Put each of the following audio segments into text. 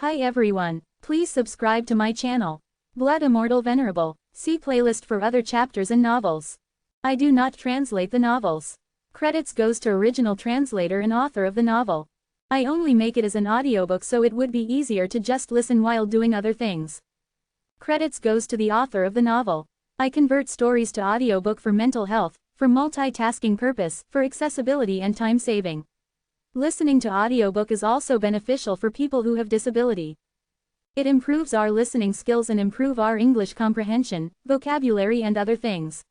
Hi everyone, please subscribe to my channel. Blood Immortal Venerable, see playlist for other chapters and novels. I do not translate the novels. Credits goes to original translator and author of the novel. I only make it as an audiobook so it would be easier to just listen while doing other things. Credits goes to the author of the novel. I convert stories to audiobook for mental health, for multitasking purpose, for accessibility and time saving. Listening to audiobook is also beneficial for people who have disability. It improves our listening skills and improve our English comprehension, vocabulary and other things.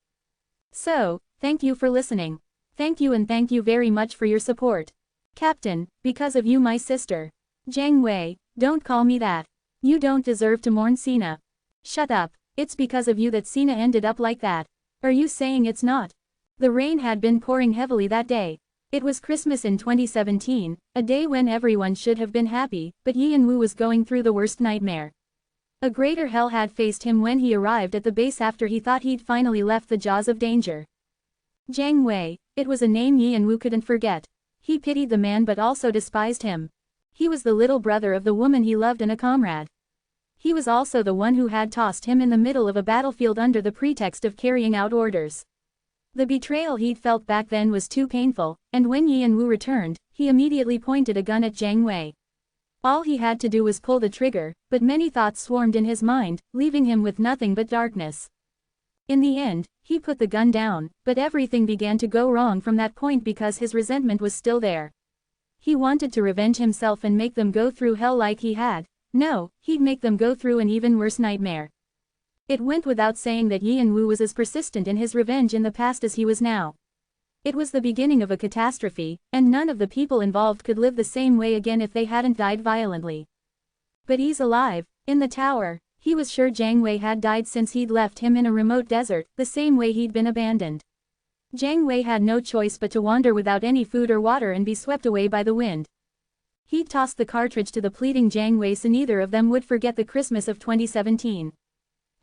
So, thank you for listening. Thank you and thank you very much for your support. Captain, because of you my sister. Jiang Wei, don't call me that. You don't deserve to mourn Sina. Shut up, it's because of you that Sina ended up like that. Are you saying it's not? The rain had been pouring heavily that day. It was Christmas in 2017, a day when everyone should have been happy, but Yian-Wu was going through the worst nightmare. A greater hell had faced him when he arrived at the base after he thought he'd finally left the jaws of danger. Jiang Wei, it was a name Yian-Wu couldn't forget. He pitied the man but also despised him. He was the little brother of the woman he loved and a comrade. He was also the one who had tossed him in the middle of a battlefield under the pretext of carrying out orders. The betrayal he'd felt back then was too painful, and when Yian-Wu returned, he immediately pointed a gun at Jiang Wei. All he had to do was pull the trigger, but many thoughts swarmed in his mind, leaving him with nothing but darkness. In the end, he put the gun down, but everything began to go wrong from that point because his resentment was still there. He wanted to revenge himself and make them go through hell like he had. No, he'd make them go through an even worse nightmare. It went without saying that Yian-Wu was as persistent in his revenge in the past as he was now. It was the beginning of a catastrophe, and none of the people involved could live the same way again if they hadn't died violently. But he's alive, in the tower. He was sure Jiang Wei had died since he'd left him in a remote desert, the same way he'd been abandoned. Jiang Wei had no choice but to wander without any food or water and be swept away by the wind. He'd tossed the cartridge to the pleading Jiang Wei so neither of them would forget the Christmas of 2017.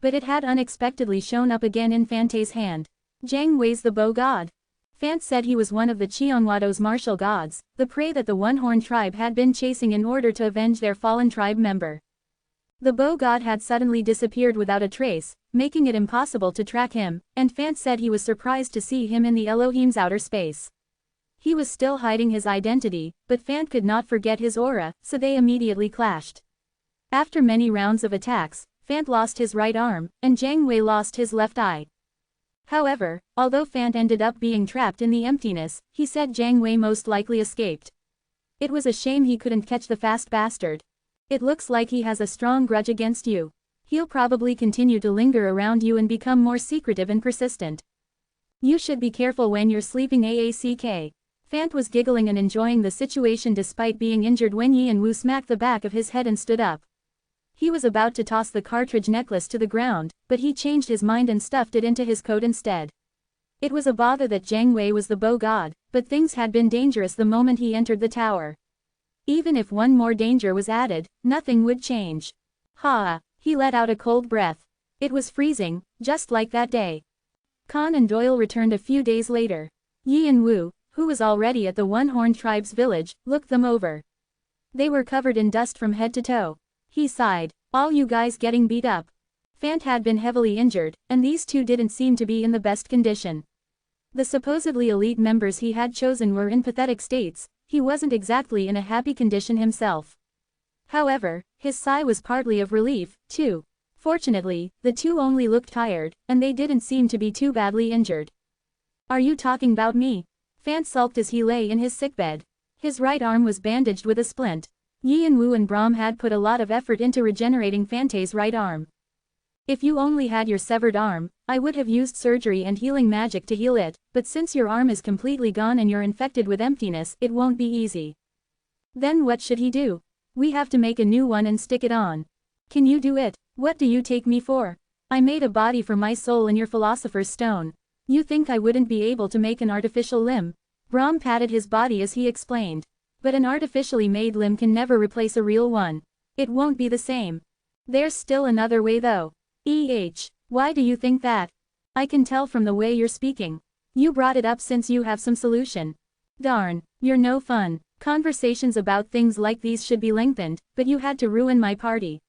But it had unexpectedly shown up again in Fante's hand. Jiang Wei's the bow god. Fante said he was one of the Qiongwado's martial gods, the prey that the one-horned tribe had been chasing in order to avenge their fallen tribe member. The bow god had suddenly disappeared without a trace, making it impossible to track him, and Fante said he was surprised to see him in the Elohim's outer space. He was still hiding his identity, but Fante could not forget his aura, so they immediately clashed. After many rounds of attacks, Fante lost his right arm, and Jiang Wei lost his left eye. However, although Fante ended up being trapped in the emptiness, he said Jiang Wei most likely escaped. It was a shame he couldn't catch the fast bastard. It looks like he has a strong grudge against you. He'll probably continue to linger around you and become more secretive and persistent. You should be careful when you're sleeping AACK. Fante was giggling and enjoying the situation despite being injured when Yian-Wu smacked the back of his head and stood up. He was about to toss the cartridge necklace to the ground, but he changed his mind and stuffed it into his coat instead. It was a bother that Jiang Wei was the bow god, but things had been dangerous the moment he entered the tower. Even if one more danger was added, nothing would change. Ha! He let out a cold breath. It was freezing, just like that day. Khan and Doyle returned a few days later. Yian-Wu, who was already at the one-horned tribe's village, looked them over. They were covered in dust from head to toe. He sighed. All you guys getting beat up. Fante had been heavily injured, and these two didn't seem to be in the best condition. The supposedly elite members he had chosen were in pathetic states. He wasn't exactly in a happy condition himself. However, his sigh was partly of relief, too. Fortunately, the two only looked tired, and they didn't seem to be too badly injured. Are you talking about me? Fante sulked as he lay in his sickbed. His right arm was bandaged with a splint. Yian-Wu and Brahm had put a lot of effort into regenerating Fante's right arm. If you only had your severed arm, I would have used surgery and healing magic to heal it, but since your arm is completely gone and you're infected with emptiness, it won't be easy. Then what should he do? We have to make a new one and stick it on. Can you do it? What do you take me for? I made a body for my soul in your philosopher's stone. You think I wouldn't be able to make an artificial limb? Brahm patted his body as he explained. But an artificially made limb can never replace a real one. It won't be the same. There's still another way though. Why do you think that? I can tell from the way you're speaking. You brought it up since you have some solution. Darn, you're no fun. Conversations about things like these should be lengthened, but you had to ruin my party.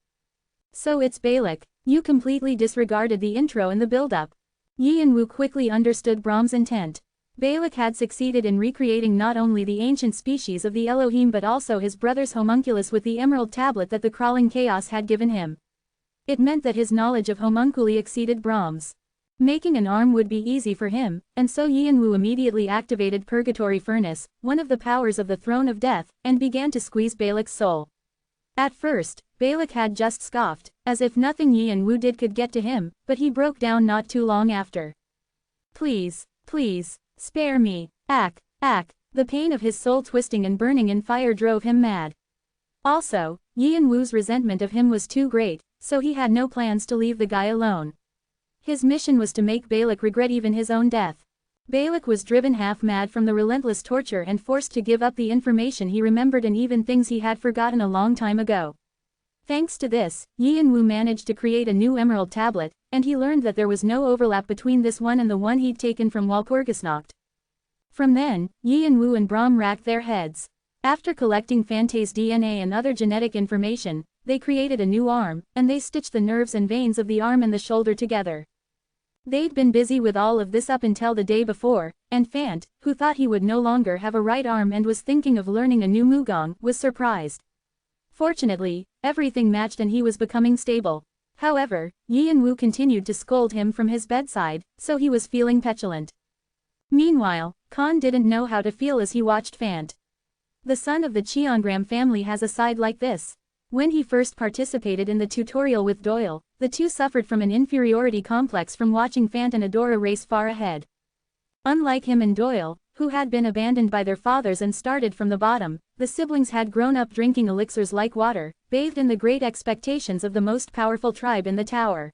So it's Balak. You completely disregarded the intro and the build-up. Yi and Wu quickly understood Brahm's intent. Balak had succeeded in recreating not only the ancient species of the Elohim but also his brother's homunculus with the emerald tablet that the crawling chaos had given him. It meant that his knowledge of homunculi exceeded Brahm's. Making an arm would be easy for him, and so Yi and Wu immediately activated Purgatory Furnace, one of the powers of the Throne of Death, and began to squeeze Balak's soul. At first, Balak had just scoffed, as if nothing Yi and Wu did could get to him, but he broke down not too long after. Please, please, spare me, ack. The pain of his soul twisting and burning in fire drove him mad. Also, Yi and Wu's resentment of him was too great, so he had no plans to leave the guy alone. His mission was to make Balak regret even his own death. Balak was driven half-mad from the relentless torture and forced to give up the information he remembered and even things he had forgotten a long time ago. Thanks to this, Yi and Wu managed to create a new emerald tablet, and he learned that there was no overlap between this one and the one he'd taken from Walpurgisnacht. From then, Yi and Wu and Brahm racked their heads. After collecting Fante's DNA and other genetic information, they created a new arm, and they stitched the nerves and veins of the arm and the shoulder together. They'd been busy with all of this up until the day before, and Fant, who thought he would no longer have a right arm and was thinking of learning a new Mugong, was surprised. Fortunately, everything matched and he was becoming stable. However, Yi and Wu continued to scold him from his bedside, so he was feeling petulant. Meanwhile, Khan didn't know how to feel as he watched Fant. The son of the Cheongram family has a side like this. When he first participated in the tutorial with Doyle, the two suffered from an inferiority complex from watching Fant and Adora race far ahead. Unlike him and Doyle, who had been abandoned by their fathers and started from the bottom, the siblings had grown up drinking elixirs like water, bathed in the great expectations of the most powerful tribe in the tower.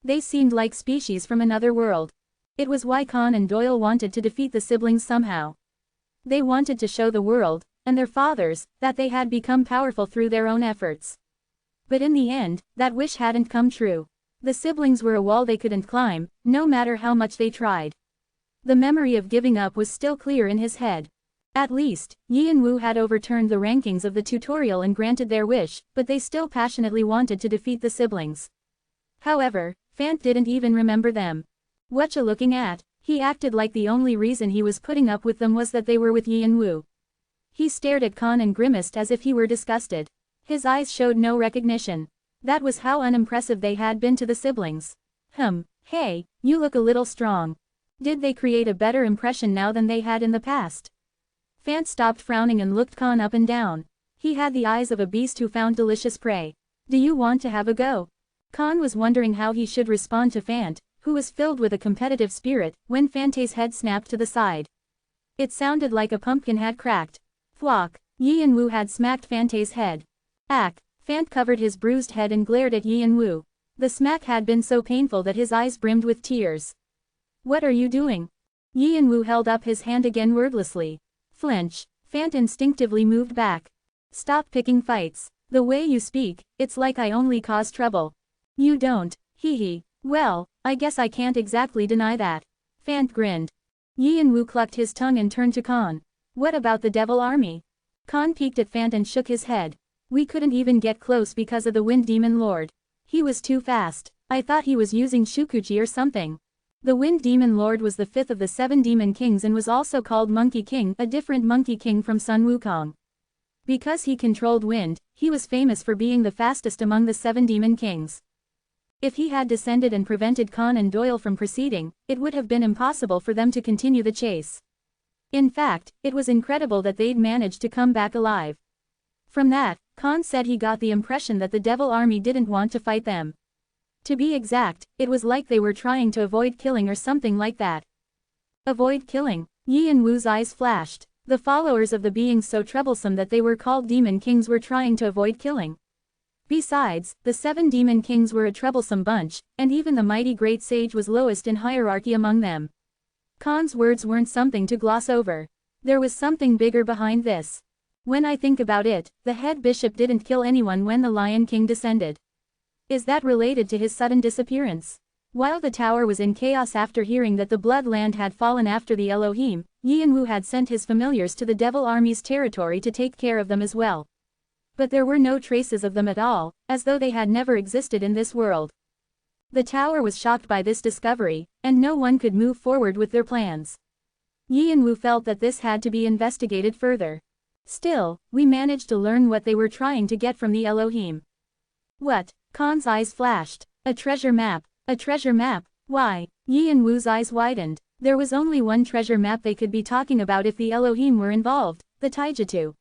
They seemed like species from another world. It was why Khan and Doyle wanted to defeat the siblings somehow. They wanted to show the world, and their fathers, that they had become powerful through their own efforts. But in the end, that wish hadn't come true. The siblings were a wall they couldn't climb, no matter how much they tried. The memory of giving up was still clear in his head. At least, Yi and Wu had overturned the rankings of the tutorial and granted their wish, but they still passionately wanted to defeat the siblings. However, Fant didn't even remember them. Whatcha looking at? He acted like the only reason he was putting up with them was that they were with Yi and Wu. He stared at Khan and grimaced as if he were disgusted. His eyes showed no recognition. That was how unimpressive they had been to the siblings. Hey, you look a little strong. Did they create a better impression now than they had in the past? Fant stopped frowning and looked Khan up and down. He had the eyes of a beast who found delicious prey. Do you want to have a go? Khan was wondering how he should respond to Fant, who was filled with a competitive spirit, when Fante's head snapped to the side. It sounded like a pumpkin had cracked. Thwack! Yi and Wu had smacked Fante's head. Ack! Fant covered his bruised head and glared at Yi and Wu. The smack had been so painful that his eyes brimmed with tears. What are you doing? Yi and Wu held up his hand again wordlessly. Flinch. Fant instinctively moved back. Stop picking fights. The way you speak, it's like I only cause trouble. You don't, hee. Well, I guess I can't exactly deny that. Fant grinned. Yi and Wu clucked his tongue and turned to Khan. What about the Devil Army? Khan peeked at Fant and shook his head. We couldn't even get close because of the Wind Demon Lord. He was too fast. I thought he was using Shukuchi or something. The Wind Demon Lord was the fifth of the 7 Demon Kings and was also called Monkey King, a different Monkey King from Sun Wukong. Because he controlled wind, he was famous for being the fastest among the 7 Demon Kings. If he had descended and prevented Khan and Doyle from proceeding, it would have been impossible for them to continue the chase. In fact, it was incredible that they'd managed to come back alive. From that, Khan said he got the impression that the Devil Army didn't want to fight them. To be exact, it was like they were trying to avoid killing or something like that. Avoid killing? Yi and Wu's eyes flashed. The followers of the beings so troublesome that they were called Demon Kings were trying to avoid killing. Besides, the 7 Demon Kings were a troublesome bunch, and even the mighty Great Sage was lowest in hierarchy among them. Khan's words weren't something to gloss over. There was something bigger behind this. When I think about it, the head bishop didn't kill anyone when the Lion King descended. Is that related to his sudden disappearance? While the tower was in chaos after hearing that the Bloodland had fallen after the Elohim, Yi and Wu had sent his familiars to the Devil Army's territory to take care of them as well. But there were no traces of them at all, as though they had never existed in this world. The tower was shocked by this discovery, and no one could move forward with their plans. Yi and Wu felt that this had to be investigated further. Still, we managed to learn what they were trying to get from the Elohim. What? Khan's eyes flashed. A treasure map. A treasure map? Why? Yi and Wu's eyes widened. There was only one treasure map they could be talking about if the Elohim were involved, the Taijutsu.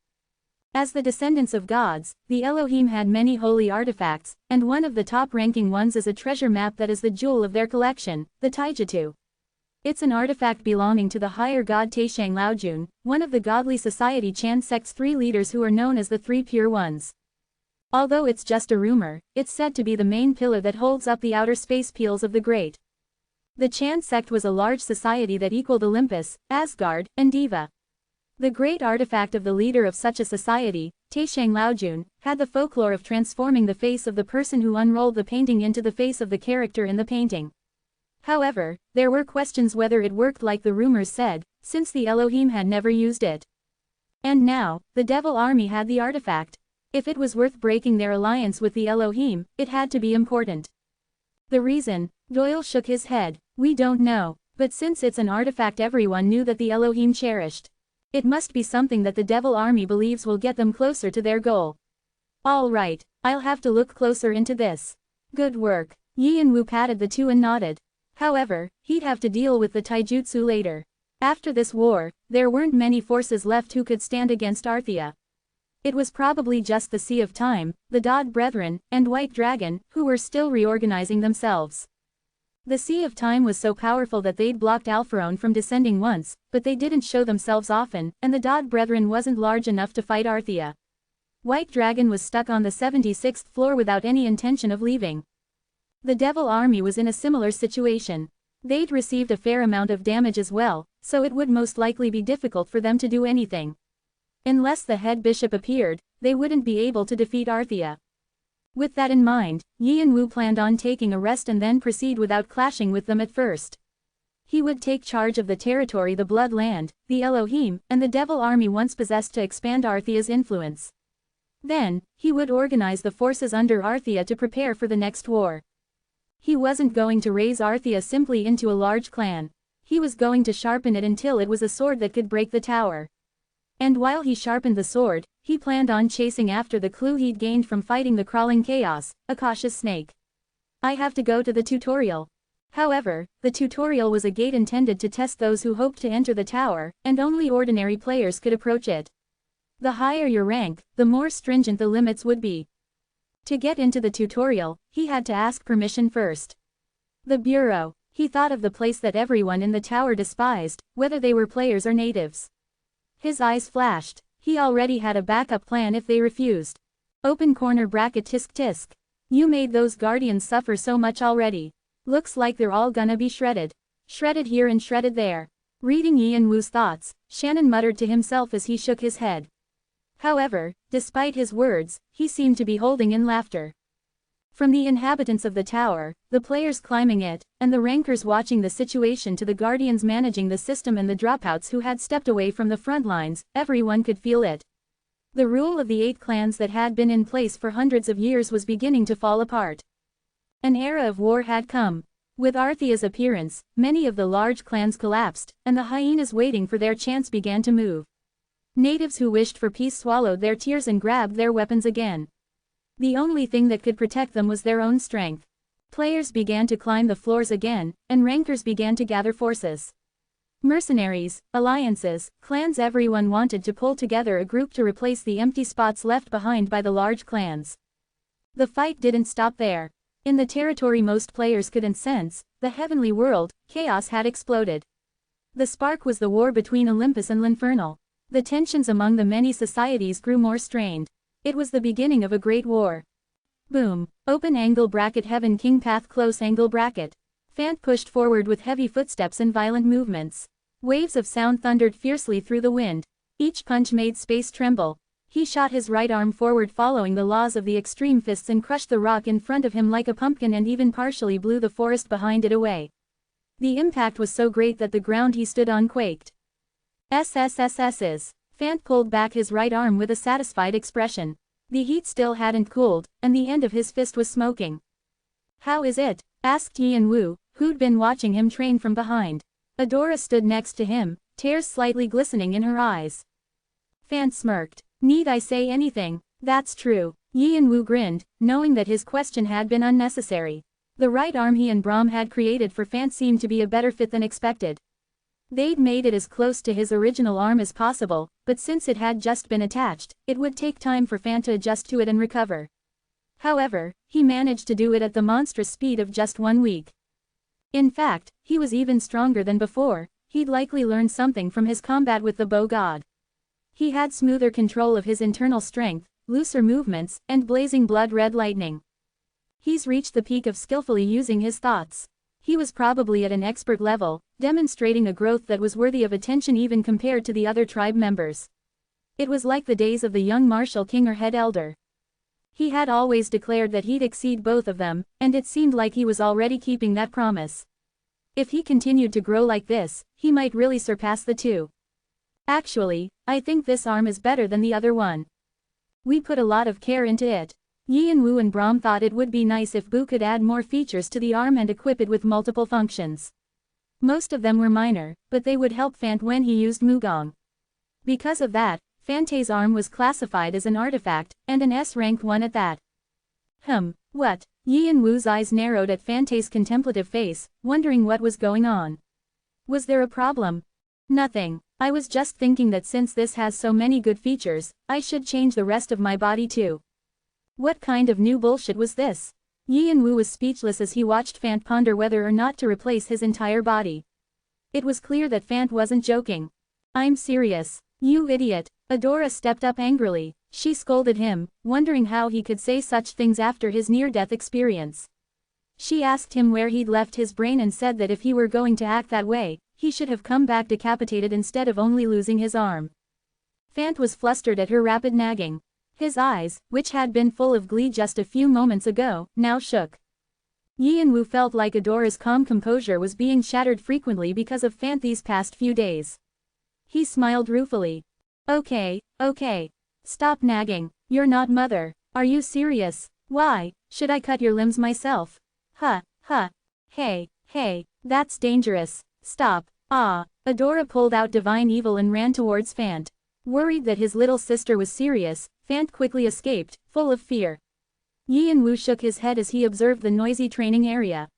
As the descendants of gods, the Elohim had many holy artifacts, and one of the top-ranking ones is a treasure map that is the jewel of their collection, the Taijutsu. It's an artifact belonging to the higher god Taishang Laojun, one of the godly society Chan sect's 3 leaders who are known as the 3 Pure Ones. Although it's just a rumor, it's said to be the main pillar that holds up the outer space peals of the great. The Chan sect was a large society that equaled Olympus, Asgard, and Diva. The great artifact of the leader of such a society, Taishang Laojun, had the folklore of transforming the face of the person who unrolled the painting into the face of the character in the painting. However, there were questions whether it worked like the rumors said, since the Elohim had never used it. And now, the Devil Army had the artifact. If it was worth breaking their alliance with the Elohim, it had to be important. The reason? Doyle shook his head. We don't know, but since it's an artifact everyone knew that the Elohim cherished. It must be something that the Devil Army believes will get them closer to their goal. All right, I'll have to look closer into this. Good work. Yi and Wu patted the two and nodded. However, he'd have to deal with the taijutsu later. After this war, there weren't many forces left who could stand against Arthea. It was probably just the Sea of Time, the Dodd Brethren, and White Dragon, who were still reorganizing themselves. The Sea of Time was so powerful that they'd blocked Alpharon from descending once, but they didn't show themselves often, and the Dodd Brethren wasn't large enough to fight Arthea. White Dragon was stuck on the 76th floor without any intention of leaving. The Devil Army was in a similar situation. They'd received a fair amount of damage as well, so it would most likely be difficult for them to do anything. Unless the head bishop appeared, they wouldn't be able to defeat Arthea. With that in mind, Yi and Wu planned on taking a rest and then proceed without clashing with them at first. He would take charge of the territory the Blood Land, the Elohim, and the Devil Army once possessed to expand Arthea's influence. Then, he would organize the forces under Arthea to prepare for the next war. He wasn't going to raise Arthea simply into a large clan. He was going to sharpen it until it was a sword that could break the tower. And while he sharpened the sword, he planned on chasing after the clue he'd gained from fighting the crawling chaos, a cautious snake. I have to go to the tutorial. However, the tutorial was a gate intended to test those who hoped to enter the tower, and only ordinary players could approach it. The higher your rank, the more stringent the limits would be. To get into the tutorial, he had to ask permission first. The Bureau. He thought of the place that everyone in the tower despised, whether they were players or natives. His eyes flashed. He already had a backup plan if they refused. Open corner bracket tisk tisk. You made those guardians suffer so much already. Looks like they're all gonna be shredded. Shredded here and shredded there. Reading Yi and Wu's thoughts, Shannon muttered to himself as he shook his head. However, despite his words, he seemed to be holding in laughter. From the inhabitants of the tower, the players climbing it, and the rankers watching the situation to the guardians managing the system and the dropouts who had stepped away from the front lines, everyone could feel it. The rule of the 8 clans that had been in place for hundreds of years was beginning to fall apart. An era of war had come. With Arthea's appearance, many of the large clans collapsed, and the hyenas waiting for their chance began to move. Natives who wished for peace swallowed their tears and grabbed their weapons again. The only thing that could protect them was their own strength. Players began to climb the floors again, and rankers began to gather forces. Mercenaries, alliances, clans, everyone wanted to pull together a group to replace the empty spots left behind by the large clans. The fight didn't stop there. In the territory most players couldn't sense, the heavenly world, chaos had exploded. The spark was the war between Olympus and L'Infernal. The tensions among the many societies grew more strained. It was the beginning of a great war. Boom. Open angle bracket heaven king path close angle bracket. Fant pushed forward with heavy footsteps and violent movements. Waves of sound thundered fiercely through the wind. Each punch made space tremble. He shot his right arm forward following the laws of the extreme fists and crushed the rock in front of him like a pumpkin and even partially blew the forest behind it away. The impact was so great that the ground he stood on quaked. SSSS's. Fant pulled back his right arm with a satisfied expression. The heat still hadn't cooled, and the end of his fist was smoking. How is it? Asked Yin Wu, who'd been watching him train from behind. Adora stood next to him, tears slightly glistening in her eyes. Fant smirked. Need I say anything? That's true. Yin Wu grinned, knowing that his question had been unnecessary. The right arm he and Brahm had created for Fant seemed to be a better fit than expected. They'd made it as close to his original arm as possible, but since it had just been attached, it would take time for Fant to adjust to it and recover. However, he managed to do it at the monstrous speed of just 1 week. In fact, he was even stronger than before. He'd likely learned something from his combat with the bow god. He had smoother control of his internal strength, looser movements, and blazing blood-red lightning. He's reached the peak of skillfully using his thoughts. He was probably at an expert level, demonstrating a growth that was worthy of attention even compared to the other tribe members. It was like the days of the young martial king or head elder. He had always declared that he'd exceed both of them, and it seemed like he was already keeping that promise. If he continued to grow like this, he might really surpass the two. Actually, I think this arm is better than the other one. We put a lot of care into it. Yin Wu and Brahm thought it would be nice if Bu could add more features to the arm and equip it with multiple functions. Most of them were minor, but they would help Fant when he used Mugong. Because of that, Fante's arm was classified as an artifact, and an S-rank one at that. What? Yin Wu's eyes narrowed at Fante's contemplative face, wondering what was going on. Was there a problem? Nothing. I was just thinking that since this has so many good features, I should change the rest of my body too. What kind of new bullshit was this? Yin Wu was speechless as he watched Fant ponder whether or not to replace his entire body. It was clear that Fant wasn't joking. I'm serious. You idiot. Adora stepped up angrily. She scolded him, wondering how he could say such things after his near-death experience. She asked him where he'd left his brain and said that if he were going to act that way, he should have come back decapitated instead of only losing his arm. Fant was flustered at her rapid nagging. His eyes, which had been full of glee just a few moments ago, now shook. Yin Wu felt like Adora's calm composure was being shattered frequently because of Fant these past few days. He smiled ruefully. Okay. Stop nagging. You're not mother. Are you serious? Why, should I cut your limbs myself? Hey, that's dangerous. Stop. Adora pulled out divine evil and ran towards Fant. Worried that his little sister was serious, Fant quickly escaped, full of fear. Yin Wu shook his head as he observed the noisy training area.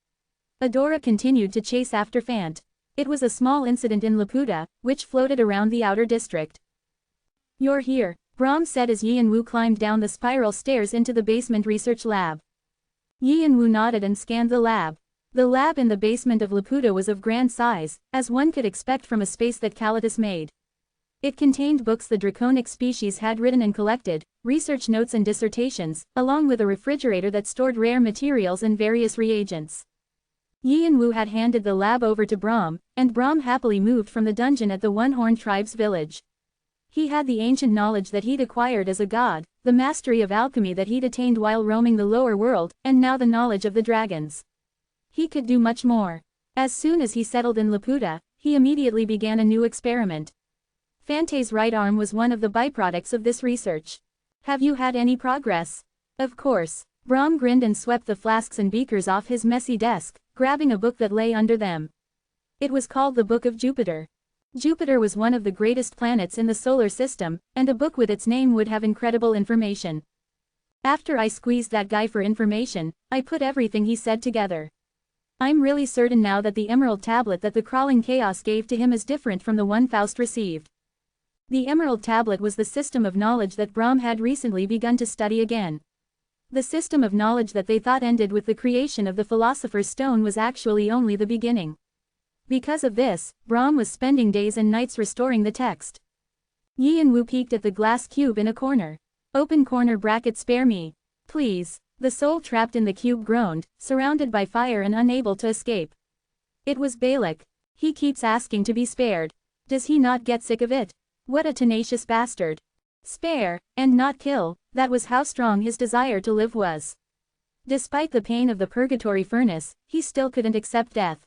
Adora continued to chase after Fant. It was a small incident in Laputa, which floated around the outer district. You're here, Brahm said as Yin Wu climbed down the spiral stairs into the basement research lab. Yin Wu nodded and scanned the lab. The lab in the basement of Laputa was of grand size, as one could expect from a space that Kalitas made. It contained books the draconic species had written and collected, research notes and dissertations, along with a refrigerator that stored rare materials and various reagents. Yin Wu had handed the lab over to Brahm, and Brahm happily moved from the dungeon at the One-Horned Tribe's village. He had the ancient knowledge that he'd acquired as a god, the mastery of alchemy that he'd attained while roaming the lower world, and now the knowledge of the dragons. He could do much more. As soon as he settled in Laputa, he immediately began a new experiment. Fante's right arm was one of the byproducts of this research. Have you had any progress? Of course. Brahm grinned and swept the flasks and beakers off his messy desk, grabbing a book that lay under them. It was called the Book of Jupiter. Jupiter was one of the greatest planets in the solar system, and a book with its name would have incredible information. After I squeezed that guy for information, I put everything he said together. I'm really certain now that the Emerald Tablet that the Crawling Chaos gave to him is different from the one Faust received. The Emerald Tablet was the system of knowledge that Brahm had recently begun to study again. The system of knowledge that they thought ended with the creation of the Philosopher's Stone was actually only the beginning. Because of this, Brahm was spending days and nights restoring the text. Yin Wu peeked at the glass cube in a corner. Open corner bracket, spare me. Please. The soul trapped in the cube groaned, surrounded by fire and unable to escape. It was Balak. He keeps asking to be spared. Does he not get sick of it? What a tenacious bastard. Spare, and not kill, that was how strong his desire to live was. Despite the pain of the purgatory furnace, he still couldn't accept death.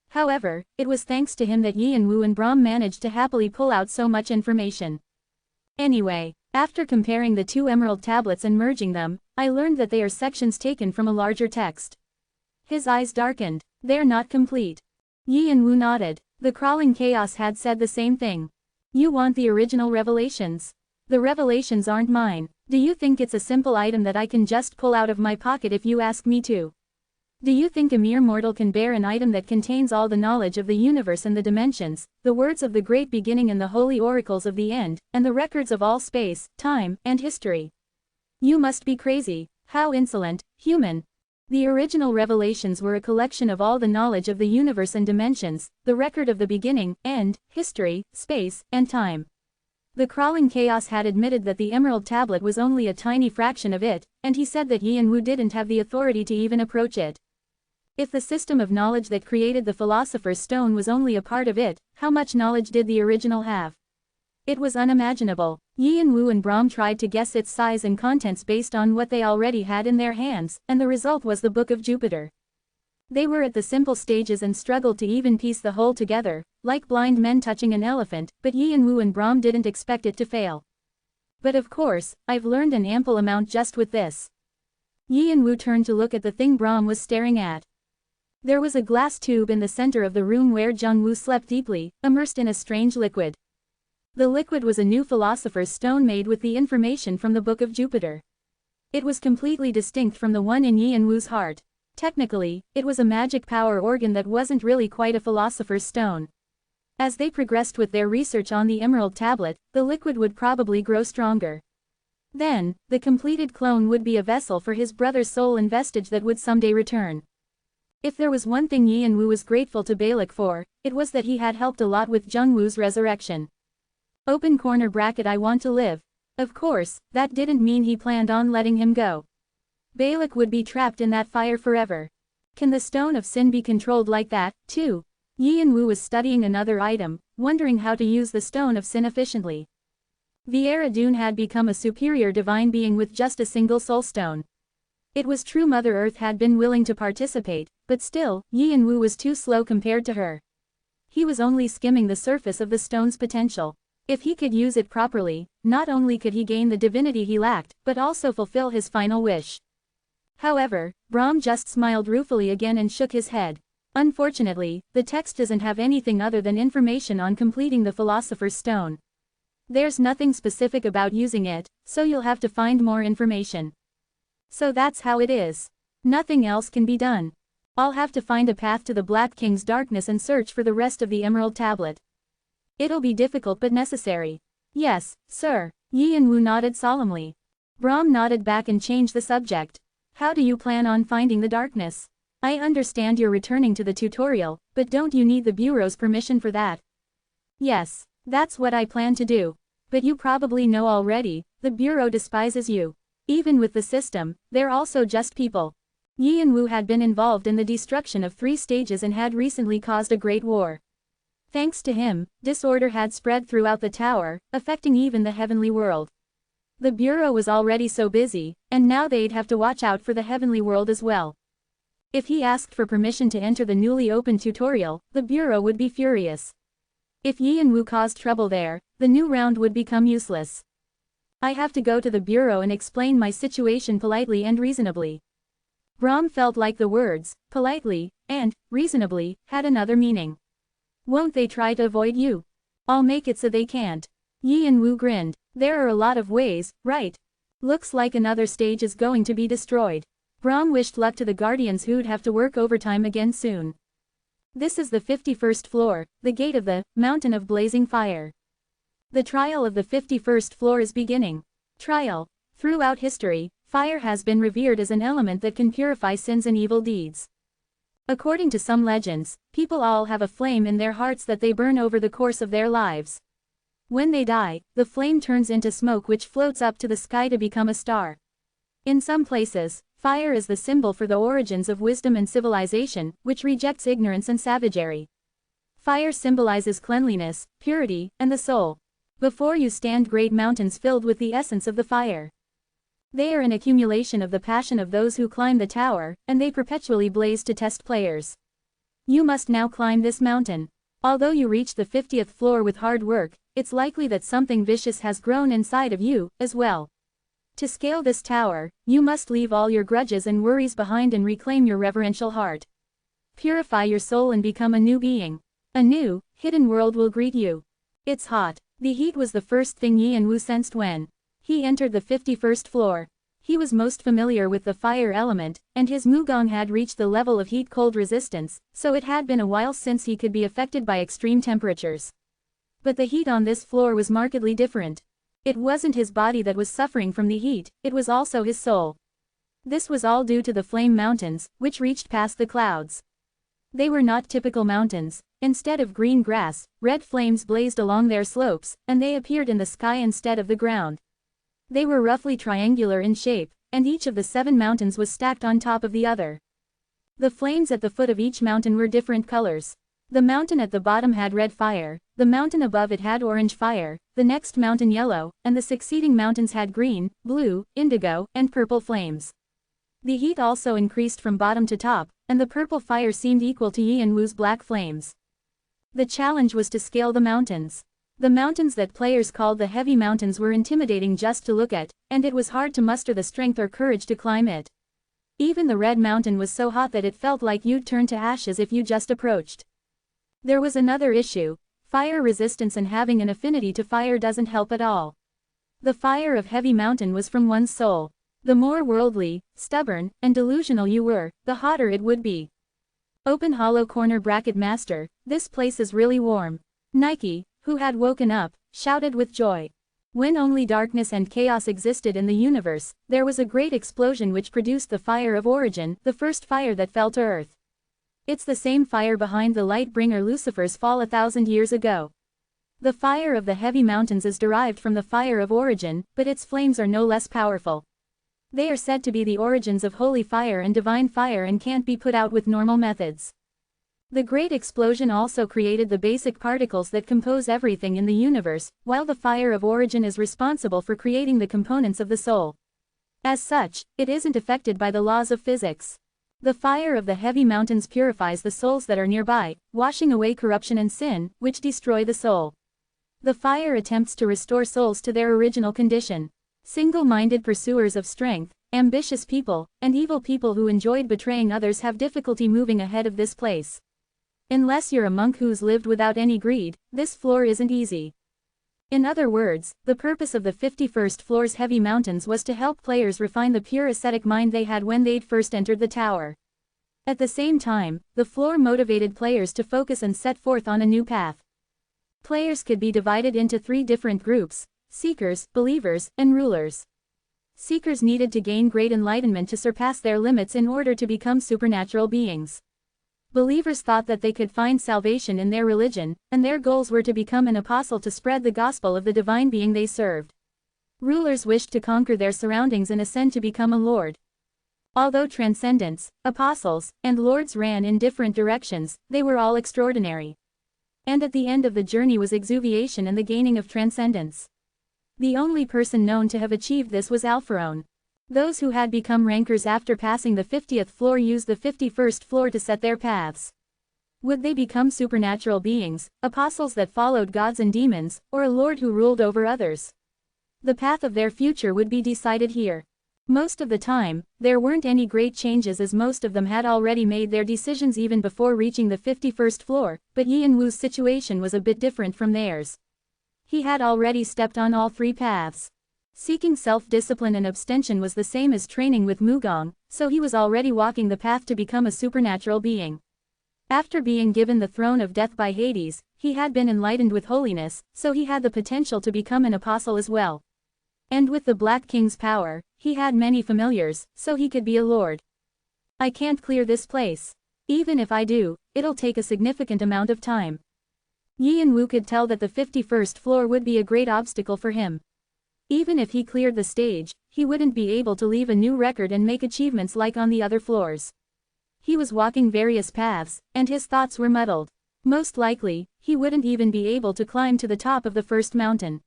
However, it was thanks to him that Yian-Wu and Brahm managed to happily pull out so much information. Anyway, after comparing the two emerald tablets and merging them, I learned that they are sections taken from a larger text. His eyes darkened. They're not complete. Yian-Wu nodded. The crawling chaos had said the same thing. You want the original revelations? The revelations aren't mine. Do you think it's a simple item that I can just pull out of my pocket if you ask me to? Do you think a mere mortal can bear an item that contains all the knowledge of the universe and the dimensions, the words of the great beginning and the holy oracles of the end, and the records of all space, time, and history? You must be crazy. How insolent, human. The original revelations were a collection of all the knowledge of the universe and dimensions, the record of the beginning, end, history, space, and time. The crawling chaos had admitted that the emerald tablet was only a tiny fraction of it, and he said that Yian-Wu didn't have the authority to even approach it. If the system of knowledge that created the Philosopher's Stone was only a part of it, how much knowledge did the original have? It was unimaginable. Yian-Wu and Brahm tried to guess its size and contents based on what they already had in their hands, and the result was the Book of Jupiter. They were at the simple stages and struggled to even piece the whole together, like blind men touching an elephant, but Yian-Wu and Brahm didn't expect it to fail. But of course, I've learned an ample amount just with this. Yian-Wu turned to look at the thing Brahm was staring at. There was a glass tube in the center of the room where Jung-Woo slept deeply, immersed in a strange liquid. The liquid was a new Philosopher's Stone made with the information from the Book of Jupiter. It was completely distinct from the one in Yian-Wu's heart. Technically, it was a magic power organ that wasn't really quite a Philosopher's Stone. As they progressed with their research on the Emerald Tablet, the liquid would probably grow stronger. Then, the completed clone would be a vessel for his brother's soul and vestige that would someday return. If there was one thing Yian-Wu was grateful to Balak for, it was that he had helped a lot with Jung-Woo's resurrection. Open corner bracket I want to live. Of course, that didn't mean he planned on letting him go. Balak would be trapped in that fire forever. Can the Stone of Sin be controlled like that, too? Yian-Wu was studying another item, wondering how to use the Stone of Sin efficiently. Viera Dune had become a superior divine being with just a single soul stone. It was true Mother Earth had been willing to participate, but still, Yian-Wu was too slow compared to her. He was only skimming the surface of the stone's potential. If he could use it properly, not only could he gain the divinity he lacked, but also fulfill his final wish. However, Brahm just smiled ruefully again and shook his head. Unfortunately, the text doesn't have anything other than information on completing the Philosopher's Stone. There's nothing specific about using it, so you'll have to find more information. So that's how it is. Nothing else can be done. I'll have to find a path to the Black King's darkness and search for the rest of the Emerald Tablet. It'll be difficult but necessary. Yes, sir. Yian-Wu nodded solemnly. Brahm nodded back and changed the subject. How do you plan on finding the darkness? I understand you're returning to the tutorial, but don't you need the Bureau's permission for that? Yes, that's what I plan to do. But you probably know already, the Bureau despises you. Even with the system, they're also just people. Yian-Wu had been involved in the destruction of 3 stages and had recently caused a great war. Thanks to him, disorder had spread throughout the tower, affecting even the heavenly world. The Bureau was already so busy, and now they'd have to watch out for the heavenly world as well. If he asked for permission to enter the newly opened tutorial, the Bureau would be furious. If Yian-Wu caused trouble there, the new round would become useless. I have to go to the Bureau and explain my situation politely and reasonably. Brahm felt like the words, politely, and, reasonably, had another meaning. Won't they try to avoid you? I'll make it so they can't. Yian-Wu grinned. There are a lot of ways, right? Looks like another stage is going to be destroyed. Brahm wished luck to the Guardians who'd have to work overtime again soon. This is the 51st floor, the gate of the Mountain of Blazing Fire. The trial of the 51st floor is beginning. Trial. Throughout history, fire has been revered as an element that can purify sins and evil deeds. According to some legends, people all have a flame in their hearts that they burn over the course of their lives. When they die, the flame turns into smoke which floats up to the sky to become a star. In some places, fire is the symbol for the origins of wisdom and civilization, which rejects ignorance and savagery. Fire symbolizes cleanliness, purity, and the soul. Before you stand great mountains filled with the essence of the fire. They are an accumulation of the passion of those who climb the tower, and they perpetually blaze to test players. You must now climb this mountain. Although you reach the 50th floor with hard work, it's likely that something vicious has grown inside of you, as well. To scale this tower, you must leave all your grudges and worries behind and reclaim your reverential heart. Purify your soul and become a new being. A new, hidden world will greet you. It's hot. The heat was the first thing Yin Wu sensed when he entered the 51st floor. He was most familiar with the fire element, and his Mugong had reached the level of heat-cold resistance, so it had been a while since he could be affected by extreme temperatures. But the heat on this floor was markedly different. It wasn't his body that was suffering from the heat, it was also his soul. This was all due to the flame mountains, which reached past the clouds. They were not typical mountains. Instead of green grass, red flames blazed along their slopes, and they appeared in the sky instead of the ground. They were roughly triangular in shape, and each of the 7 mountains was stacked on top of the other. The flames at the foot of each mountain were different colors. The mountain at the bottom had red fire, the mountain above it had orange fire, the next mountain yellow, and the succeeding mountains had green, blue, indigo, and purple flames. The heat also increased from bottom to top, and the purple fire seemed equal to Yin Wu's black flames. The challenge was to scale the mountains. The mountains that players called the heavy mountains were intimidating just to look at, and it was hard to muster the strength or courage to climb it. Even the red mountain was so hot that it felt like you'd turn to ashes if you just approached. There was another issue. Fire resistance and having an affinity to fire doesn't help at all. The fire of heavy mountain was from one's soul. The more worldly, stubborn, and delusional you were, the hotter it would be. Open hollow corner bracket master, this place is really warm. Nike, who had woken up, shouted with joy. When only darkness and chaos existed in the universe, there was a great explosion which produced the fire of origin, the first fire that fell to earth. It's the same fire behind the light bringer Lucifer's fall 1,000 years ago. The fire of the heavy mountains is derived from the fire of origin, but its flames are no less powerful. They are said to be the origins of holy fire and divine fire and can't be put out with normal methods. The Great Explosion also created the basic particles that compose everything in the universe, while the fire of origin is responsible for creating the components of the soul. As such, it isn't affected by the laws of physics. The fire of the heavy mountains purifies the souls that are nearby, washing away corruption and sin, which destroy the soul. The fire attempts to restore souls to their original condition. Single-minded pursuers of strength, ambitious people, and evil people who enjoyed betraying others have difficulty moving ahead of this place. Unless you're a monk who's lived without any greed, this floor isn't easy. In other words, the purpose of the 51st floor's heavy mountains was to help players refine the pure ascetic mind they had when they'd first entered the tower. At the same time, the floor motivated players to focus and set forth on a new path. Players could be divided into 3 different groups: seekers, believers, and rulers. Seekers needed to gain great enlightenment to surpass their limits in order to become supernatural beings. Believers thought that they could find salvation in their religion, and their goals were to become an apostle to spread the gospel of the divine being they served. Rulers wished to conquer their surroundings and ascend to become a lord. Although transcendents, apostles, and lords ran in different directions, they were all extraordinary. And at the end of the journey was exuviation and the gaining of transcendence. The only person known to have achieved this was Alpharon. Those who had become rankers after passing the 50th floor used the 51st floor to set their paths. Would they become supernatural beings, apostles that followed gods and demons, or a lord who ruled over others? The path of their future would be decided here. Most of the time, there weren't any great changes as most of them had already made their decisions even before reaching the 51st floor, but Yin Wu's situation was a bit different from theirs. He had already stepped on all 3 paths. Seeking self-discipline and abstention was the same as training with Mugong, so he was already walking the path to become a supernatural being. After being given the throne of death by Hades, he had been enlightened with holiness, so he had the potential to become an apostle as well. And with the Black King's power, he had many familiars, so he could be a lord. I can't clear this place. Even if I do, it'll take a significant amount of time. Yin Wu could tell that the 51st floor would be a great obstacle for him. Even if he cleared the stage, he wouldn't be able to leave a new record and make achievements like on the other floors. He was walking various paths, and his thoughts were muddled. Most likely, he wouldn't even be able to climb to the top of the first mountain.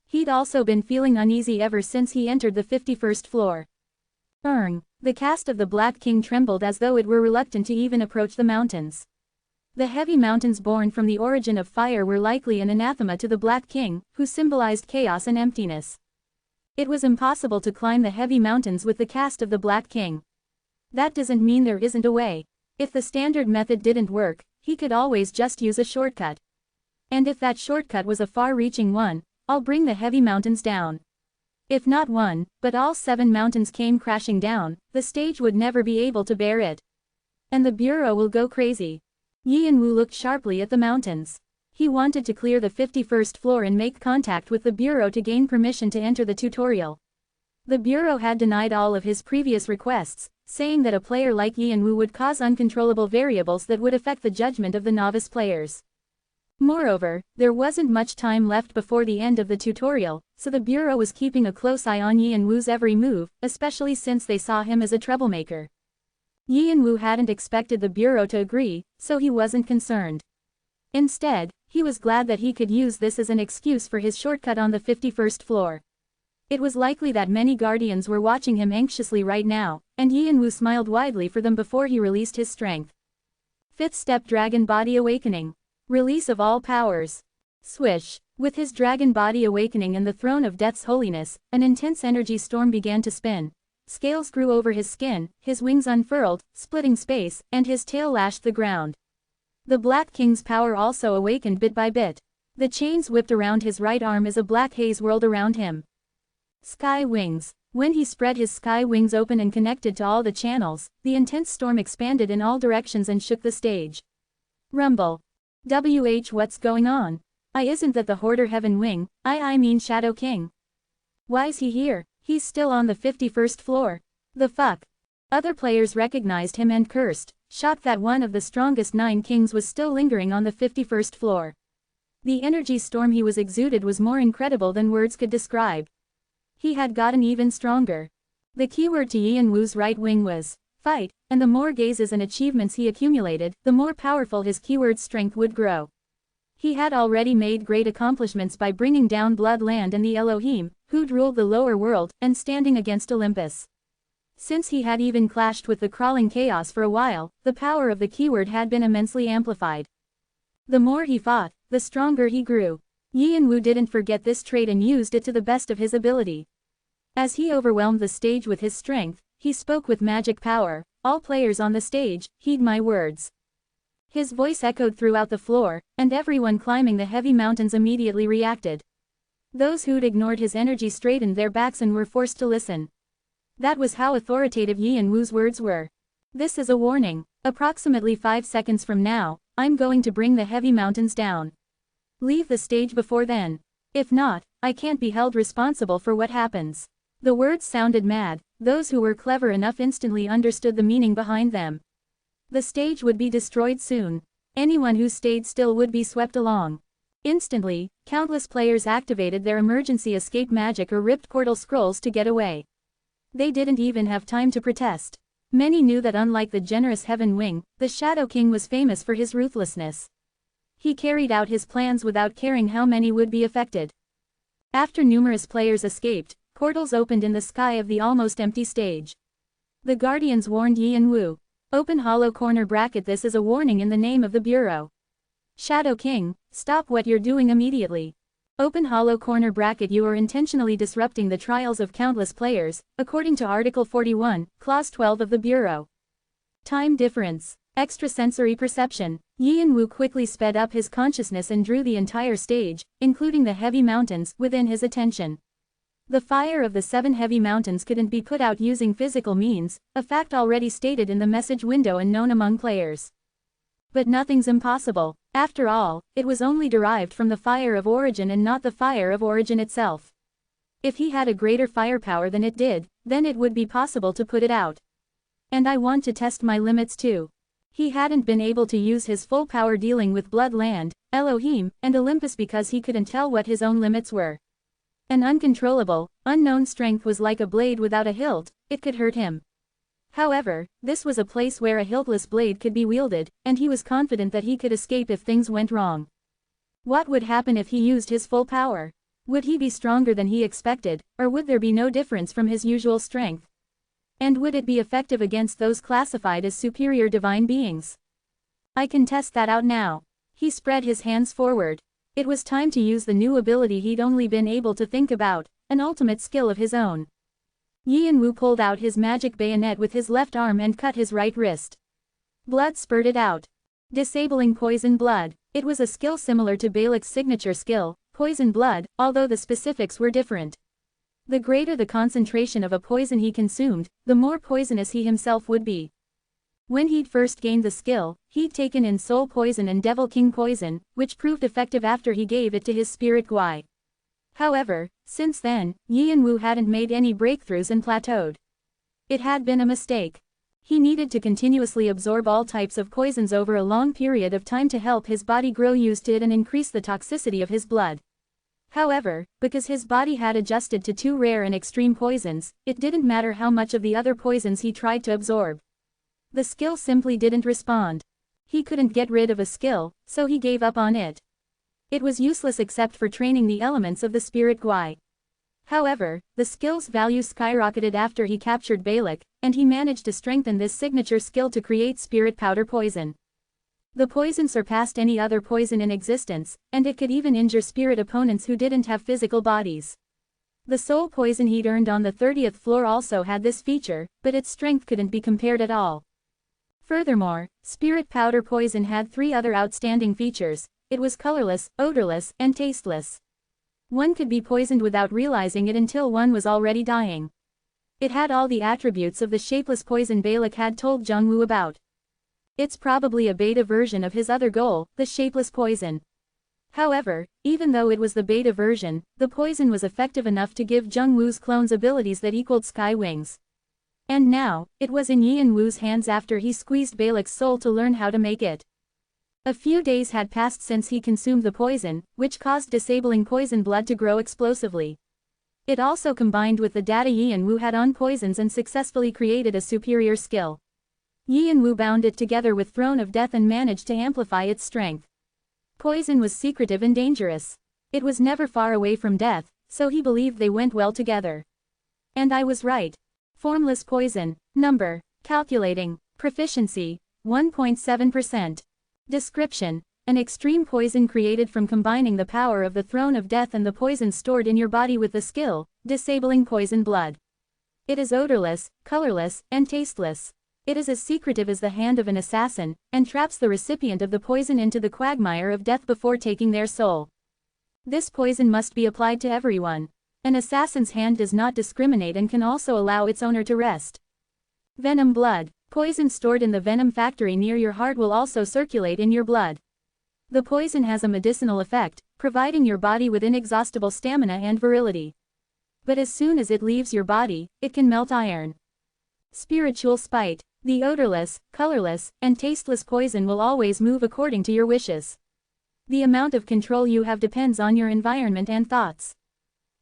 He'd also been feeling uneasy ever since he entered the 51st floor. The cast of the Black King trembled as though it were reluctant to even approach the mountains. The heavy mountains born from the origin of fire were likely an anathema to the Black King, who symbolized chaos and emptiness. It was impossible to climb the heavy mountains with the cast of the Black King. That doesn't mean there isn't a way. If the standard method didn't work, he could always just use a shortcut. And if that shortcut was a far-reaching one, I'll bring the heavy mountains down. If not one, but all 7 mountains came crashing down, the stage would never be able to bear it. And the bureau will go crazy. Yi and Wu looked sharply at the mountains. He wanted to clear the 51st floor and make contact with the bureau to gain permission to enter the tutorial. The bureau had denied all of his previous requests, saying that a player like Yi and Wu would cause uncontrollable variables that would affect the judgment of the novice players. Moreover, there wasn't much time left before the end of the tutorial, so the bureau was keeping a close eye on Yi and Wu's every move, especially since they saw him as a troublemaker. Yi and Wu hadn't expected the bureau to agree, so he wasn't concerned. Instead, he was glad that he could use this as an excuse for his shortcut on the 51st floor. It was likely that many guardians were watching him anxiously right now, and Yi and Wu smiled widely for them before he released his strength. 5th step Dragon Body Awakening. Release of all powers. Swish. With his Dragon Body Awakening and the Throne of Death's holiness, an intense energy storm began to spin. Scales grew over his skin, his wings unfurled, splitting space, and his tail lashed the ground. The Black King's power also awakened bit by bit. The chains whipped around his right arm as a black haze whirled around him. Sky wings. When he spread his sky wings open and connected to all the channels, the intense storm expanded in all directions and shook the stage. Rumble. What's going on? Isn't that the Hoarder Heaven Wing, I mean Shadow King? Why's he here? He's still on the 51st floor. The fuck? Other players recognized him and cursed, shocked that one of the strongest 9 kings was still lingering on the 51st floor. The energy storm he was exuded was more incredible than words could describe. He had gotten even stronger. The keyword to Yi and Wu's right wing was fight, and the more gazes and achievements he accumulated, the more powerful his keyword's strength would grow. He had already made great accomplishments by bringing down Bloodland and the Elohim, who'd ruled the lower world, and standing against Olympus. Since he had even clashed with the crawling chaos for a while, the power of the keyword had been immensely amplified. The more he fought, the stronger he grew. Yi and Wu didn't forget this trait and used it to the best of his ability. As he overwhelmed the stage with his strength, he spoke with magic power. All players on the stage, heed my words. His voice echoed throughout the floor, and everyone climbing the heavy mountains immediately reacted. Those who'd ignored his energy straightened their backs and were forced to listen. That was how authoritative Yi and Wu's words were. This is a warning. Approximately 5 seconds from now, I'm going to bring the heavy mountains down. Leave the stage before then. If not, I can't be held responsible for what happens. The words sounded mad. Those who were clever enough instantly understood the meaning behind them. The stage would be destroyed soon. Anyone who stayed still would be swept along. Instantly, countless players activated their emergency escape magic or ripped portal scrolls to get away. They didn't even have time to protest. Many knew that unlike the generous Heaven Wing, the Shadow King was famous for his ruthlessness. He carried out his plans without caring how many would be affected. After numerous players escaped, portals opened in the sky of the almost empty stage. The Guardians warned Yi and Wu. Open hollow corner bracket. This is a warning in the name of the Bureau. Shadow King, stop what you're doing immediately. Open hollow corner bracket. You are intentionally disrupting the trials of countless players, according to Article 41, Clause 12 of the Bureau. Time difference. Extrasensory perception. Yi and Wu quickly sped up his consciousness and drew the entire stage, including the heavy mountains, within his attention. The fire of the 7 heavy mountains couldn't be put out using physical means, a fact already stated in the message window and known among players. But nothing's impossible. After all, it was only derived from the fire of origin and not the fire of origin itself. If he had a greater firepower than it did, then it would be possible to put it out. And I want to test my limits too. He hadn't been able to use his full power dealing with Bloodland, Elohim, and Olympus because he couldn't tell what his own limits were. An uncontrollable, unknown strength was like a blade without a hilt, it could hurt him. However, this was a place where a hiltless blade could be wielded, and he was confident that he could escape if things went wrong. What would happen if he used his full power? Would he be stronger than he expected, or would there be no difference from his usual strength? And would it be effective against those classified as superior divine beings? I can test that out now. He spread his hands forward. It was time to use the new ability he'd only been able to think about, an ultimate skill of his own. Yian-Wu pulled out his magic bayonet with his left arm and cut his right wrist. Blood spurted out. Disabling poison blood. It was a skill similar to Balak's signature skill, poison blood, although the specifics were different. The greater the concentration of a poison he consumed, the more poisonous he himself would be. When he'd first gained the skill, he'd taken in Soul Poison and Devil King Poison, which proved effective after he gave it to his spirit Guai. However, since then, Yian-Wu hadn't made any breakthroughs and plateaued. It had been a mistake. He needed to continuously absorb all types of poisons over a long period of time to help his body grow used to it and increase the toxicity of his blood. However, because his body had adjusted to two rare and extreme poisons, it didn't matter how much of the other poisons he tried to absorb. The skill simply didn't respond. He couldn't get rid of a skill, so he gave up on it. It was useless except for training the elements of the spirit Guai. However, the skill's value skyrocketed after he captured Balak, and he managed to strengthen this signature skill to create spirit powder poison. The poison surpassed any other poison in existence, and it could even injure spirit opponents who didn't have physical bodies. The soul poison he'd earned on the 30th floor also had this feature, but its strength couldn't be compared at all. Furthermore, spirit powder poison had three other outstanding features. It was colorless, odorless, and tasteless. One could be poisoned without realizing it until one was already dying. It had all the attributes of the shapeless poison Balak had told Jung-Woo about. It's probably a beta version of his other goal, the shapeless poison. However, even though it was the beta version, the poison was effective enough to give Jung-Woo's clones abilities that equaled Sky Wings. And now, it was in Yian-Wu's hands after he squeezed Balak's soul to learn how to make it. A few days had passed since he consumed the poison, which caused disabling poison blood to grow explosively. It also combined with the data Yian-Wu had on poisons and successfully created a superior skill. Yian-Wu bound it together with Throne of Death and managed to amplify its strength. Poison was secretive and dangerous. It was never far away from death, so he believed they went well together. And I was right. Formless poison. Number. Calculating. Proficiency. 1.7%. Description. An extreme poison created from combining the power of the Throne of Death and the poison stored in your body with the skill, disabling poison blood. It is odorless, colorless, and tasteless. It is as secretive as the hand of an assassin, and traps the recipient of the poison into the quagmire of death before taking their soul. This poison must be applied to everyone. An assassin's hand does not discriminate and can also allow its owner to rest. Venom blood. Poison stored in the venom factory near your heart will also circulate in your blood. The poison has a medicinal effect, providing your body with inexhaustible stamina and virility. But as soon as it leaves your body, it can melt iron. Spiritual spite. The odorless, colorless, and tasteless poison will always move according to your wishes. The amount of control you have depends on your environment and thoughts.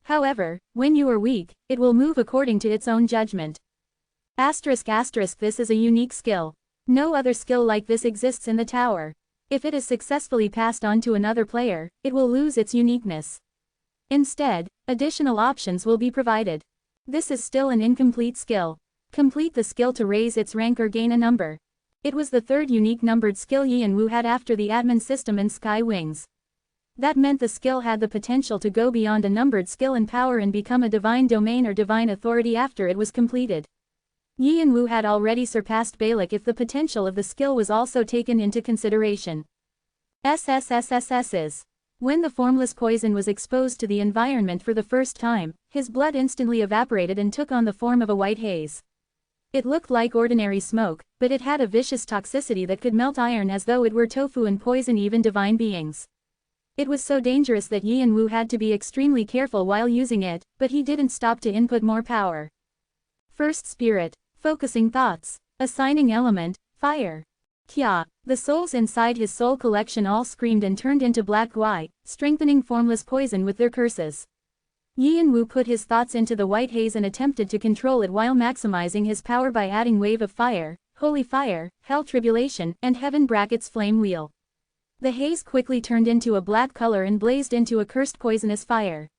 However, when you are weak, it will move according to its own judgment. This is a unique skill. No other skill like this exists in the tower. If it is successfully passed on to another player, it will lose its uniqueness. Instead, additional options will be provided. This is still an incomplete skill. Complete the skill to raise its rank or gain a number. It was the third unique numbered skill Yian-Wu had after the admin system and Sky Wings. That meant the skill had the potential to go beyond a numbered skill in power and become a divine domain or divine authority after it was completed. Yian-Wu had already surpassed Balak if the potential of the skill was also taken into consideration. SSSSSs. When the formless poison was exposed to the environment for the first time, his blood instantly evaporated and took on the form of a white haze. It looked like ordinary smoke, but it had a vicious toxicity that could melt iron as though it were tofu and poison even divine beings. It was so dangerous that Yian-Wu had to be extremely careful while using it, but he didn't stop to input more power. First spirit. Focusing thoughts. Assigning element, fire. Kya. The souls inside his soul collection all screamed and turned into black Guai, strengthening formless poison with their curses. Yian-Wu put his thoughts into the white haze and attempted to control it while maximizing his power by adding wave of fire, holy fire, hell tribulation, and heaven brackets flame wheel. The haze quickly turned into a black color and blazed into a cursed poisonous fire.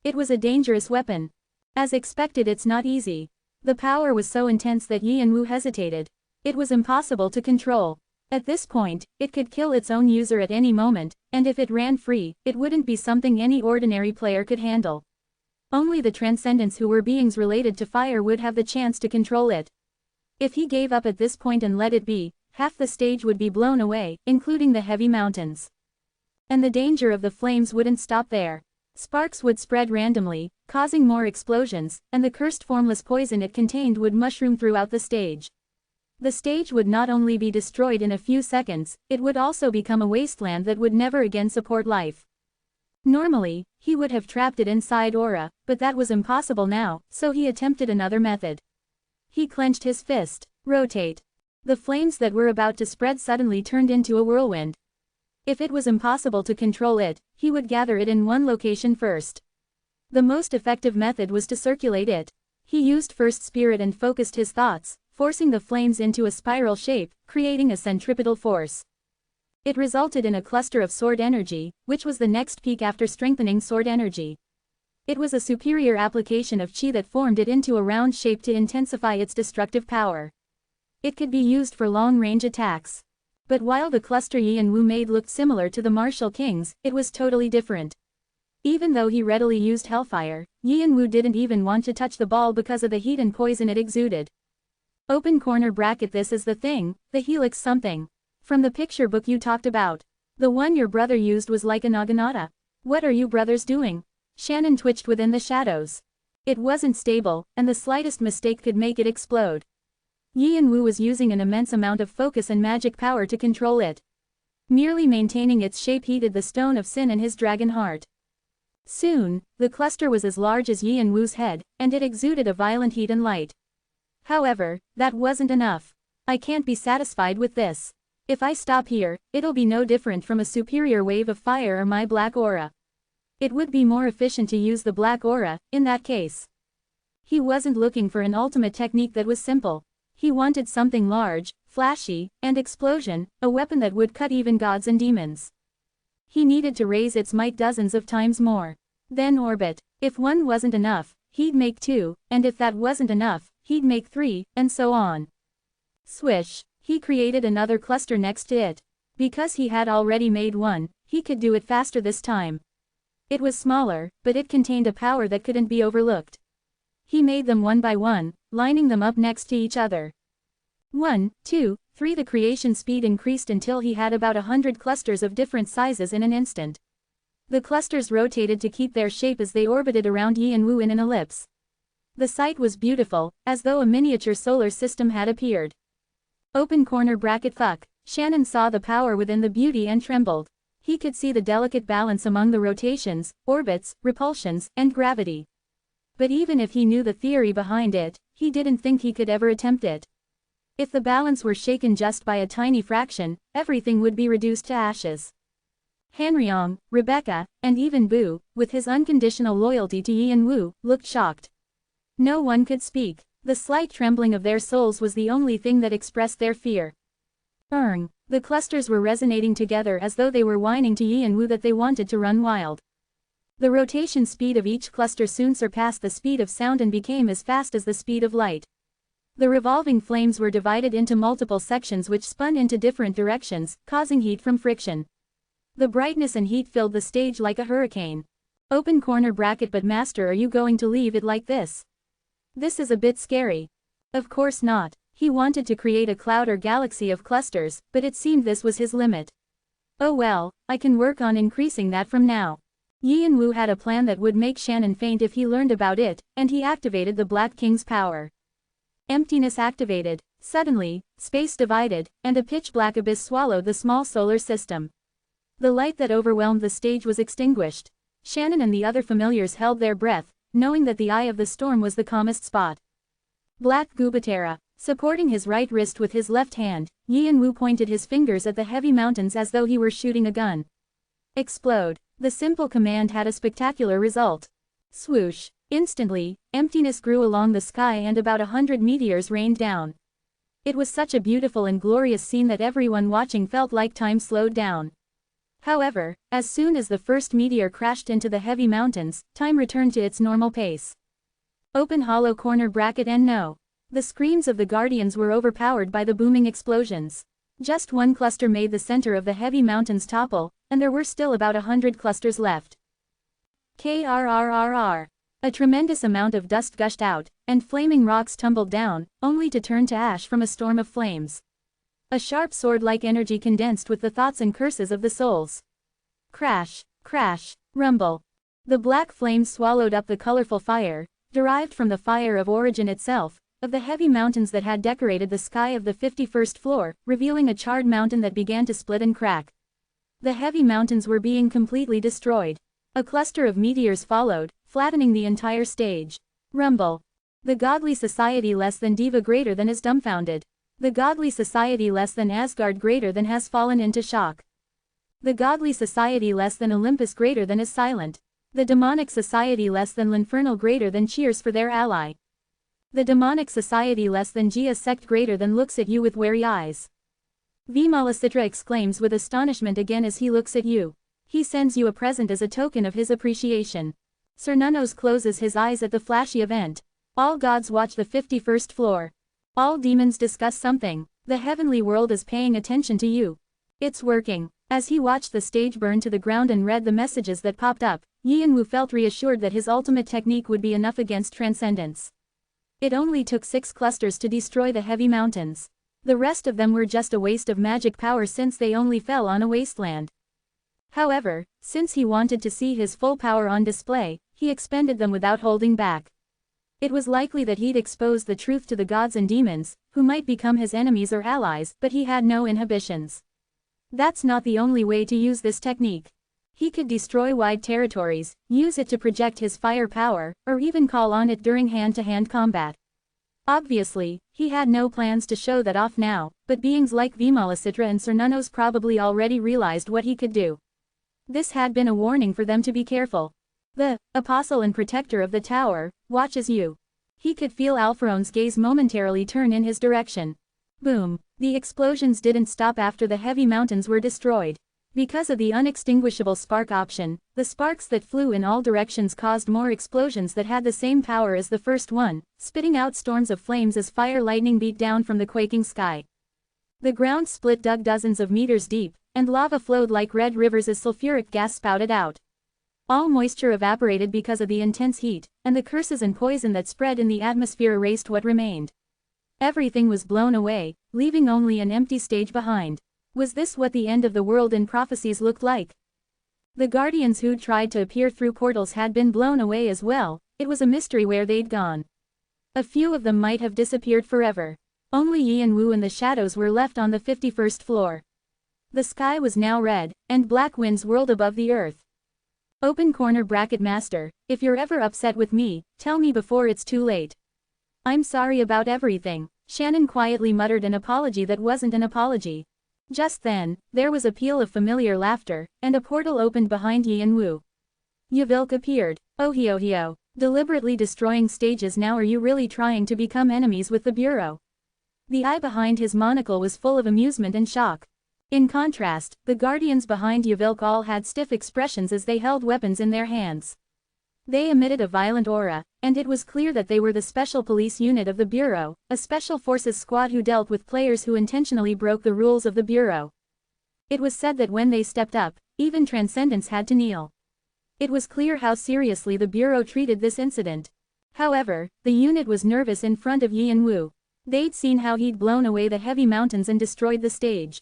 It was a dangerous weapon. As expected, it's not easy. The power was so intense that Yian-Wu hesitated. It was impossible to control. At this point, it could kill its own user at any moment, and if it ran free, it wouldn't be something any ordinary player could handle. Only the Transcendents who were beings related to fire would have the chance to control it. If he gave up at this point and let it be, half the stage would be blown away, including the heavy mountains. And the danger of the flames wouldn't stop there. Sparks would spread randomly, causing more explosions, and the cursed formless poison it contained would mushroom throughout the stage. The stage would not only be destroyed in a few seconds, it would also become a wasteland that would never again support life. Normally, he would have trapped it inside aura, but that was impossible now, so he attempted another method. He clenched his fist. Rotate. The flames that were about to spread suddenly turned into a whirlwind. If it was impossible to control it, he would gather it in one location first. The most effective method was to circulate it. He used first spirit and focused his thoughts, forcing the flames into a spiral shape, creating a centripetal force. It resulted in a cluster of sword energy, which was the next peak after strengthening sword energy. It was a superior application of chi that formed it into a round shape to intensify its destructive power. It could be used for long-range attacks. But while the cluster Yi and Wu made looked similar to the martial kings, it was totally different. Even though he readily used hellfire, Yi and Wu didn't even want to touch the ball because of the heat and poison it exuded. Open corner bracket. This is the thing, the helix something. From the picture book you talked about. The one your brother used was like a naginata. What are you brothers doing? Shannon twitched within the shadows. It wasn't stable, and the slightest mistake could make it explode. Yi and Wu was using an immense amount of focus and magic power to control it. Merely maintaining its shape heated the stone of sin in his dragon heart. Soon, the cluster was as large as Yi and Wu's head, and it exuded a violent heat and light. However, that wasn't enough. I can't be satisfied with this. If I stop here, it'll be no different from a superior wave of fire or my black aura. It would be more efficient to use the black aura, in that case. He wasn't looking for an ultimate technique that was simple. He wanted something large, flashy, and explosion, a weapon that would cut even gods and demons. He needed to raise its might dozens of times more. Then orbit. If one wasn't enough, he'd make two, and if that wasn't enough, he'd make three, and so on. Swish. He created another cluster next to it. Because he had already made one, he could do it faster this time. It was smaller, but it contained a power that couldn't be overlooked. He made them one by one, lining them up next to each other. 1, 2, 3. The creation speed increased until he had about 100 clusters of different sizes in an instant. The clusters rotated to keep their shape as they orbited around Yi and Wu in an ellipse. The sight was beautiful, as though a miniature solar system had appeared. Open corner bracket. Fuck. Shannon saw the power within the beauty and trembled. He could see the delicate balance among the rotations, orbits, repulsions, and gravity. But even if he knew the theory behind it, he didn't think he could ever attempt it. If the balance were shaken just by a tiny fraction, everything would be reduced to ashes. Hanryong, Rebecca, and even Boo, with his unconditional loyalty to Yi and Wu, looked shocked. No one could speak. The slight trembling of their souls was the only thing that expressed their fear. The clusters were resonating together as though they were whining to Yi and Wu that they wanted to run wild. The rotation speed of each cluster soon surpassed the speed of sound and became as fast as the speed of light. The revolving flames were divided into multiple sections which spun into different directions, causing heat from friction. The brightness and heat filled the stage like a hurricane. Open corner bracket. But master, are you going to leave it like this? This is a bit scary. Of course not. He wanted to create a cloud or galaxy of clusters, but it seemed this was his limit. Oh well, I can work on increasing that from now. Yi and Wu had a plan that would make Shannon faint if he learned about it, and he activated the Black King's power. Emptiness activated. Suddenly, space divided, and a pitch-black abyss swallowed the small solar system. The light that overwhelmed the stage was extinguished. Shannon and the other familiars held their breath, knowing that the eye of the storm was the calmest spot. Black Gubatera. Supporting his right wrist with his left hand, Yi and Wu pointed his fingers at the heavy mountains as though he were shooting a gun. Explode. The simple command had a spectacular result. Swoosh. Instantly, emptiness grew along the sky and about 100 meteors rained down. It was such a beautiful and glorious scene that everyone watching felt like time slowed down. However, as soon as the first meteor crashed into the heavy mountains, time returned to its normal pace. Open hollow corner bracket. And no. The screams of the Guardians were overpowered by the booming explosions. Just one cluster made the center of the heavy mountains topple, and there were still about 100 clusters left. Krrrr. A tremendous amount of dust gushed out, and flaming rocks tumbled down, only to turn to ash from a storm of flames. A sharp sword-like energy condensed with the thoughts and curses of the souls. Crash, crash, rumble. The black flames swallowed up the colorful fire, derived from the fire of origin itself, of the heavy mountains that had decorated the sky of the 51st floor, revealing a charred mountain that began to split and crack. The heavy mountains were being completely destroyed. A cluster of meteors followed, flattening the entire stage. Rumble. The godly society less than Diva greater than is dumbfounded. The godly society less than Asgard greater than has fallen into shock. The godly society less than Olympus greater than is silent. The demonic society less than L'Infernal greater than cheers for their ally. The demonic society less than Gia's sect greater than looks at you with wary eyes. Vimalasitra exclaims with astonishment again as he looks at you. He sends you a present as a token of his appreciation. Cernunos closes his eyes at the flashy event. All gods watch the 51st floor. All demons discuss something. The heavenly world is paying attention to you. It's working. As he watched the stage burn to the ground and read the messages that popped up, Yianwu felt reassured that his ultimate technique would be enough against transcendence. It only took 6 clusters to destroy the heavy mountains. The rest of them were just a waste of magic power since they only fell on a wasteland. However, since he wanted to see his full power on display, he expended them without holding back. It was likely that he'd expose the truth to the gods and demons, who might become his enemies or allies, but he had no inhibitions. That's not the only way to use this technique. He could destroy wide territories, use it to project his fire power, or even call on it during hand-to-hand combat. Obviously, he had no plans to show that off now, but beings like Vimalasitra and Cernunos probably already realized what he could do. This had been a warning for them to be careful. The apostle and protector of the tower watches you. He could feel Alpharone's gaze momentarily turn in his direction. Boom. The explosions didn't stop after the heavy mountains were destroyed. Because of the unextinguishable spark option, the sparks that flew in all directions caused more explosions that had the same power as the first one, spitting out storms of flames as fire lightning beat down from the quaking sky. The ground split dug dozens of meters deep, and lava flowed like red rivers as sulfuric gas spouted out. All moisture evaporated because of the intense heat, and the curses and poison that spread in the atmosphere erased what remained. Everything was blown away, leaving only an empty stage behind. Was this what the end of the world in prophecies looked like? The guardians who'd tried to appear through portals had been blown away as well. It was a mystery where they'd gone. A few of them might have disappeared forever. Only Yianwu and the shadows were left on the 51st floor. The sky was now red, and black winds whirled above the earth. Open corner bracket master, if you're ever upset with me, tell me before it's too late. I'm sorry about everything. Shannon quietly muttered an apology that wasn't an apology. Just then, there was a peal of familiar laughter, and a portal opened behind Yianwu. Yvilk appeared. Ohio. Deliberately destroying stages. Now are you really trying to become enemies with the Bureau? The eye behind his monocle was full of amusement and shock. In contrast, the guardians behind Yvilk all had stiff expressions as they held weapons in their hands. They emitted a violent aura, and it was clear that they were the special police unit of the Bureau, a special forces squad who dealt with players who intentionally broke the rules of the Bureau. It was said that when they stepped up, even Transcendence had to kneel. It was clear how seriously the Bureau treated this incident. However, the unit was nervous in front of Yianwu. They'd seen how he'd blown away the heavy mountains and destroyed the stage.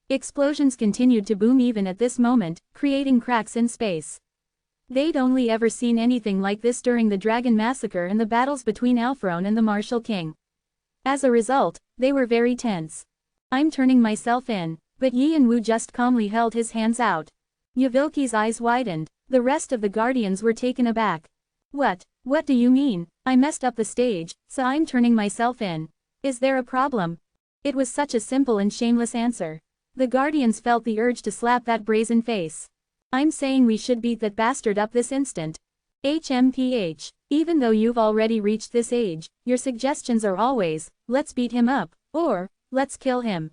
Explosions continued to boom even at this moment, creating cracks in space. They'd only ever seen anything like this during the Dragon Massacre and the battles between Alpharone and the Martial King. As a result, they were very tense. I'm turning myself in, but Yianwu just calmly held his hands out. Yvilki's eyes widened. The rest of the Guardians were taken aback. What do you mean? I messed up the stage, so I'm turning myself in. Is there a problem? It was such a simple and shameless answer. The Guardians felt the urge to slap that brazen face. I'm saying we should beat that bastard up this instant. HMPH. Even though you've already reached this age, your suggestions are always, let's beat him up, or, let's kill him.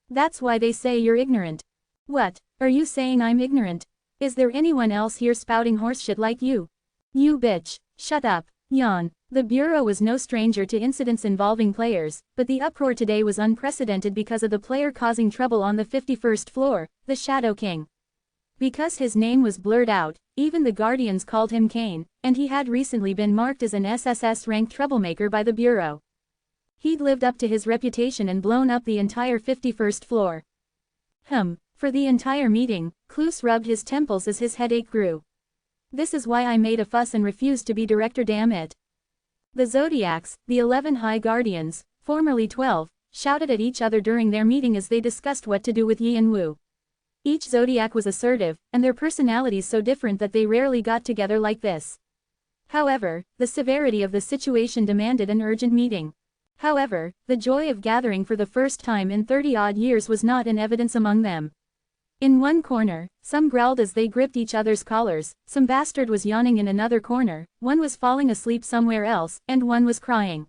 That's why they say you're ignorant. What, are you saying I'm ignorant? Is there anyone else here spouting horseshit like you? You bitch, shut up. Yawn. The Bureau was no stranger to incidents involving players, but the uproar today was unprecedented because of the player causing trouble on the 51st floor, the Shadow King. Because his name was blurred out, even the Guardians called him Kane, and he had recently been marked as an SSS-ranked troublemaker by the Bureau. He'd lived up to his reputation and blown up the entire 51st floor. For the entire meeting, Klus rubbed his temples as his headache grew. This is why I made a fuss and refused to be director, damn it. The Zodiacs, the 11 High Guardians, formerly 12, shouted at each other during their meeting as they discussed what to do with Yi and Wu. Each Zodiac was assertive, and their personalities so different that they rarely got together like this. However, the severity of the situation demanded an urgent meeting. However, the joy of gathering for the first time in 30-odd years was not in evidence among them. In one corner, some growled as they gripped each other's collars, some bastard was yawning in another corner, one was falling asleep somewhere else, and one was crying.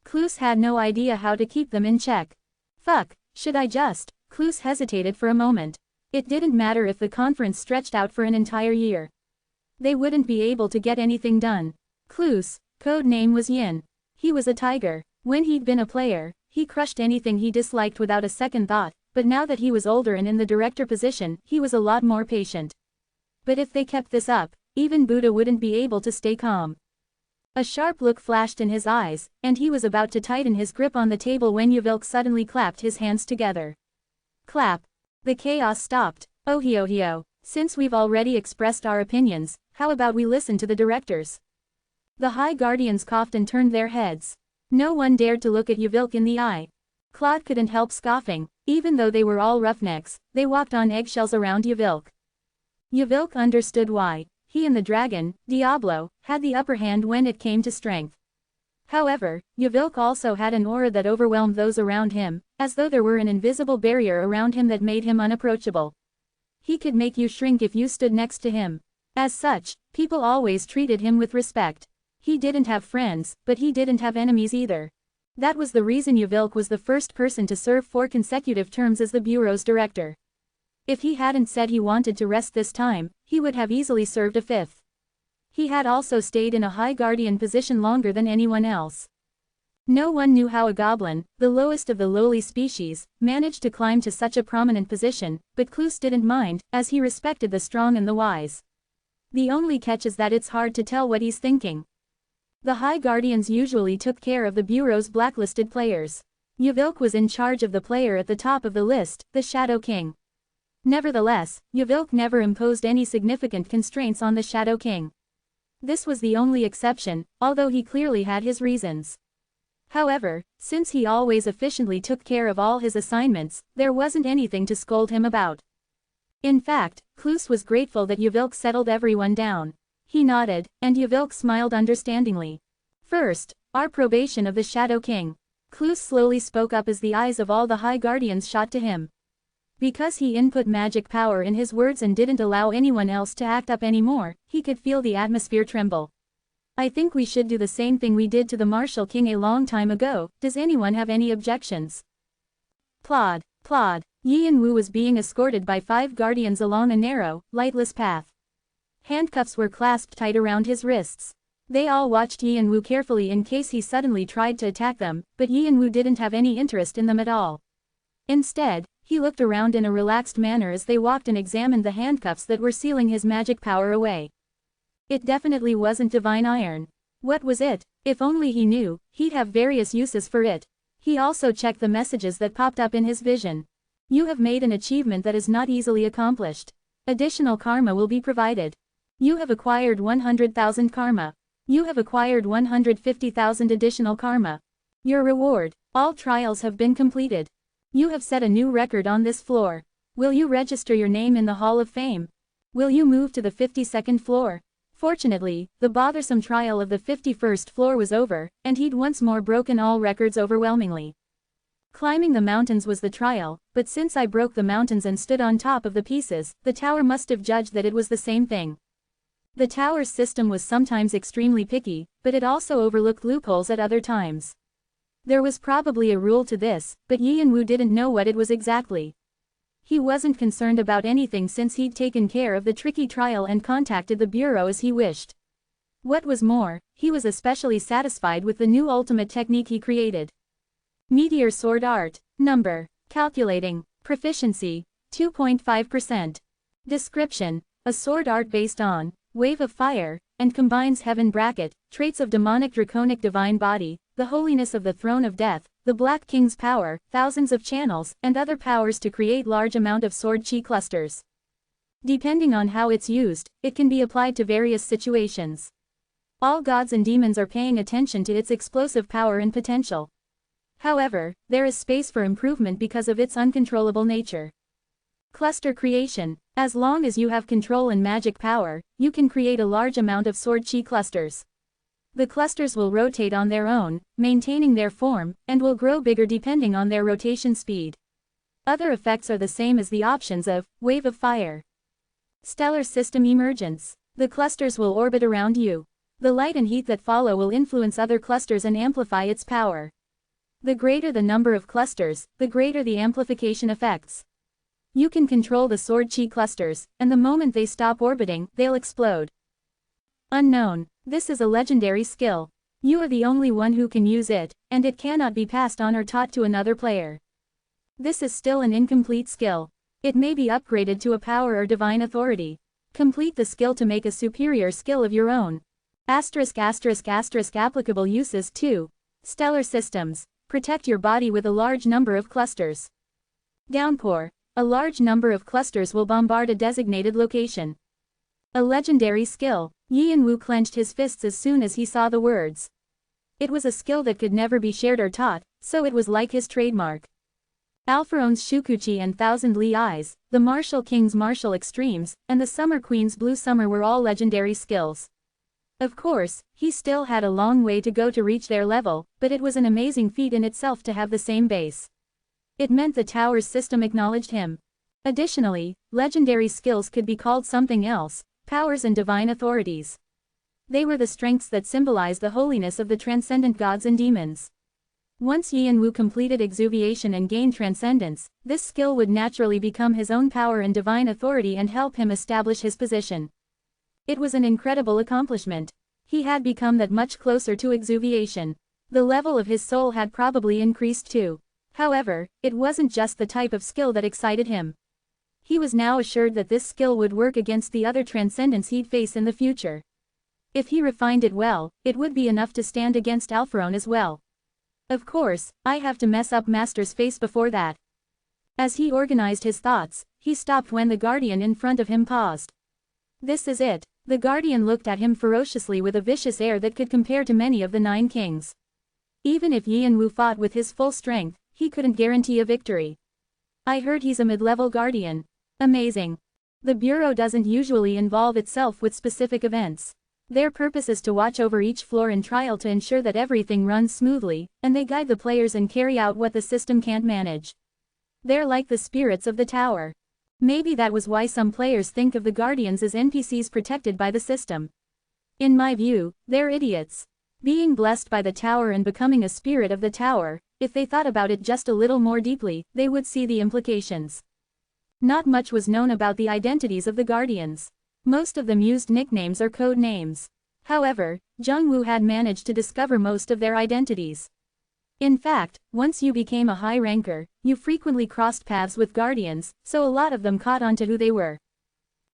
Klus had no idea how to keep them in check. Fuck, should I just? Klus hesitated for a moment. It didn't matter if the conference stretched out for an entire year. They wouldn't be able to get anything done. Klus, code name was Yin. He was a tiger. When he'd been a player, he crushed anything he disliked without a second thought, but now that he was older and in the director position, he was a lot more patient. But if they kept this up, even Buddha wouldn't be able to stay calm. A sharp look flashed in his eyes, and he was about to tighten his grip on the table when Yvilk suddenly clapped his hands together. Clap. The chaos stopped. Oh, since we've already expressed our opinions, how about we listen to the directors? The High Guardians coughed and turned their heads. No one dared to look at Yvilk in the eye. Claude couldn't help scoffing. Even though they were all roughnecks, they walked on eggshells around Yvilk. Yvilk understood why. He and the dragon, Diablo, had the upper hand when it came to strength. However, Yvilk also had an aura that overwhelmed those around him, as though there were an invisible barrier around him that made him unapproachable. He could make you shrink if you stood next to him. As such, people always treated him with respect. He didn't have friends, but he didn't have enemies either. That was the reason Yvilk was the first person to serve 4 consecutive terms as the Bureau's director. If he hadn't said he wanted to rest this time, he would have easily served a 5th. He had also stayed in a High Guardian position longer than anyone else. No one knew how a goblin, the lowest of the lowly species, managed to climb to such a prominent position, but Klus didn't mind, as he respected the strong and the wise. The only catch is that it's hard to tell what he's thinking. The High Guardians usually took care of the Bureau's blacklisted players. Yvilk was in charge of the player at the top of the list, the Shadow King. Nevertheless, Yvilk never imposed any significant constraints on the Shadow King. This was the only exception, although he clearly had his reasons. However, since he always efficiently took care of all his assignments, there wasn't anything to scold him about. In fact, Klus was grateful that Yvilk settled everyone down. He nodded, and Yvilk smiled understandingly. First, our probation of the Shadow King. Klus slowly spoke up as the eyes of all the High Guardians shot to him. Because he input magic power in his words and didn't allow anyone else to act up anymore, he could feel the atmosphere tremble. I think we should do the same thing we did to the Martial King a long time ago. Does anyone have any objections? Plod. Yi and Wu was being escorted by 5 guardians along a narrow, lightless path. Handcuffs were clasped tight around his wrists. They all watched Yi and Wu carefully in case he suddenly tried to attack them, but Yi and Wu didn't have any interest in them at all. Instead, he looked around in a relaxed manner as they walked and examined the handcuffs that were sealing his magic power away. It definitely wasn't divine iron. What was it? If only he knew, he'd have various uses for it. He also checked the messages that popped up in his vision. You have made an achievement that is not easily accomplished. Additional karma will be provided. You have acquired 100,000 karma. You have acquired 150,000 additional karma. Your reward. All trials have been completed. You have set a new record on this floor. Will you register your name in the Hall of Fame? Will you move to the 52nd floor? Fortunately, the bothersome trial of the 51st floor was over, and he'd once more broken all records overwhelmingly. Climbing the mountains was the trial, but since I broke the mountains and stood on top of the pieces, the tower must have judged that it was the same thing. The tower's system was sometimes extremely picky, but it also overlooked loopholes at other times. There was probably a rule to this, but Yi and Wu didn't know what it was exactly. He wasn't concerned about anything since he'd taken care of the tricky trial and contacted the Bureau as he wished. What was more, he was especially satisfied with the new ultimate technique he created. Meteor Sword Art. Number. Calculating. Proficiency. 2.5%. Description. A sword art based on wave of fire, and combines heaven bracket, traits of demonic draconic divine body, the holiness of the throne of death, the Black King's power, thousands of channels, and other powers to create large amount of sword chi clusters. Depending on how it's used, it can be applied to various situations. All gods and demons are paying attention to its explosive power and potential. However, there is space for improvement because of its uncontrollable nature. Cluster creation. As long as you have control and magic power, you can create a large amount of sword chi clusters. The clusters will rotate on their own, maintaining their form, and will grow bigger depending on their rotation speed. Other effects are the same as the options of wave of fire. Stellar system emergence. The clusters will orbit around you. The light and heat that follow will influence other clusters and amplify its power. The greater the number of clusters, the greater the amplification effects. You can control the sword chi clusters, and the moment they stop orbiting, they'll explode. Unknown. This is a legendary skill. You are the only one who can use it, and it cannot be passed on or taught to another player. This is still an incomplete skill. It may be upgraded to a power or divine authority. Complete the skill to make a superior skill of your own. Applicable uses 2. Stellar systems. Protect your body with a large number of clusters. Downpour. A large number of clusters will bombard a designated location. A legendary skill. Yan Wu clenched his fists as soon as he saw the words. It was a skill that could never be shared or taught, so it was like his trademark. Alpharone's Shukuchi and Thousand Li Eyes, the Martial King's Martial Extremes, and the Summer Queen's Blue Summer were all legendary skills. Of course, he still had a long way to go to reach their level, but it was an amazing feat in itself to have the same base. It meant the tower's system acknowledged him. Additionally, legendary skills could be called something else, powers and divine authorities. They were the strengths that symbolize the holiness of the transcendent gods and demons. Once Yan Wu completed exuviation and gained transcendence, this skill would naturally become his own power and divine authority and help him establish his position. It was an incredible accomplishment. He had become that much closer to exuviation. The level of his soul had probably increased too. However, it wasn't just the type of skill that excited him. He was now assured that this skill would work against the other transcendence he'd face in the future. If he refined it well, it would be enough to stand against Alpharone as well. Of course, I have to mess up Master's face before that. As he organized his thoughts, he stopped when the Guardian in front of him paused. This is it. The Guardian looked at him ferociously with a vicious air that could compare to many of the 9 kings. Even if Yan Wu fought with his full strength, he couldn't guarantee a victory. I heard he's a mid-level Guardian. Amazing. The Bureau doesn't usually involve itself with specific events. Their purpose is to watch over each floor in trial to ensure that everything runs smoothly, and they guide the players and carry out what the system can't manage. They're like the spirits of the tower. Maybe that was why some players think of the Guardians as NPCs protected by the system. In my view, they're idiots. Being blessed by the tower and becoming a spirit of the tower, if they thought about it just a little more deeply, they would see the implications. Not much was known about the identities of the Guardians. Most of them used nicknames or code names. However, Zheng Wu had managed to discover most of their identities. In fact, once you became a high ranker, you frequently crossed paths with Guardians, so a lot of them caught on to who they were.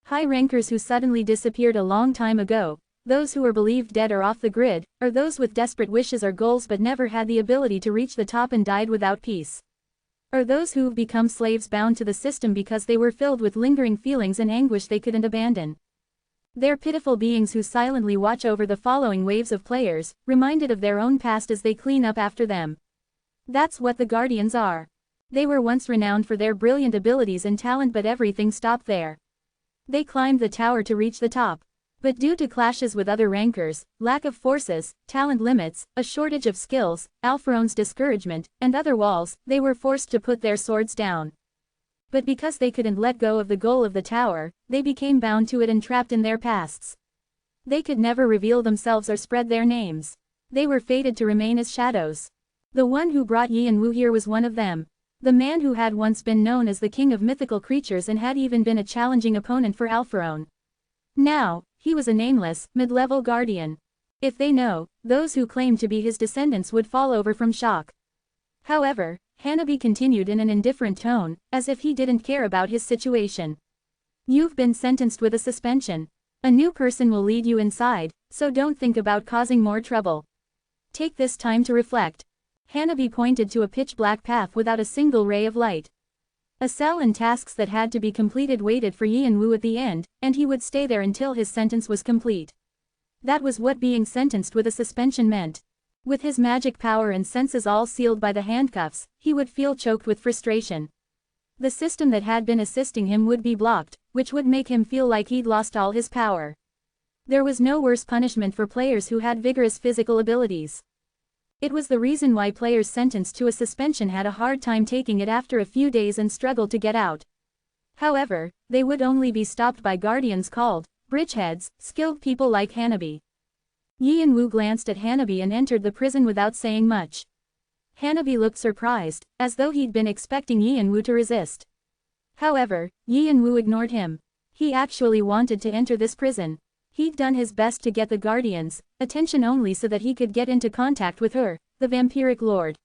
High rankers who suddenly disappeared a long time ago, those who were believed dead or off the grid, or those with desperate wishes or goals but never had the ability to reach the top and died without peace. Or those who've become slaves bound to the system because they were filled with lingering feelings and anguish they couldn't abandon. They're pitiful beings who silently watch over the following waves of players, reminded of their own past as they clean up after them. That's what the Guardians are. They were once renowned for their brilliant abilities and talent, but everything stopped there. They climbed the tower to reach the top. But due to clashes with other rankers, lack of forces, talent limits, a shortage of skills, Alpharone's discouragement, and other walls, they were forced to put their swords down. But because they couldn't let go of the goal of the tower, they became bound to it and trapped in their pasts. They could never reveal themselves or spread their names. They were fated to remain as shadows. The one who brought Yan Wu here was one of them. The man who had once been known as the king of mythical creatures and had even been a challenging opponent for Alpharone. Now, he was a nameless, mid-level guardian. If they know, those who claimed to be his descendants would fall over from shock. However, Hanabi continued in an indifferent tone, as if he didn't care about his situation. You've been sentenced with a suspension. A new person will lead you inside, so don't think about causing more trouble. Take this time to reflect. Hanabi pointed to a pitch-black path without a single ray of light. A cell and tasks that had to be completed waited for Yian Wu at the end, and he would stay there until his sentence was complete. That was what being sentenced with a suspension meant. With his magic power and senses all sealed by the handcuffs, he would feel choked with frustration. The system that had been assisting him would be blocked, which would make him feel like he'd lost all his power. There was no worse punishment for players who had vigorous physical abilities. It was the reason why players sentenced to a suspension had a hard time taking it after a few days and struggled to get out. However, they would only be stopped by guardians called bridgeheads, skilled people like Hanabi. Yian Wu glanced at Hanabi and entered the prison without saying much. Hanabi looked surprised, as though he'd been expecting Yian Wu to resist. However, Yian Wu ignored him. He actually wanted to enter this prison. He'd done his best to get the guardians' attention only so that he could get into contact with her, the vampiric lord.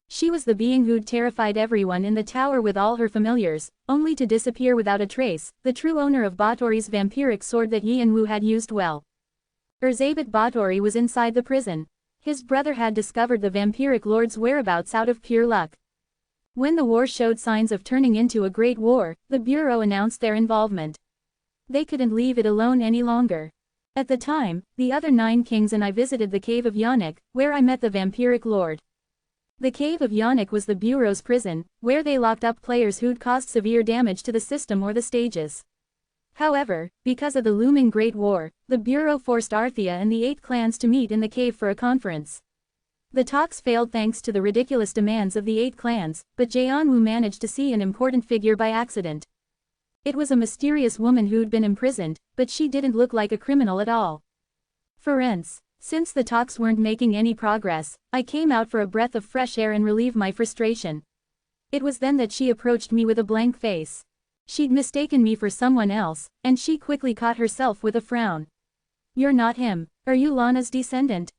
She was the being who'd terrified everyone in the tower with all her familiars, only to disappear without a trace, the true owner of Batory's vampiric sword that Yian Wu had used well. Erzabet Batory was inside the prison. His brother had discovered the vampiric lord's whereabouts out of pure luck. When the war showed signs of turning into a great war, the Bureau announced their involvement. They couldn't leave it alone any longer. At the time, the other 9 kings and I visited the cave of Yannick, where I met the vampiric lord. The cave of Yannick was the Bureau's prison, where they locked up players who'd caused severe damage to the system or the stages. However, because of the looming Great War, the Bureau forced Arthea and the 8 clans to meet in the cave for a conference. The talks failed thanks to the ridiculous demands of the 8 clans, but Jianwu managed to see an important figure by accident. It was a mysterious woman who'd been imprisoned, but she didn't look like a criminal at all. Since the talks weren't making any progress, I came out for a breath of fresh air and relieve my frustration. It was then that she approached me with a blank face. She'd mistaken me for someone else, and she quickly caught herself with a frown. You're not him. Are you Lana's descendant?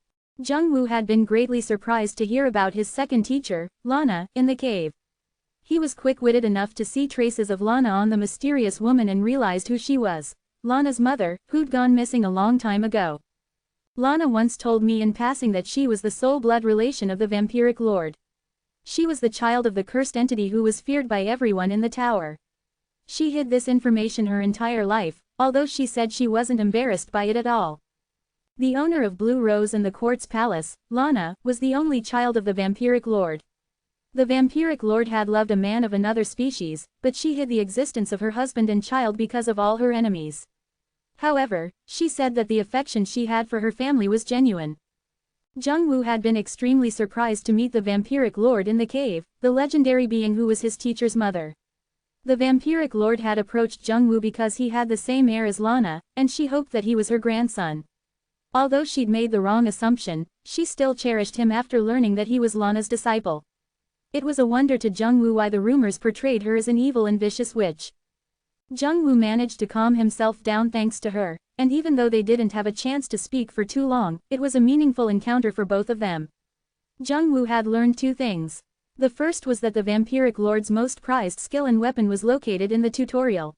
Jungwoo had been greatly surprised to hear about his second teacher, Lana, in the cave. He was quick-witted enough to see traces of Lana on the mysterious woman and realized who she was. Lana's mother, who'd gone missing a long time ago. Lana once told me in passing that she was the sole blood relation of the vampiric lord. She was the child of the cursed entity who was feared by everyone in the tower. She hid this information her entire life, although she said she wasn't embarrassed by it at all. The owner of Blue Rose and the Quartz Palace, Lana, was the only child of the vampiric lord. The vampiric lord had loved a man of another species, but she hid the existence of her husband and child because of all her enemies. However, she said that the affection she had for her family was genuine. Jungwoo had been extremely surprised to meet the vampiric lord in the cave, the legendary being who was his teacher's mother. The vampiric lord had approached Jungwoo because he had the same air as Lana, and she hoped that he was her grandson. Although she'd made the wrong assumption, she still cherished him after learning that he was Lana's disciple. It was a wonder to Jungwoo why the rumors portrayed her as an evil and vicious witch. Jungwoo managed to calm himself down thanks to her, and even though they didn't have a chance to speak for too long, it was a meaningful encounter for both of them. Jungwoo had learned 2 things. The first was that the vampiric lord's most prized skill and weapon was located in the tutorial.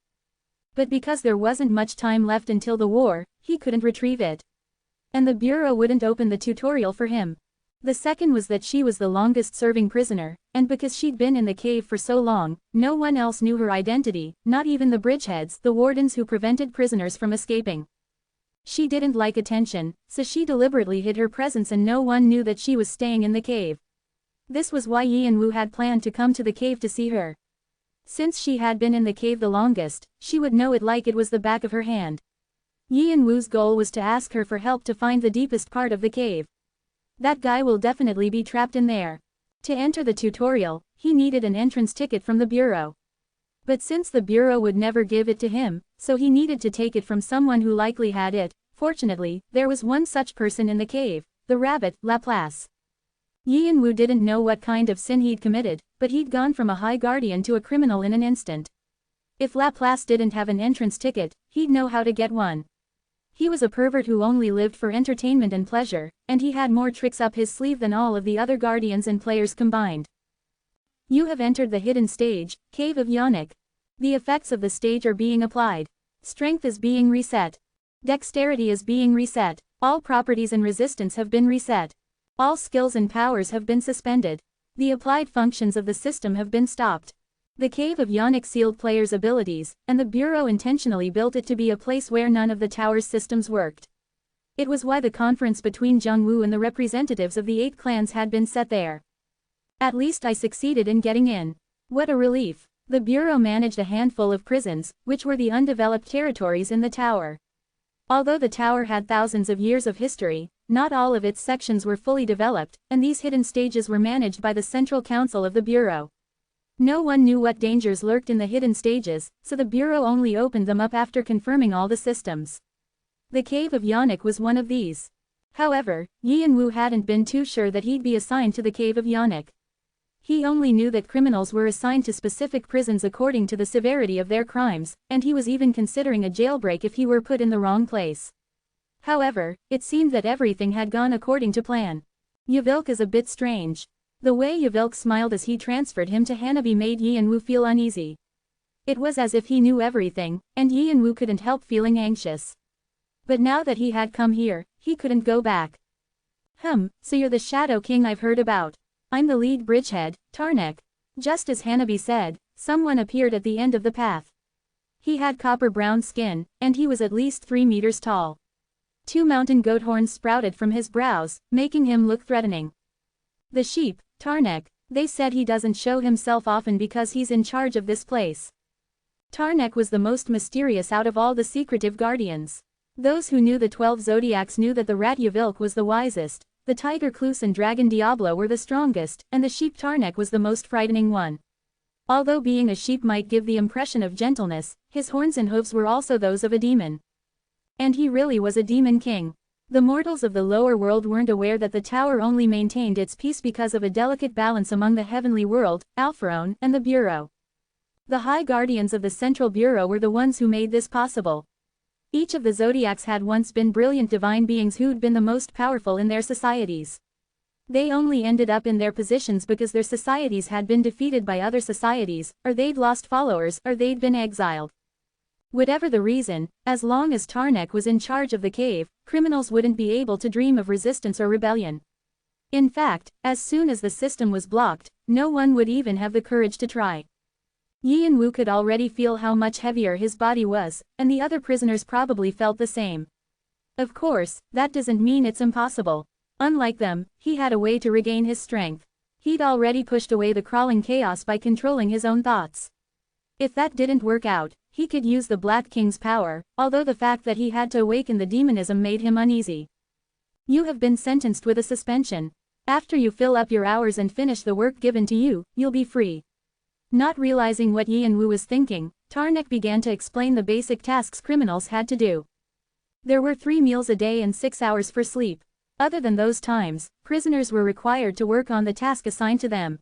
But because there wasn't much time left until the war, he couldn't retrieve it. And the Bureau wouldn't open the tutorial for him. The second was that she was the longest-serving prisoner, and because she'd been in the cave for so long, no one else knew her identity, not even the bridgeheads, the wardens who prevented prisoners from escaping. She didn't like attention, so she deliberately hid her presence and no one knew that she was staying in the cave. This was why Yian Wu had planned to come to the cave to see her. Since she had been in the cave the longest, she would know it like it was the back of her hand. Yian Wu's goal was to ask her for help to find the deepest part of the cave. That guy will definitely be trapped in there. To enter the tutorial, he needed an entrance ticket from the Bureau. But since the Bureau would never give it to him, so he needed to take it from someone who likely had it. Fortunately, there was one such person in the cave, the rabbit, Laplace. Yian Wu didn't know what kind of sin he'd committed, but he'd gone from a high guardian to a criminal in an instant. If Laplace didn't have an entrance ticket, he'd know how to get one. He was a pervert who only lived for entertainment and pleasure, and he had more tricks up his sleeve than all of the other guardians and players combined. You have entered the hidden stage, Cave of Yannick. The effects of the stage are being applied. Strength is being reset. Dexterity is being reset. All properties and resistance have been reset. All skills and powers have been suspended. The applied functions of the system have been stopped. The Cave of Yannick sealed players' abilities, and the Bureau intentionally built it to be a place where none of the tower's systems worked. It was why the conference between Jung-woo and the representatives of the 8 clans had been set there. At least I succeeded in getting in. What a relief. The Bureau managed a handful of prisons, which were the undeveloped territories in the tower. Although the tower had thousands of years of history, not all of its sections were fully developed, and these hidden stages were managed by the Central Council of the Bureau. No one knew what dangers lurked in the hidden stages, so the Bureau only opened them up after confirming all the systems. The Cave of Yannick was one of these. However, Yin-woo hadn't been too sure that he'd be assigned to the Cave of Yannick. He only knew that criminals were assigned to specific prisons according to the severity of their crimes, and he was even considering a jailbreak if he were put in the wrong place. However, it seemed that everything had gone according to plan. Yavilk is a bit strange. The way Yavilk smiled as he transferred him to Hanabi made Yin-woo feel uneasy. It was as if he knew everything, and Yin-woo couldn't help feeling anxious. But now that he had come here, he couldn't go back. So you're the Shadow King I've heard about. I'm the lead bridgehead, Tarnek. Just as Hanabi said, someone appeared at the end of the path. He had copper-brown skin, and he was at least 3 meters tall. 2 mountain goat horns sprouted from his brows, making him look threatening. The sheep, Tarnek, they said he doesn't show himself often because he's in charge of this place. Tarnek was the most mysterious out of all the secretive guardians. Those who knew the 12 zodiacs knew that the rat Yavilk was the wisest, the tiger Klus and dragon Diablo were the strongest, and the sheep Tarnek was the most frightening one. Although being a sheep might give the impression of gentleness, his horns and hooves were also those of a demon. And he really was a demon king. The mortals of the lower world weren't aware that the tower only maintained its peace because of a delicate balance among the heavenly world, Alpharon, and the Bureau. The high guardians of the Central Bureau were the ones who made this possible. Each of the zodiacs had once been brilliant divine beings who'd been the most powerful in their societies. They only ended up in their positions because their societies had been defeated by other societies, or they'd lost followers, or they'd been exiled. Whatever the reason, as long as Tarnek was in charge of the cave, criminals wouldn't be able to dream of resistance or rebellion. In fact, as soon as the system was blocked, no one would even have the courage to try. Yin-woo could already feel how much heavier his body was, and the other prisoners probably felt the same. Of course, that doesn't mean it's impossible. Unlike them, he had a way to regain his strength. He'd already pushed away the crawling chaos by controlling his own thoughts. If that didn't work out, he could use the Black King's power, although the fact that he had to awaken the demonism made him uneasy. You have been sentenced with a suspension. After you fill up your hours and finish the work given to you, you'll be free. Not realizing what Yin-woo was thinking, Tarnek began to explain the basic tasks criminals had to do. There were 3 meals a day and 6 hours for sleep. Other than those times, prisoners were required to work on the task assigned to them.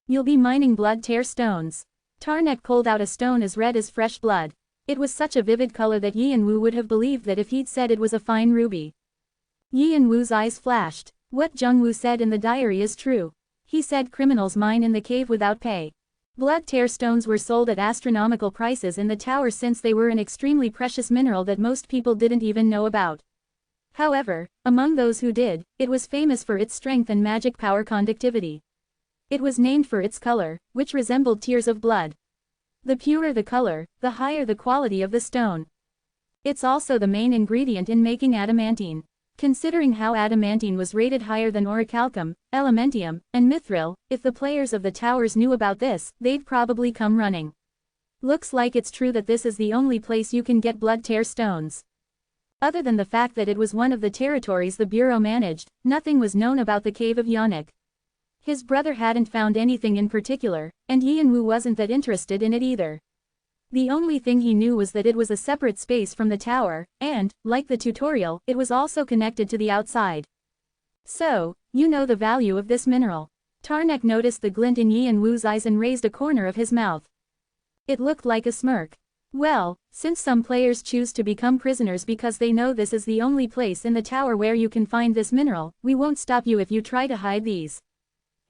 You'll be mining blood tear stones. Tarnek pulled out a stone as red as fresh blood. It was such a vivid color that Yin-woo would have believed that if he'd said it was a fine ruby. Yin-woo's eyes flashed. What Jung-woo said in the diary is true. He said criminals mine in the cave without pay. Blood tear stones were sold at astronomical prices in the tower since they were an extremely precious mineral that most people didn't even know about. However, among those who did, it was famous for its strength and magic power conductivity. It was named for its color, which resembled tears of blood. The purer the color, the higher the quality of the stone. It's also the main ingredient in making adamantine. Considering how adamantine was rated higher than orichalcum, elementium, and mithril, if the players of the towers knew about this, they'd probably come running. Looks like it's true that this is the only place you can get blood tear stones. Other than the fact that it was one of the territories the Bureau managed, nothing was known about the Cave of Yannick. His brother hadn't found anything in particular, and Yin-woo wasn't that interested in it either. The only thing he knew was that it was a separate space from the tower, and, like the tutorial, it was also connected to the outside. So, you know the value of this mineral. Tarnek noticed the glint in Yin-woo's eyes and raised a corner of his mouth. It looked like a smirk. Well, since some players choose to become prisoners because they know this is the only place in the tower where you can find this mineral, we won't stop you if you try to hide these.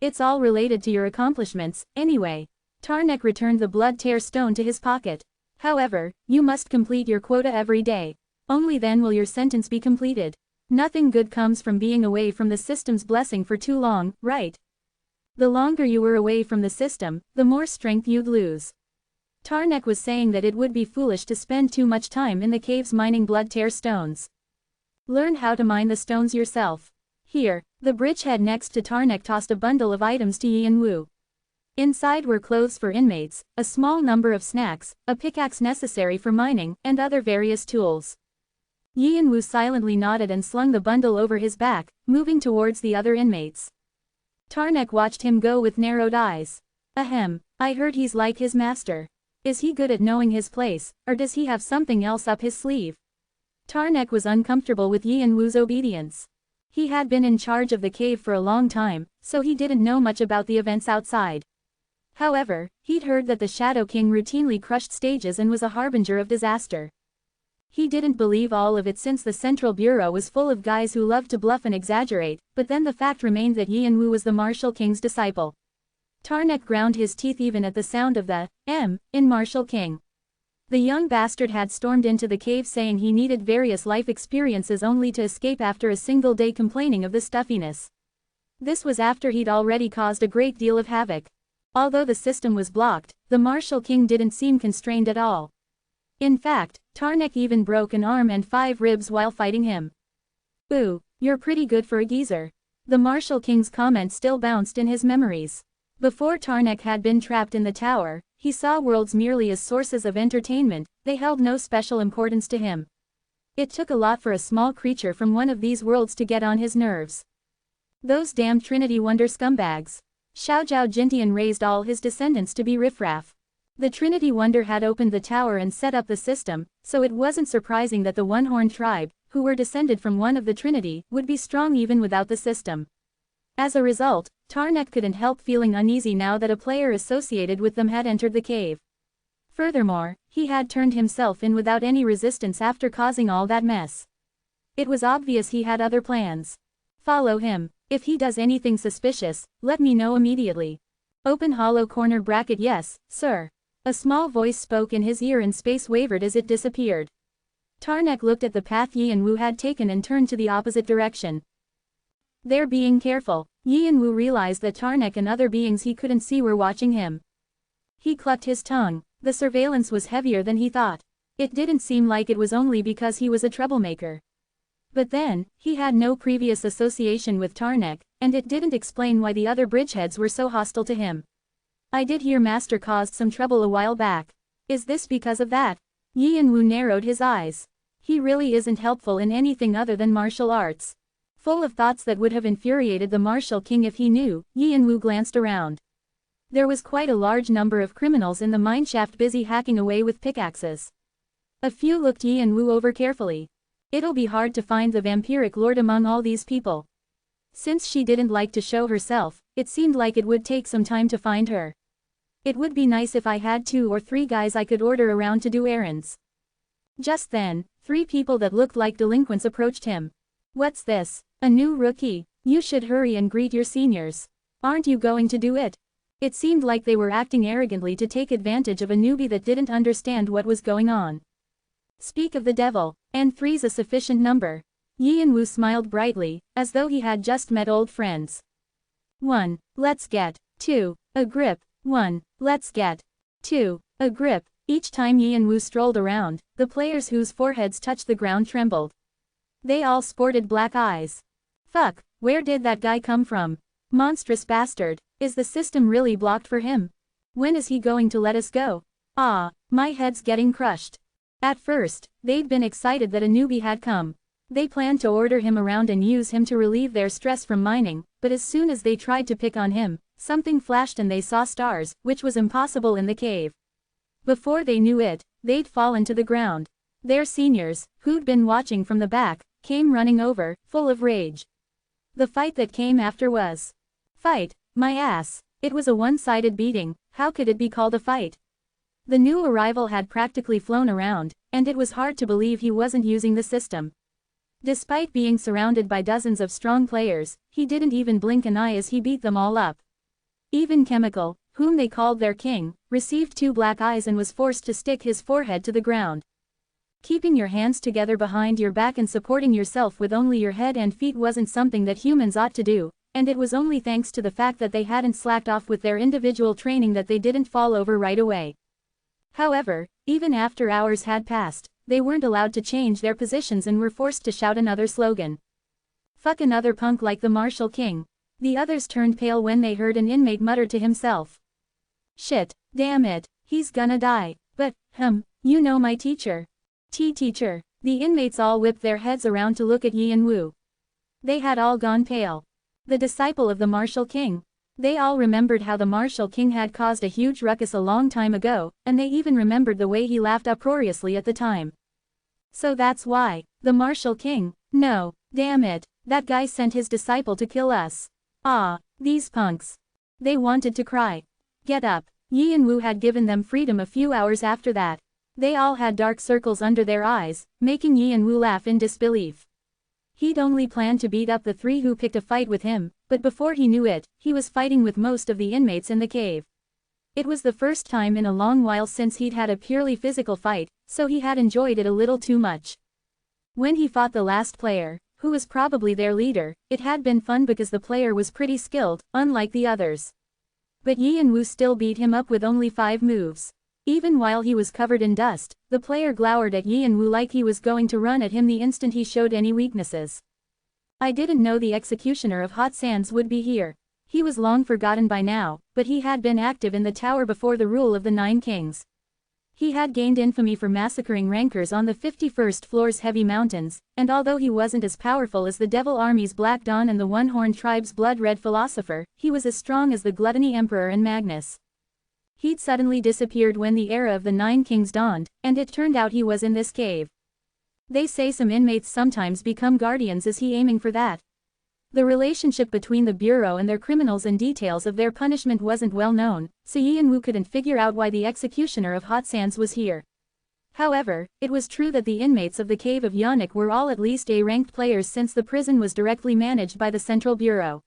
It's all related to your accomplishments, anyway. Tarnek returned the blood tear stone to his pocket. However, you must complete your quota every day. Only then will your sentence be completed. Nothing good comes from being away from the system's blessing for too long, right? The longer you were away from the system, the more strength you'd lose. Tarnek was saying that it would be foolish to spend too much time in the caves mining blood tear stones. Learn how to mine the stones yourself. Here, the bridgehead next to Tarnek tossed a bundle of items to Yian-Wu. Inside were clothes for inmates, a small number of snacks, a pickaxe necessary for mining, and other various tools. Yian-Wu silently nodded and slung the bundle over his back, moving towards the other inmates. Tarnek watched him go with narrowed eyes. Ahem, I heard he's like his master. Is he good at knowing his place, or does he have something else up his sleeve? Tarnek was uncomfortable with Yian-Wu's obedience. He had been in charge of the cave for a long time, so he didn't know much about the events outside. However, he'd heard that the Shadow King routinely crushed stages and was a harbinger of disaster. He didn't believe all of it since the Central Bureau was full of guys who loved to bluff and exaggerate, but then the fact remained that Yian-Wu was the Martial King's disciple. Tarnek ground his teeth even at the sound of the M in Martial King. The young bastard had stormed into the cave saying he needed various life experiences only to escape after a single day complaining of the stuffiness. This was after he'd already caused a great deal of havoc. Although the system was blocked, the Martial King didn't seem constrained at all. In fact, Tarnek even broke an arm and 5 ribs while fighting him. Ooh, you're pretty good for a geezer. The Martial King's comment still bounced in his memories. Before Tarnek had been trapped in the tower, he saw worlds merely as sources of entertainment, they held no special importance to him. It took a lot for a small creature from one of these worlds to get on his nerves. Those damn Trinity Wonder scumbags. Xiaojiao Jintian raised all his descendants to be riffraff. The Trinity Wonder had opened the tower and set up the system, so it wasn't surprising that the One-Horned tribe, who were descended from one of the Trinity, would be strong even without the system. As a result, Tarnek couldn't help feeling uneasy now that a player associated with them had entered the cave. Furthermore, he had turned himself in without any resistance after causing all that mess. It was obvious he had other plans. Follow him. If he does anything suspicious, let me know immediately. Open hollow corner bracket yes, sir. A small voice spoke in his ear and space wavered as it disappeared. Tarnek looked at the path Yian-Wu had taken and turned to the opposite direction. They're being careful. Yian-Wu realized that Tarnek and other beings he couldn't see were watching him. He clucked his tongue. The surveillance was heavier than he thought. It didn't seem like it was only because he was a troublemaker. But then, he had no previous association with Tarnek, and it didn't explain why the other bridgeheads were so hostile to him. I did hear Master caused some trouble a while back. Is this because of that? Yian-Wu narrowed his eyes. He really isn't helpful in anything other than martial arts. Full of thoughts that would have infuriated the Martial King if he knew, Yian-Wu glanced around. There was quite a large number of criminals in the mineshaft busy hacking away with pickaxes. A few looked Yian-Wu over carefully. It'll be hard to find the vampiric lord among all these people. Since she didn't like to show herself, it seemed like it would take some time to find her. It would be nice if I had 2 or 3 guys I could order around to do errands. Just then, 3 people that looked like delinquents approached him. What's this? A new rookie? You should hurry and greet your seniors. Aren't you going to do it? It seemed like they were acting arrogantly to take advantage of a newbie that didn't understand what was going on. Speak of the devil, and 3's a sufficient number. Yian-Wu smiled brightly, as though he had just met old friends. 1. Let's get. 2. A grip. 1. Let's get. 2. A grip. Each time Yian-Wu strolled around, the players whose foreheads touched the ground trembled. They all sported black eyes. Fuck, where did that guy come from? Monstrous bastard, is the system really blocked for him? When is he going to let us go? Ah, my head's getting crushed. At first, they'd been excited that a newbie had come. They planned to order him around and use him to relieve their stress from mining, but as soon as they tried to pick on him, something flashed and they saw stars, which was impossible in the cave. Before they knew it, they'd fallen to the ground. Their seniors, who'd been watching from the back, came running over, full of rage. The fight that came after was. Fight, my ass. It was a one-sided beating, how could it be called a fight? The new arrival had practically flown around, and it was hard to believe he wasn't using the system. Despite being surrounded by dozens of strong players, he didn't even blink an eye as he beat them all up. Even Chemical, whom they called their king, received 2 black eyes and was forced to stick his forehead to the ground. Keeping your hands together behind your back and supporting yourself with only your head and feet wasn't something that humans ought to do, and it was only thanks to the fact that they hadn't slacked off with their individual training that they didn't fall over right away. However, even after hours had passed, they weren't allowed to change their positions and were forced to shout another slogan. "Fuck another punk like the Martial King." The others turned pale when they heard an inmate mutter to himself. "Shit, damn it, he's gonna die, but, you know my teacher. Teacher." The inmates all whipped their heads around to look at Yi and Wu. They had all gone pale. The disciple of the Martial King. They all remembered how the Martial King had caused a huge ruckus a long time ago, and they even remembered the way he laughed uproariously at the time. So that's why. The Martial King? No, damn it, that guy sent his disciple to kill us. Ah, these punks. They wanted to cry. Get up. Yi and Wu had given them freedom a few hours after that. They all had dark circles under their eyes, making Yi and Wu laugh in disbelief. He'd only planned to beat up the 3 who picked a fight with him, but before he knew it, he was fighting with most of the inmates in the cave. It was the first time in a long while since he'd had a purely physical fight, so he had enjoyed it a little too much. When he fought the last player, who was probably their leader, it had been fun because the player was pretty skilled, unlike the others. But Yi and Wu still beat him up with only 5 moves. Even while he was covered in dust, the player glowered at Yi and Wu like he was going to run at him the instant he showed any weaknesses. I didn't know the executioner of Hot Sands would be here. He was long forgotten by now, but he had been active in the tower before the rule of the 9 kings. He had gained infamy for massacring rankers on the 51st floor's heavy mountains, and although he wasn't as powerful as the Devil Army's Black Dawn and the One-Horned Tribe's Blood-Red Philosopher, he was as strong as the Gluttony Emperor and Magnus. He'd suddenly disappeared when the era of the 9 kings dawned, and it turned out he was in this cave. They say some inmates sometimes become guardians. Is he aiming for that? The relationship between the bureau and their criminals and details of their punishment wasn't well known, so Yi and Wu couldn't figure out why the executioner of Hot Sands was here. However, it was true that the inmates of the Cave of Yannick were all at least A-ranked players since the prison was directly managed by the Central Bureau.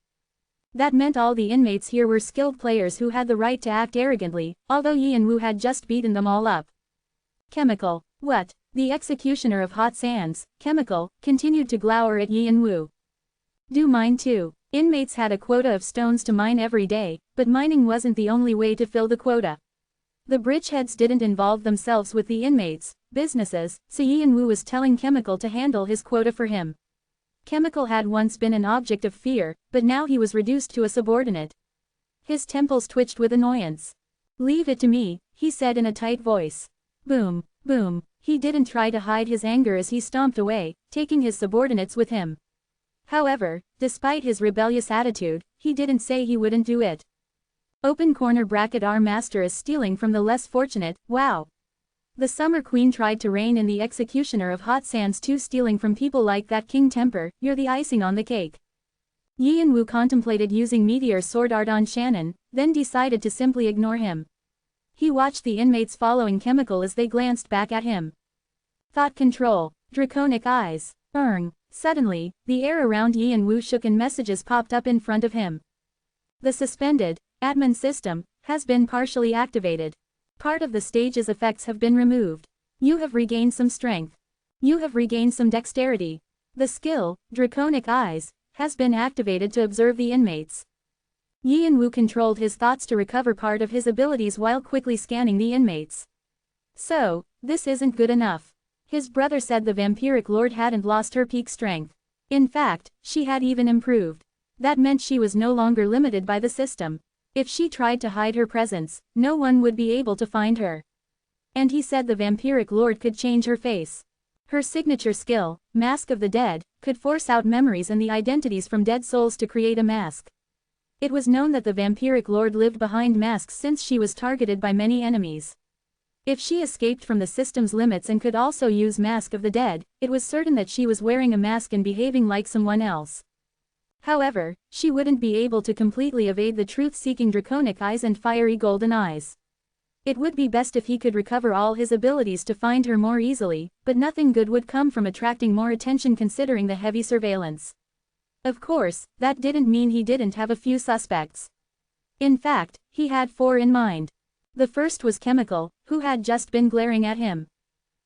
That meant all the inmates here were skilled players who had the right to act arrogantly, although Yi and Wu had just beaten them all up. Chemical. What? The executioner of Hot Sands, Chemical, continued to glower at Yi and Wu. Do mine too. Inmates had a quota of stones to mine every day, but mining wasn't the only way to fill the quota. The bridgeheads didn't involve themselves with the inmates' businesses, so Yi and Wu was telling Chemical to handle his quota for him. Chemical had once been an object of fear, but now he was reduced to a subordinate. His temples twitched with annoyance. "Leave it to me," he said in a tight voice. Boom, boom. He didn't try to hide his anger as he stomped away, taking his subordinates with him. However, despite his rebellious attitude, he didn't say he wouldn't do it. Open corner bracket. Our master is stealing from the less fortunate. Wow. The Summer Queen tried to rein in the executioner of Hot Sands too. Stealing from people like that King Temper, you're the icing on the cake. Yi and Wu contemplated using Meteor Sword Art on Shannon, then decided to simply ignore him. He watched the inmates following Chemical as they glanced back at him. Thought control. Draconic eyes. Suddenly, the air around Yi and Wu shook and messages popped up in front of him. The suspended admin system has been partially activated. Part of the stage's effects have been removed. You have regained some strength. You have regained some dexterity. The skill, Draconic Eyes, has been activated to observe the inmates. Yi and Wu controlled his thoughts to recover part of his abilities while quickly scanning the inmates. So, this isn't good enough. His brother said the vampiric lord hadn't lost her peak strength. In fact, she had even improved. That meant she was no longer limited by the system. If she tried to hide her presence, no one would be able to find her. And he said the vampiric lord could change her face. Her signature skill, Mask of the Dead, could force out memories and the identities from dead souls to create a mask. It was known that the vampiric lord lived behind masks since she was targeted by many enemies. If she escaped from the system's limits and could also use Mask of the Dead, it was certain that she was wearing a mask and behaving like someone else. However, she wouldn't be able to completely evade the truth-seeking Draconic Eyes and fiery golden eyes. It would be best if he could recover all his abilities to find her more easily, but nothing good would come from attracting more attention considering the heavy surveillance. Of course, that didn't mean he didn't have a few suspects. In fact, he had 4 in mind. The first was Chemical, who had just been glaring at him.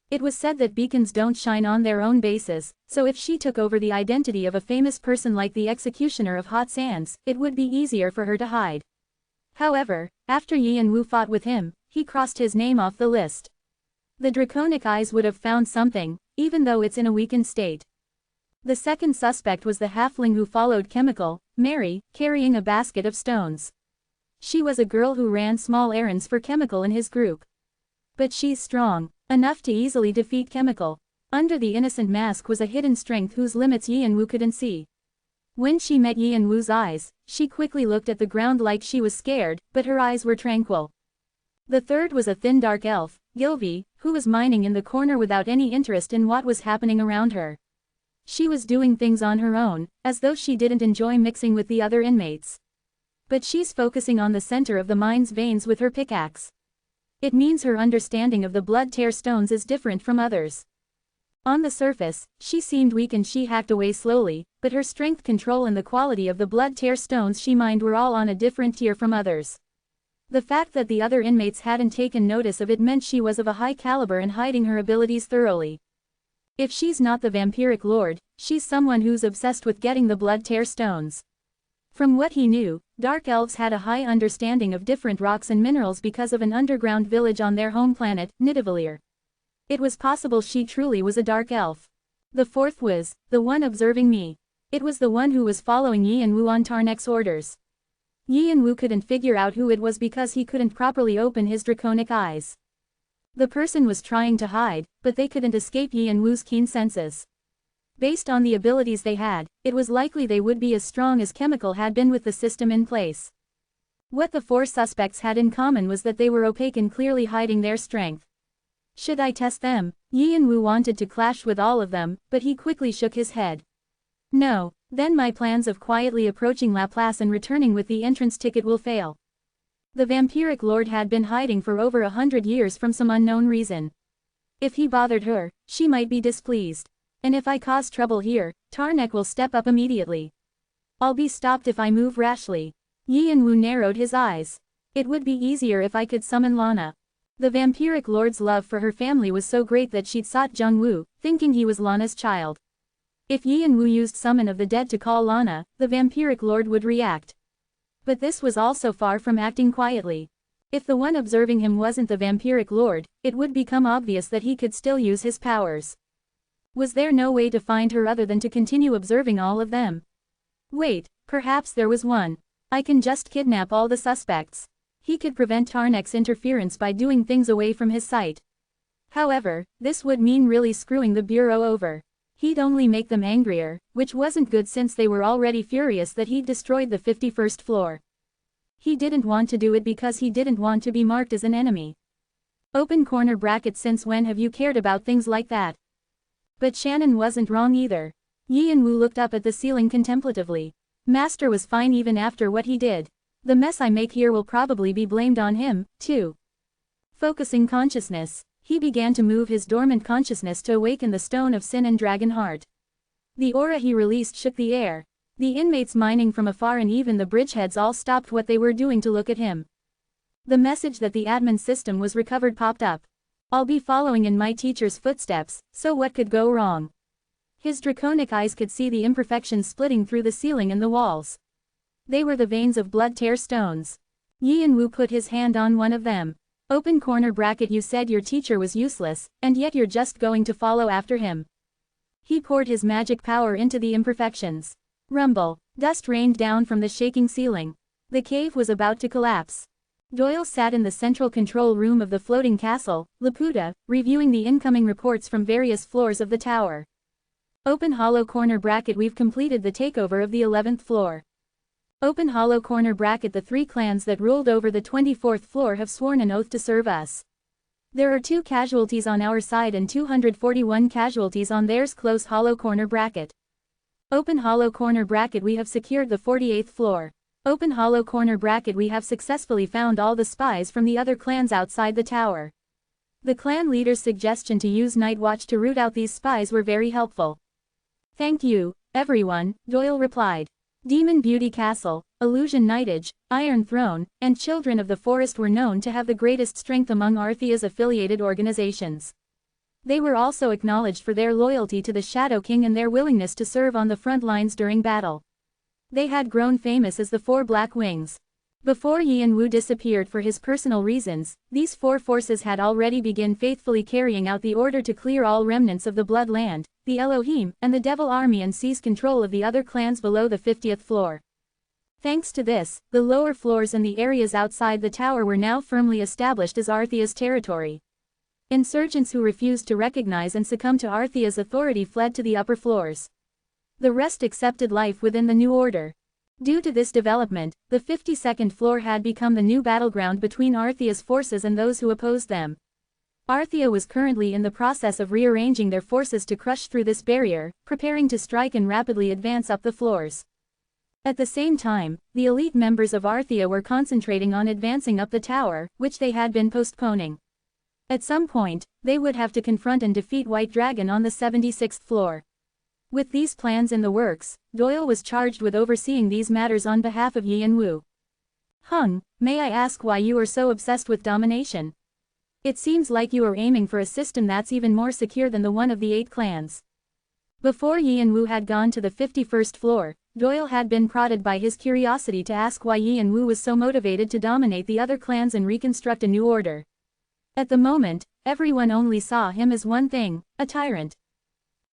It was said that beacons don't shine on their own bases, so if she took over the identity of a famous person like the executioner of Hot Sands, it would be easier for her to hide. However, after Yi and Wu fought with him, he crossed his name off the list. The draconic eyes would have found something, even though it's in a weakened state. The second suspect was the halfling who followed Chemical, Mary, carrying a basket of stones. She was a girl who ran small errands for Chemical in his group. But she's strong enough to easily defeat Chemical. Under the innocent mask was a hidden strength whose limits Yi and Wu couldn't see. When she met Yi and Wu's eyes, she quickly looked at the ground like she was scared, but her eyes were tranquil. The third was a thin dark elf, Gilvi, who was mining in the corner without any interest in what was happening around her. She was doing things on her own, as though she didn't enjoy mixing with the other inmates. But she's focusing on the center of the mine's veins with her pickaxe. It means her understanding of the blood tear stones is different from others. On the surface, she seemed weak and she hacked away slowly, but her strength control and the quality of the blood tear stones she mined were all on a different tier from others. The fact that the other inmates hadn't taken notice of it meant she was of a high caliber and hiding her abilities thoroughly. If she's not the vampiric lord, she's someone who's obsessed with getting the blood tear stones. From what he knew, dark elves had a high understanding of different rocks and minerals because of an underground village on their home planet, Nidavellir. It was possible she truly was a dark elf. The fourth was the one observing me. It was the one who was following Yi and Wu on Tarnek's orders. Yi and Wu couldn't figure out who it was because he couldn't properly open his draconic eyes. The person was trying to hide, but they couldn't escape Yi and Wu's keen senses. Based on the abilities they had, it was likely they would be as strong as Chemical had been with the system in place. What the 4 suspects had in common was that they were opaque and clearly hiding their strength. Should I test them? Yi and Wu wanted to clash with all of them, but he quickly shook his head. No, then my plans of quietly approaching Laplace and returning with the entrance ticket will fail. The vampiric lord had been hiding for over 100 years from some unknown reason. If he bothered her, she might be displeased. And if I cause trouble here, Tarnek will step up immediately. I'll be stopped if I move rashly. Yi and Wu narrowed his eyes. It would be easier if I could summon Lana. The vampiric lord's love for her family was so great that she'd sought Jung Wu, thinking he was Lana's child. If Yi and Wu used Summon of the Dead to call Lana, the vampiric lord would react. But this was also far from acting quietly. If the one observing him wasn't the vampiric lord, it would become obvious that he could still use his powers. Was there no way to find her other than to continue observing all of them? Wait, perhaps there was one. I can just kidnap all the suspects. He could prevent Tarnek's interference by doing things away from his sight. However, this would mean really screwing the bureau over. He'd only make them angrier, which wasn't good since they were already furious that he'd destroyed the 51st floor. He didn't want to do it because he didn't want to be marked as an enemy. Open corner bracket. Since when have you cared about things like that? But Shannon wasn't wrong either. Yi and Wu looked up at the ceiling contemplatively. Master was fine even after what he did. The mess I make here will probably be blamed on him, too. Focusing consciousness, he began to move his dormant consciousness to awaken the Stone of Sin and Dragon Heart. The aura he released shook the air. The inmates mining from afar and even the bridgeheads all stopped what they were doing to look at him. The message that the admin system was recovered popped up. I'll be following in my teacher's footsteps, so what could go wrong? His draconic eyes could see the imperfections splitting through the ceiling and the walls. They were the veins of blood tear stones. Yi and Wu put his hand on one of them. Open corner bracket. You said your teacher was useless, and yet you're just going to follow after him. He poured his magic power into the imperfections. Rumble. Dust rained down from the shaking ceiling. The cave was about to collapse. Doyle sat in the central control room of the floating castle, Laputa, reviewing the incoming reports from various floors of the tower. Open hollow corner bracket. We've completed the takeover of the 11th floor. Open hollow corner bracket. The 3 clans that ruled over the 24th floor have sworn an oath to serve us. There are 2 casualties on our side and 241 casualties on theirs. Close hollow corner bracket. Open hollow corner bracket. We have secured the 48th floor. Open hollow corner bracket. We have successfully found all the spies from the other clans outside the tower. The clan leader's suggestion to use Night Watch to root out these spies were very helpful. Thank you, everyone, Doyle replied. Demon Beauty Castle, Illusion Knightage, Iron Throne, and Children of the Forest were known to have the greatest strength among Arthea's affiliated organizations. They were also acknowledged for their loyalty to the Shadow King and their willingness to serve on the front lines during battle. They had grown famous as the Four Black Wings. Before Yin Wu disappeared for his personal reasons, these four forces had already begun faithfully carrying out the order to clear all remnants of the Blood Land, the Elohim, and the Devil Army and seize control of the other clans below the 50th floor. Thanks to this, the lower floors and the areas outside the tower were now firmly established as Arthea's territory. Insurgents who refused to recognize and succumb to Arthea's authority fled to the upper floors. The rest accepted life within the new order. Due to this development, the 52nd floor had become the new battleground between Arthea's forces and those who opposed them. Arthea was currently in the process of rearranging their forces to crush through this barrier, preparing to strike and rapidly advance up the floors. At the same time, the elite members of Arthea were concentrating on advancing up the tower, which they had been postponing. At some point, they would have to confront and defeat White Dragon on the 76th floor. With these plans in the works, Doyle was charged with overseeing these matters on behalf of Yin Wu. Hung, may I ask why you are so obsessed with domination? It seems like you are aiming for a system that's even more secure than the one of the 8 clans. Before Yin Wu had gone to the 51st floor, Doyle had been prodded by his curiosity to ask why Yin Wu was so motivated to dominate the other clans and reconstruct a new order. At the moment, everyone only saw him as one thing, a tyrant.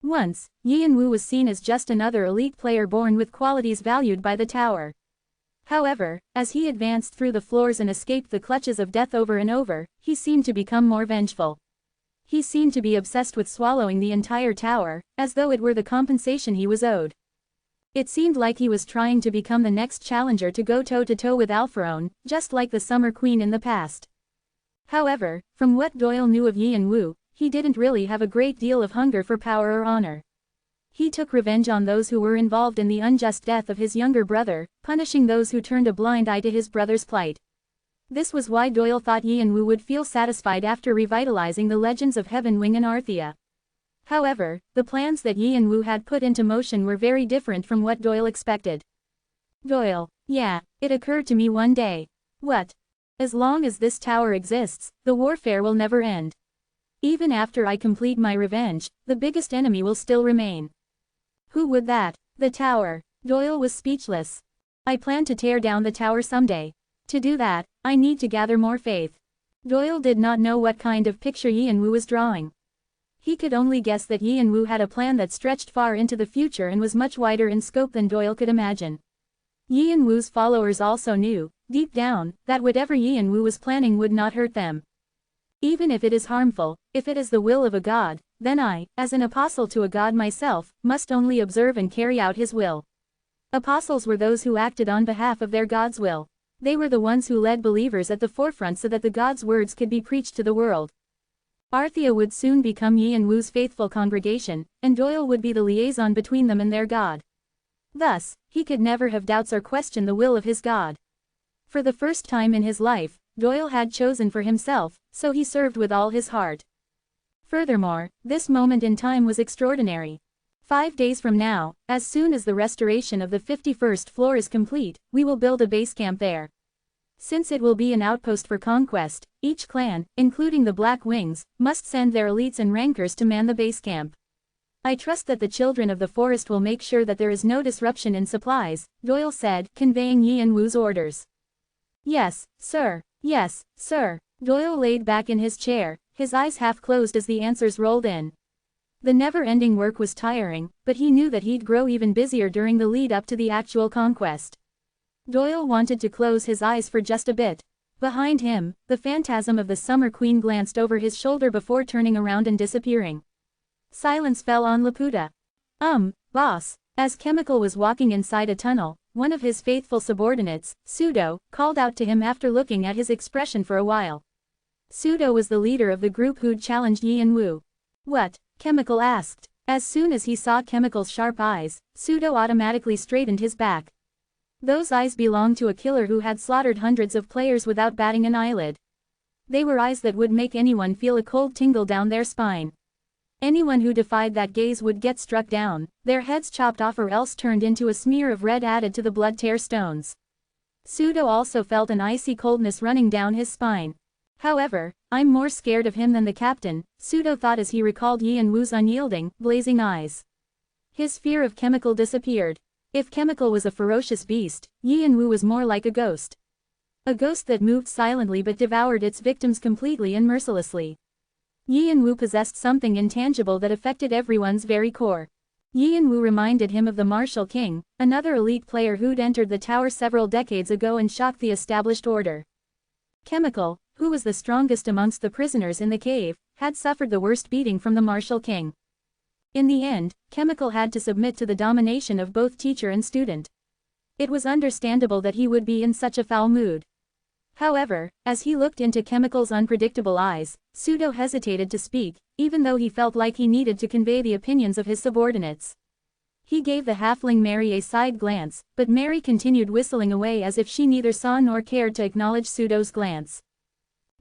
Once, Yin Wu was seen as just another elite player born with qualities valued by the tower. However, as he advanced through the floors and escaped the clutches of death over and over, he seemed to become more vengeful. He seemed to be obsessed with swallowing the entire tower, as though it were the compensation he was owed. It seemed like he was trying to become the next challenger to go toe-to-toe with Alpharon, just like the Summer Queen in the past. However, from what Doyle knew of Yin Wu, he didn't really have a great deal of hunger for power or honor. He took revenge on those who were involved in the unjust death of his younger brother, punishing those who turned a blind eye to his brother's plight. This was why Doyle thought Yin Wu would feel satisfied after revitalizing the legends of Heaven Wing and Arthea. However, the plans that Yin Wu had put into motion were very different from what Doyle expected. Doyle, yeah, it occurred to me one day. What? As long as this tower exists, the warfare will never end. Even after I complete my revenge, the biggest enemy will still remain. Who would that? The tower. Doyle was speechless. I plan to tear down the tower someday. To do that, I need to gather more faith. Doyle did not know what kind of picture Yin Wu was drawing. He could only guess that Yin Wu had a plan that stretched far into the future and was much wider in scope than Doyle could imagine. Yin Wu's followers also knew, deep down, that whatever Yin Wu was planning would not hurt them. Even if it is harmful, if it is the will of a god, then I, as an apostle to a god myself, must only observe and carry out his will. Apostles were those who acted on behalf of their god's will. They were the ones who led believers at the forefront so that the god's words could be preached to the world. Arthea would soon become Yin Wu's faithful congregation, and Doyle would be the liaison between them and their god. Thus, he could never have doubts or question the will of his god. For the first time in his life, Doyle had chosen for himself, so he served with all his heart. Furthermore, this moment in time was extraordinary. 5 days from now, as soon as the restoration of the 51st floor is complete, we will build a base camp there. Since it will be an outpost for conquest, each clan, including the Black Wings, must send their elites and rankers to man the base camp. I trust that the children of the forest will make sure that there is no disruption in supplies, Doyle said, conveying Yin Wu's orders. Yes, sir. Yes, sir. Doyle laid back in his chair, his eyes half closed as the answers rolled in. The never-ending work was tiring, but he knew that he'd grow even busier during the lead-up to the actual conquest. Doyle wanted to close his eyes for just a bit. Behind him, the phantasm of the Summer Queen glanced over his shoulder before turning around and disappearing. Silence fell on Laputa. Boss. As Chemical was walking inside a tunnel, one of his faithful subordinates, Pseudo, called out to him after looking at his expression for a while. Pseudo was the leader of the group who'd challenged Yin Wu. What? Chemical asked. As soon as he saw Chemical's sharp eyes, Pseudo automatically straightened his back. Those eyes belonged to a killer who had slaughtered hundreds of players without batting an eyelid. They were eyes that would make anyone feel a cold tingle down their spine. Anyone who defied that gaze would get struck down, their heads chopped off or else turned into a smear of red added to the blood tear stones. Pseudo also felt an icy coldness running down his spine. However, I'm more scared of him than the captain, Pseudo thought as he recalled Yin Wu's unyielding, blazing eyes. His fear of Chemical disappeared. If Chemical was a ferocious beast, Yin Wu was more like a ghost. A ghost that moved silently but devoured its victims completely and mercilessly. Yin Wu possessed something intangible that affected everyone's very core. Yin Wu reminded him of the Martial King, another elite player who'd entered the tower several decades ago and shocked the established order. Chemical, who was the strongest amongst the prisoners in the cave, had suffered the worst beating from the Martial King. In the end, Chemical had to submit to the domination of both teacher and student. It was understandable that he would be in such a foul mood. However, as he looked into Chemical's unpredictable eyes, Pseudo hesitated to speak, even though he felt like he needed to convey the opinions of his subordinates. He gave the halfling Mary a side glance, but Mary continued whistling away as if she neither saw nor cared to acknowledge Pseudo's glance.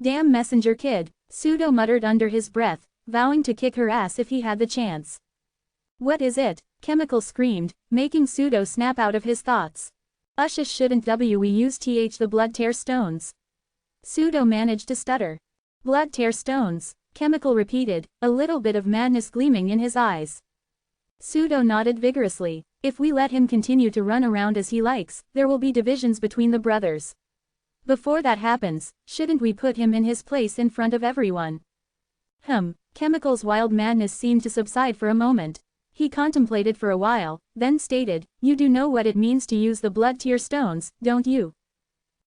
"Damn messenger kid," Pseudo muttered under his breath, vowing to kick her ass if he had the chance. "What is it?" Chemical screamed, making Pseudo snap out of his thoughts. "Ushish shouldn't we use the blood tear stones?" Pseudo managed to stutter. "Blood tear stones," Chemical repeated, a little bit of madness gleaming in his eyes. Pseudo nodded vigorously. "If we let him continue to run around as he likes, there will be divisions between the brothers. Before that happens, shouldn't we put him in his place in front of everyone?" Chemical's wild madness seemed to subside for a moment. He contemplated for a while, then stated, "You do know what it means to use the blood tear stones, don't you?"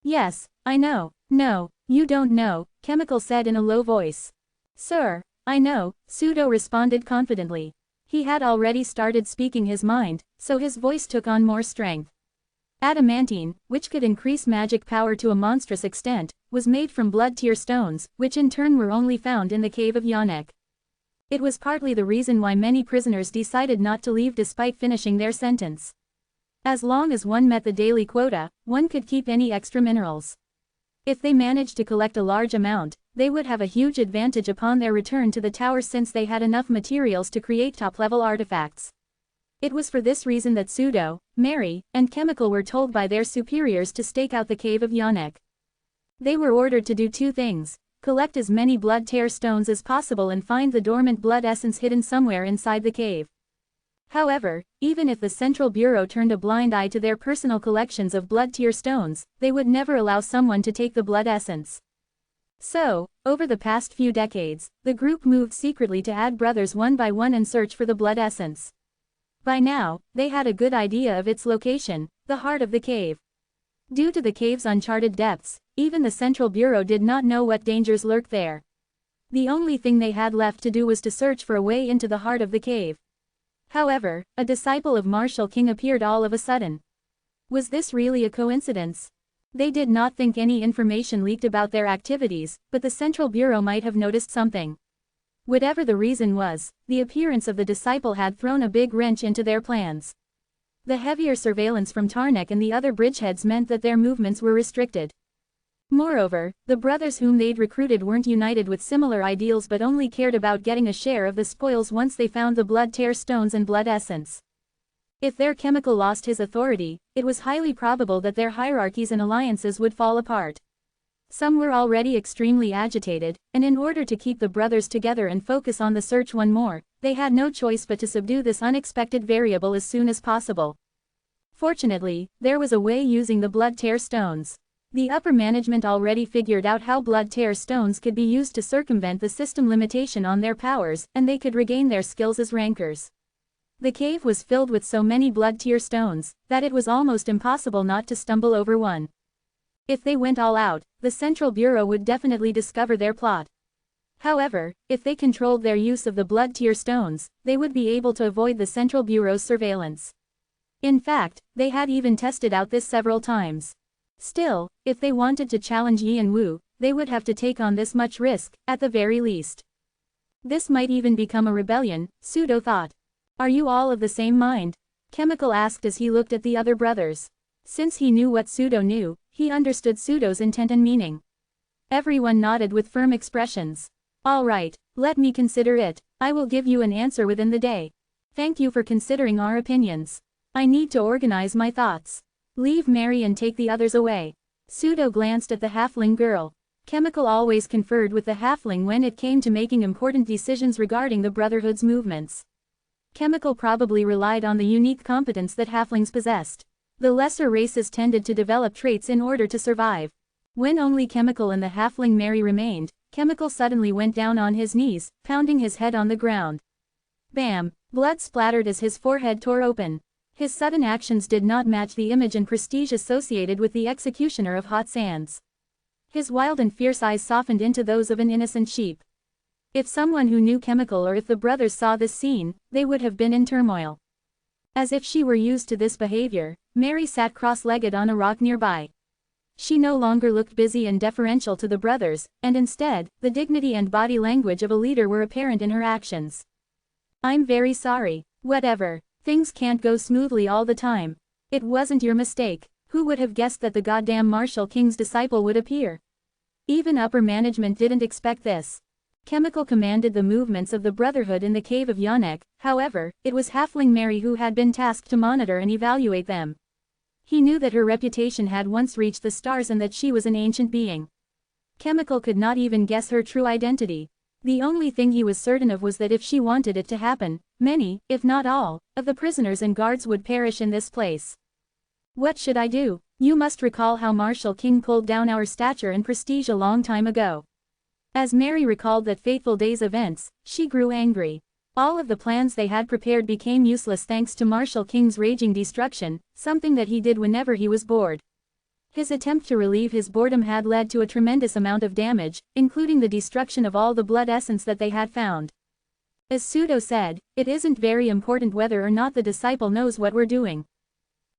"Yes, I know." "No, you don't know," Chemical said in a low voice. "Sir, I know," Pseudo responded confidently. He had already started speaking his mind, so his voice took on more strength. Adamantine, which could increase magic power to a monstrous extent, was made from blood tear stones, which in turn were only found in the cave of Yonek. It was partly the reason why many prisoners decided not to leave despite finishing their sentence. As long as one met the daily quota, one could keep any extra minerals. If they managed to collect a large amount, they would have a huge advantage upon their return to the tower since they had enough materials to create top-level artifacts. It was for this reason that Pseudo, Mary, and Chemical were told by their superiors to stake out the cave of Yonek. They were ordered to do two things: collect as many blood tear stones as possible and find the dormant blood essence hidden somewhere inside the cave. However, even if the Central Bureau turned a blind eye to their personal collections of blood tear stones, they would never allow someone to take the blood essence. So, over the past few decades, the group moved secretly to add brothers one by one and search for the blood essence. By now, they had a good idea of its location, the heart of the cave. Due to the cave's uncharted depths, even the Central Bureau did not know what dangers lurked there. The only thing they had left to do was to search for a way into the heart of the cave. However, a disciple of Martial King appeared all of a sudden. Was this really a coincidence? They did not think any information leaked about their activities, but the Central Bureau might have noticed something. Whatever the reason was, the appearance of the disciple had thrown a big wrench into their plans. The heavier surveillance from Tarnek and the other bridgeheads meant that their movements were restricted. Moreover, the brothers whom they'd recruited weren't united with similar ideals but only cared about getting a share of the spoils once they found the blood tear stones and blood essence. If their Chemical lost his authority, it was highly probable that their hierarchies and alliances would fall apart. Some were already extremely agitated, and in order to keep the brothers together and focus on the search one more, they had no choice but to subdue this unexpected variable as soon as possible. Fortunately, there was a way using the blood tear stones. The upper management already figured out how blood tear stones could be used to circumvent the system limitation on their powers, and they could regain their skills as rankers. The cave was filled with so many blood tear stones, that it was almost impossible not to stumble over one. If they went all out, the Central Bureau would definitely discover their plot. However, if they controlled their use of the blood tear stones, they would be able to avoid the Central Bureau's surveillance. In fact, they had even tested out this several times. Still, if they wanted to challenge Yin Wu, they would have to take on this much risk, at the very least. This might even become a rebellion, Pseudo thought. "Are you all of the same mind?" Chemical asked as he looked at the other brothers. Since he knew what Pseudo knew, he understood Pseudo's intent and meaning. Everyone nodded with firm expressions. All right, let me consider it. I will give you an answer within the day. Thank you for considering our opinions. I need to organize my thoughts. Leave Mary and take the others away. Pseudo glanced at the halfling girl. Chemical always conferred with the halfling when it came to making important decisions regarding the Brotherhood's movements. Chemical probably relied on the unique competence that halflings possessed. The lesser races tended to develop traits in order to survive. When only Chemical and the halfling Mary remained, Chemical suddenly went down on his knees, pounding his head on the ground. Bam! Blood splattered as his forehead tore open. His sudden actions did not match the image and prestige associated with the executioner of Hot Sands. His wild and fierce eyes softened into those of an innocent sheep. If someone who knew Chemical or if the brothers saw this scene, they would have been in turmoil. As if she were used to this behavior, Mary sat cross-legged on a rock nearby. She no longer looked busy and deferential to the brothers, and instead, the dignity and body language of a leader were apparent in her actions. I'm very sorry. Whatever. Things can't go smoothly all the time. It wasn't your mistake. Who would have guessed that the goddamn Martial King's disciple would appear? Even upper management didn't expect this. Chemical commanded the movements of the Brotherhood in the cave of Yonek, however, it was Halfling Mary who had been tasked to monitor and evaluate them. He knew that her reputation had once reached the stars and that she was an ancient being. Chemical could not even guess her true identity. The only thing he was certain of was that if she wanted it to happen, many, if not all, of the prisoners and guards would perish in this place. What should I do? You must recall how Martial King pulled down our stature and prestige a long time ago. As Mary recalled that fateful day's events, she grew angry. All of the plans they had prepared became useless thanks to Martial King's raging destruction, something that he did whenever he was bored. His attempt to relieve his boredom had led to a tremendous amount of damage, including the destruction of all the blood essence that they had found. As Pseudo said, it isn't very important whether or not the disciple knows what we're doing.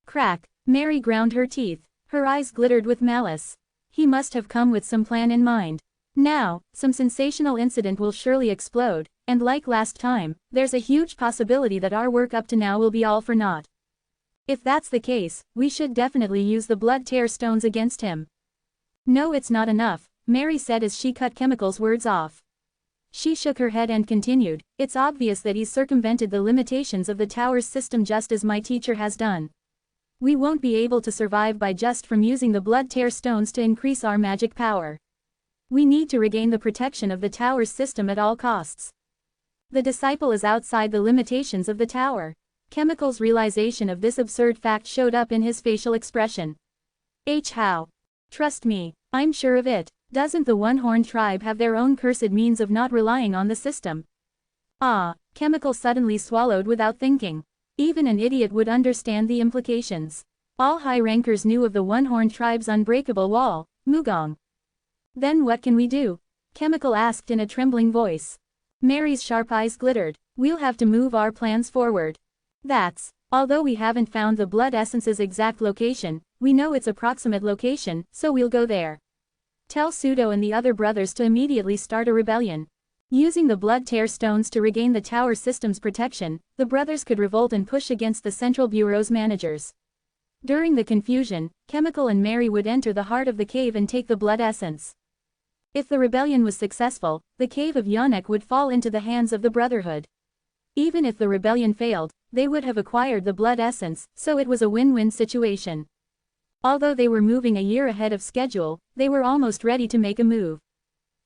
Crack. Mary ground her teeth. Her eyes glittered with malice. He must have come with some plan in mind. Now, some sensational incident will surely explode, and like last time, there's a huge possibility that our work up to now will be all for naught. If that's the case, we should definitely use the blood tear stones against him. No, it's not enough, Mary said as she cut Chemical's words off. She shook her head and continued, it's obvious that he's circumvented the limitations of the tower's system just as my teacher has done. We won't be able to survive by just from using the blood tear stones to increase our magic power. We need to regain the protection of the tower's system at all costs. The disciple is outside the limitations of the tower. Chemical's realization of this absurd fact showed up in his facial expression. How? Trust me, I'm sure of it. Doesn't the one-horned tribe have their own cursed means of not relying on the system? Chemical suddenly swallowed without thinking. Even an idiot would understand the implications. All high-rankers knew of the one-horned tribe's unbreakable wall, Mugong. Then what can we do? Chemical asked in a trembling voice. Mary's sharp eyes glittered. We'll have to move our plans forward. Although we haven't found the blood essence's exact location, we know its approximate location, so we'll go there. Tell Pseudo and the other brothers to immediately start a rebellion. Using the blood tear stones to regain the tower system's protection, the brothers could revolt and push against the Central Bureau's managers. During the confusion, Chemical and Mary would enter the heart of the cave and take the blood essence. If the rebellion was successful, the cave of Yonek would fall into the hands of the Brotherhood. Even if the rebellion failed, they would have acquired the blood essence, so it was a win-win situation. Although they were moving a year ahead of schedule, they were almost ready to make a move.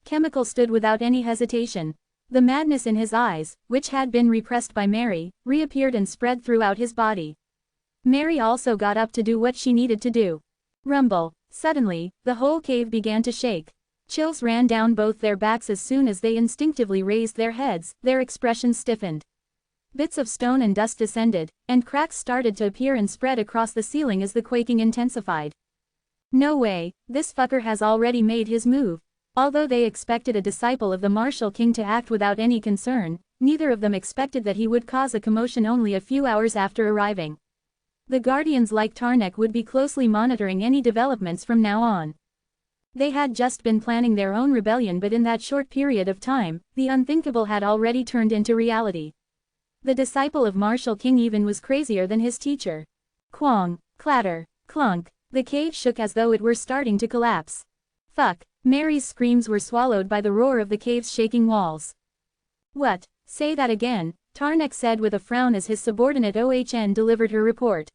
Chemical stood without any hesitation. The madness in his eyes, which had been repressed by Mary, reappeared and spread throughout his body. Mary also got up to do what she needed to do. Rumble. Suddenly, the whole cave began to shake. Chills ran down both their backs as soon as they instinctively raised their heads, their expressions stiffened. Bits of stone and dust descended, and cracks started to appear and spread across the ceiling as the quaking intensified. No way, this fucker has already made his move. Although they expected a disciple of the Martial King to act without any concern, neither of them expected that he would cause a commotion only a few hours after arriving. The Guardians like Tarnek would be closely monitoring any developments from now on. They had just been planning their own rebellion, but in that short period of time, the unthinkable had already turned into reality. The disciple of Martial King even was crazier than his teacher. Quang, clatter. Clunk. The cave shook as though it were starting to collapse. Fuck. Mary's screams were swallowed by the roar of the cave's shaking walls. What? Say that again, Tarnek said with a frown as his subordinate OHN delivered her report.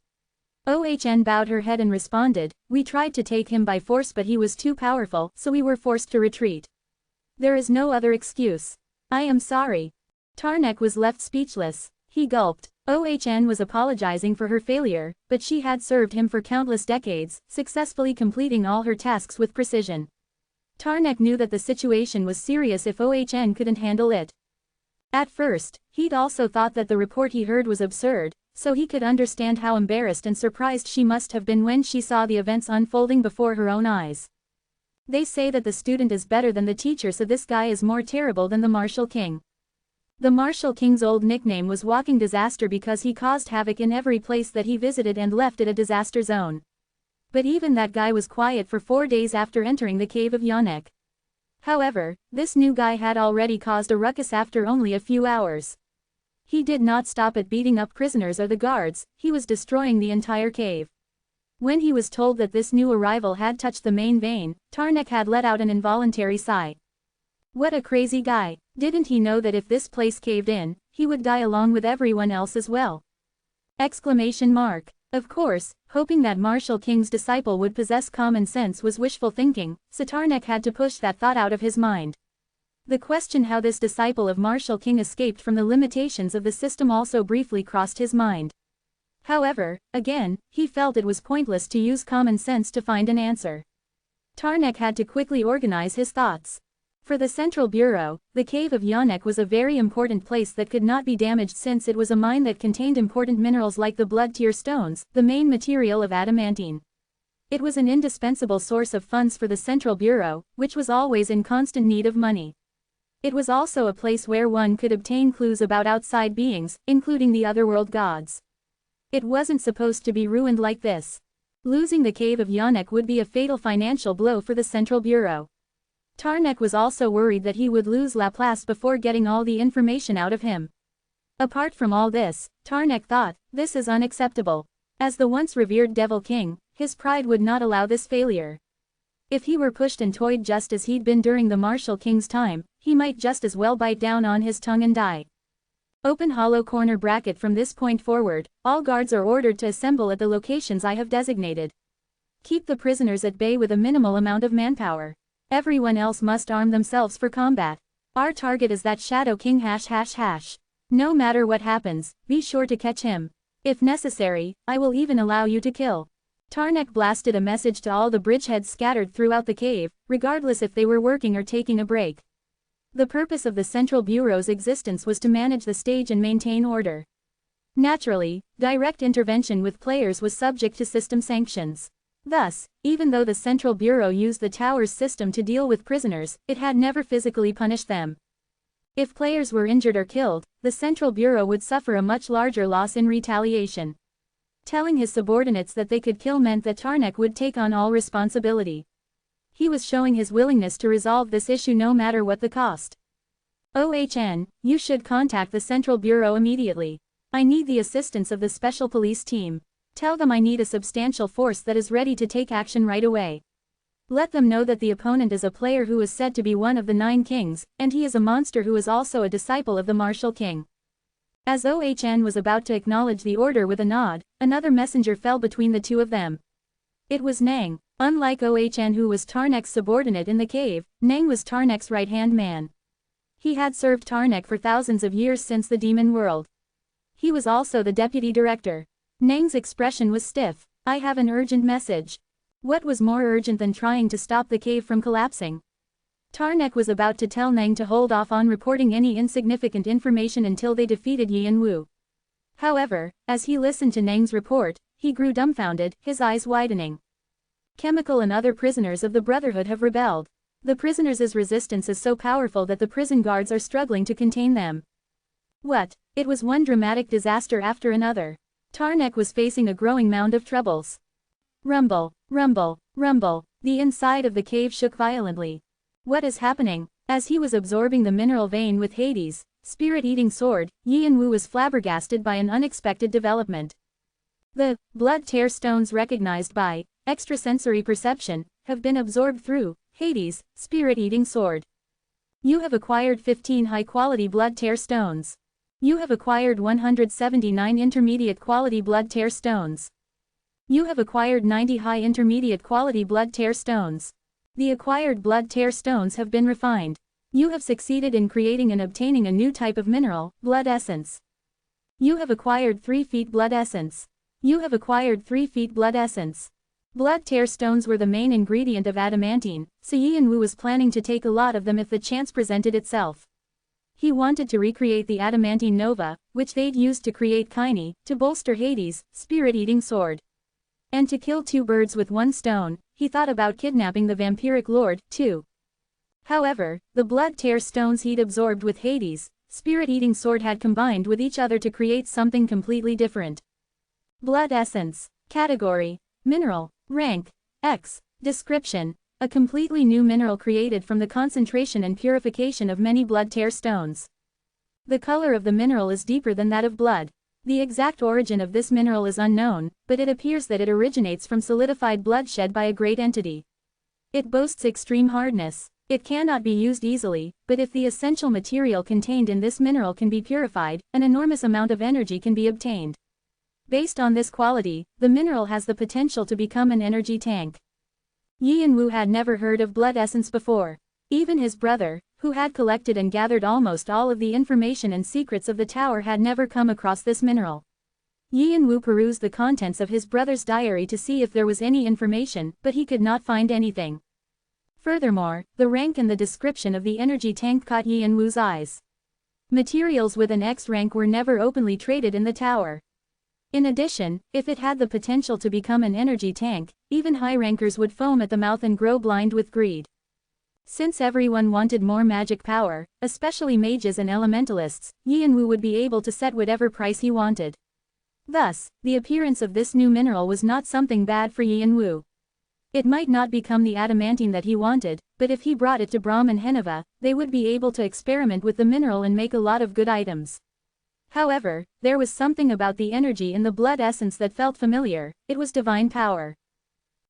OHN bowed her head and responded, "We tried to take him by force but he was too powerful, so we were forced to retreat. There is no other excuse. I am sorry." Tarnek was left speechless. He gulped. OHN was apologizing for her failure, but she had served him for countless decades, successfully completing all her tasks with precision. Tarnek knew that the situation was serious if OHN couldn't handle it. At first, he'd also thought that the report he heard was absurd, so he could understand how embarrassed and surprised she must have been when she saw the events unfolding before her own eyes. They say that the student is better than the teacher, so this guy is more terrible than the Martial King. The Martial King's old nickname was Walking Disaster because he caused havoc in every place that he visited and left it a disaster zone. But even that guy was quiet for 4 days after entering the cave of Yannick. However, this new guy had already caused a ruckus after only a few hours. He did not stop at beating up prisoners or the guards, he was destroying the entire cave. When he was told that this new arrival had touched the main vein, Tarnek had let out an involuntary sigh. What a crazy guy. Didn't he know that if this place caved in, he would die along with everyone else as well? Exclamation mark. Of course, hoping that Martial King's disciple would possess common sense was wishful thinking, so Tarnek had to push that thought out of his mind. The question how this disciple of Martial King escaped from the limitations of the system also briefly crossed his mind. However, again, he felt it was pointless to use common sense to find an answer. Tarnek had to quickly organize his thoughts. For the Central Bureau, the cave of Yannick was a very important place that could not be damaged since it was a mine that contained important minerals like the blood tear stones, the main material of adamantine. It was an indispensable source of funds for the Central Bureau, which was always in constant need of money. It was also a place where one could obtain clues about outside beings, including the otherworld gods. It wasn't supposed to be ruined like this. Losing the cave of Yannick would be a fatal financial blow for the Central Bureau. Tarnek was also worried that he would lose Laplace before getting all the information out of him. Apart from all this, Tarnek thought, this is unacceptable. As the once revered Devil King, his pride would not allow this failure. If he were pushed and toyed just as he'd been during the Martial King's time, he might just as well bite down on his tongue and die. Open hollow corner bracket. From this point forward, all guards are ordered to assemble at the locations I have designated. Keep the prisoners at bay with a minimal amount of manpower. Everyone else must arm themselves for combat. Our target is that Shadow King ###. No matter what happens, be sure to catch him. If necessary, I will even allow you to kill. Tarnek blasted a message to all the bridgeheads scattered throughout the cave, regardless if they were working or taking a break. The purpose of the Central Bureau's existence was to manage the stage and maintain order. Naturally, direct intervention with players was subject to system sanctions. Thus, even though the Central Bureau used the tower's system to deal with prisoners, it had never physically punished them. If players were injured or killed, the Central Bureau would suffer a much larger loss in retaliation. Telling his subordinates that they could kill meant that Tarnek would take on all responsibility. He was showing his willingness to resolve this issue no matter what the cost. OHN, you should contact the Central Bureau immediately. I need the assistance of the Special Police Team. Tell them I need a substantial force that is ready to take action right away. Let them know that the opponent is a player who is said to be one of the 9 kings, and he is a monster who is also a disciple of the Martial King. As OHN was about to acknowledge the order with a nod, another messenger fell between the two of them. It was Nang. Unlike OHN, who was Tarnek's subordinate in the cave, Nang was Tarnek's right-hand man. He had served Tarnek for thousands of years since the demon world. He was also the deputy director. Nang's expression was stiff. I have an urgent message. What was more urgent than trying to stop the cave from collapsing? Tarnek was about to tell Nang to hold off on reporting any insignificant information until they defeated Yin Wu. However, as he listened to Nang's report, he grew dumbfounded, his eyes widening. Chemical and other prisoners of the Brotherhood have rebelled. The prisoners' resistance is so powerful that the prison guards are struggling to contain them. What? It was one dramatic disaster after another. Tarnek was facing a growing mound of troubles. Rumble, rumble, rumble. The inside of the cave shook violently. What is happening? As he was absorbing the mineral vein with Hades' spirit-eating sword, Yin Wu was flabbergasted by an unexpected development. The blood tear stones recognized by extrasensory perception have been absorbed through Hades' spirit-eating sword. You have acquired 15 high-quality blood tear stones. You have acquired 179 intermediate quality blood tear stones. You have acquired 90 high intermediate quality blood tear stones. The acquired blood tear stones have been refined. You have succeeded in creating and obtaining a new type of mineral, blood essence. You have acquired 3 feet blood essence. You have acquired 3 feet blood essence. Blood tear stones were the main ingredient of adamantine, so Yianwu was planning to take a lot of them if the chance presented itself. He wanted to recreate the adamantine nova, which they'd used to create Kaini, to bolster Hades' spirit-eating sword. And to kill 2 birds with 1 stone, he thought about kidnapping the vampiric lord, too. However, the blood tear stones he'd absorbed with Hades' spirit-eating sword had combined with each other to create something completely different. Blood essence. Category: mineral. Rank: X. Description: a completely new mineral created from the concentration and purification of many blood tear stones. The color of the mineral is deeper than that of blood. The exact origin of this mineral is unknown, but it appears that it originates from solidified blood shed by a great entity. It boasts extreme hardness. It cannot be used easily, but if the essential material contained in this mineral can be purified, an enormous amount of energy can be obtained. Based on this quality, the mineral has the potential to become an energy tank. Yianwu had never heard of blood essence before. Even his brother, who had collected and gathered almost all of the information and secrets of the tower, had never come across this mineral. Yianwu perused the contents of his brother's diary to see if there was any information, but he could not find anything. Furthermore, the rank and the description of the energy tank caught Yianwu's eyes. Materials with an X rank were never openly traded in the tower. In addition, if it had the potential to become an energy tank, even high rankers would foam at the mouth and grow blind with greed. Since everyone wanted more magic power, especially mages and elementalists, Yianwu would be able to set whatever price he wanted. Thus, the appearance of this new mineral was not something bad for Yianwu. It might not become the adamantine that he wanted, but if he brought it to Brahm and Heneva, they would be able to experiment with the mineral and make a lot of good items. However, there was something about the energy in the blood essence that felt familiar. It was divine power.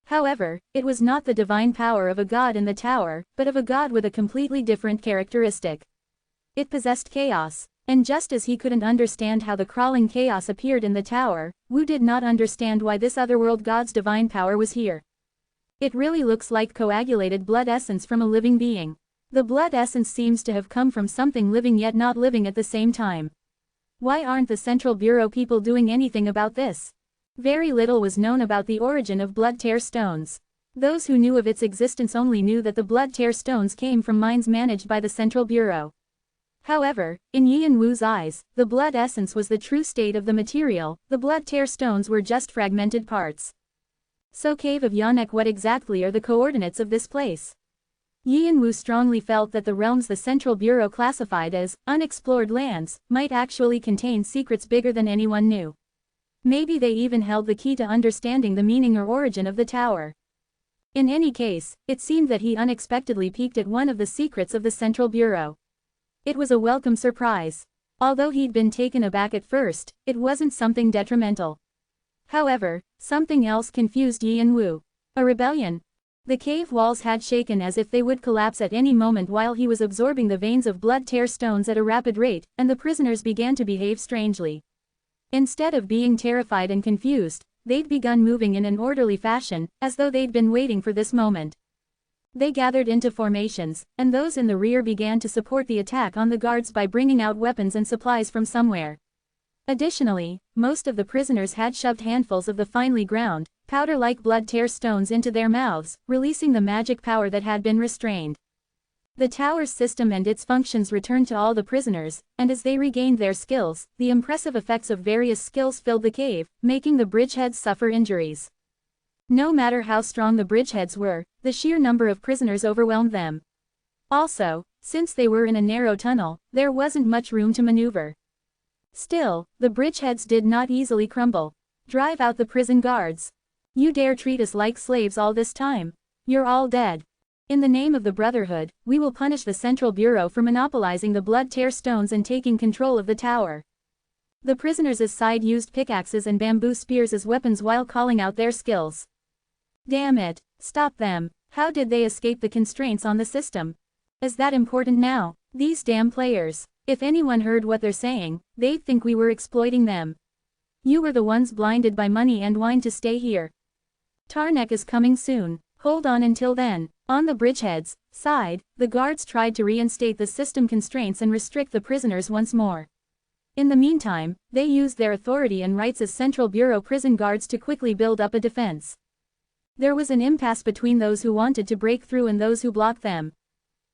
However, it was not the divine power of a god in the tower, but of a god with a completely different characteristic. It possessed chaos. And just as he couldn't understand how the crawling chaos appeared in the tower, Wu did not understand why this otherworld god's divine power was here. It really looks like coagulated blood essence from a living being. The blood essence seems to have come from something living yet not living at the same time. Why aren't the Central Bureau people doing anything about this? Very little was known about the origin of blood tear stones. Those who knew of its existence only knew that the blood tear stones came from mines managed by the Central Bureau. However, in Yianwu's eyes, the blood essence was the true state of the material, the blood tear stones were just fragmented parts. So Cave of Yanek, what exactly are the coordinates of this place? Yianwu strongly felt that the realms the Central Bureau classified as unexplored lands might actually contain secrets bigger than anyone knew. Maybe they even held the key to understanding the meaning or origin of the tower. In any case, it seemed that he unexpectedly peeked at one of the secrets of the Central Bureau. It was a welcome surprise. Although he'd been taken aback at first, it wasn't something detrimental. However, something else confused Yianwu. A rebellion. The cave walls had shaken as if they would collapse at any moment while he was absorbing the veins of blood tear stones at a rapid rate, and the prisoners began to behave strangely. Instead of being terrified and confused, they'd begun moving in an orderly fashion, as though they'd been waiting for this moment. They gathered into formations, and those in the rear began to support the attack on the guards by bringing out weapons and supplies from somewhere. Additionally, most of the prisoners had shoved handfuls of the finely ground, powder-like blood tear stones into their mouths, releasing the magic power that had been restrained. The tower's system and its functions returned to all the prisoners, and as they regained their skills, the impressive effects of various skills filled the cave, making the bridgeheads suffer injuries. No matter how strong the bridgeheads were, the sheer number of prisoners overwhelmed them. Also, since they were in a narrow tunnel, there wasn't much room to maneuver. Still, the bridgeheads did not easily crumble. Drive out the prison guards. You dare treat us like slaves all this time? You're all dead. In the name of the Brotherhood, we will punish the Central Bureau for monopolizing the blood tear stones and taking control of the tower. The prisoners' side used pickaxes and bamboo spears as weapons while calling out their skills. Damn it, stop them. How did they escape the constraints on the system? Is that important now? These damn players. If anyone heard what they're saying, they'd think we were exploiting them. You were the ones blinded by money and wine to stay here. Tarnek is coming soon. Hold on until then. On the bridgehead's side, the guards tried to reinstate the system constraints and restrict the prisoners once more. In the meantime, they used their authority and rights as Central Bureau prison guards to quickly build up a defense. There was an impasse between those who wanted to break through and those who blocked them.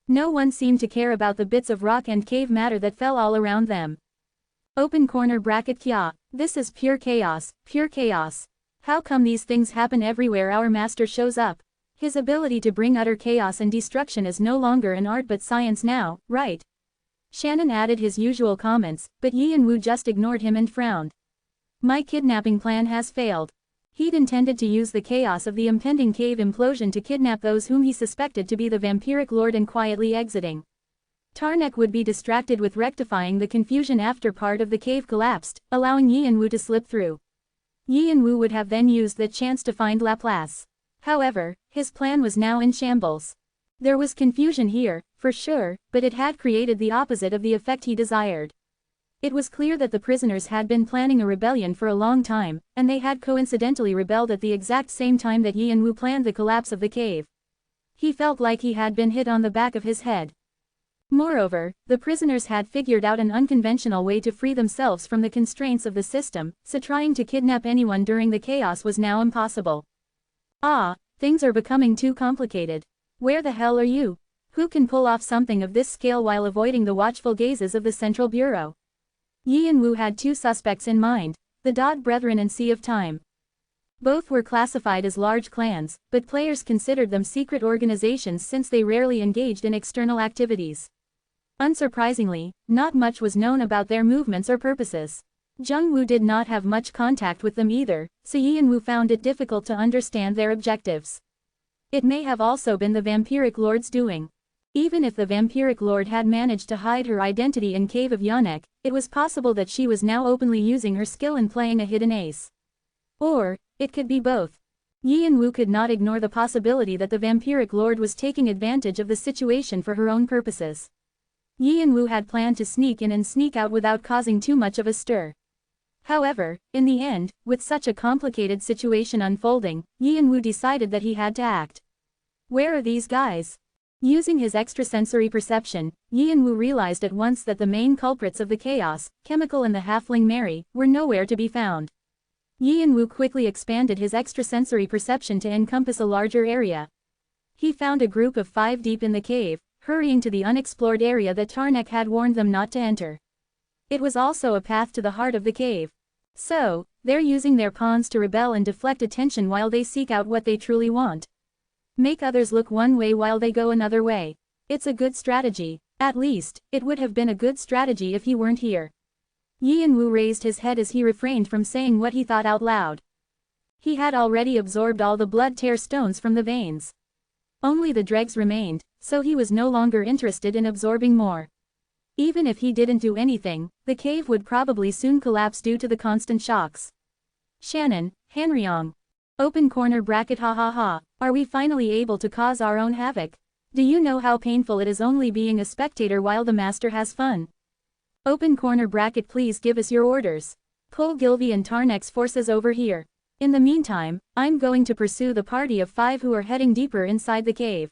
No one seemed to care about the bits of rock and cave matter that fell all around them. Open corner bracket kya. This is pure chaos, pure chaos. How come these things happen everywhere our master shows up? His ability to bring utter chaos and destruction is no longer an art but science now, right? Shannon added his usual comments, but Yi and Wu just ignored him and frowned. My kidnapping plan has failed. He'd intended to use the chaos of the impending cave implosion to kidnap those whom he suspected to be the vampiric lord and quietly exiting. Tarnek would be distracted with rectifying the confusion after part of the cave collapsed, allowing Yi and Wu to slip through. Yi and Wu would have then used the chance to find Laplace. However, his plan was now in shambles. There was confusion here, for sure, but it had created the opposite of the effect he desired. It was clear that the prisoners had been planning a rebellion for a long time, and they had coincidentally rebelled at the exact same time that Yi and Wu planned the collapse of the cave. He felt like he had been hit on the back of his head. Moreover, the prisoners had figured out an unconventional way to free themselves from the constraints of the system, so trying to kidnap anyone during the chaos was now impossible. Things are becoming too complicated. Where the hell are you? Who can pull off something of this scale while avoiding the watchful gazes of the Central Bureau? Yi and Wu had two suspects in mind, the Dodd Brethren and Sea of Time. Both were classified as large clans, but players considered them secret organizations since they rarely engaged in external activities. Unsurprisingly, not much was known about their movements or purposes. Jung Woo did not have much contact with them either, so Yi and Wu found it difficult to understand their objectives. It may have also been the vampiric lord's doing. Even if the vampiric lord had managed to hide her identity in Cave of Yonek, it was possible that she was now openly using her skill in playing a hidden ace. Or, it could be both. Yi and Wu could not ignore the possibility that the vampiric lord was taking advantage of the situation for her own purposes. Yi and Wu had planned to sneak in and sneak out without causing too much of a stir. However, in the end, with such a complicated situation unfolding, Yi and Wu decided that he had to act. Where are these guys? Using his extrasensory perception, Yi and Wu realized at once that the main culprits of the chaos, Chemical and the halfling Mary, were nowhere to be found. Yi and Wu quickly expanded his extrasensory perception to encompass a larger area. He found a group of 5 deep in the cave, hurrying to the unexplored area that Tarnek had warned them not to enter. It was also a path to the heart of the cave. So, they're using their pawns to rebel and deflect attention while they seek out what they truly want. Make others look one way while they go another way. It's a good strategy. At least, it would have been a good strategy if he weren't here. Yi and Wu raised his head as he refrained from saying what he thought out loud. He had already absorbed all the blood tear stones from the veins. Only the dregs remained, so he was no longer interested in absorbing more. Even if he didn't do anything, the cave would probably soon collapse due to the constant shocks. Shannon, Hanryong. Open corner bracket ha ha ha. Are we finally able to cause our own havoc? Do you know how painful it is only being a spectator while the master has fun? Open corner bracket please give us your orders. Pull Gilvy and Tarnek's forces over here. In the meantime, I'm going to pursue the party of 5 who are heading deeper inside the cave.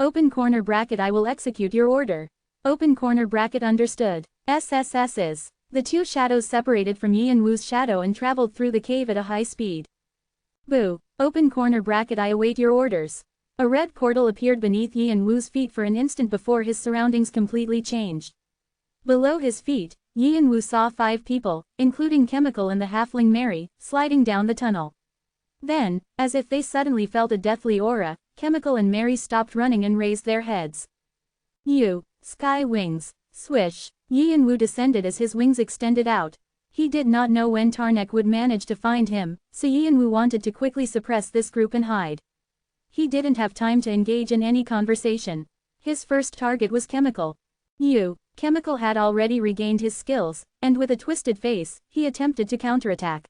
Open corner bracket I will execute your order. Open corner bracket understood. SSS's. The 2 shadows separated from Yi and Wu's shadow and traveled through the cave at a high speed. Boo. Open corner bracket I await your orders. A red portal appeared beneath Yi and Wu's feet for an instant before his surroundings completely changed. Below his feet, Yi and Wu saw 5 people, including Chemical and the halfling Mary, sliding down the tunnel. Then, as if they suddenly felt a deathly aura, Chemical and Mary stopped running and raised their heads. Sky wings. Swish. Yi and Wu descended as his wings extended out. He did not know when Tarnek would manage to find him, so Yi and Wu wanted to quickly suppress this group and hide. He didn't have time to engage in any conversation. His first target was Chemical. Chemical had already regained his skills, and with a twisted face, he attempted to counterattack.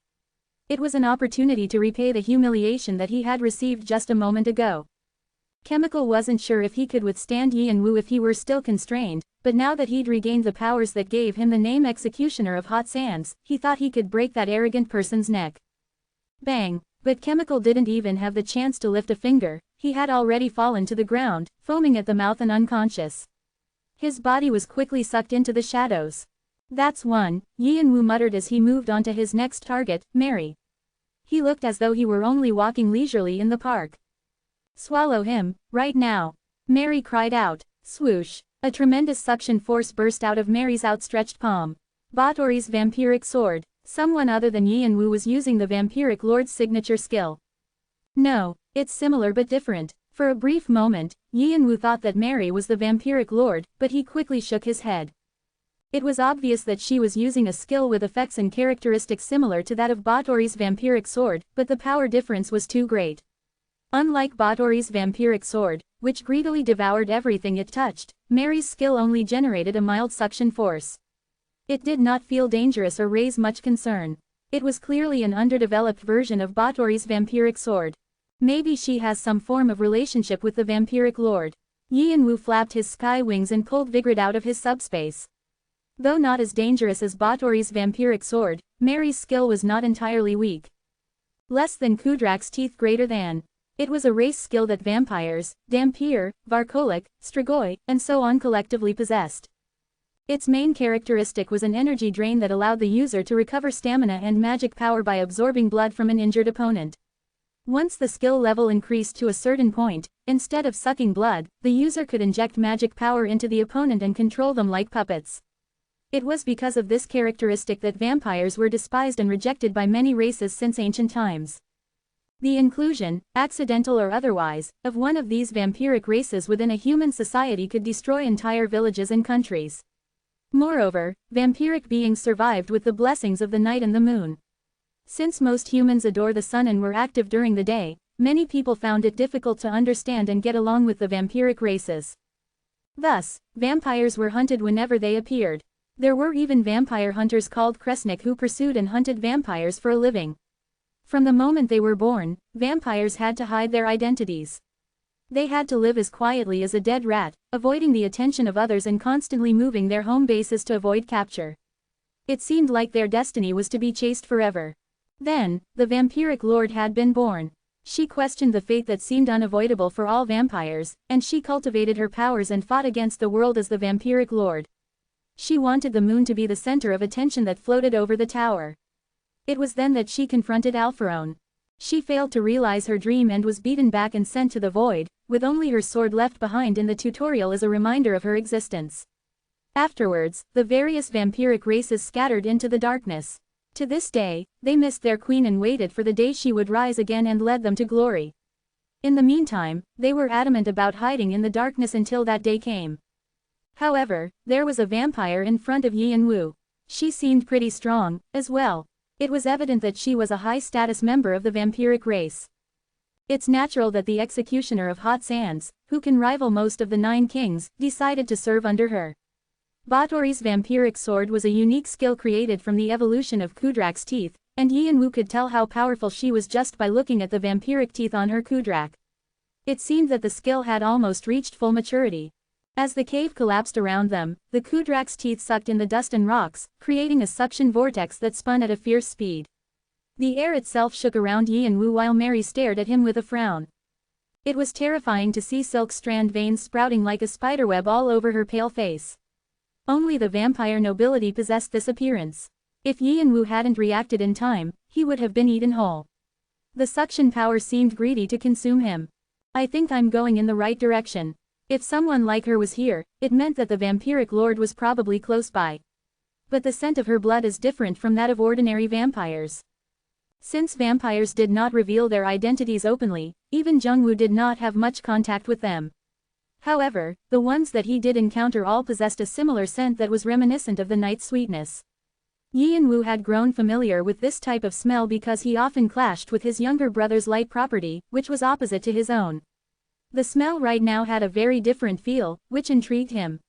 It was an opportunity to repay the humiliation that he had received just a moment ago. Chemical wasn't sure if he could withstand Yi and Wu if he were still constrained, but now that he'd regained the powers that gave him the name Executioner of Hot Sands, he thought he could break that arrogant person's neck. Bang! But Chemical didn't even have the chance to lift a finger, he had already fallen to the ground, foaming at the mouth and unconscious. His body was quickly sucked into the shadows. That's one, Yi and Wu muttered as he moved on to his next target, Mary. He looked as though he were only walking leisurely in the park. Swallow him, right now. Mary cried out. Swoosh. A tremendous suction force burst out of Mary's outstretched palm. Batory's vampiric sword. Someone other than Yi and Wu was using the vampiric lord's signature skill. No, it's similar but different. For a brief moment, Yi and Wu thought that Mary was the vampiric lord, but he quickly shook his head. It was obvious that she was using a skill with effects and characteristics similar to that of Batory's vampiric sword, but the power difference was too great. Unlike Batory's vampiric sword, which greedily devoured everything it touched, Mary's skill only generated a mild suction force. It did not feel dangerous or raise much concern. It was clearly an underdeveloped version of Batory's vampiric sword. Maybe she has some form of relationship with the vampiric lord. Yi and Wu flapped his sky wings and pulled Vigrid out of his subspace. Though not as dangerous as Batory's vampiric sword, Mary's skill was not entirely weak. Less than Kudrak's teeth, greater than. It was a race skill that vampires, Dhampir, Varkolik, Strigoi, and so on collectively possessed. Its main characteristic was an energy drain that allowed the user to recover stamina and magic power by absorbing blood from an injured opponent. Once the skill level increased to a certain point, instead of sucking blood, the user could inject magic power into the opponent and control them like puppets. It was because of this characteristic that vampires were despised and rejected by many races since ancient times. The inclusion, accidental or otherwise, of one of these vampiric races within a human society could destroy entire villages and countries. Moreover, vampiric beings survived with the blessings of the night and the moon. Since most humans adore the sun and were active during the day, many people found it difficult to understand and get along with the vampiric races. Thus, vampires were hunted whenever they appeared. There were even vampire hunters called Kresnik who pursued and hunted vampires for a living. From the moment they were born, vampires had to hide their identities. They had to live as quietly as a dead rat, avoiding the attention of others and constantly moving their home bases to avoid capture. It seemed like their destiny was to be chased forever. Then, the vampiric lord had been born. She questioned the fate that seemed unavoidable for all vampires, and she cultivated her powers and fought against the world as the vampiric lord. She wanted the moon to be the center of attention that floated over the tower. It was then that she confronted Alpharon. She failed to realize her dream and was beaten back and sent to the void, with only her sword left behind in the tutorial as a reminder of her existence. Afterwards, the various vampiric races scattered into the darkness. To this day, they missed their queen and waited for the day she would rise again and lead them to glory. In the meantime, they were adamant about hiding in the darkness until that day came. However, there was a vampire in front of Yi and Wu. She seemed pretty strong, as well. It was evident that she was a high-status member of the vampiric race. It's natural that the executioner of Hot Sands, who can rival most of the 9 kings, decided to serve under her. Batory's vampiric sword was a unique skill created from the evolution of Kudrak's teeth, and Yi and Wu could tell how powerful she was just by looking at the vampiric teeth on her Kudrak. It seemed that the skill had almost reached full maturity. As the cave collapsed around them, the Kudrak's teeth sucked in the dust and rocks, creating a suction vortex that spun at a fierce speed. The air itself shook around Yi and Wu while Mary stared at him with a frown. It was terrifying to see silk strand veins sprouting like a spiderweb all over her pale face. Only the vampire nobility possessed this appearance. If Yi and Wu hadn't reacted in time, he would have been eaten whole. The suction power seemed greedy to consume him. I think I'm going in the right direction. If someone like her was here, it meant that the vampiric lord was probably close by. But the scent of her blood is different from that of ordinary vampires. Since vampires did not reveal their identities openly, even Jungwoo did not have much contact with them. However, the ones that he did encounter all possessed a similar scent that was reminiscent of the night's sweetness. Yi and Wu had grown familiar with this type of smell because he often clashed with his younger brother's light property, which was opposite to his own. The smell right now had a very different feel, which intrigued him.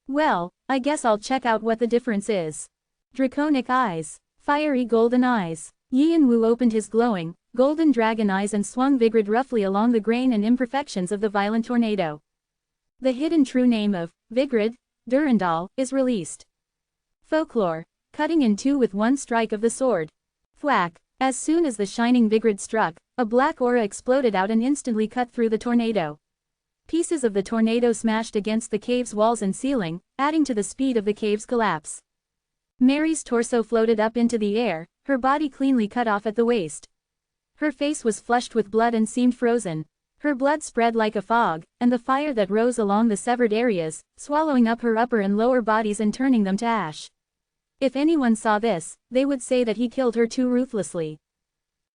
Well, I guess I'll check out what the difference is. Draconic eyes. Fiery golden eyes. Yin Wu opened his glowing, golden dragon eyes and swung Vigrid roughly along the grain and imperfections of the violent tornado. The hidden true name of Vigrid, Durandal, is released. Folklore. Cutting in two with one strike of the sword. Thwack. As soon as the shining Vigrid struck, a black aura exploded out and instantly cut through the tornado. Pieces of the tornado smashed against the cave's walls and ceiling, adding to the speed of the cave's collapse. Mary's torso floated up into the air, her body cleanly cut off at the waist. Her face was flushed with blood and seemed frozen. Her blood spread like a fog, and the fire that rose along the severed areas, swallowing up her upper and lower bodies and turning them to ash. If anyone saw this, they would say that he killed her too ruthlessly.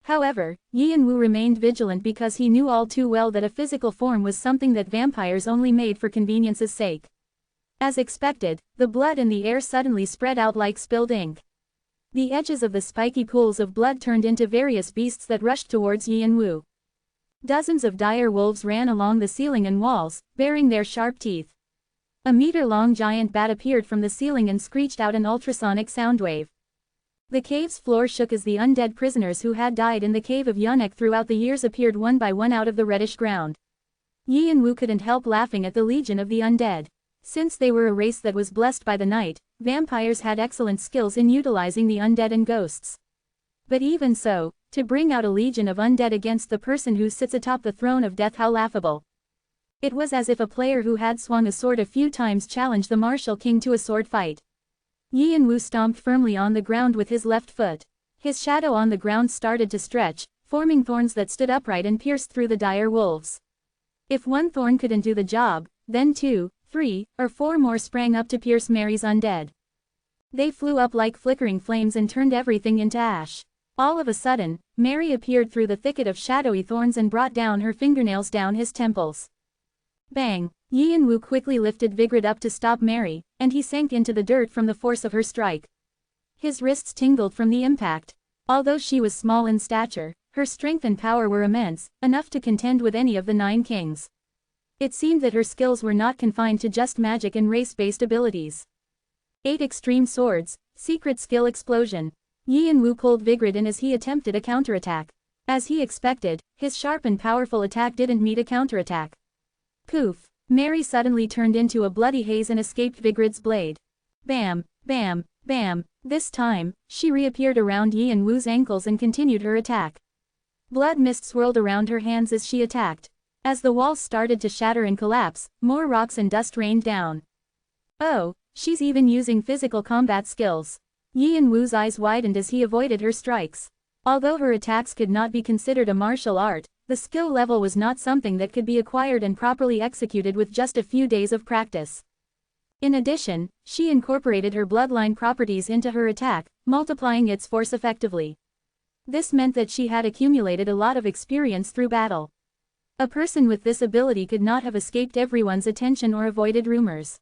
However, Yin Wu remained vigilant because he knew all too well that a physical form was something that vampires only made for convenience's sake. As expected, the blood in the air suddenly spread out like spilled ink. The edges of the spiky pools of blood turned into various beasts that rushed towards Yin Wu. Dozens of dire wolves ran along the ceiling and walls, baring their sharp teeth. A meter-long giant bat appeared from the ceiling and screeched out an ultrasonic sound wave. The cave's floor shook as the undead prisoners who had died in the cave of Yunek throughout the years appeared one by one out of the reddish ground. Yin Wu couldn't help laughing at the legion of the undead. Since they were a race that was blessed by the night, vampires had excellent skills in utilizing the undead and ghosts. But even so, to bring out a legion of undead against the person who sits atop the throne of death, how laughable. It was as if a player who had swung a sword a few times challenged the martial king to a sword fight. Yin Wu stomped firmly on the ground with his left foot. His shadow on the ground started to stretch, forming thorns that stood upright and pierced through the dire wolves. If one thorn couldn't do the job, then 2, 3, or 4 more sprang up to pierce Mary's undead. They flew up like flickering flames and turned everything into ash. All of a sudden, Mary appeared through the thicket of shadowy thorns and brought down her fingernails down his temples. Bang! Yin Wu quickly lifted Vigrid up to stop Mary, and he sank into the dirt from the force of her strike. His wrists tingled from the impact. Although she was small in stature, her strength and power were immense, enough to contend with any of the 9 kings. It seemed that her skills were not confined to just magic and race-based abilities. 8 extreme swords, secret skill explosion. Yin Wu pulled Vigrid in as he attempted a counterattack. As he expected, his sharp and powerful attack didn't meet a counterattack. Poof! Mary suddenly turned into a bloody haze and escaped Vigrid's blade. Bam, bam, bam. This time, she reappeared around Yin Wu's ankles and continued her attack. Blood mist swirled around her hands as she attacked. As the walls started to shatter and collapse, more rocks and dust rained down. Oh, she's even using physical combat skills. Yin Wu's eyes widened as he avoided her strikes. Although her attacks could not be considered a martial art, the skill level was not something that could be acquired and properly executed with just a few days of practice. In addition, she incorporated her bloodline properties into her attack, multiplying its force effectively. This meant that she had accumulated a lot of experience through battle. A person with this ability could not have escaped everyone's attention or avoided rumors.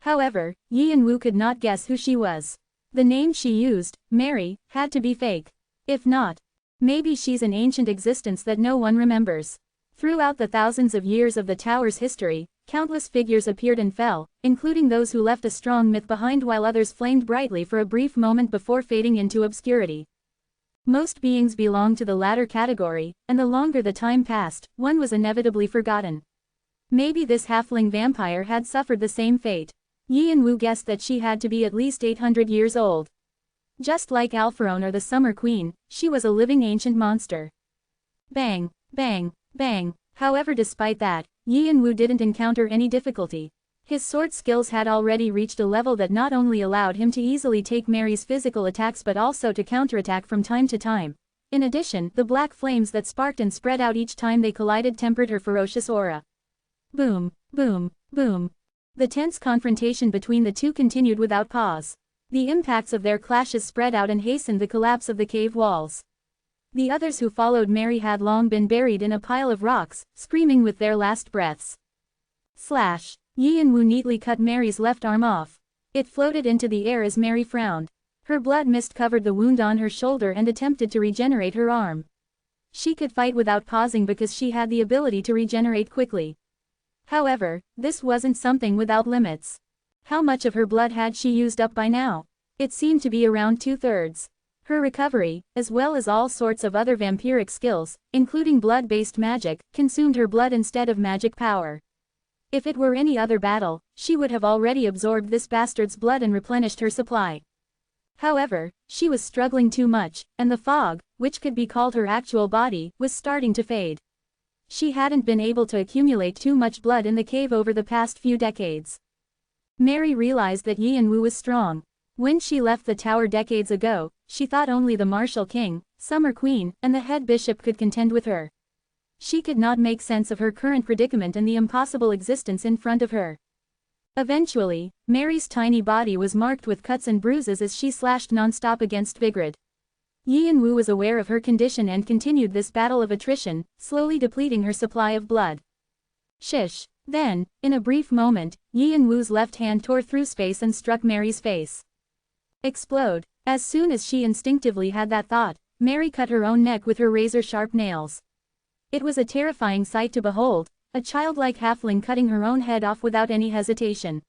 However, Yin Wu could not guess who she was. The name she used, Mary, had to be fake. If not, maybe she's an ancient existence that no one remembers. Throughout the thousands of years of the tower's history, countless figures appeared and fell, including those who left a strong myth behind while others flamed brightly for a brief moment before fading into obscurity. Most beings belong to the latter category, and the longer the time passed, one was inevitably forgotten. Maybe this halfling vampire had suffered the same fate. Yin Wu guessed that she had to be at least 800 years old. Just like Alpharon or the Summer Queen, she was a living ancient monster. Bang, bang, bang. However, despite that, Yin Wu didn't encounter any difficulty. His sword skills had already reached a level that not only allowed him to easily take Mary's physical attacks but also to counterattack from time to time. In addition, the black flames that sparked and spread out each time they collided tempered her ferocious aura. Boom, boom, boom. The tense confrontation between the two continued without pause. The impacts of their clashes spread out and hastened the collapse of the cave walls. The others who followed Mary had long been buried in a pile of rocks, screaming with their last breaths. Slash! Yin Wu neatly cut Mary's left arm off. It floated into the air as Mary frowned. Her blood mist covered the wound on her shoulder and attempted to regenerate her arm. She could fight without pausing because she had the ability to regenerate quickly. However, this wasn't something without limits. How much of her blood had she used up by now? It seemed to be around 2/3. Her recovery, as well as all sorts of other vampiric skills, including blood-based magic, consumed her blood instead of magic power. If it were any other battle, she would have already absorbed this bastard's blood and replenished her supply. However, she was struggling too much, and the fog, which could be called her actual body, was starting to fade. She hadn't been able to accumulate too much blood in the cave over the past few decades. Mary realized that Yi Wu was strong. When she left the tower decades ago, she thought only the martial king, summer queen, and the head bishop could contend with her. She could not make sense of her current predicament and the impossible existence in front of her. Eventually, Mary's tiny body was marked with cuts and bruises as she slashed non-stop against Vigrid. Yi Wu was aware of her condition and continued this battle of attrition, slowly depleting her supply of blood. Shish. Then, in a brief moment, Yi Wu's left hand tore through space and struck Mary's face. Explode. As soon as she instinctively had that thought, Mary cut her own neck with her razor-sharp nails. It was a terrifying sight to behold, a childlike halfling cutting her own head off without any hesitation.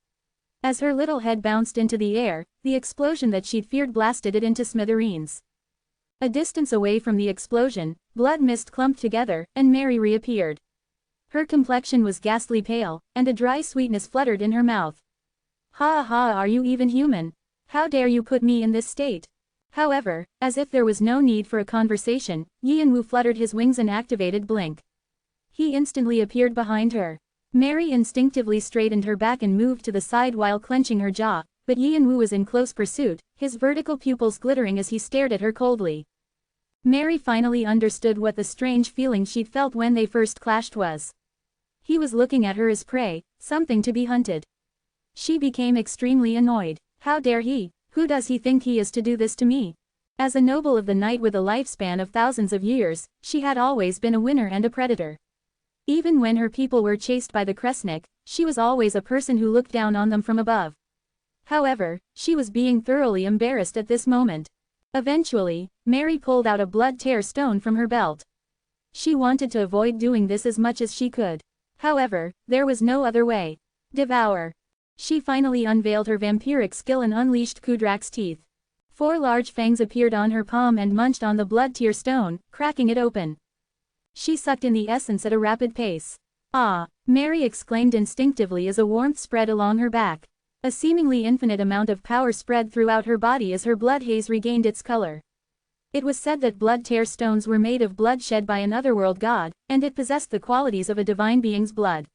As her little head bounced into the air, the explosion that she'd feared blasted it into smithereens. A distance away from the explosion, blood mist clumped together, and Mary reappeared. Her complexion was ghastly pale, and a dry sweetness fluttered in her mouth. "Ha ha, are you even human? How dare you put me in this state?" However, as if there was no need for a conversation, Yi Wu fluttered his wings and activated Blink. He instantly appeared behind her. Mary instinctively straightened her back and moved to the side while clenching her jaw, but Yi Wu was in close pursuit, his vertical pupils glittering as he stared at her coldly. Mary finally understood what the strange feeling she'd felt when they first clashed was. He was looking at her as prey, something to be hunted. She became extremely annoyed. How dare he? Who does he think he is to do this to me? As a noble of the night with a lifespan of thousands of years, she had always been a winner and a predator. Even when her people were chased by the Kresnik, she was always a person who looked down on them from above. However, she was being thoroughly embarrassed at this moment. Eventually, Mary pulled out a blood-tear stone from her belt. She wanted to avoid doing this as much as she could. However, there was no other way. Devour. She finally unveiled her vampiric skill and unleashed Kudrak's teeth. 4 large fangs appeared on her palm and munched on the blood-tear stone, cracking it open. She sucked in the essence at a rapid pace. "Ah!" Mary exclaimed instinctively as a warmth spread along her back. A seemingly infinite amount of power spread throughout her body as her blood haze regained its color. It was said that blood-tear stones were made of blood shed by an otherworld god, and it possessed the qualities of a divine being's blood.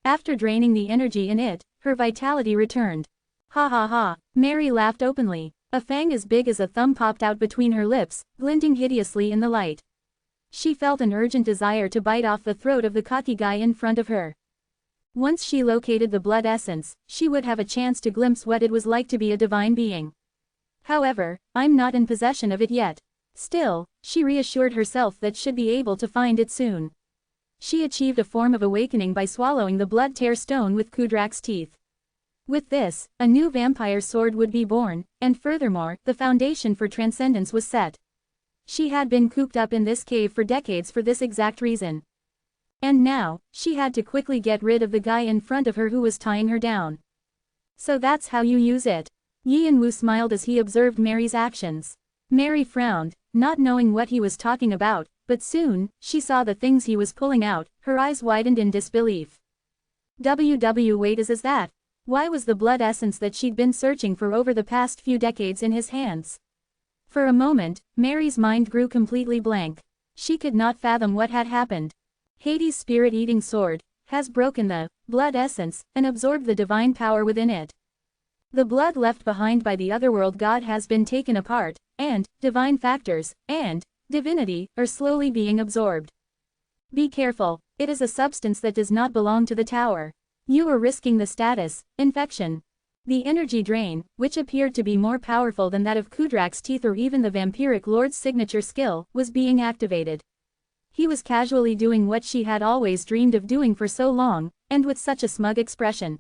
After draining the energy in it, her vitality returned. Ha ha ha, Mary laughed openly. A fang as big as a thumb popped out between her lips, glinting hideously in the light. She felt an urgent desire to bite off the throat of the cocky guy in front of her. Once she located the blood essence, she would have a chance to glimpse what it was like to be a divine being. However, I'm not in possession of it yet. Still, she reassured herself that she'd be able to find it soon. She achieved a form of awakening by swallowing the blood-tear stone with Kudrak's teeth. With this, a new vampire sword would be born, and furthermore, the foundation for transcendence was set. She had been cooped up in this cave for decades for this exact reason. And now, she had to quickly get rid of the guy in front of her who was tying her down. "So that's how you use it." Yi Wu smiled as he observed Mary's actions. Mary frowned, not knowing what he was talking about, but soon, she saw the things he was pulling out, her eyes widened in disbelief. Wait, is that? Why was the blood essence that she'd been searching for over the past few decades in his hands? For a moment, Mary's mind grew completely blank. She could not fathom what had happened. Hades' spirit-eating sword has broken the blood essence and absorbed the divine power within it. The blood left behind by the otherworld god has been taken apart, and divine factors and divinity are slowly being absorbed. Be careful, it is a substance that does not belong to the tower. You are risking the status infection. The energy drain, which appeared to be more powerful than that of Kudrak's teeth or even the vampiric lord's signature skill, was being activated. He was casually doing what she had always dreamed of doing for so long, and with such a smug expression.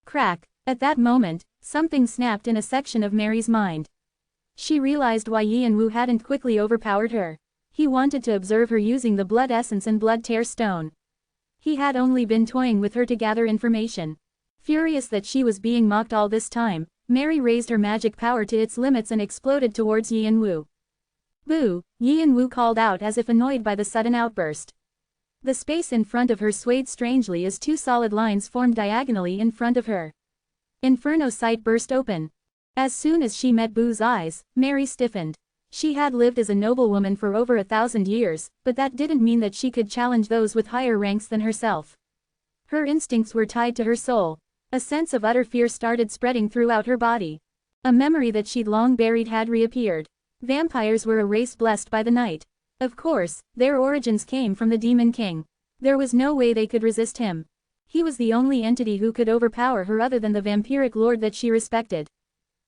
Crack. At that moment, something snapped in a section of Mary's mind. She realized why Yi Wu hadn't quickly overpowered her. He wanted to observe her using the blood essence and blood-tear stone. He had only been toying with her to gather information. Furious that she was being mocked all this time, Mary raised her magic power to its limits and exploded towards Yian-Wu. "Boo!" Yian-Wu called out as if annoyed by the sudden outburst. The space in front of her swayed strangely as two solid lines formed diagonally in front of her. Inferno's sight burst open. As soon as she met Boo's eyes, Mary stiffened. She had lived as a noblewoman for over 1,000 years, but that didn't mean that she could challenge those with higher ranks than herself. Her instincts were tied to her soul. A sense of utter fear started spreading throughout her body. A memory that she'd long buried had reappeared. Vampires were a race blessed by the night. Of course, their origins came from the Demon King. There was no way they could resist him. He was the only entity who could overpower her other than the vampiric lord that she respected.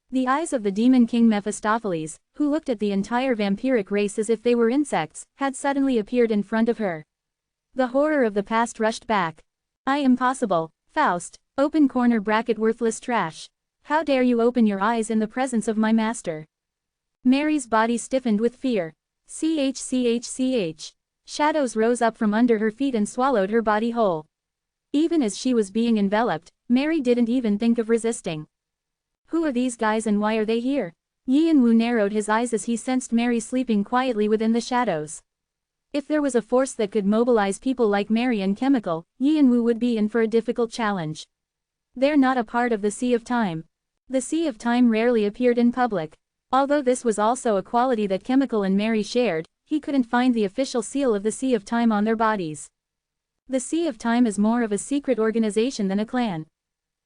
The eyes of the Demon King Mephistopheles, who looked at the entire vampiric race as if they were insects, had suddenly appeared in front of her. The horror of the past rushed back. "I am possible, Faust, open corner bracket worthless trash. How dare you open your eyes in the presence of my master?" Mary's body stiffened with fear. Ch. Shadows rose up from under her feet and swallowed her body whole. Even as she was being enveloped, Mary didn't even think of resisting. Who are these guys and why are they here? Yian-Wu narrowed his eyes as he sensed Mary sleeping quietly within the shadows. If there was a force that could mobilize people like Mary and Chemical, Yian-Wu would be in for a difficult challenge. They're not a part of the Sea of Time. The Sea of Time rarely appeared in public. Although this was also a quality that Chemical and Mary shared, he couldn't find the official seal of the Sea of Time on their bodies. The Sea of Time is more of a secret organization than a clan.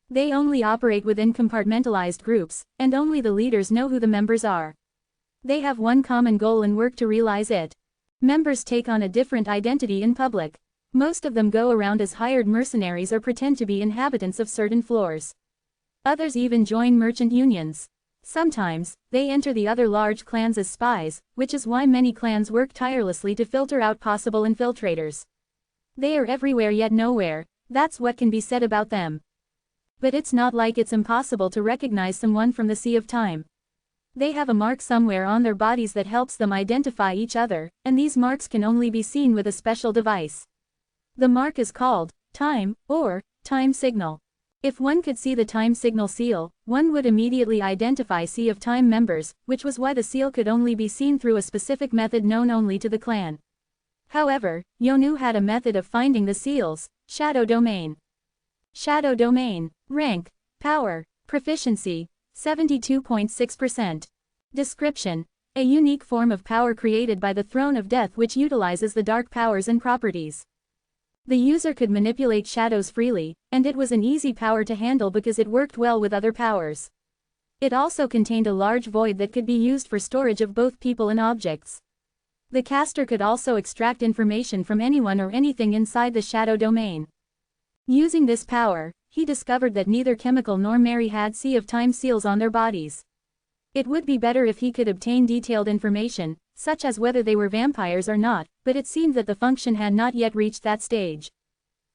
They only operate within compartmentalized groups, and only the leaders know who the members are. They have one common goal and work to realize it. Members take on a different identity in public. Most of them go around as hired mercenaries or pretend to be inhabitants of certain floors. Others even join merchant unions. Sometimes, they enter the other large clans as spies, which is why many clans work tirelessly to filter out possible infiltrators. They are everywhere yet nowhere, that's what can be said about them. But it's not like it's impossible to recognize someone from the Sea of Time. They have a mark somewhere on their bodies that helps them identify each other, and these marks can only be seen with a special device. The mark is called time, or time signal. If one could see the time signal seal, one would immediately identify Sea of Time members, which was why the seal could only be seen through a specific method known only to the clan. However, Yonu had a method of finding the seals: Shadow Domain. Shadow Domain. Rank, Power, Proficiency, 72.6%. Description: a unique form of power created by the Throne of Death which utilizes the dark powers and properties. The user could manipulate shadows freely, and it was an easy power to handle because it worked well with other powers. It also contained a large void that could be used for storage of both people and objects. The caster could also extract information from anyone or anything inside the shadow domain. Using this power, he discovered that neither Chemical nor Mary had Sea of Time seals on their bodies. It would be better if he could obtain detailed information, such as whether they were vampires or not, but it seemed that the function had not yet reached that stage.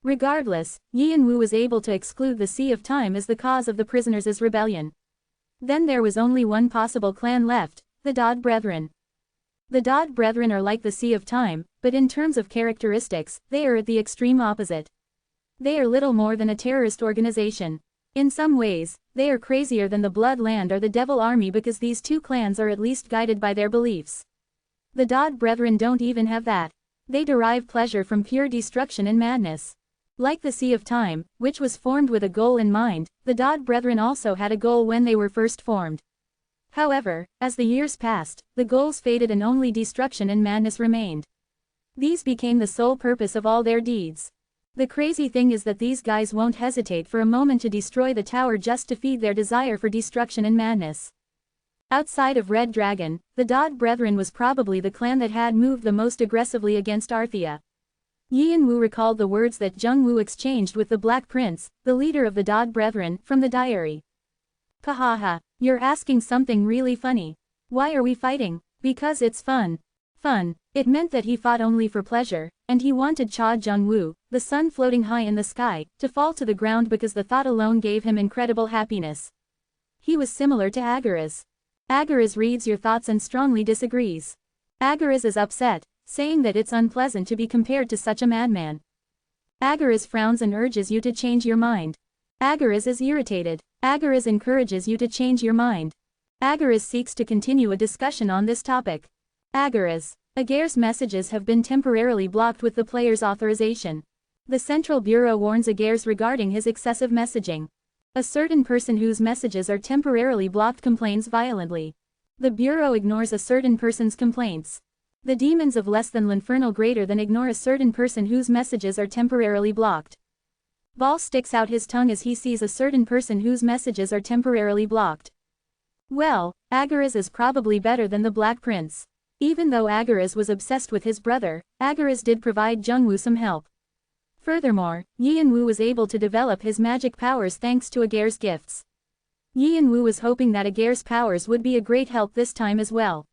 Regardless, Yian-Wu was able to exclude the Sea of Time as the cause of the prisoners' rebellion. Then there was only one possible clan left, the Dodd Brethren. The Dodd Brethren are like the Sea of Time, but in terms of characteristics, they are at the extreme opposite. They are little more than a terrorist organization. In some ways, they are crazier than the Blood Land or the Devil Army because these two clans are at least guided by their beliefs. The Dodd Brethren don't even have that. They derive pleasure from pure destruction and madness. Like the Sea of Time, which was formed with a goal in mind, the Dodd Brethren also had a goal when they were first formed. However, as the years passed, the goals faded and only destruction and madness remained. These became the sole purpose of all their deeds. The crazy thing is that these guys won't hesitate for a moment to destroy the tower just to feed their desire for destruction and madness. Outside of Red Dragon, the Dodd Brethren was probably the clan that had moved the most aggressively against Arthea. Yian-Wu recalled the words that Jung-Woo exchanged with the Black Prince, the leader of the Dodd Brethren, from the diary. Kahaha, you're asking something really funny. Why are we fighting? Because it's fun. Fun. It meant that he fought only for pleasure, and he wanted Cha Jung-Woo, the sun floating high in the sky, to fall to the ground because the thought alone gave him incredible happiness. He was similar to Agaras. Agaras reads your thoughts and strongly disagrees. Agaras is upset, saying that it's unpleasant to be compared to such a madman. Agaras frowns and urges you to change your mind. Agaras is irritated. Agaras encourages you to change your mind. Agaras seeks to continue a discussion on this topic. Agaras. Agar's messages have been temporarily blocked with the player's authorization. The Central Bureau warns Agars regarding his excessive messaging. A certain person whose messages are temporarily blocked complains violently. The Bureau ignores a certain person's complaints. The demons of less than l'infernal greater than ignore a certain person whose messages are temporarily blocked. Ball sticks out his tongue as he sees a certain person whose messages are temporarily blocked. Well, Agaras is probably better than the Black Prince. Even though Agaras was obsessed with his brother, Agaras did provide Jungwoo some help. Furthermore, Yeonwoo was able to develop his magic powers thanks to Agar's gifts. Yeonwoo was hoping that Agar's powers would be a great help this time as well.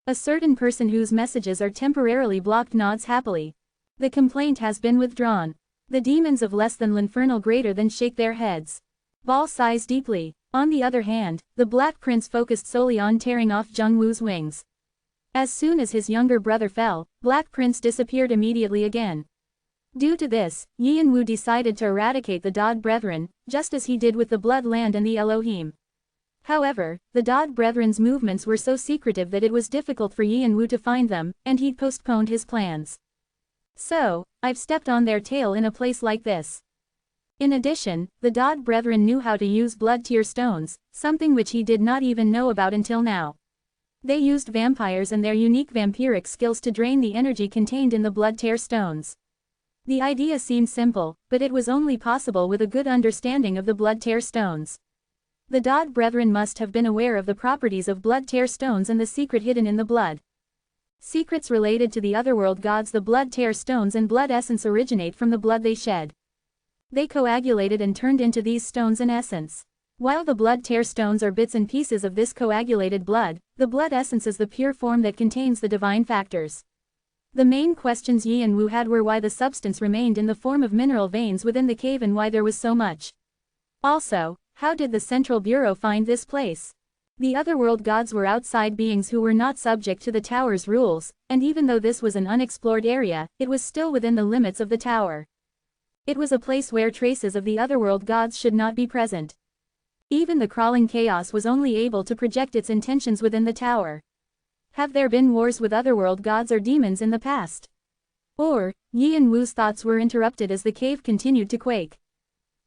A certain person whose messages are temporarily blocked nods happily. The complaint has been withdrawn. The demons of less than l'infernal greater than shake their heads. Ball sighs deeply. On the other hand, the Black Prince focused solely on tearing off Jungwoo's wings. As soon as his younger brother fell, Black Prince disappeared immediately again. Due to this, Yeonwoo decided to eradicate the Dod Brethren, just as he did with the Blood Land and the Elohim. However, the Dod Brethren's movements were so secretive that it was difficult for Yeonwoo to find them, and he'd postponed his plans. So, I've stepped on their tail in a place like this. In addition, the Dod Brethren knew how to use blood tear stones, something which he did not even know about until now. They used vampires and their unique vampiric skills to drain the energy contained in the blood tear stones. The idea seemed simple, but it was only possible with a good understanding of the blood tear stones. The Dod Brethren must have been aware of the properties of blood tear stones and the secret hidden in the blood. Secrets related to the otherworld gods. The blood tear stones and blood essence originate from the blood they shed. They coagulated and turned into these stones an essence. While the blood tear stones are bits and pieces of this coagulated blood, the blood essence is the pure form that contains the divine factors. The main questions Yeonwoo had were why the substance remained in the form of mineral veins within the cave and why there was so much. Also, how did the Central Bureau find this place? The otherworld gods were outside beings who were not subject to the tower's rules, and even though this was an unexplored area, it was still within the limits of the tower. It was a place where traces of the otherworld gods should not be present. Even the crawling chaos was only able to project its intentions within the tower. Have there been wars with otherworld gods or demons in the past? Or, Yeonwoo's thoughts were interrupted as the cave continued to quake.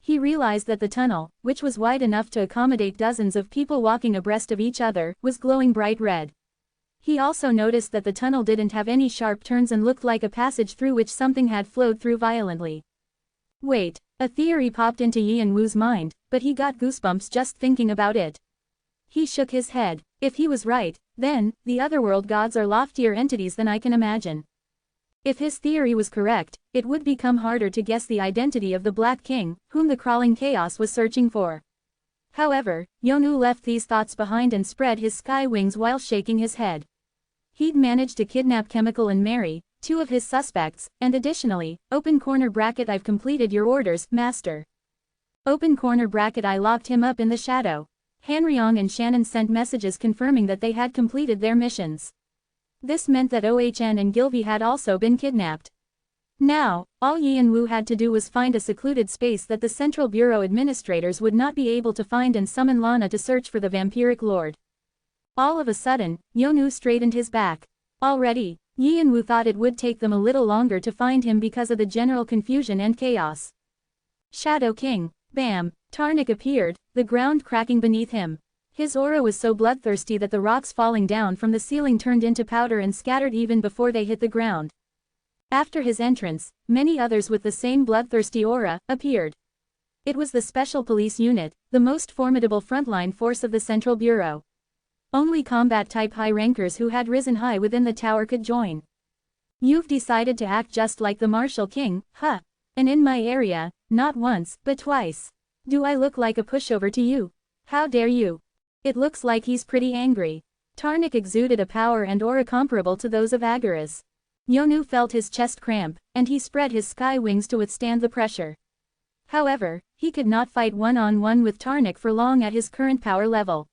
He realized that the tunnel, which was wide enough to accommodate dozens of people walking abreast of each other, was glowing bright red. He also noticed that the tunnel didn't have any sharp turns and looked like a passage through which something had flowed through violently. Wait, a theory popped into Yeonwoo's mind, but he got goosebumps just thinking about it. He shook his head. If he was right, then, the otherworld gods are loftier entities than I can imagine. If his theory was correct, it would become harder to guess the identity of the Black King, whom the crawling chaos was searching for. However, Yeonwoo left these thoughts behind and spread his sky wings while shaking his head. He'd managed to kidnap Chemical and Mary, two of his suspects, and additionally, open corner bracket I've completed your orders, Master. Open corner bracket I locked him up in the shadow. Hanryong and Shannon sent messages confirming that they had completed their missions. This meant that OHN and Gilvey had also been kidnapped. Now, all Yeonwoo had to do was find a secluded space that the Central Bureau administrators would not be able to find and summon Lana to search for the vampiric lord. All of a sudden, Yeonwoo straightened his back. Already, Yeonwoo thought it would take them a little longer to find him because of the general confusion and chaos. Shadow King. Bam! Tarnik appeared, the ground cracking beneath him. His aura was so bloodthirsty that the rocks falling down from the ceiling turned into powder and scattered even before they hit the ground. After his entrance, many others with the same bloodthirsty aura appeared. It was the Special Police Unit, the most formidable frontline force of the Central Bureau. Only combat-type high-rankers who had risen high within the tower could join. You've decided to act just like the Martial King, huh? And in my area, not once, but twice. Do I look like a pushover to you? How dare you? It looks like he's pretty angry. Tarnik exuded a power and aura comparable to those of Agaras. Yeonwoo felt his chest cramp, and he spread his sky wings to withstand the pressure. However, he could not fight one-on-one with Tarnik for long at his current power level.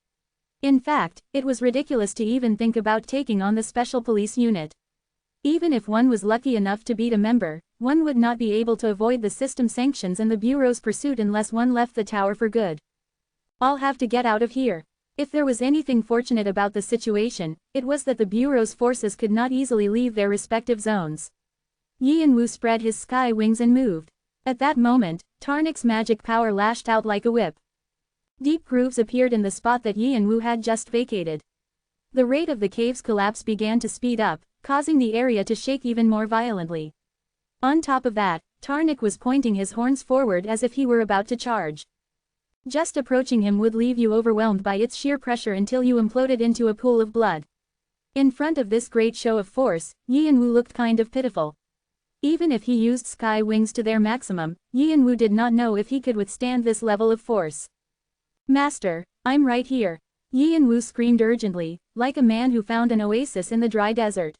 In fact, it was ridiculous to even think about taking on the Special Police Unit. Even if one was lucky enough to beat a member, one would not be able to avoid the system sanctions and the Bureau's pursuit unless one left the tower for good. I'll have to get out of here. If there was anything fortunate about the situation, it was that the Bureau's forces could not easily leave their respective zones. Yian-Wu spread his sky wings and moved. At that moment, Tarnik's magic power lashed out like a whip. Deep grooves appeared in the spot that Yian-Wu had just vacated. The rate of the cave's collapse began to speed up, causing the area to shake even more violently. On top of that, Tarnik was pointing his horns forward as if he were about to charge. Just approaching him would leave you overwhelmed by its sheer pressure until you imploded into a pool of blood. In front of this great show of force, Yian-Wu looked kind of pitiful. Even if he used sky wings to their maximum, Yian-Wu did not know if he could withstand this level of force. "Master, I'm right here," Yian-Wu screamed urgently, like a man who found an oasis in the dry desert.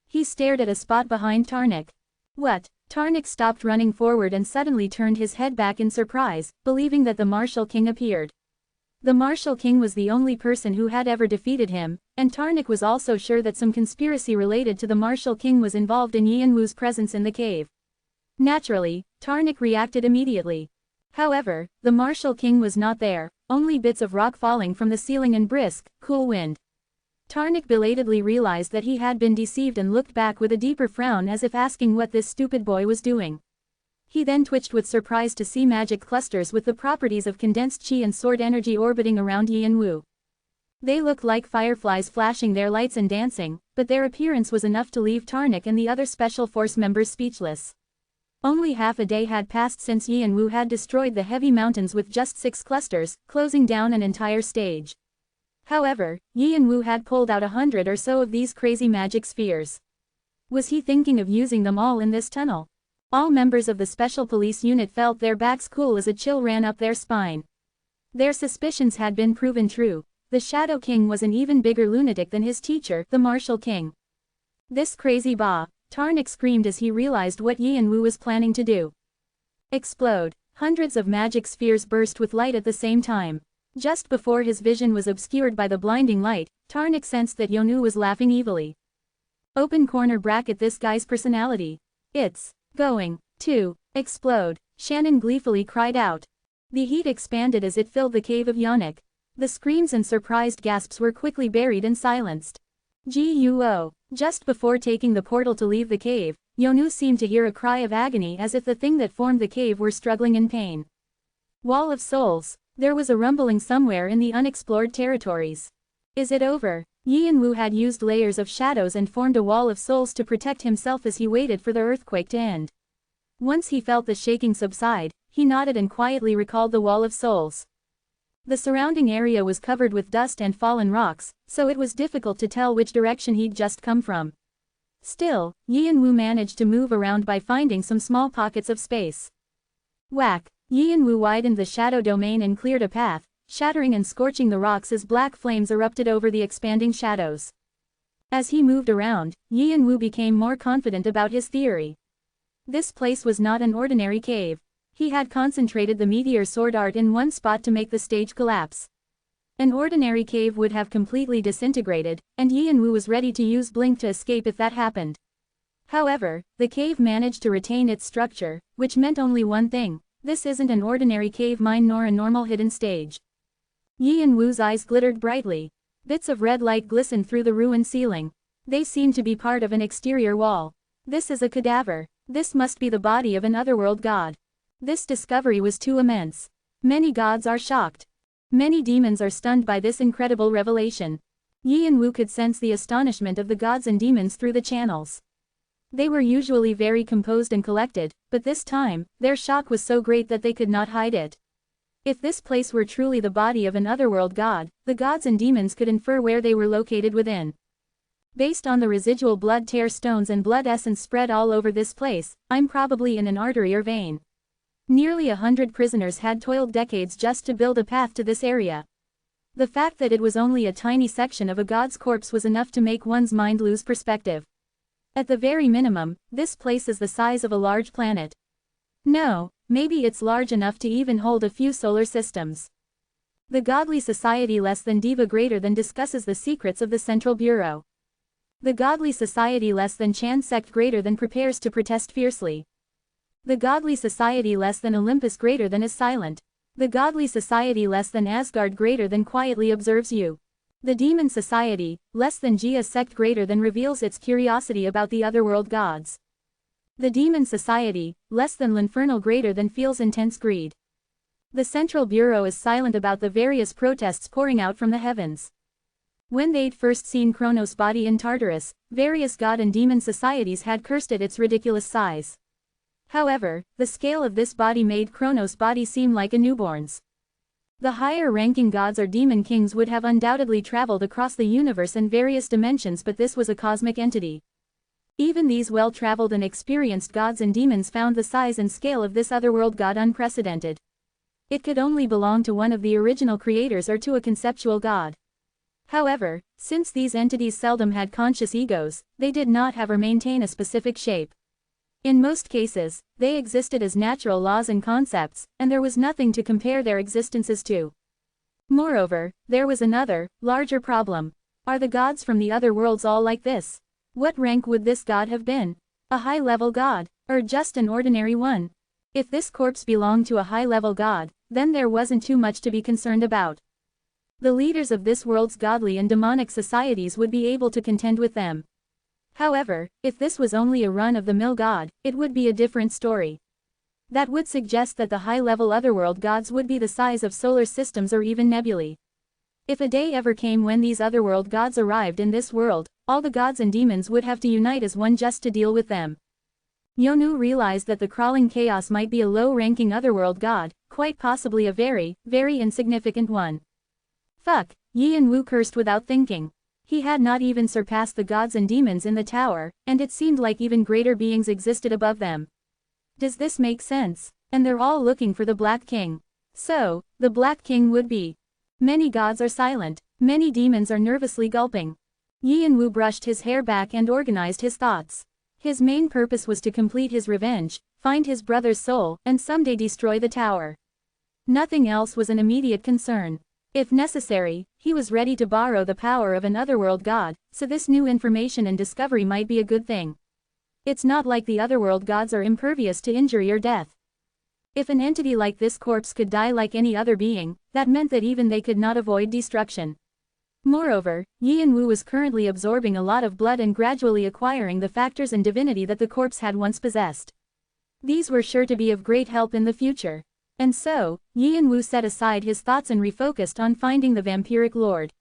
He stared at a spot behind Tarnik. What? Tarnik stopped running forward and suddenly turned his head back in surprise, believing that the Martial King appeared. The Martial King was the only person who had ever defeated him, and Tarnik was also sure that some conspiracy related to the Martial King was involved in Yian-Wu's presence in the cave. Naturally, Tarnik reacted immediately. However, the Martial King was not there, only bits of rock falling from the ceiling and brisk, cool wind. Tarnik belatedly realized that he had been deceived and looked back with a deeper frown as if asking what this stupid boy was doing. He then twitched with surprise to see magic clusters with the properties of condensed chi and sword energy orbiting around Yian-Wu. They looked like fireflies flashing their lights and dancing, but their appearance was enough to leave Tarnik and the other special force members speechless. Only half a day had passed since Yian-Wu had destroyed the heavy mountains with just 6 clusters, closing down an entire stage. However, Yian-Wu had pulled out 100 or so of these crazy magic spheres. Was he thinking of using them all in this tunnel? All members of the special police unit felt their backs cool as a chill ran up their spine. Their suspicions had been proven true. The Shadow King was an even bigger lunatic than his teacher, the Martial King. "This crazy Ba!" Tarnik screamed as he realized what Yian-Wu was planning to do. Explode. Hundreds of magic spheres burst with light at the same time. Just before his vision was obscured by the blinding light, Tarnik sensed that Yian-Wu was laughing evilly. Open corner bracket this guy's personality. It's going to explode, Shannon gleefully cried out. The heat expanded as it filled the cave of Yannick. The screams and surprised gasps were quickly buried and silenced. Guo. Just before taking the portal to leave the cave, Yian-Wu seemed to hear a cry of agony as if the thing that formed the cave were struggling in pain. Wall of Souls. There was a rumbling somewhere in the unexplored territories. Is it over? Yian-Wu had used layers of shadows and formed a wall of souls to protect himself as he waited for the earthquake to end. Once he felt the shaking subside, he nodded and quietly recalled the wall of souls. The surrounding area was covered with dust and fallen rocks, so it was difficult to tell which direction he'd just come from. Still, Yian-Wu managed to move around by finding some small pockets of space. Whack! Yian-Wu widened the shadow domain and cleared a path, shattering and scorching the rocks as black flames erupted over the expanding shadows. As he moved around, Yian-Wu became more confident about his theory. This place was not an ordinary cave. He had concentrated the meteor sword art in one spot to make the stage collapse. An ordinary cave would have completely disintegrated, and Yian-Wu was ready to use blink to escape if that happened. However, the cave managed to retain its structure, which meant only one thing: this isn't an ordinary cave mine nor a normal hidden stage. Yian-Wu's eyes glittered brightly. Bits of red light glistened through the ruined ceiling. They seemed to be part of an exterior wall. This is a cadaver. This must be the body of an otherworld god. This discovery was too immense. Many gods are shocked. Many demons are stunned by this incredible revelation. Yian-Wu could sense the astonishment of the gods and demons through the channels. They were usually very composed and collected, but this time, their shock was so great that they could not hide it. If this place were truly the body of an otherworld god, the gods and demons could infer where they were located within. Based on the residual blood tear stones and blood essence spread all over this place, I'm probably in an artery or vein. Nearly 100 prisoners had toiled decades just to build a path to this area. The fact that it was only a tiny section of a god's corpse was enough to make one's mind lose perspective. At the very minimum, this place is the size of a large planet. No, maybe it's large enough to even hold a few solar systems. The godly society less than diva greater than discusses the secrets of the Central Bureau. The godly society less than Chan sect greater than prepares to protest fiercely. The godly society less than Olympus greater than is silent. The godly society less than Asgard greater than quietly observes you. The demon society, less than Gia sect greater than reveals its curiosity about the otherworld gods. The demon society, less than L'Infernal greater than feels intense greed. The Central Bureau is silent about the various protests pouring out from the heavens. When they'd first seen Kronos' body in Tartarus, various god and demon societies had cursed at its ridiculous size. However, the scale of this body made Kronos' body seem like a newborn's. The higher-ranking gods or demon kings would have undoubtedly traveled across the universe and various dimensions, but this was a cosmic entity. Even these well-traveled and experienced gods and demons found the size and scale of this otherworld god unprecedented. It could only belong to one of the original creators or to a conceptual god. However, since these entities seldom had conscious egos, they did not have or maintain a specific shape. In most cases, they existed as natural laws and concepts, and there was nothing to compare their existences to. Moreover, there was another, larger problem. Are the gods from the other worlds all like this? What rank would this god have been? A high-level god, or just an ordinary one? If this corpse belonged to a high-level god, then there wasn't too much to be concerned about. The leaders of this world's godly and demonic societies would be able to contend with them. However, if this was only a run-of-the-mill god, it would be a different story. That would suggest that the high-level otherworld gods would be the size of solar systems or even nebulae. If a day ever came when these otherworld gods arrived in this world, all the gods and demons would have to unite as one just to deal with them. Yonu realized that the crawling chaos might be a low-ranking otherworld god, quite possibly a very, very insignificant one. Fuck, Yin Wu cursed without thinking. He had not even surpassed the gods and demons in the tower, and it seemed like even greater beings existed above them. Does this make sense? And they're all looking for the Black King. So, the Black King would be. Many gods are silent, many demons are nervously gulping. Yin Wu brushed his hair back and organized his thoughts. His main purpose was to complete his revenge, find his brother's soul, and someday destroy the tower. Nothing else was an immediate concern. If necessary, he was ready to borrow the power of an otherworld god, so this new information and discovery might be a good thing. It's not like the otherworld gods are impervious to injury or death. If an entity like this corpse could die like any other being, that meant that even they could not avoid destruction. Moreover, Yin Wu was currently absorbing a lot of blood and gradually acquiring the factors and divinity that the corpse had once possessed. These were sure to be of great help in the future. And so, Yin Wu set aside his thoughts and refocused on finding the vampiric lord.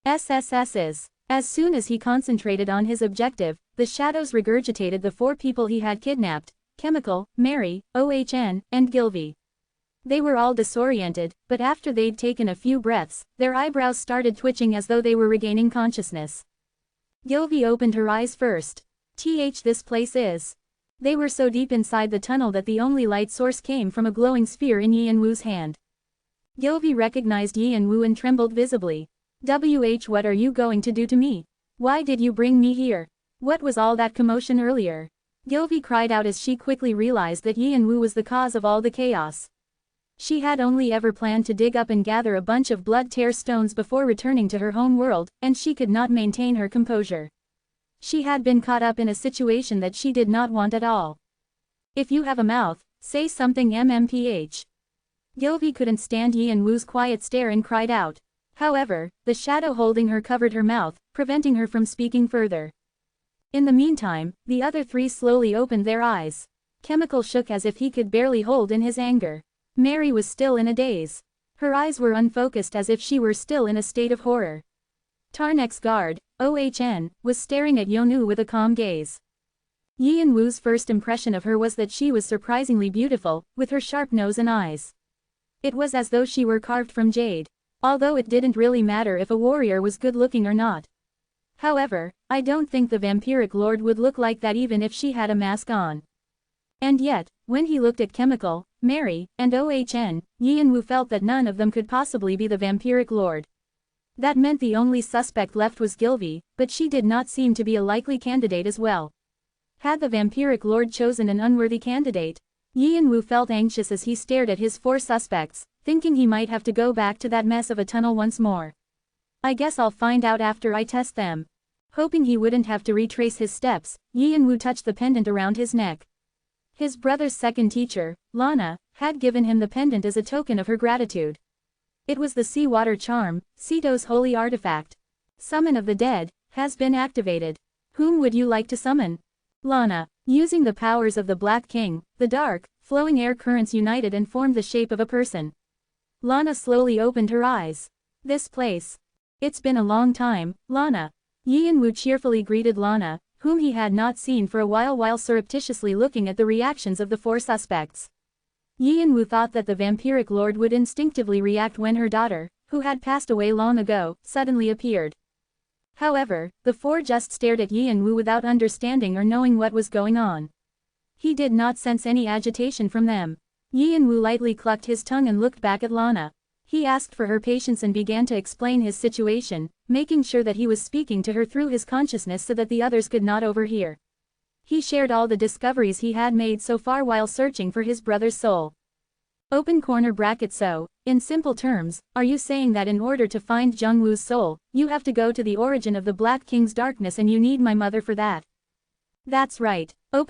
SSS's. As soon as he concentrated on his objective, the shadows regurgitated the 4 people he had kidnapped: Chemical, Mary, OHN, and Gilvy. They were all disoriented, but after they'd taken a few breaths, their eyebrows started twitching as though they were regaining consciousness. Gilvy opened her eyes first. This place is. They were so deep inside the tunnel that the only light source came from a glowing sphere in Yin Wu's hand. Gilvy recognized Yin Wu and trembled visibly. What are you going to do to me? Why did you bring me here? What was all that commotion earlier? Gilvy cried out as she quickly realized that Yin Wu was the cause of all the chaos. She had only ever planned to dig up and gather a bunch of blood-tear stones before returning to her home world, and she could not maintain her composure. She had been caught up in a situation that she did not want at all. If you have a mouth, say something MMPH. Gilvy couldn't stand Yin Wu's quiet stare and cried out. However, the shadow holding her covered her mouth, preventing her from speaking further. In the meantime, the other 3 slowly opened their eyes. Chemical shook as if he could barely hold in his anger. Mary was still in a daze. Her eyes were unfocused as if she were still in a state of horror. Tarnek's guard, OHN, was staring at Yonu with a calm gaze. Yin Wu's first impression of her was that she was surprisingly beautiful, with her sharp nose and eyes. It was as though she were carved from jade, although it didn't really matter if a warrior was good-looking or not. However, I don't think the vampiric lord would look like that even if she had a mask on. And yet, when he looked at Chemical, Mary, and OHN, Yin Wu felt that none of them could possibly be the vampiric lord. That meant the only suspect left was Gilvy, but she did not seem to be a likely candidate as well. Had the vampiric lord chosen an unworthy candidate? Yin Wu felt anxious as he stared at his 4 suspects, thinking he might have to go back to that mess of a tunnel once more. I guess I'll find out after I test them. Hoping he wouldn't have to retrace his steps, Yi and Wu touched the pendant around his neck. His brother's second teacher, Lana, had given him the pendant as a token of her gratitude. It was the seawater charm, Sito's holy artifact. Summon of the dead has been activated. Whom would you like to summon? Lana. Using the powers of the Black King, the dark, flowing air currents united and formed the shape of a person. Lana slowly opened her eyes. This place. It's been a long time, Lana. Yi and Wu cheerfully greeted Lana, whom he had not seen for a while surreptitiously looking at the reactions of the four suspects. Yi and Wu thought that the vampiric lord would instinctively react when her daughter, who had passed away long ago, suddenly appeared. However, the four just stared at Yi and Wu without understanding or knowing what was going on. He did not sense any agitation from them. Yi and Wu lightly clucked his tongue and looked back at Lana. He asked for her patience and began to explain his situation, making sure that he was speaking to her through his consciousness so that the others could not overhear. He shared all the discoveries he had made so far while searching for his brother's soul. So, in simple terms, are you saying that in order to find Jungwoo's soul, you have to go to the origin of the Black King's darkness and you need my mother for that? That's right. So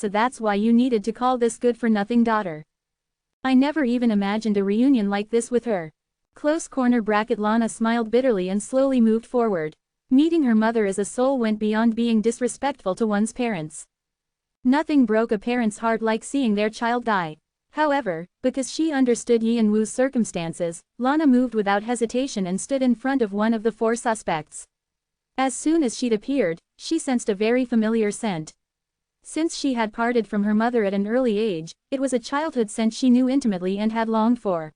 that's why you needed to call this good-for-nothing daughter. I never even imagined a reunion like this with her. Lana smiled bitterly and slowly moved forward. Meeting her mother as a soul went beyond being disrespectful to one's parents. Nothing broke a parent's heart like seeing their child die. However, because she understood Yi and Wu's circumstances, Lana moved without hesitation and stood in front of one of the four suspects. As soon as she'd appeared, she sensed a very familiar scent. Since she had parted from her mother at an early age, it was a childhood scent she knew intimately and had longed for.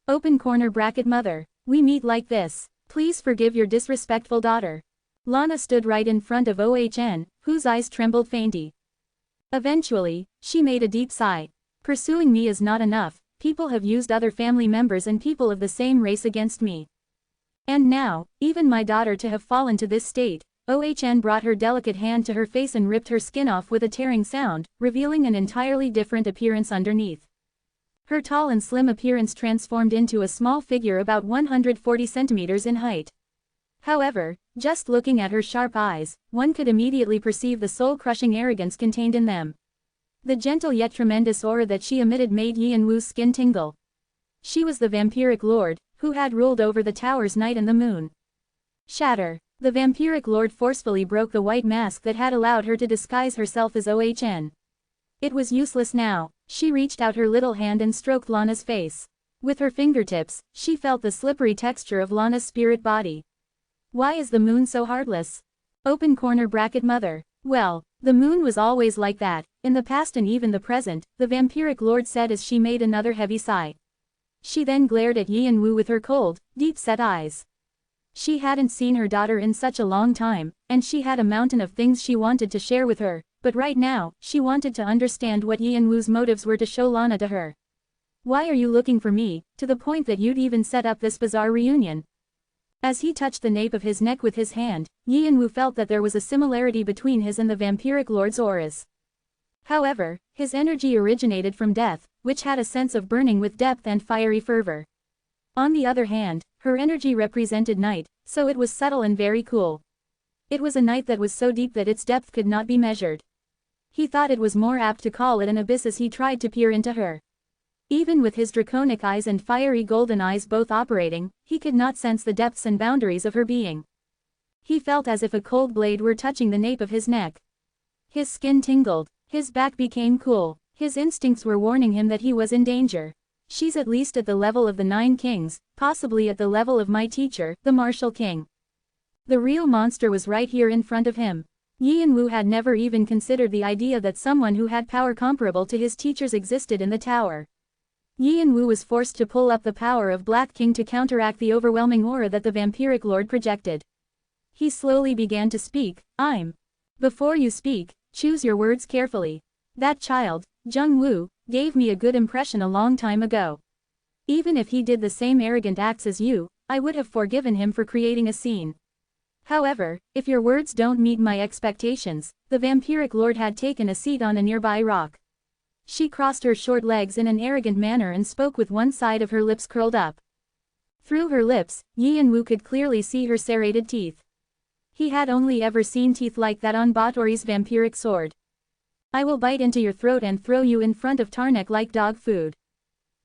Mother, we meet like this. Please forgive your disrespectful daughter. Lana stood right in front of OHN, whose eyes trembled faintly. Eventually, she made a deep sigh. Pursuing me is not enough, people have used other family members and people of the same race against me. And now, even my daughter to have fallen to this state. OHN brought her delicate hand to her face and ripped her skin off with a tearing sound, revealing an entirely different appearance underneath. Her tall and slim appearance transformed into a small figure about 140 centimeters in height. However, just looking at her sharp eyes, one could immediately perceive the soul-crushing arrogance contained in them. The gentle yet tremendous aura that she emitted made Yi and Wu's skin tingle. She was the vampiric lord, who had ruled over the tower's night and the moon. Shatter. The vampiric lord forcefully broke the white mask that had allowed her to disguise herself as OHN. It was useless now. She reached out her little hand and stroked Lana's face. With her fingertips, she felt the slippery texture of Lana's spirit body. Why is the moon so heartless? Mother. Well, the moon was always like that, in the past and even the present, the vampiric lord said as she made another heavy sigh. She then glared at Yi and Wu with her cold, deep-set eyes. She hadn't seen her daughter in such a long time, and she had a mountain of things she wanted to share with her, but right now, she wanted to understand what Yi and Wu's motives were to show Lana to her. Why are you looking for me, to the point that you'd even set up this bizarre reunion? As he touched the nape of his neck with his hand, Yi and Wu felt that there was a similarity between his and the vampiric lord's auras. However, his energy originated from death, which had a sense of burning with depth and fiery fervor. On the other hand, her energy represented night, so it was subtle and very cool. It was a night that was so deep that its depth could not be measured. He thought it was more apt to call it an abyss as he tried to peer into her. Even with his draconic eyes and fiery golden eyes both operating, he could not sense the depths and boundaries of her being. He felt as if a cold blade were touching the nape of his neck. His skin tingled, his back became cool, his instincts were warning him that he was in danger. She's at least at the level of the 9 kings, possibly at the level of my teacher, the Martial King. The real monster was right here in front of him. Yi and Wu had never even considered the idea that someone who had power comparable to his teacher's existed in the tower. Yi and Wu was forced to pull up the power of Black King to counteract the overwhelming aura that the vampiric lord projected. He slowly began to speak. Before you speak, choose your words carefully. That child, Jung Woo, gave me a good impression a long time ago. Even if he did the same arrogant acts as you, I would have forgiven him for creating a scene. However, if your words don't meet my expectations, the vampiric lord had taken a seat on a nearby rock. She crossed her short legs in an arrogant manner and spoke with one side of her lips curled up. Through her lips, Yi and Wu could clearly see her serrated teeth. He had only ever seen teeth like that on Batory's vampiric sword. I will bite into your throat and throw you in front of Tarnek like dog food.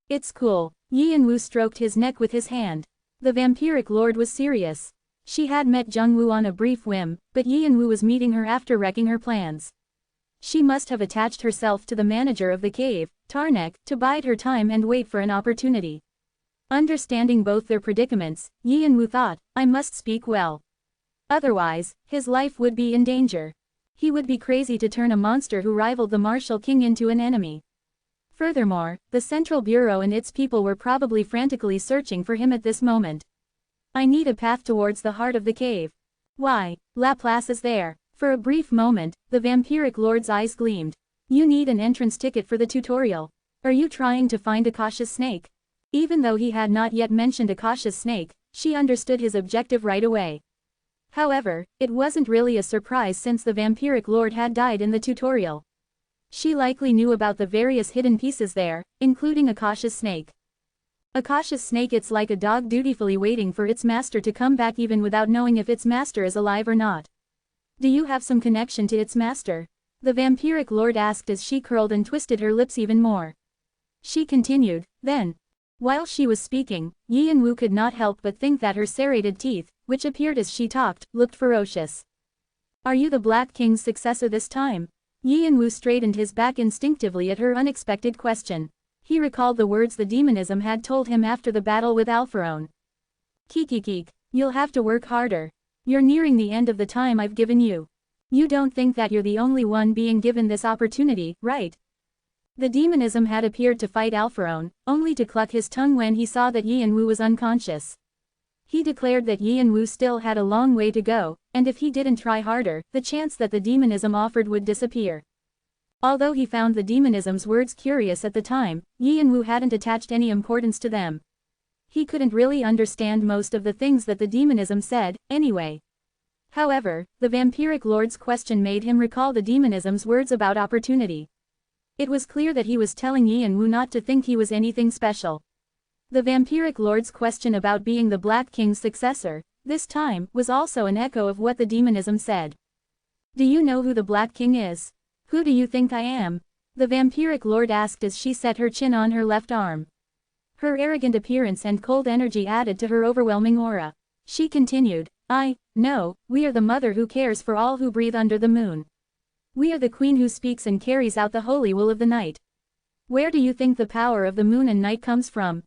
It's cool. Yi Yanwu stroked his neck with his hand. The vampiric lord was serious. She had met Jungwoo on a brief whim, but Yi Yanwu was meeting her after wrecking her plans. She must have attached herself to the manager of the cave, Tarnek, to bide her time and wait for an opportunity. Understanding both their predicaments, Yi Yanwu thought, I must speak well. Otherwise, his life would be in danger. He would be crazy to turn a monster who rivaled the martial king into an enemy. Furthermore, the Central Bureau and its people were probably frantically searching for him at this moment. I need a path towards the heart of the cave. Why, Laplace is there. For a brief moment, the vampiric lord's eyes gleamed. You need an entrance ticket for the tutorial. Are you trying to find Akasha's snake? Even though he had not yet mentioned Akasha's snake, she understood his objective right away. However, it wasn't really a surprise since the vampiric lord had died in the tutorial. She likely knew about the various hidden pieces there, including Akasha's snake. Akasha's snake, it's like a dog dutifully waiting for its master to come back even without knowing if its master is alive or not. Do you have some connection to its master? The vampiric lord asked as she curled and twisted her lips even more. She continued, then. While she was speaking, Yi Yanwu could not help but think that her serrated teeth, which appeared as she talked, looked ferocious. Are you the Black King's successor this time? Yi Yanwu straightened his back instinctively at her unexpected question. He recalled the words the demonism had told him after the battle with Alpharon. Kikikik, you'll have to work harder. You're nearing the end of the time I've given you. You don't think that you're the only one being given this opportunity, right? The demonism had appeared to fight Alpharon, only to cluck his tongue when he saw that Yi Yanwu was unconscious. He declared that Yi Yanwu still had a long way to go, and if he didn't try harder, the chance that the demonism offered would disappear. Although he found the demonism's words curious at the time, Yi Yanwu hadn't attached any importance to them. He couldn't really understand most of the things that the demonism said, anyway. However, the vampiric lord's question made him recall the demonism's words about opportunity. It was clear that he was telling Yi Yanwu not to think he was anything special. The vampiric lord's question about being the Black King's successor, this time, was also an echo of what the demonism said. Do you know who the Black King is? Who do you think I am? The vampiric lord asked as she set her chin on her left arm. Her arrogant appearance and cold energy added to her overwhelming aura. She continued, No, we are the mother who cares for all who breathe under the moon. We are the queen who speaks and carries out the holy will of the night. Where do you think the power of the moon and night comes from?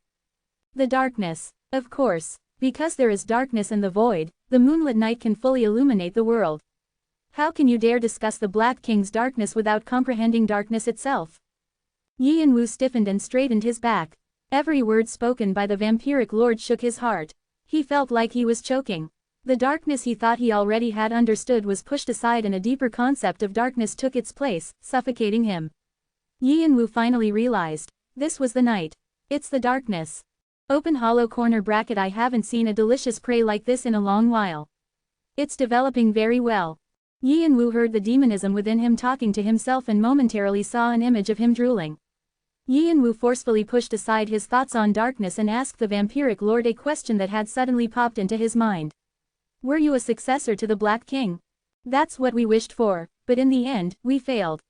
The darkness. Of course, because there is darkness in the void, the moonlit night can fully illuminate the world. How can you dare discuss the Black King's darkness without comprehending darkness itself? Yi Yanwu stiffened and straightened his back. Every word spoken by the vampiric lord shook his heart. He felt like he was choking. The darkness he thought he already had understood was pushed aside and a deeper concept of darkness took its place, suffocating him. Yi Yanwu finally realized. This was the night. It's the darkness. Open hollow corner bracket. I haven't seen a delicious prey like this in a long while. It's developing very well. Yi Yanwu heard the demonism within him talking to himself and momentarily saw an image of him drooling. Yi Yanwu forcefully pushed aside his thoughts on darkness and asked the vampiric lord a question that had suddenly popped into his mind. Were you a successor to the Black King? That's what we wished for, but in the end, we failed.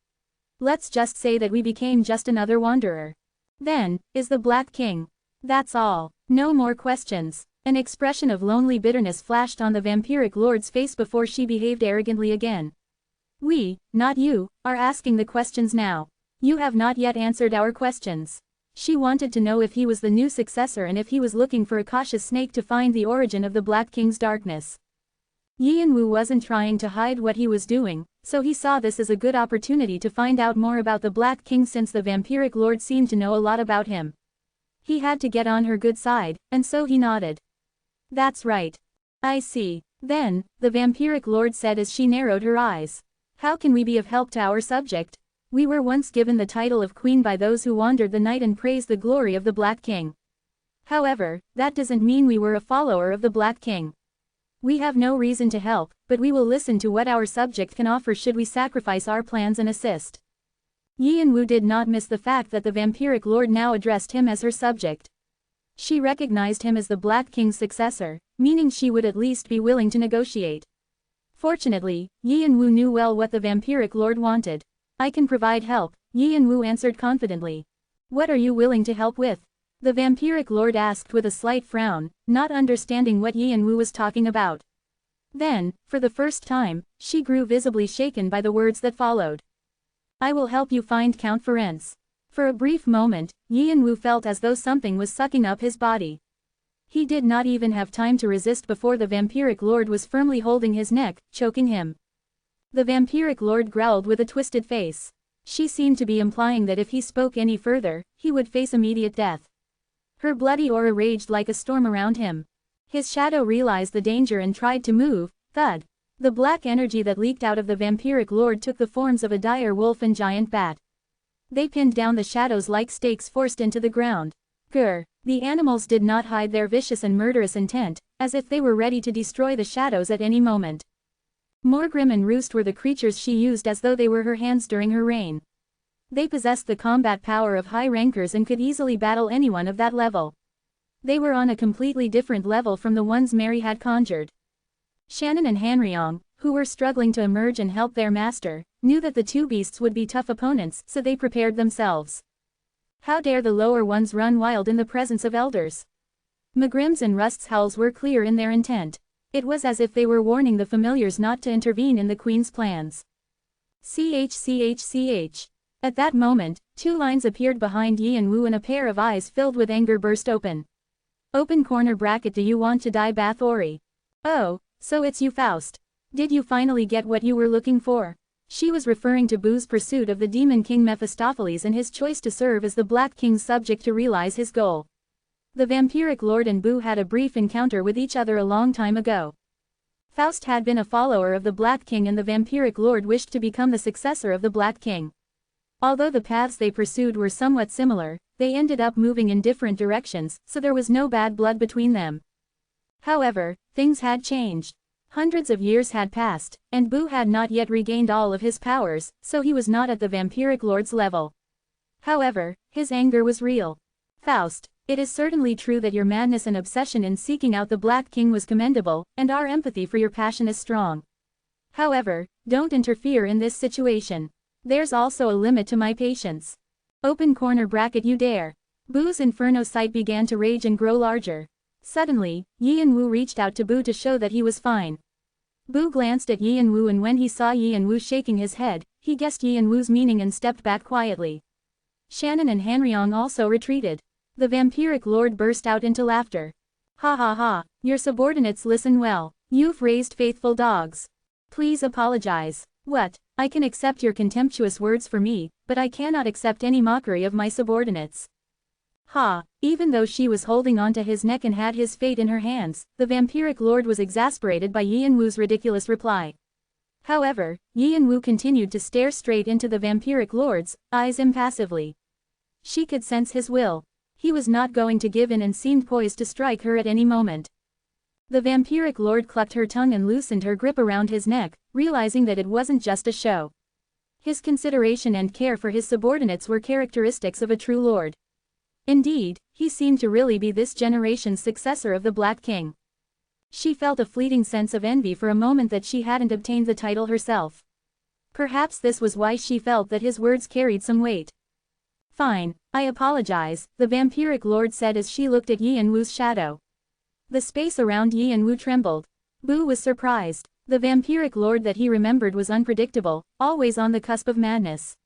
Let's just say that we became just another wanderer. Then, is the Black King. That's all. No more questions. An expression of lonely bitterness flashed on the vampiric lord's face before she behaved arrogantly again. We, not you, are asking the questions now. You have not yet answered our questions. She wanted to know if he was the new successor and if he was looking for Akasha's snake to find the origin of the Black King's darkness. Yi Yanwu wasn't trying to hide what he was doing, so he saw this as a good opportunity to find out more about the Black King since the vampiric lord seemed to know a lot about him. He had to get on her good side, and so he nodded. That's right. I see. Then, the vampiric lord said as she narrowed her eyes. How can we be of help to our subject? We were once given the title of queen by those who wandered the night and praised the glory of the Black King. However, that doesn't mean we were a follower of the Black King. We have no reason to help, but we will listen to what our subject can offer should we sacrifice our plans and assist. Yi Yanwu did not miss the fact that the vampiric lord now addressed him as her subject. She recognized him as the Black King's successor, meaning she would at least be willing to negotiate. Fortunately, Yi and Wu knew well what the vampiric lord wanted. I can provide help, Yi and Wu answered confidently. What are you willing to help with? The vampiric lord asked with a slight frown, not understanding what Yi and Wu was talking about. Then, for the first time, she grew visibly shaken by the words that followed. I will help you find Count Ferenc. For a brief moment, Yi and Wu felt as though something was sucking up his body. He did not even have time to resist before the vampiric lord was firmly holding his neck, choking him. The vampiric lord growled with a twisted face. She seemed to be implying that if he spoke any further, he would face immediate death. Her bloody aura raged like a storm around him. His shadow realized the danger and tried to move. Thud. The black energy that leaked out of the vampiric lord took the forms of a dire wolf and giant bat. They pinned down the shadows like stakes forced into the ground. Grr. The animals did not hide their vicious and murderous intent, as if they were ready to destroy the shadows at any moment. Morgrim and Roost were the creatures she used as though they were her hands during her reign. They possessed the combat power of high rankers and could easily battle anyone of that level. They were on a completely different level from the ones Mary had conjured. Shannon and Hanryong, who were struggling to emerge and help their master, knew that the two beasts would be tough opponents, so they prepared themselves. How dare the lower ones run wild in the presence of elders? Magrim's and Rust's howls were clear in their intent. It was as if they were warning the familiars not to intervene in the queen's plans. Ch. At that moment, two lines appeared behind Yi and Wu and a pair of eyes filled with anger burst open. Open corner bracket. Do you want to die, Bathory? Oh, so it's you, Faust. Did you finally get what you were looking for? She was referring to Boo's pursuit of the Demon King Mephistopheles and his choice to serve as the Black King's subject to realize his goal. The vampiric lord and Boo had a brief encounter with each other a long time ago. Faust had been a follower of the Black King and the vampiric lord wished to become the successor of the Black King. Although the paths they pursued were somewhat similar, they ended up moving in different directions, so there was no bad blood between them. However, things had changed. Hundreds of years had passed, and Boo had not yet regained all of his powers, so he was not at the vampiric lord's level. However, his anger was real. Faust, it is certainly true that your madness and obsession in seeking out the Black King was commendable, and our empathy for your passion is strong. However, don't interfere in this situation. There's also a limit to my patience. Open corner bracket. You dare. Boo's inferno sight began to rage and grow larger. Suddenly, Yi and Wu reached out to Boo to show that he was fine. Boo glanced at Yi and Wu, and when he saw Yi and Wu shaking his head, he guessed Yi and Wu's meaning and stepped back quietly. Shannon and Hanryong also retreated. The vampiric lord burst out into laughter. Ha ha ha, your subordinates listen well. You've raised faithful dogs. Please apologize. What? I can accept your contemptuous words for me, but I cannot accept any mockery of my subordinates. Ha! Even though she was holding onto his neck and had his fate in her hands, the vampiric lord was exasperated by Yi and Wu's ridiculous reply. However, Yi and Wu continued to stare straight into the vampiric lord's eyes impassively. She could sense his will. He was not going to give in and seemed poised to strike her at any moment. The vampiric lord clucked her tongue and loosened her grip around his neck, realizing that it wasn't just a show. His consideration and care for his subordinates were characteristics of a true lord. Indeed, he seemed to really be this generation's successor of the Black King. She felt a fleeting sense of envy for a moment that she hadn't obtained the title herself. Perhaps this was why she felt that his words carried some weight. Fine, I apologize, the vampiric lord said as she looked at Yi and Wu's shadow. The space around Yi and Wu trembled. Boo was surprised. The vampiric lord that he remembered was unpredictable, always on the cusp of madness.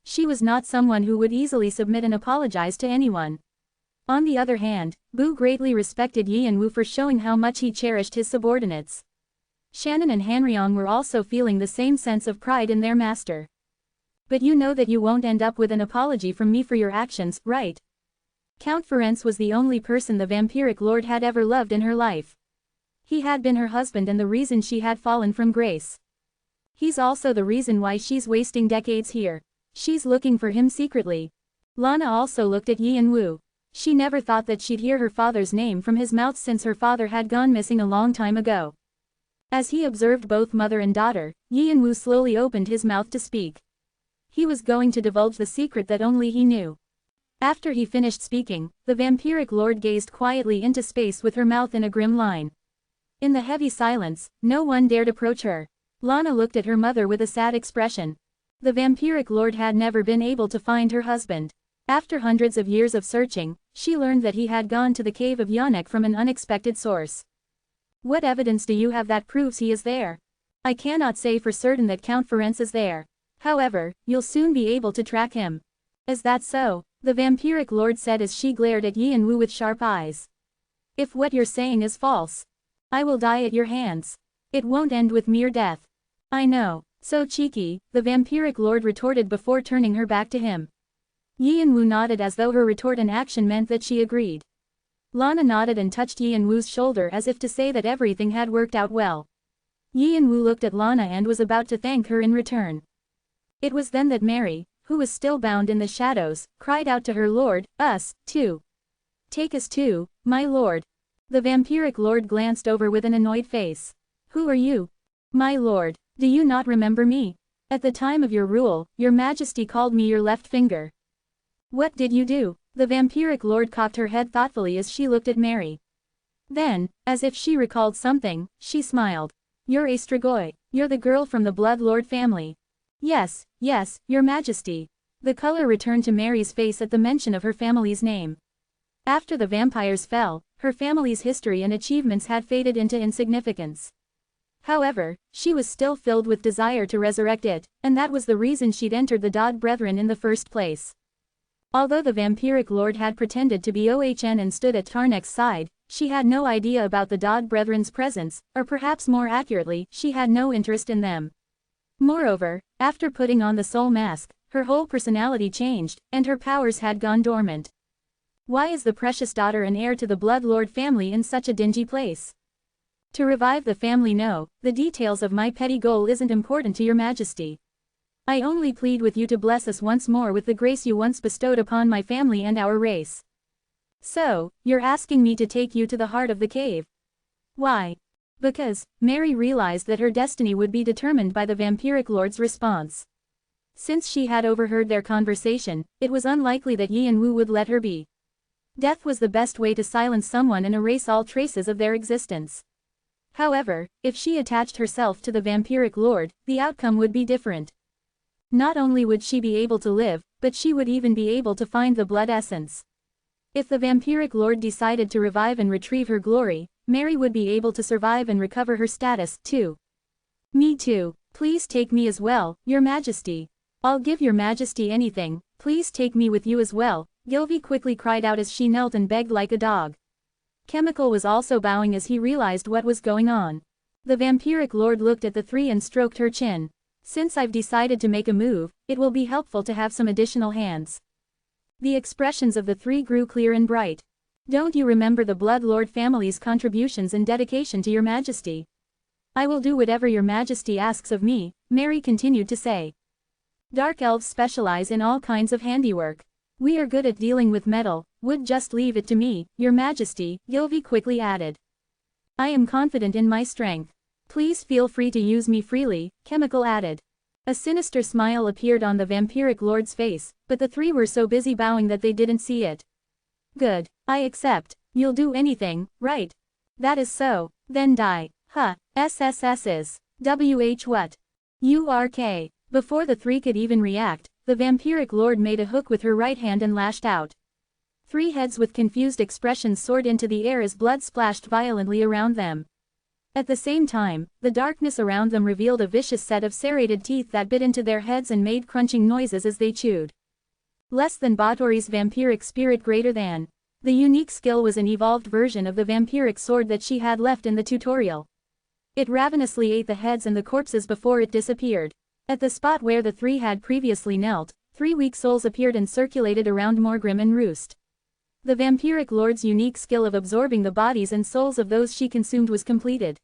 She was not someone who would easily submit and apologize to anyone. On the other hand, Boo greatly respected Yi and Wu for showing how much he cherished his subordinates. Shannon and Hanryong were also feeling the same sense of pride in their master. But you know that you won't end up with an apology from me for your actions, right? Count Ferenc was the only person the vampiric lord had ever loved in her life. He had been her husband and the reason she had fallen from grace. He's also the reason why she's wasting decades here. She's looking for him secretly. Lana also looked at Yi and Wu. She never thought that she'd hear her father's name from his mouth since her father had gone missing a long time ago. As he observed both mother and daughter, Yi and Wu slowly opened his mouth to speak. He was going to divulge the secret that only he knew. After he finished speaking, the vampiric lord gazed quietly into space with her mouth in a grim line. In the heavy silence, no one dared approach her. Lana looked at her mother with a sad expression. The vampiric lord had never been able to find her husband. After hundreds of years of searching, she learned that he had gone to the cave of Yannick from an unexpected source. What evidence do you have that proves he is there? I cannot say for certain that Count Ferenc is there. However, you'll soon be able to track him. Is that so? The vampiric lord said as she glared at Yi and Wu with sharp eyes. If what you're saying is false, I will die at your hands. It won't end with mere death. I know. So cheeky, the vampiric lord retorted before turning her back to him. Yi and Wu nodded as though her retort and action meant that she agreed. Lana nodded and touched Yi and Wu's shoulder as if to say that everything had worked out well. Yi and Wu looked at Lana and was about to thank her in return. It was then that Mary, who was still bound in the shadows, cried out to her lord, "Us, too. Take us too, my lord." The vampiric lord glanced over with an annoyed face. Who are you? My lord, do you not remember me? At the time of your rule, your majesty called me your left finger. What did you do? The vampiric lord cocked her head thoughtfully as she looked at Mary. Then, as if she recalled something, she smiled. You're a Strigoi. You're the girl from the Blood Lord family. Yes, yes, your majesty. The color returned to Mary's face at the mention of her family's name. After the vampires fell, her family's history and achievements had faded into insignificance. However, she was still filled with desire to resurrect it, and that was the reason she'd entered the Dodd Brethren in the first place. Although the vampiric lord had pretended to be OHN and stood at Tarnek's side, she had no idea about the Dodd Brethren's presence, or perhaps more accurately, she had no interest in them. Moreover, after putting on the soul mask, her whole personality changed, and her powers had gone dormant. Why is the precious daughter and heir to the Blood Lord family in such a dingy place? To revive the family. No, the details of my petty goal isn't important to your majesty. I only plead with you to bless us once more with the grace you once bestowed upon my family and our race. So, you're asking me to take you to the heart of the cave? Why? Because, Mary realized that her destiny would be determined by the vampiric lord's response. Since she had overheard their conversation, it was unlikely that Yi and Wu would let her be. Death was the best way to silence someone and erase all traces of their existence. However, if she attached herself to the vampiric lord, the outcome would be different. Not only would she be able to live, but she would even be able to find the blood essence. If the vampiric lord decided to revive and retrieve her glory, Mary would be able to survive and recover her status, too. Me too. Please take me as well, your majesty. I'll give your majesty anything, please take me with you as well, Gilvy quickly cried out as she knelt and begged like a dog. Chemical was also bowing as he realized what was going on. The vampiric lord looked at the three and stroked her chin. Since I've decided to make a move, it will be helpful to have some additional hands. The expressions of the three grew clear and bright. Don't you remember the Blood Lord family's contributions and dedication to your majesty? I will do whatever your majesty asks of me, Mary continued to say. Dark elves specialize in all kinds of handiwork. We are good at dealing with metal, would just leave it to me, your majesty, Gilvy quickly added. I am confident in my strength. Please feel free to use me freely, Chemical added. A sinister smile appeared on the vampiric lord's face, but the three were so busy bowing that they didn't see it. Good, I accept. You'll do anything, right? That is so, then die. Huh, SSS is. WH what? URK. Before the three could even react, the vampiric lord made a hook with her right hand and lashed out. Three heads with confused expressions soared into the air as blood splashed violently around them. At the same time, the darkness around them revealed a vicious set of serrated teeth that bit into their heads and made crunching noises as they chewed. Less than Batory's vampiric spirit greater than. The unique skill was an evolved version of the vampiric sword that she had left in the tutorial. It ravenously ate the heads and the corpses before it disappeared. At the spot where the three had previously knelt, 3 weak souls appeared and circulated around Morgrim and Roost. The vampiric lord's unique skill of absorbing the bodies and souls of those she consumed was completed.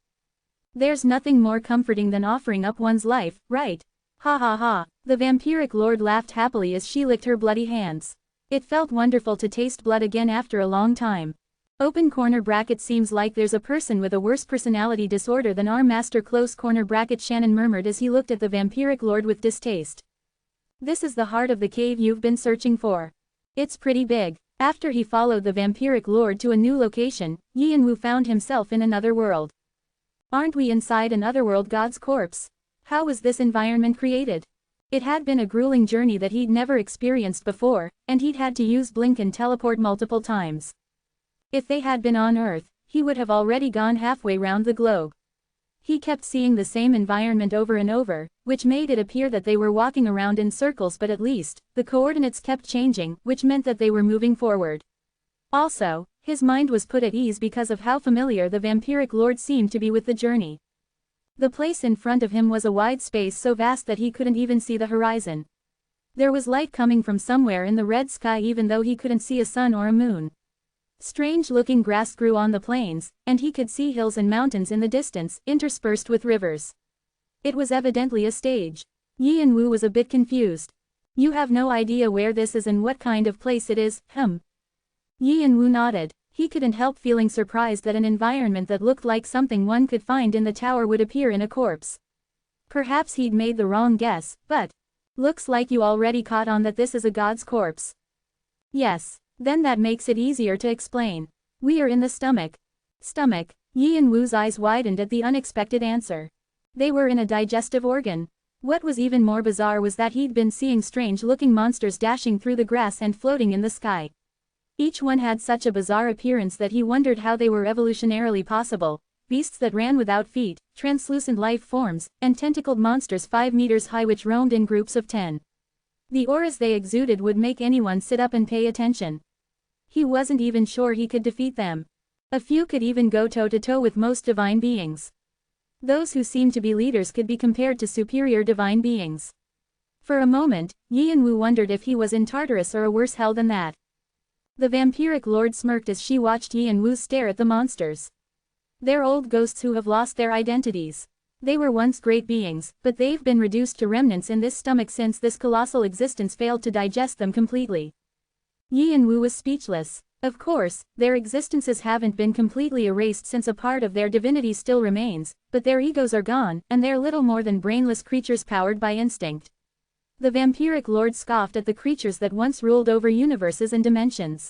There's nothing more comforting than offering up one's life, right? Ha ha ha. The vampiric lord laughed happily as she licked her bloody hands. It felt wonderful to taste blood again after a long time. Open corner bracket seems like there's a person with a worse personality disorder than our master close corner bracket Shannon murmured as he looked at the vampiric lord with distaste. This is the heart of the cave you've been searching for. It's pretty big. After he followed the vampiric lord to a new location, Yi and Wu found himself in another world. Aren't we inside an otherworld god's corpse? How was this environment created? It had been a grueling journey that he'd never experienced before, and he'd had to use blink and teleport multiple times. If they had been on Earth, he would have already gone halfway round the globe. He kept seeing the same environment over and over, which made it appear that they were walking around in circles, but at least, the coordinates kept changing, which meant that they were moving forward. Also, his mind was put at ease because of how familiar the vampiric lord seemed to be with the journey. The place in front of him was a wide space so vast that he couldn't even see the horizon. There was light coming from somewhere in the red sky even though he couldn't see a sun or a moon. Strange-looking grass grew on the plains, and he could see hills and mountains in the distance, interspersed with rivers. It was evidently a stage. Yi and Wu was a bit confused. You have no idea where this is and what kind of place it is, Yi and Wu nodded. He couldn't help feeling surprised that an environment that looked like something one could find in the tower would appear in a corpse. Perhaps he'd made the wrong guess, but looks like you already caught on that this is a god's corpse. Yes. Then that makes it easier to explain. We are in the stomach. Stomach. Yi and Wu's eyes widened at the unexpected answer. They were in a digestive organ. What was even more bizarre was that he'd been seeing strange-looking monsters dashing through the grass and floating in the sky. Each one had such a bizarre appearance that he wondered how they were evolutionarily possible. Beasts that ran without feet, translucent life forms, and tentacled monsters 5 meters high which roamed in groups of 10. The auras they exuded would make anyone sit up and pay attention. He wasn't even sure he could defeat them. A few could even go toe-to-toe with most divine beings. Those who seemed to be leaders could be compared to superior divine beings. For a moment, Yi and Wu wondered if he was in Tartarus or a worse hell than that. The vampiric lord smirked as she watched Yi and Wu stare at the monsters. They're old ghosts who have lost their identities. They were once great beings, but they've been reduced to remnants in this stomach since this colossal existence failed to digest them completely. Yi and Wu was speechless. Of course, their existences haven't been completely erased since a part of their divinity still remains, but their egos are gone, and they're little more than brainless creatures powered by instinct. The vampiric lord scoffed at the creatures that once ruled over universes and dimensions.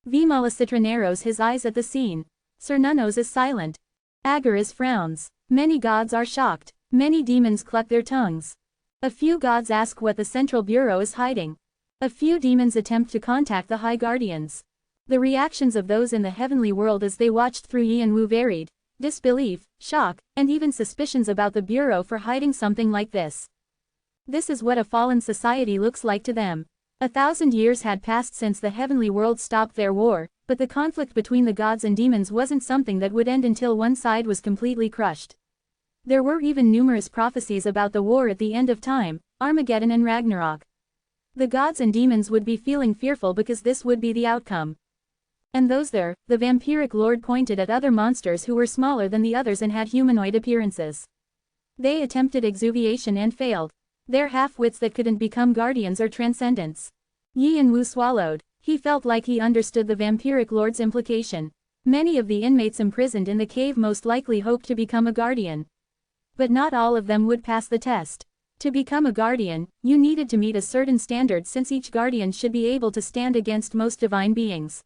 Vimalacitra narrows his eyes at the scene. Cernunos is silent. Agaris frowns. Many gods are shocked. Many demons cluck their tongues. A few gods ask what the Central Bureau is hiding. A few demons attempt to contact the High Guardians. The reactions of those in the heavenly world as they watched through Yi and Wu varied: disbelief, shock, and even suspicions about the Bureau for hiding something like this. This is what a fallen society looks like to them. 1,000 years had passed since the heavenly world stopped their war, but the conflict between the gods and demons wasn't something that would end until one side was completely crushed. There were even numerous prophecies about the war at the end of time, Armageddon and Ragnarok. The gods and demons would be feeling fearful because this would be the outcome. And those there, the vampiric lord pointed at other monsters who were smaller than the others and had humanoid appearances. They attempted exuviation and failed. They're half-wits that couldn't become guardians or transcendents. Yi and Wu swallowed. He felt like he understood the vampiric lord's implication. Many of the inmates imprisoned in the cave most likely hoped to become a guardian. But not all of them would pass the test. To become a guardian, you needed to meet a certain standard since each guardian should be able to stand against most divine beings.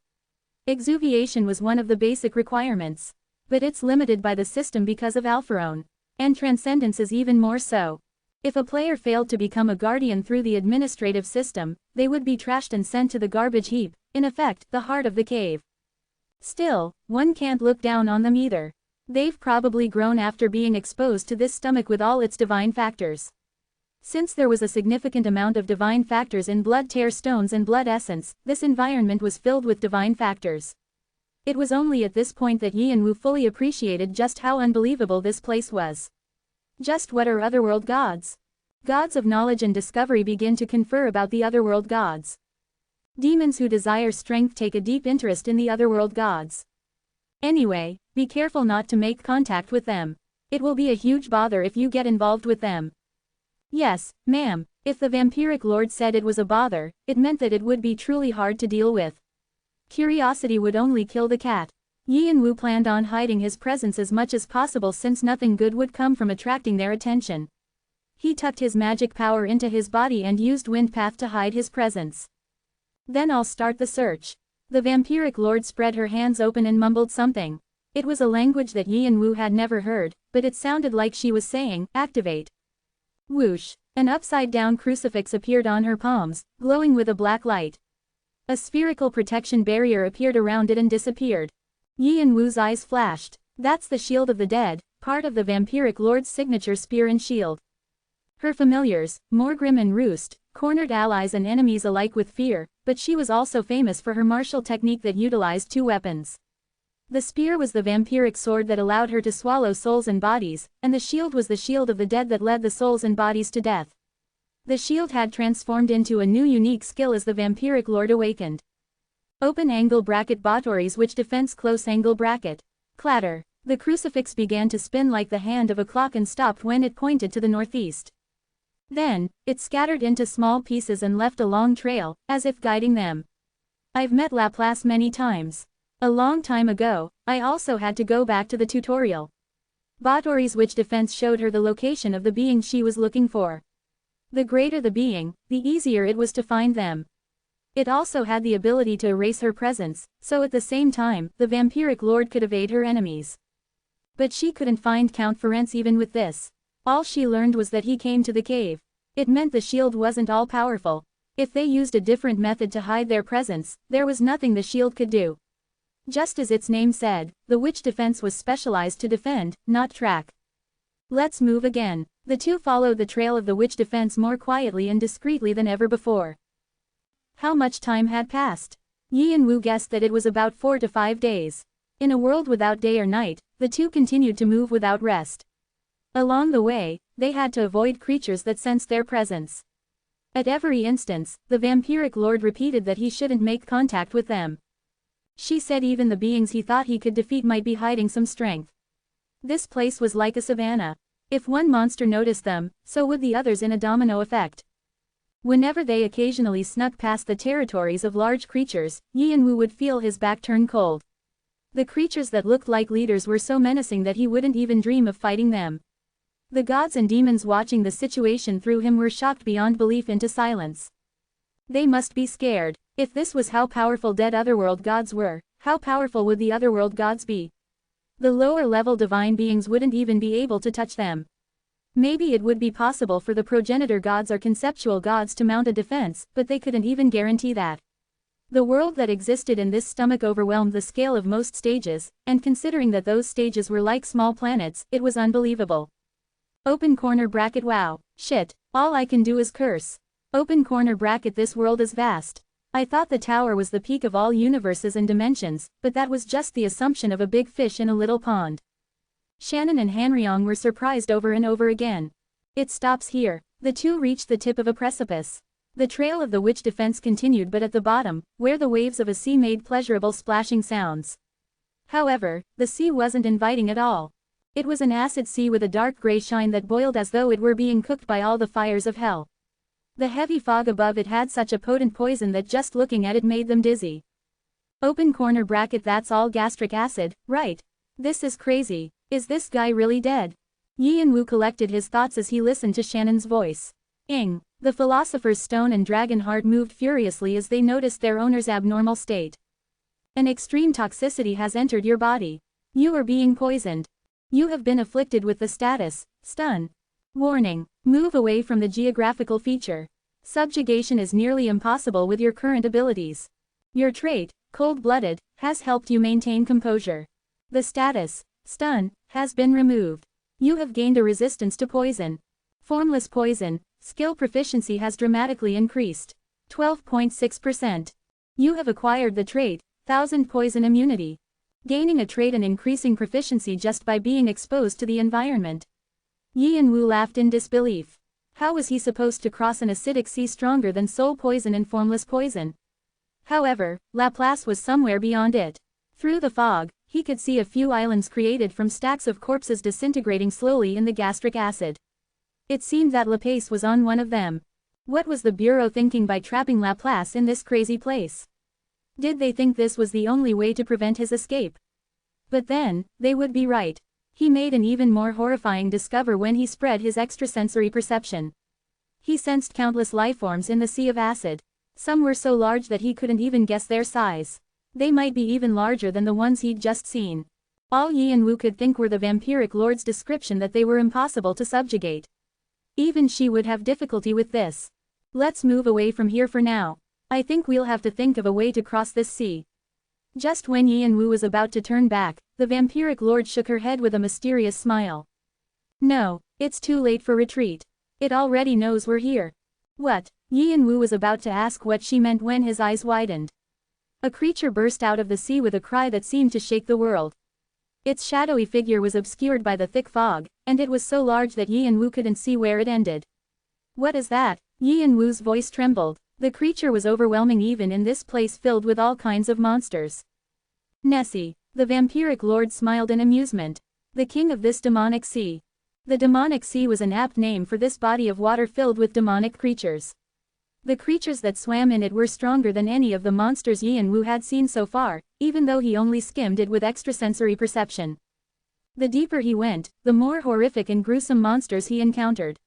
Exuviation was one of the basic requirements. But it's limited by the system because of Alpharone. And transcendence is even more so. If a player failed to become a guardian through the administrative system, they would be trashed and sent to the garbage heap, in effect, the heart of the cave. Still, one can't look down on them either. They've probably grown after being exposed to this stomach with all its divine factors. Since there was a significant amount of divine factors in blood tear stones and blood essence, this environment was filled with divine factors. It was only at this point that Yi and Wu fully appreciated just how unbelievable this place was. Just what are otherworld gods? Gods of knowledge and discovery begin to confer about the otherworld gods. Demons who desire strength take a deep interest in the otherworld gods. Anyway, be careful not to make contact with them. It will be a huge bother if you get involved with them. Yes, ma'am. If the vampiric lord said it was a bother, it meant that it would be truly hard to deal with. Curiosity would only kill the cat. Yi and Wu planned on hiding his presence as much as possible since nothing good would come from attracting their attention. He tucked his magic power into his body and used wind path to hide his presence. Then I'll start the search. The vampiric lord spread her hands open and mumbled something. It was a language that Yi and Wu had never heard, but it sounded like she was saying, activate. Whoosh! An upside-down crucifix appeared on her palms, glowing with a black light. A spherical protection barrier appeared around it and disappeared. Yi and Wu's eyes flashed. That's the shield of the dead, part of the vampiric lord's signature spear and shield. Her familiars, Morgrim and Roost, cornered allies and enemies alike with fear, but she was also famous for her martial technique that utilized two weapons. The spear was the vampiric sword that allowed her to swallow souls and bodies, and the shield was the shield of the dead that led the souls and bodies to death. The shield had transformed into a new unique skill as the vampiric lord awakened. Open angle bracket Batory's witch defense close angle bracket. Clatter. The crucifix began to spin like the hand of a clock and stopped when it pointed to the northeast. Then, it scattered into small pieces and left a long trail, as if guiding them. I've met Laplace many times. A long time ago, I also had to go back to the tutorial. Batory's witch defense showed her the location of the being she was looking for. The greater the being, the easier it was to find them. It also had the ability to erase her presence, so at the same time, the vampiric lord could evade her enemies. But she couldn't find Count Ferenc even with this. All she learned was that he came to the cave. It meant the shield wasn't all-powerful. If they used a different method to hide their presence, there was nothing the shield could do. Just as its name said, the witch defense was specialized to defend, not track. Let's move again. The two followed the trail of the witch defense more quietly and discreetly than ever before. How much time had passed? Yi and Wu guessed that it was about 4 to 5 days. In a world without day or night, the two continued to move without rest. Along the way, they had to avoid creatures that sensed their presence. At every instance, the vampiric lord repeated that he shouldn't make contact with them. She said even the beings he thought he could defeat might be hiding some strength. This place was like a savanna. If one monster noticed them, so would the others in a domino effect. Whenever they occasionally snuck past the territories of large creatures, Yi and Wu would feel his back turn cold. The creatures that looked like leaders were so menacing that he wouldn't even dream of fighting them. The gods and demons watching the situation through him were shocked beyond belief into silence. They must be scared. If this was how powerful dead otherworld gods were, how powerful would the otherworld gods be? The lower-level divine beings wouldn't even be able to touch them. Maybe it would be possible for the progenitor gods or conceptual gods to mount a defense, but they couldn't even guarantee that. The world that existed in this stomach overwhelmed the scale of most stages, and considering that those stages were like small planets, it was unbelievable. Open corner bracket wow. Shit. All I can do is curse. Open corner bracket this world is vast. I thought the tower was the peak of all universes and dimensions, but that was just the assumption of a big fish in a little pond. Shannon and Hanryong were surprised over and over again. It stops here. The two reached the tip of a precipice. The trail of the witch defense continued but at the bottom, where the waves of a sea made pleasurable splashing sounds. However, the sea wasn't inviting at all. It was an acid sea with a dark gray shine that boiled as though it were being cooked by all the fires of hell. The heavy fog above it had such a potent poison that just looking at it made them dizzy. Open corner bracket that's all gastric acid, right? This is crazy. Is this guy really dead? Yi and Wu collected his thoughts as he listened to Shannon's voice. Ing. The philosopher's stone and dragon heart moved furiously as they noticed their owner's abnormal state. An extreme toxicity has entered your body. You are being poisoned. You have been afflicted with the status, stun. Warning. Move away from the geographical feature. Subjugation is nearly impossible with your current abilities. Your trait, cold-blooded, has helped you maintain composure. The status, stun, has been removed. You have gained a resistance to poison. Formless poison, skill proficiency has dramatically increased. 12.6%. You have acquired the trait, 1000 poison immunity. Gaining a trait and increasing proficiency just by being exposed to the environment. Yi and Wu laughed in disbelief. How was he supposed to cross an acidic sea stronger than soul poison and formless poison? However, Laplace was somewhere beyond it. Through the fog, he could see a few islands created from stacks of corpses disintegrating slowly in the gastric acid. It seemed that Laplace was on one of them. What was the Bureau thinking by trapping Laplace in this crazy place? Did they think this was the only way to prevent his escape? But then, they would be right. He made an even more horrifying discovery when he spread his extrasensory perception. He sensed countless lifeforms in the sea of acid. Some were so large that he couldn't even guess their size. They might be even larger than the ones he'd just seen. All Yi and Wu could think were the vampiric lord's description that they were impossible to subjugate. Even she would have difficulty with this. Let's move away from here for now. I think we'll have to think of a way to cross this sea. Just when Yi and Wu was about to turn back, the vampiric lord shook her head with a mysterious smile. No, it's too late for retreat. It already knows we're here. What? Yi and Wu was about to ask what she meant when his eyes widened. A creature burst out of the sea with a cry that seemed to shake the world. Its shadowy figure was obscured by the thick fog, and it was so large that Yi and Wu couldn't see where it ended. What is that? Yi and Wu's voice trembled. The creature was overwhelming even in this place filled with all kinds of monsters. Nessie. The vampiric lord smiled in amusement. The king of this demonic sea. The demonic sea was an apt name for this body of water filled with demonic creatures. The creatures that swam in it were stronger than any of the monsters Yi and Wu had seen so far, even though he only skimmed it with extrasensory perception. The deeper he went, the more horrific and gruesome monsters he encountered.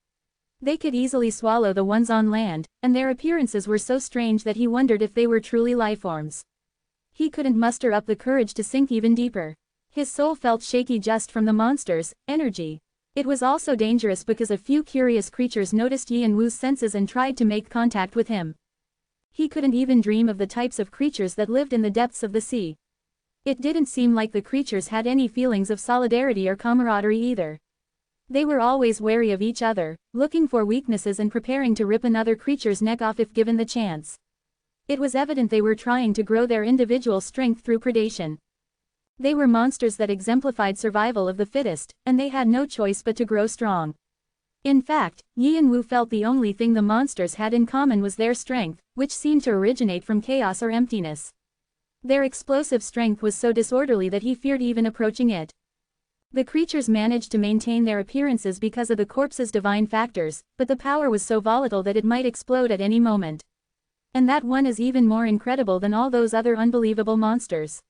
They could easily swallow the ones on land, and their appearances were so strange that he wondered if they were truly lifeforms. He couldn't muster up the courage to sink even deeper. His soul felt shaky just from the monsters' energy. It was also dangerous because a few curious creatures noticed Yi and Wu's senses and tried to make contact with him. He couldn't even dream of the types of creatures that lived in the depths of the sea. It didn't seem like the creatures had any feelings of solidarity or camaraderie either. They were always wary of each other, looking for weaknesses and preparing to rip another creature's neck off if given the chance. It was evident they were trying to grow their individual strength through predation. They were monsters that exemplified survival of the fittest, and they had no choice but to grow strong. In fact, Yi and Wu felt the only thing the monsters had in common was their strength, which seemed to originate from chaos or emptiness. Their explosive strength was so disorderly that he feared even approaching it. The creatures managed to maintain their appearances because of the corpse's divine factors, but the power was so volatile that it might explode at any moment. And that one is even more incredible than all those other unbelievable monsters.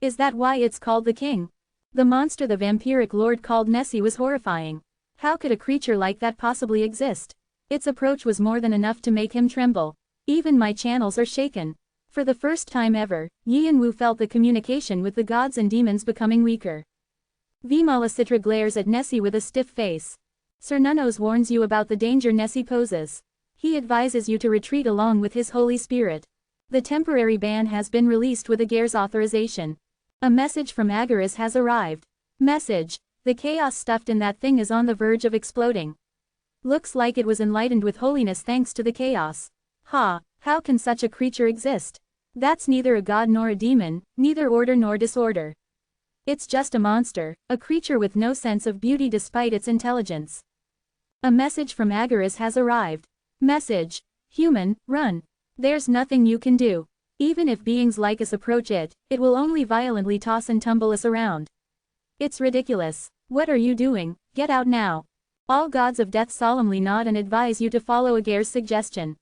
Is that why it's called the king? The monster the vampiric lord called Nessie was horrifying. How could a creature like that possibly exist? Its approach was more than enough to make him tremble. Even my channels are shaken. For the first time ever, Yi and Wu felt the communication with the gods and demons becoming weaker. Vimalasitra glares at Nessie with a stiff face. Sir Nunnos warns you about the danger Nessie poses. He advises you to retreat along with his Holy Spirit. The temporary ban has been released with Agar's authorization. A message from Agaris has arrived. Message. The chaos stuffed in that thing is on the verge of exploding. Looks like it was enlightened with holiness thanks to the chaos. Ha, how can such a creature exist? That's neither a god nor a demon, neither order nor disorder. It's just a monster, a creature with no sense of beauty despite its intelligence. A message from Agaris has arrived. Message. Human, run. There's nothing you can do. Even if beings like us approach it, it will only violently toss and tumble us around. It's ridiculous. What are you doing? Get out now. All gods of death solemnly nod and advise you to follow Agar's suggestion.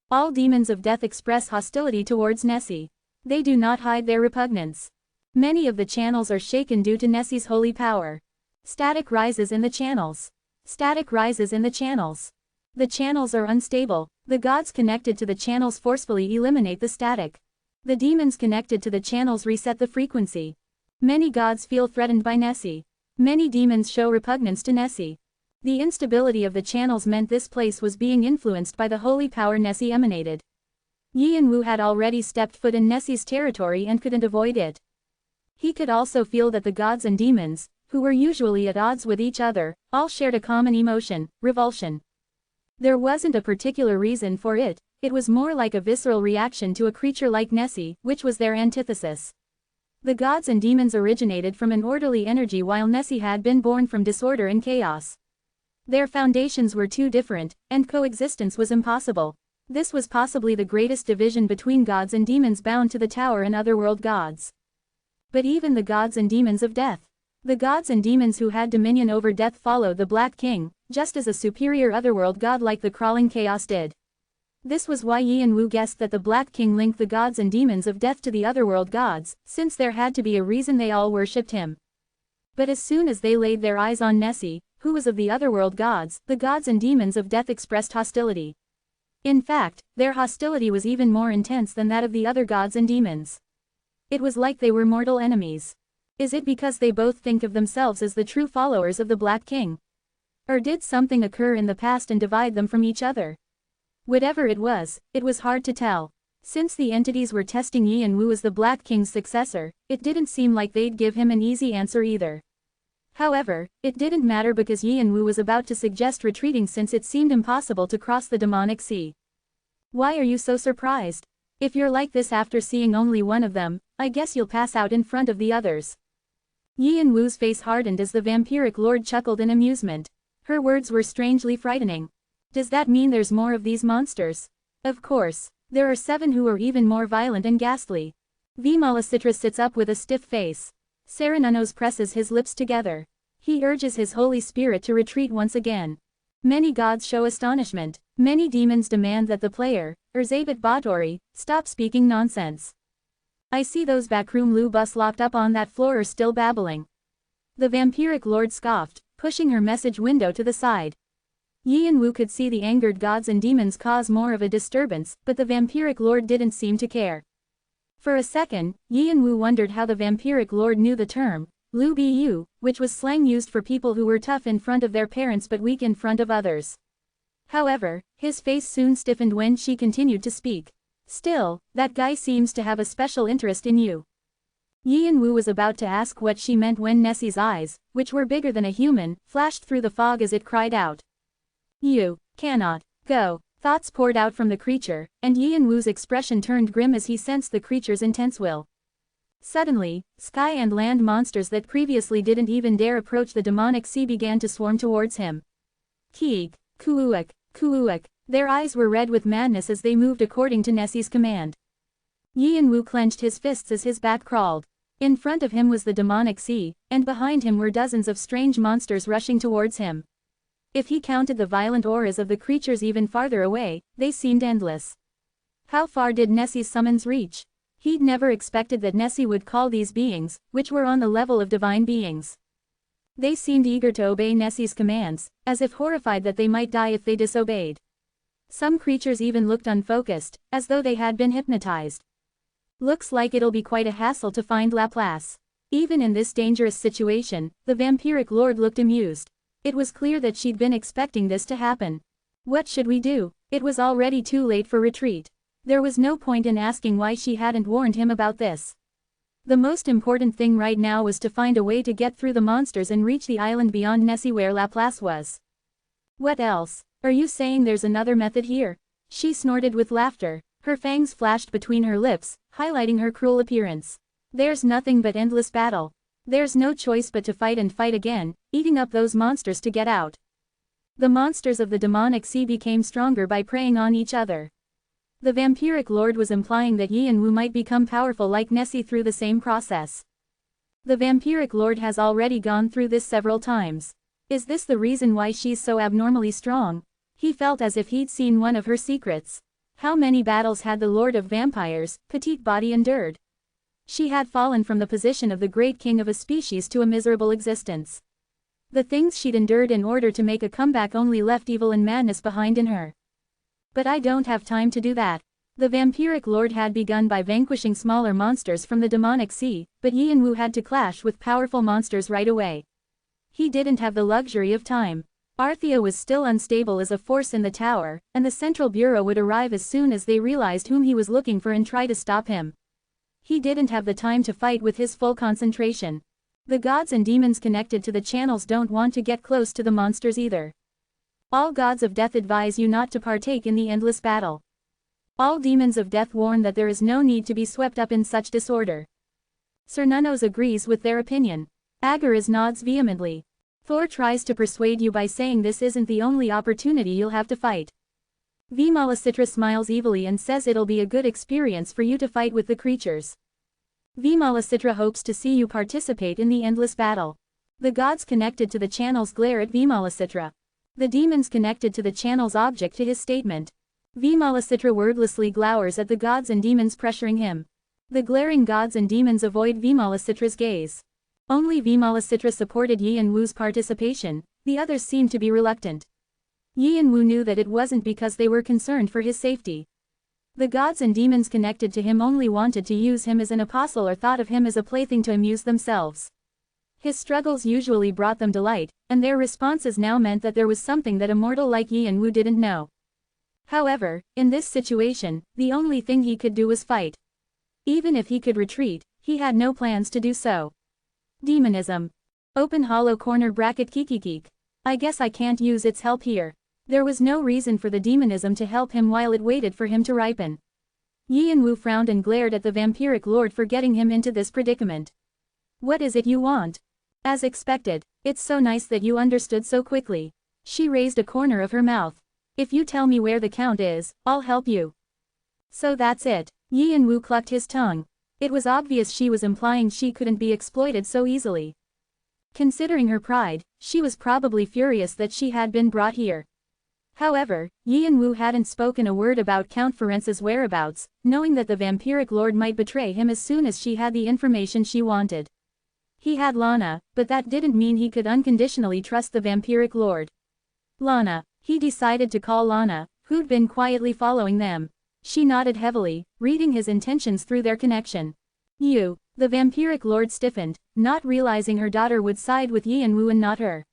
All demons of death express hostility towards Nessie. They do not hide their repugnance. Many of the channels are shaken due to Nessie's holy power. Static rises in the channels. Static rises in the channels. The channels are unstable. The gods connected to the channels forcefully eliminate the static. The demons connected to the channels reset the frequency. Many gods feel threatened by Nessie. Many demons show repugnance to Nessie. The instability of the channels meant this place was being influenced by the holy power Nessie emanated. Yi and Wu had already stepped foot in Nessie's territory and couldn't avoid it. He could also feel that the gods and demons, who were usually at odds with each other, all shared a common emotion, revulsion. There wasn't a particular reason for it, it was more like a visceral reaction to a creature like Nessie, which was their antithesis. The gods and demons originated from an orderly energy while Nessie had been born from disorder and chaos. Their foundations were too different, and coexistence was impossible. This was possibly the greatest division between gods and demons bound to the tower and otherworld gods. But even the gods and demons of death. The gods and demons who had dominion over death followed the Black King, just as a superior otherworld god like the crawling chaos did. This was why Yi and Wu guessed that the Black King linked the gods and demons of death to the otherworld gods, since there had to be a reason they all worshipped him. But as soon as they laid their eyes on Nessie, who was of the otherworld gods, the gods and demons of death expressed hostility. In fact, their hostility was even more intense than that of the other gods and demons. It was like they were mortal enemies. Is it because they both think of themselves as the true followers of the Black King? Or did something occur in the past and divide them from each other? Whatever it was hard to tell. Since the entities were testing Yi and Wu as the Black King's successor, it didn't seem like they'd give him an easy answer either. However, it didn't matter because Yi and Wu was about to suggest retreating since it seemed impossible to cross the demonic sea. Why are you so surprised? If you're like this after seeing only one of them, I guess you'll pass out in front of the others. Yi and Wu's face hardened as the vampiric lord chuckled in amusement. Her words were strangely frightening. Does that mean there's more of these monsters? Of course. There are 7 who are even more violent and ghastly. Vimalacitra sits up with a stiff face. Saran presses his lips together. He urges his holy spirit to retreat once again. Many gods show astonishment. Many demons demand that the player, Erzabat Batori, stop speaking nonsense. I see those backroom lubus locked up on that floor are still babbling. The vampiric lord scoffed, pushing her message window to the side. Yi and Wu could see the angered gods and demons cause more of a disturbance, but the vampiric lord didn't seem to care. For a second, Yi and Wu wondered how the vampiric lord knew the term, Lu Bu, which was slang used for people who were tough in front of their parents but weak in front of others. However, his face soon stiffened when she continued to speak. Still, that guy seems to have a special interest in you. Yi and Wu was about to ask what she meant when Nessie's eyes, which were bigger than a human, flashed through the fog as it cried out. You cannot go. Thoughts poured out from the creature, and Yi and Wu's expression turned grim as he sensed the creature's intense will. Suddenly, sky and land monsters that previously didn't even dare approach the demonic sea began to swarm towards him. Keeg, Kuuak, Kuuak, their eyes were red with madness as they moved according to Nessie's command. Yi and Wu clenched his fists as his back crawled. In front of him was the demonic sea, and behind him were dozens of strange monsters rushing towards him. If he counted the violent auras of the creatures even farther away, they seemed endless. How far did Nessie's summons reach? He'd never expected that Nessie would call these beings, which were on the level of divine beings. They seemed eager to obey Nessie's commands, as if horrified that they might die if they disobeyed. Some creatures even looked unfocused, as though they had been hypnotized. Looks like it'll be quite a hassle to find Laplace. Even in this dangerous situation, the vampiric lord looked amused. It was clear that she'd been expecting this to happen. What should we do? It was already too late for retreat. There was no point in asking why she hadn't warned him about this. The most important thing right now was to find a way to get through the monsters and reach the island beyond Nessie where Laplace was. What else? Are you saying there's another method here? She snorted with laughter. Her fangs flashed between her lips, highlighting her cruel appearance. There's nothing but endless battle. There's no choice but to fight and fight again, eating up those monsters to get out. The monsters of the demonic sea became stronger by preying on each other. The vampiric lord was implying that Yi and Wu might become powerful like Nessie through the same process. The vampiric lord has already gone through this several times. Is this the reason why she's so abnormally strong? He felt as if he'd seen one of her secrets. How many battles had the Lord of Vampires, Petite Body, endured? She had fallen from the position of the great king of a species to a miserable existence. The things she'd endured in order to make a comeback only left evil and madness behind in her. But I don't have time to do that. The vampiric lord had begun by vanquishing smaller monsters from the demonic sea, but Yi and Wu had to clash with powerful monsters right away. He didn't have the luxury of time. Arthea was still unstable as a force in the tower, and the Central Bureau would arrive as soon as they realized whom he was looking for and try to stop him. He didn't have the time to fight with his full concentration. The gods and demons connected to the channels don't want to get close to the monsters either. All gods of death advise you not to partake in the endless battle. All demons of death warn that there is no need to be swept up in such disorder. Cernunos agrees with their opinion. Agaras nods vehemently. Thor tries to persuade you by saying this isn't the only opportunity you'll have to fight. Vimalacitra smiles evilly and says it'll be a good experience for you to fight with the creatures. Vimalacitra hopes to see you participate in the endless battle. The gods connected to the channels glare at Vimalacitra. The demons connected to the channels object to his statement. Vimalacitra wordlessly glowers at the gods and demons pressuring him. The glaring gods and demons avoid Vimalacitra's gaze. Only Vimalacitra supported Yi and Wu's participation, the others seemed to be reluctant. Yi and Wu knew that it wasn't because they were concerned for his safety. The gods and demons connected to him only wanted to use him as an apostle or thought of him as a plaything to amuse themselves. His struggles usually brought them delight, and their responses now meant that there was something that a mortal like Yanwu didn't know. However, in this situation, the only thing he could do was fight. Even if he could retreat, he had no plans to do so. Demonism. Open hollow corner bracket kikikik. I guess I can't use its help here. There was no reason for the demonism to help him while it waited for him to ripen. Yanwu frowned and glared at the vampiric lord for getting him into this predicament. What is it you want? As expected, it's so nice that you understood so quickly. She raised a corner of her mouth. If you tell me where the count is, I'll help you. So that's it. Yanwu clucked his tongue. It was obvious she was implying she couldn't be exploited so easily. Considering her pride, she was probably furious that she had been brought here. However, Yanwu hadn't spoken a word about Count Ference's whereabouts, knowing that the vampiric lord might betray him as soon as she had the information she wanted. He had Lana, but that didn't mean he could unconditionally trust the vampiric lord. Lana. He decided to call Lana, who'd been quietly following them. She nodded heavily, reading his intentions through their connection. You. The vampiric lord stiffened, not realizing her daughter would side with Yanwu and not her.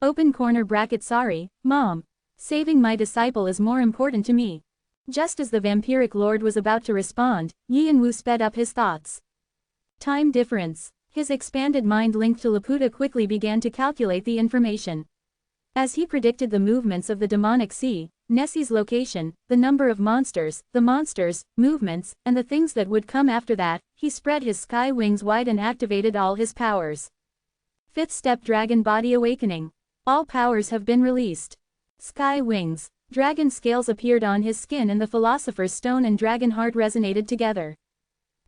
Open corner bracket sorry, Mom. Saving my disciple is more important to me. Just as the vampiric lord was about to respond, Yanwu sped up his thoughts. Time difference. His expanded mind linked to Laputa quickly began to calculate the information. As he predicted the movements of the demonic sea, Nessie's location, the number of monsters, the monsters, movements, and the things that would come after that, he spread his sky wings wide and activated all his powers. Fifth step Dragon Body Awakening. All powers have been released. Sky wings. Dragon scales appeared on his skin and the Philosopher's Stone and Dragon Heart resonated together.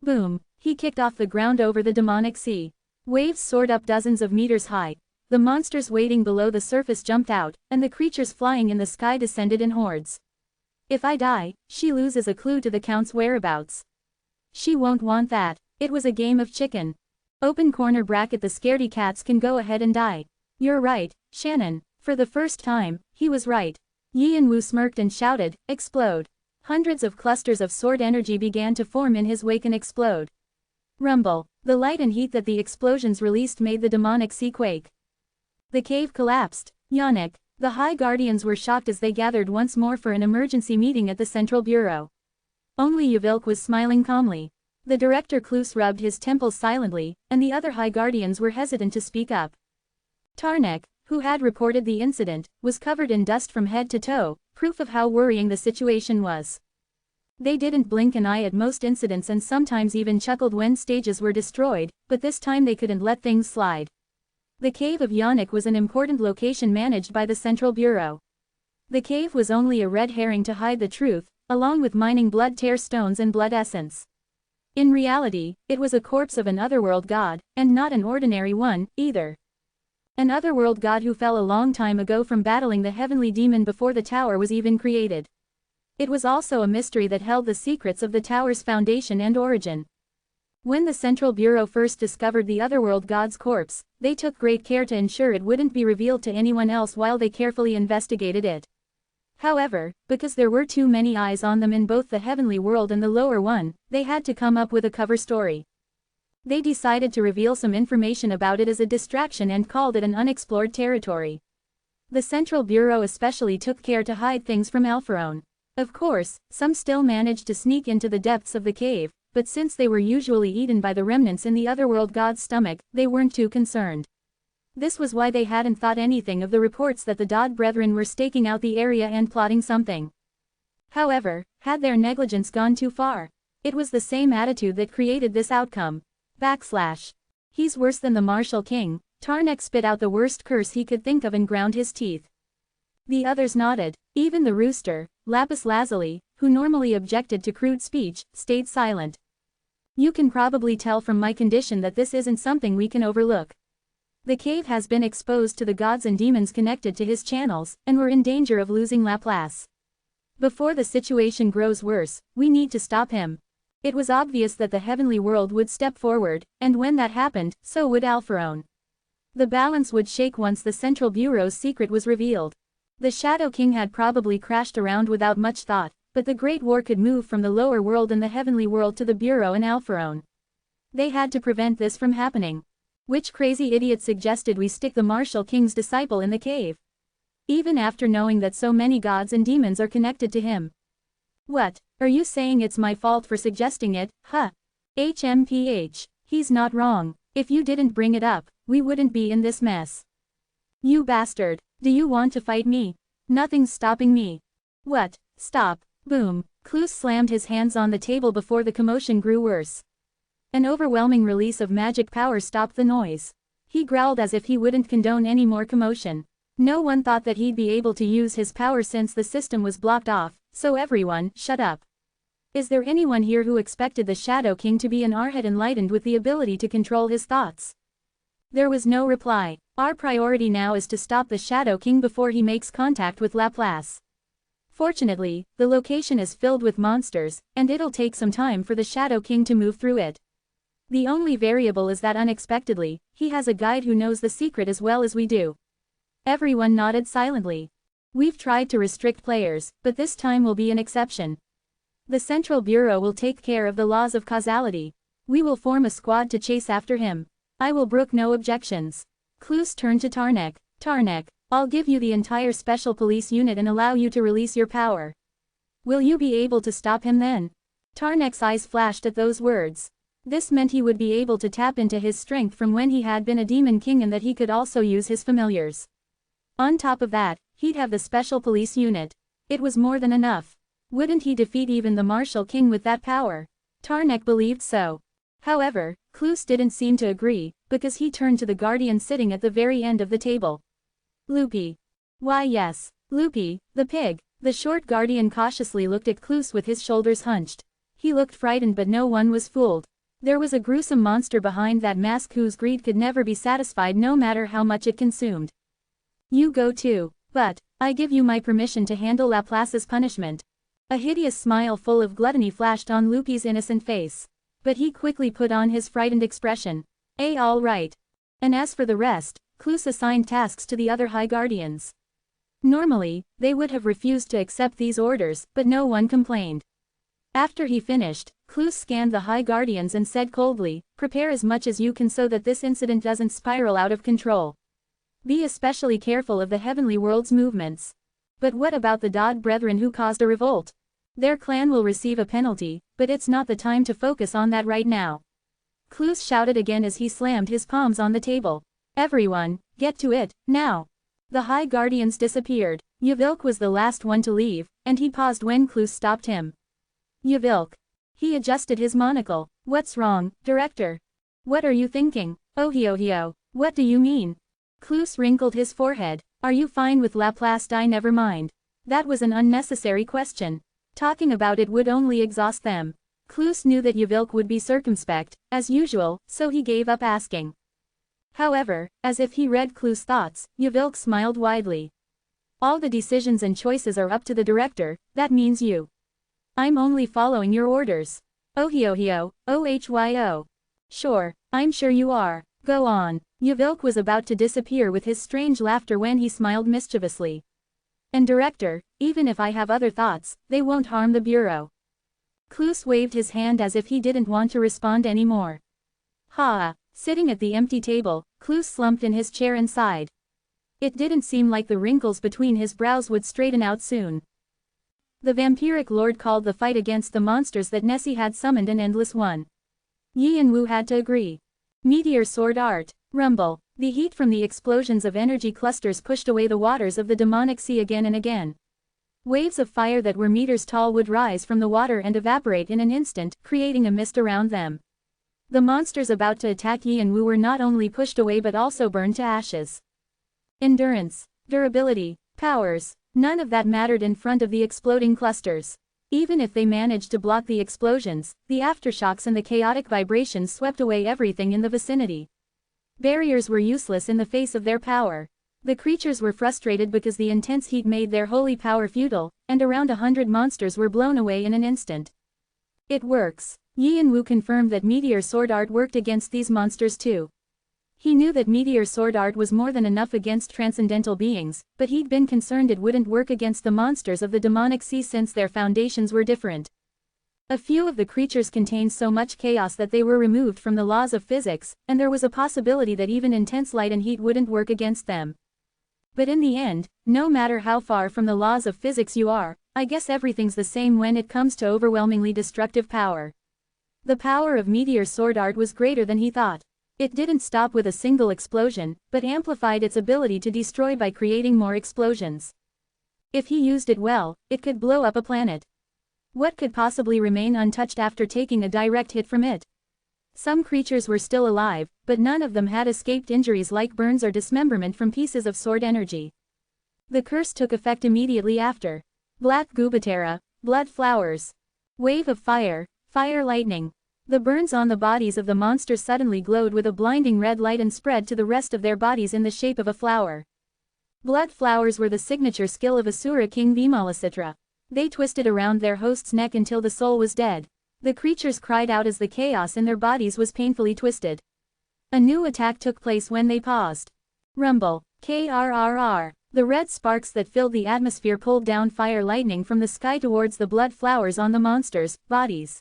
Boom. He kicked off the ground over the demonic sea. Waves soared up dozens of meters high. The monsters waiting below the surface jumped out, and the creatures flying in the sky descended in hordes. If I die, she loses a clue to the Count's whereabouts. She won't want that. It was a game of chicken. Open corner bracket the scaredy cats can go ahead and die. You're right, Shannon. For the first time, he was right. Yanwu smirked and shouted, explode. Hundreds of clusters of sword energy began to form in his wake and explode. Rumble. The light and heat that the explosions released made the demonic sea quake. The cave collapsed. Yannick. The High Guardians were shocked as they gathered once more for an emergency meeting at the Central Bureau. Only Yvilk was smiling calmly. The director Klus rubbed his temples silently, and the other High Guardians were hesitant to speak up. Tarnek, who had reported the incident, was covered in dust from head to toe, proof of how worrying the situation was. They didn't blink an eye at most incidents and sometimes even chuckled when stages were destroyed, but this time they couldn't let things slide. The cave of Yannick was an important location managed by the Central Bureau. The cave was only a red herring to hide the truth, along with mining blood tear stones and blood essence. In reality, it was a corpse of an otherworld god, and not an ordinary one, either. An otherworld god who fell a long time ago from battling the heavenly demon before the tower was even created. It was also a mystery that held the secrets of the tower's foundation and origin. When the Central Bureau first discovered the otherworld god's corpse, they took great care to ensure it wouldn't be revealed to anyone else while they carefully investigated it. However, because there were too many eyes on them in both the heavenly world and the lower one, they had to come up with a cover story. They decided to reveal some information about it as a distraction and called it an unexplored territory. The Central Bureau especially took care to hide things from Alpharone. Of course, some still managed to sneak into the depths of the cave, but since they were usually eaten by the remnants in the otherworld god's stomach, they weren't too concerned. This was why they hadn't thought anything of the reports that the Dodd brethren were staking out the area and plotting something. However, had their negligence gone too far? It was the same attitude that created this outcome. He's worse than the Martial King. Tarnek spit out the worst curse he could think of and ground his teeth. The others nodded. Even the rooster, Lapis Lazuli, who normally objected to crude speech, stayed silent. You can probably tell from my condition that this isn't something we can overlook. The cave has been exposed to the gods and demons connected to his channels, and we're in danger of losing Laplace. Before the situation grows worse, we need to stop him. It was obvious that the heavenly world would step forward, and when that happened, so would Alpharone. The balance would shake once the Central Bureau's secret was revealed. The Shadow King had probably crashed around without much thought, But the Great War could move from the lower world and the heavenly world to the Bureau and Alpharone. They had to prevent this from happening. Which crazy idiot suggested we stick the Martial King's disciple in the cave? Even after knowing that so many gods and demons are connected to him. What, are you saying it's my fault for suggesting it, huh? HMPH, he's not wrong. If you didn't bring it up, we wouldn't be in this mess. You bastard, do you want to fight me? Nothing's stopping me. What, stop, boom, Cluse slammed his hands on the table before the commotion grew worse. An overwhelming release of magic power stopped the noise. He growled as if he wouldn't condone any more commotion. No one thought that he'd be able to use his power since the system was blocked off, so everyone, shut up. Is there anyone here who expected the Shadow King to be an Arhat enlightened with the ability to control his thoughts? There was no reply. Our priority now is to stop the Shadow King before he makes contact with Laplace. Fortunately, the location is filled with monsters, and it'll take some time for the Shadow King to move through it. The only variable is that unexpectedly, he has a guide who knows the secret as well as we do. Everyone nodded silently. We've tried to restrict players, but this time will be an exception. The Central Bureau will take care of the laws of causality. We will form a squad to chase after him. I will brook no objections. Cluse turned to Tarnek. Tarnek, I'll give you the entire special police unit and allow you to release your power. Will you be able to stop him then? Tarnek's eyes flashed at those words. This meant he would be able to tap into his strength from when he had been a demon king and that he could also use his familiars. On top of that, he'd have the special police unit. It was more than enough. Wouldn't he defeat even the Martial King with that power? Tarnek believed so. However, Cluse didn't seem to agree, because he turned to the guardian sitting at the very end of the table. Loopy. Why yes, Loopy, the pig. The short guardian cautiously looked at Cluse with his shoulders hunched. He looked frightened but no one was fooled. There was a gruesome monster behind that mask whose greed could never be satisfied no matter how much it consumed. You go too, but, I give you my permission to handle Laplace's punishment. A hideous smile full of gluttony flashed on Loopy's innocent face. But he quickly put on his frightened expression. All right. And as for the rest, Cluse assigned tasks to the other High Guardians. Normally, they would have refused to accept these orders, but no one complained. After he finished, Cluse scanned the High Guardians and said coldly, prepare as much as you can so that this incident doesn't spiral out of control. Be especially careful of the heavenly world's movements. But what about the Dodd brethren who caused a revolt? Their clan will receive a penalty, but it's not the time to focus on that right now. Cluse shouted again as he slammed his palms on the table. Everyone, get to it, now. The High Guardians disappeared. Yvilk was the last one to leave, and he paused when Cluse stopped him. Yvilk. He adjusted his monocle. What's wrong, Director? What are you thinking? Ohio, what do you mean? Cluse wrinkled his forehead. Are you fine with Laplace? Never mind. That was an unnecessary question. Talking about it would only exhaust them. Cluse knew that Yvilk would be circumspect, as usual, so he gave up asking. However, as if he read Cluse's thoughts, Yvilk smiled widely. All the decisions and choices are up to the director, that means you. I'm only following your orders. Ohio. Sure, I'm sure you are. Go on. Yvilk was about to disappear with his strange laughter when he smiled mischievously. And Director, even if I have other thoughts, they won't harm the Bureau. Cluse waved his hand as if he didn't want to respond anymore. Ha! Sitting at the empty table, Cluse slumped in his chair and sighed. It didn't seem like the wrinkles between his brows would straighten out soon. The vampiric lord called the fight against the monsters that Nessie had summoned an endless one. Yi and Wu had to agree. Meteor sword art. Rumble. The heat from the explosions of energy clusters pushed away the waters of the demonic sea again and again. Waves of fire that were meters tall would rise from the water and evaporate in an instant, creating a mist around them. The monsters about to attack Yi and Wu were not only pushed away but also burned to ashes. Endurance, durability, powers, none of that mattered in front of the exploding clusters. Even if they managed to block the explosions, the aftershocks and the chaotic vibrations swept away everything in the vicinity. Barriers were useless in the face of their power. The creatures were frustrated because the intense heat made their holy power futile, and around 100 monsters were blown away in an instant. It works. Yi and Wu confirmed that meteor sword art worked against these monsters too. He knew that meteor sword art was more than enough against transcendental beings, but he'd been concerned it wouldn't work against the monsters of the demonic sea since their foundations were different. A few of the creatures contained so much chaos that they were removed from the laws of physics, and there was a possibility that even intense light and heat wouldn't work against them. But in the end, no matter how far from the laws of physics you are, I guess everything's the same when it comes to overwhelmingly destructive power. The power of meteor sword art was greater than he thought. It didn't stop with a single explosion, but amplified its ability to destroy by creating more explosions. If he used it well, it could blow up a planet. What could possibly remain untouched after taking a direct hit from it? Some creatures were still alive, but none of them had escaped injuries like burns or dismemberment from pieces of sword energy. The curse took effect immediately after. Black Gubatera, blood flowers. Wave of fire, fire lightning. The burns on the bodies of the monsters suddenly glowed with a blinding red light and spread to the rest of their bodies in the shape of a flower. Blood flowers were the signature skill of Asura King Vimalasitra. They twisted around their host's neck until the soul was dead. The creatures cried out as the chaos in their bodies was painfully twisted. A new attack took place when they paused. Rumble, KRRR. The red sparks that filled the atmosphere pulled down fire lightning from the sky towards the blood flowers on the monsters' bodies.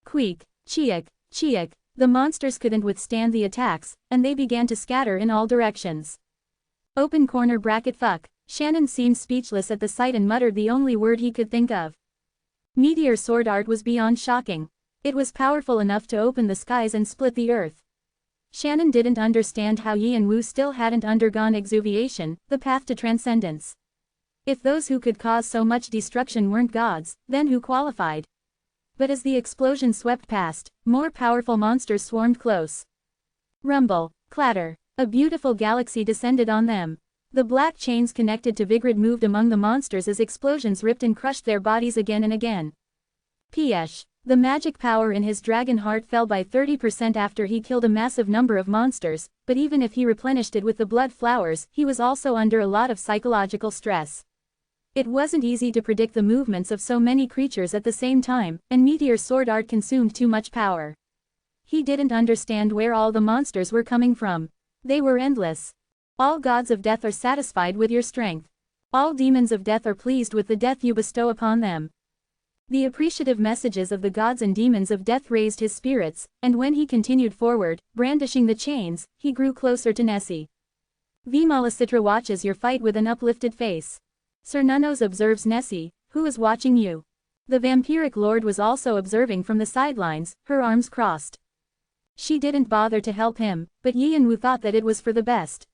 Queek, Chiak, Chiak. The monsters couldn't withstand the attacks, and they began to scatter in all directions. Open corner bracket fuck. Shannon seemed speechless at the sight and muttered the only word he could think of. Meteor sword art was beyond shocking. It was powerful enough to open the skies and split the earth. Shannon didn't understand how Yi and Wu still hadn't undergone exuviation, the path to transcendence. If those who could cause so much destruction weren't gods, then who qualified? But as the explosion swept past, more powerful monsters swarmed close. Rumble, clatter. A beautiful galaxy descended on them. The black chains connected to Vigrid moved among the monsters as explosions ripped and crushed their bodies again and again. Piesh. The magic power in his dragon heart fell by 30% after he killed a massive number of monsters, but even if he replenished it with the blood flowers, he was also under a lot of psychological stress. It wasn't easy to predict the movements of so many creatures at the same time, and meteor sword art consumed too much power. He didn't understand where all the monsters were coming from. They were endless. All gods of death are satisfied with your strength. All demons of death are pleased with the death you bestow upon them. The appreciative messages of the gods and demons of death raised his spirits, and when he continued forward, brandishing the chains, he grew closer to Nessie. Vimalasitra watches your fight with an uplifted face. Sir Nunnos observes Nessie, who is watching you. The vampiric lord was also observing from the sidelines, her arms crossed. She didn't bother to help him, but Yi and Wu thought that it was for the best.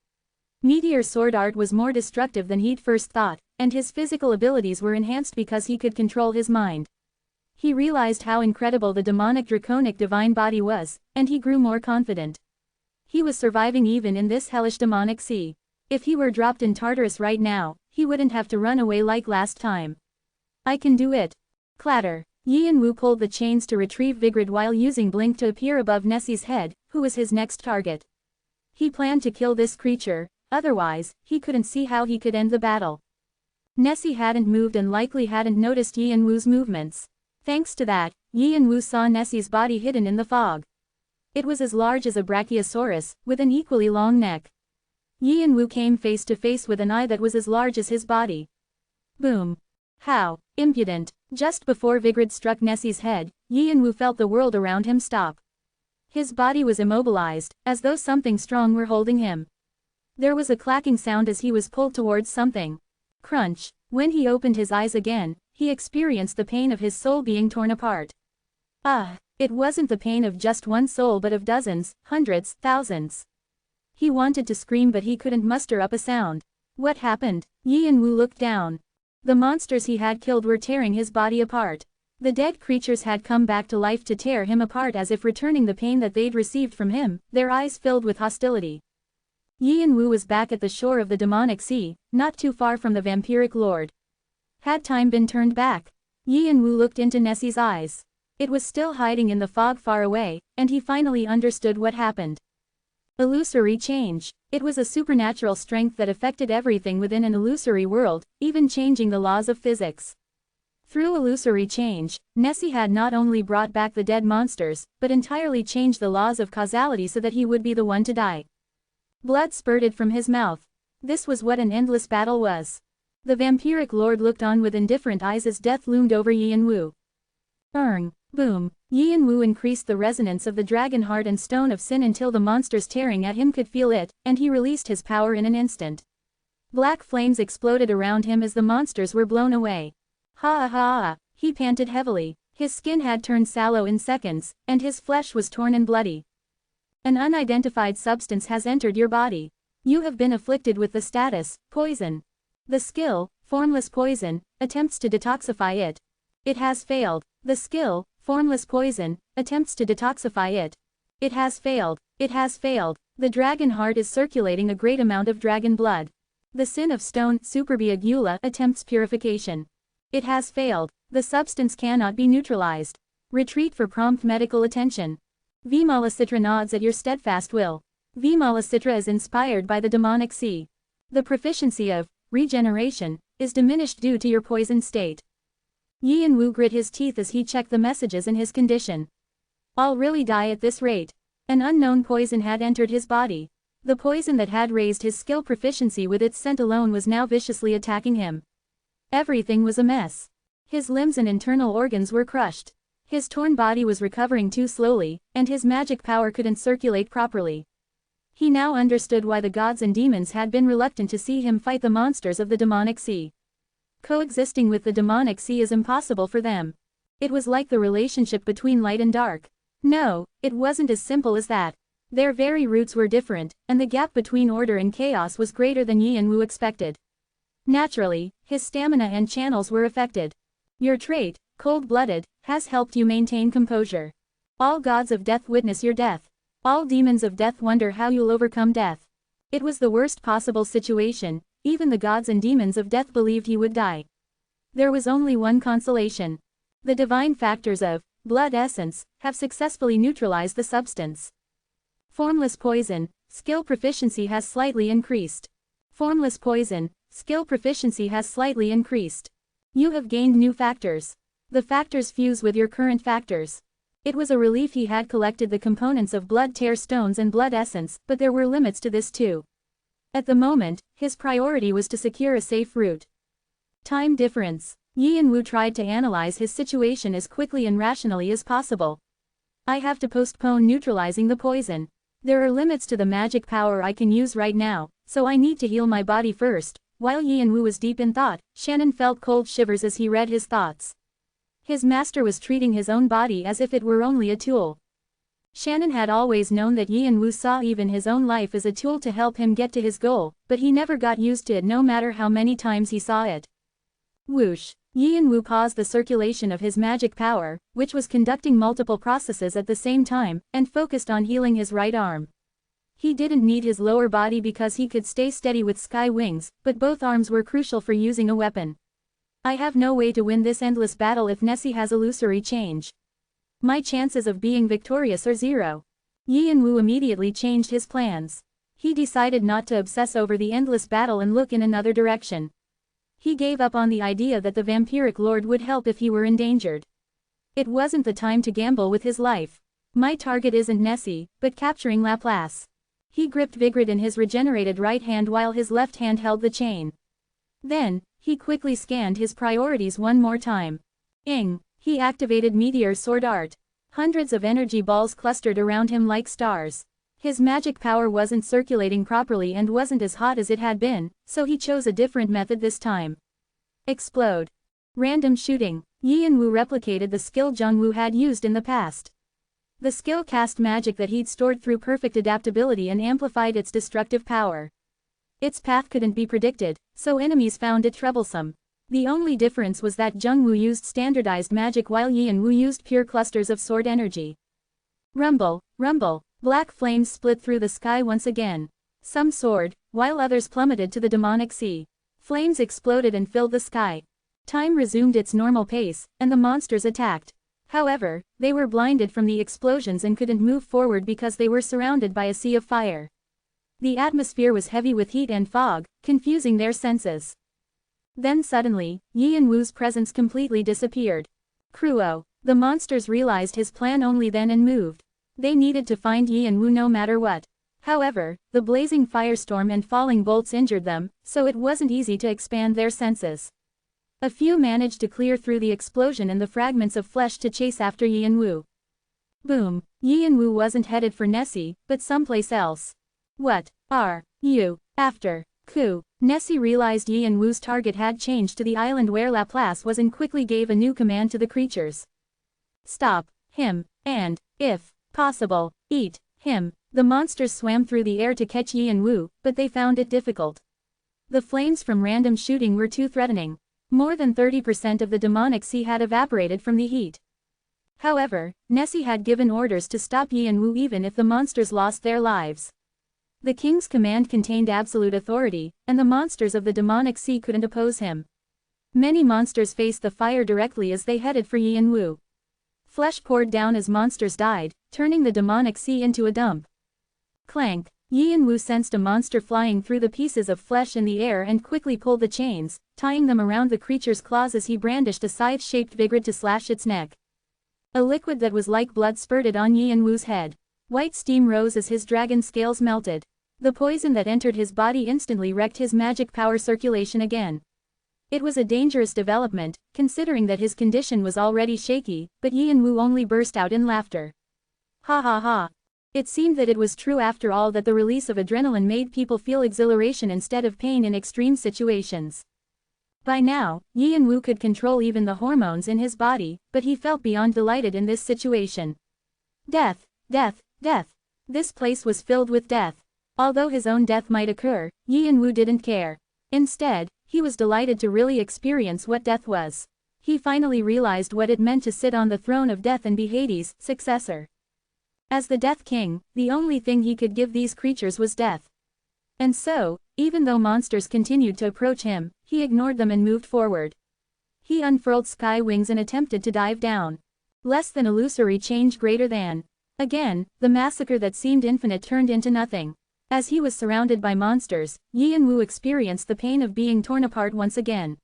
Meteor sword art was more destructive than he'd first thought, and his physical abilities were enhanced because he could control his mind. He realized how incredible the demonic draconic divine body was, and he grew more confident. He was surviving even in this hellish demonic sea. If he were dropped in Tartarus right now, he wouldn't have to run away like last time. I can do it. Clatter. Yi and Wu pulled the chains to retrieve Vigrid while using Blink to appear above Nessie's head, who was his next target. He planned to kill this creature. Otherwise, he couldn't see how he could end the battle. Nessie hadn't moved and likely hadn't noticed Yi and Wu's movements. Thanks to that, Yi and Wu saw Nessie's body hidden in the fog. It was as large as a brachiosaurus, with an equally long neck. Yi and Wu came face to face with an eye that was as large as his body. Boom. How impudent. Just before Vigrid struck Nessie's head, Yi and Wu felt the world around him stop. His body was immobilized, as though something strong were holding him. There was a clacking sound as he was pulled towards something. Crunch. When he opened his eyes again, he experienced the pain of his soul being torn apart. It wasn't the pain of just one soul but of dozens, hundreds, thousands. He wanted to scream but he couldn't muster up a sound. What happened? Yi and Wu looked down. The monsters he had killed were tearing his body apart. The dead creatures had come back to life to tear him apart as if returning the pain that they'd received from him, their eyes filled with hostility. Yi and Wu was back at the shore of the demonic sea, not too far from the vampiric lord. Had time been turned back? Yi and Wu looked into Nessie's eyes. It was still hiding in the fog far away, and he finally understood what happened. Illusory change. It was a supernatural strength that affected everything within an illusory world, even changing the laws of physics. Through illusory change, Nessie had not only brought back the dead monsters, but entirely changed the laws of causality so that he would be the one to die. Blood spurted from his mouth. This was what an endless battle was. The vampiric lord looked on with indifferent eyes as death loomed over Yian-Wu. Boom. Yian-Wu increased the resonance of the dragon heart and stone of sin until the monsters tearing at him could feel it, and he released his power in an instant. Black flames exploded around him as the monsters were blown away. Ha ha! He panted heavily. His skin had turned sallow in seconds, and his flesh was torn and bloody. An unidentified substance has entered your body. You have been afflicted with the status, poison. The skill, formless poison, attempts to detoxify it. It has failed. The skill, formless poison, attempts to detoxify it. It has failed. It has failed. The dragon heart is circulating a great amount of dragon blood. The sin of stone, superbiagula, attempts purification. It has failed. The substance cannot be neutralized. Retreat for prompt medical attention. Vimalasitra nods at your steadfast will. Vimalasitra is inspired by the demonic sea. The proficiency of regeneration is diminished due to your poisoned state. Yian-Wu grit his teeth as he checked the messages in his condition. I'll really die at this rate. An unknown poison had entered his body. The poison that had raised his skill proficiency with its scent alone was now viciously attacking him. Everything was a mess. His limbs and internal organs were crushed. His torn body was recovering too slowly, and his magic power couldn't circulate properly. He now understood why the gods and demons had been reluctant to see him fight the monsters of the demonic sea. Coexisting with the demonic sea is impossible for them. It was like the relationship between light and dark. No, it wasn't as simple as that. Their very roots were different, and the gap between order and chaos was greater than Yian-Wu expected. Naturally, his stamina and channels were affected. Your trait, cold-blooded, has helped you maintain composure. All gods of death witness your death. All demons of death wonder how you'll overcome death. It was the worst possible situation, even the gods and demons of death believed he would die. There was only one consolation. The divine factors of blood essence have successfully neutralized the substance. Formless poison, skill proficiency has slightly increased. Formless poison, skill proficiency has slightly increased. You have gained new factors. The factors fuse with your current factors. It was a relief he had collected the components of blood tear stones and blood essence, but there were limits to this too. At the moment, his priority was to secure a safe route. Time difference. Yian-Wu tried to analyze his situation as quickly and rationally as possible. I have to postpone neutralizing the poison. There are limits to the magic power I can use right now, so I need to heal my body first. While Yian-Wu was deep in thought, Shannon felt cold shivers as he read his thoughts. His master was treating his own body as if it were only a tool. Shannon had always known that Yian-Wu saw even his own life as a tool to help him get to his goal, but he never got used to it no matter how many times he saw it. Whoosh! Yian-Wu paused the circulation of his magic power, which was conducting multiple processes at the same time, and focused on healing his right arm. He didn't need his lower body because he could stay steady with sky wings, but both arms were crucial for using a weapon. I have no way to win this endless battle if Nessie has illusory change. My chances of being victorious are zero. Yian-Wu immediately changed his plans. He decided not to obsess over the endless battle and look in another direction. He gave up on the idea that the vampiric lord would help if he were endangered. It wasn't the time to gamble with his life. My target isn't Nessie, but capturing Laplace. He gripped Vigrid in his regenerated right hand while his left hand held the chain. Then, he quickly scanned his priorities one more time. He activated Meteor's sword art. Hundreds of energy balls clustered around him like stars. His magic power wasn't circulating properly and wasn't as hot as it had been, so he chose a different method this time. Explode. Random shooting. Yian-Wu replicated the skill Jung-Wu had used in the past. The skill cast magic that he'd stored through perfect adaptability and amplified its destructive power. Its path couldn't be predicted, so enemies found it troublesome. The only difference was that Jung-Wu used standardized magic while Yian-Wu used pure clusters of sword energy. Rumble, rumble, black flames split through the sky once again. Some soared, while others plummeted to the demonic sea. Flames exploded and filled the sky. Time resumed its normal pace, and the monsters attacked. However, they were blinded from the explosions and couldn't move forward because they were surrounded by a sea of fire. The atmosphere was heavy with heat and fog, confusing their senses. Then suddenly, Yian-Wu's presence completely disappeared. Cruo. The monsters realized his plan only then and moved. They needed to find Yian-Wu no matter what. However, the blazing firestorm and falling bolts injured them, so it wasn't easy to expand their senses. A few managed to clear through the explosion and the fragments of flesh to chase after Yi and Wu. Boom! Yi and Wu wasn't headed for Nessie, but someplace else. What are you after? Ku. Nessie realized Yi and Wu's target had changed to the island where Laplace was and quickly gave a new command to the creatures. Stop him, and, if possible, eat him. The monsters swam through the air to catch Yi and Wu, but they found it difficult. The flames from random shooting were too threatening. More than 30% of the demonic sea had evaporated from the heat. However, Nessie had given orders to stop Yi and Wu even if the monsters lost their lives. The king's command contained absolute authority, and the monsters of the demonic sea couldn't oppose him. Many monsters faced the fire directly as they headed for Yi and Wu. Flesh poured down as monsters died, turning the demonic sea into a dump. Clank! Yi and Wu sensed a monster flying through the pieces of flesh in the air and quickly pulled the chains, tying them around the creature's claws as he brandished a scythe-shaped vigrid to slash its neck. A liquid that was like blood spurted on Yi and Wu's head. White steam rose as his dragon scales melted. The poison that entered his body instantly wrecked his magic power circulation again. It was a dangerous development, considering that his condition was already shaky, but Yi and Wu only burst out in laughter. Ha ha ha. It seemed that it was true after all that the release of adrenaline made people feel exhilaration instead of pain in extreme situations. By now, Yi and Wu could control even the hormones in his body, but he felt beyond delighted in this situation. Death, death, death. This place was filled with death. Although his own death might occur, Yi and Wu didn't care. Instead, he was delighted to really experience what death was. He finally realized what it meant to sit on the throne of death and be Hades' successor. As the Death King, the only thing he could give these creatures was death. And so, even though monsters continued to approach him, he ignored them and moved forward. He unfurled sky wings and attempted to dive down. Less than illusory change greater than. Again, the massacre that seemed infinite turned into nothing. As he was surrounded by monsters, Yi and Wu experienced the pain of being torn apart once again.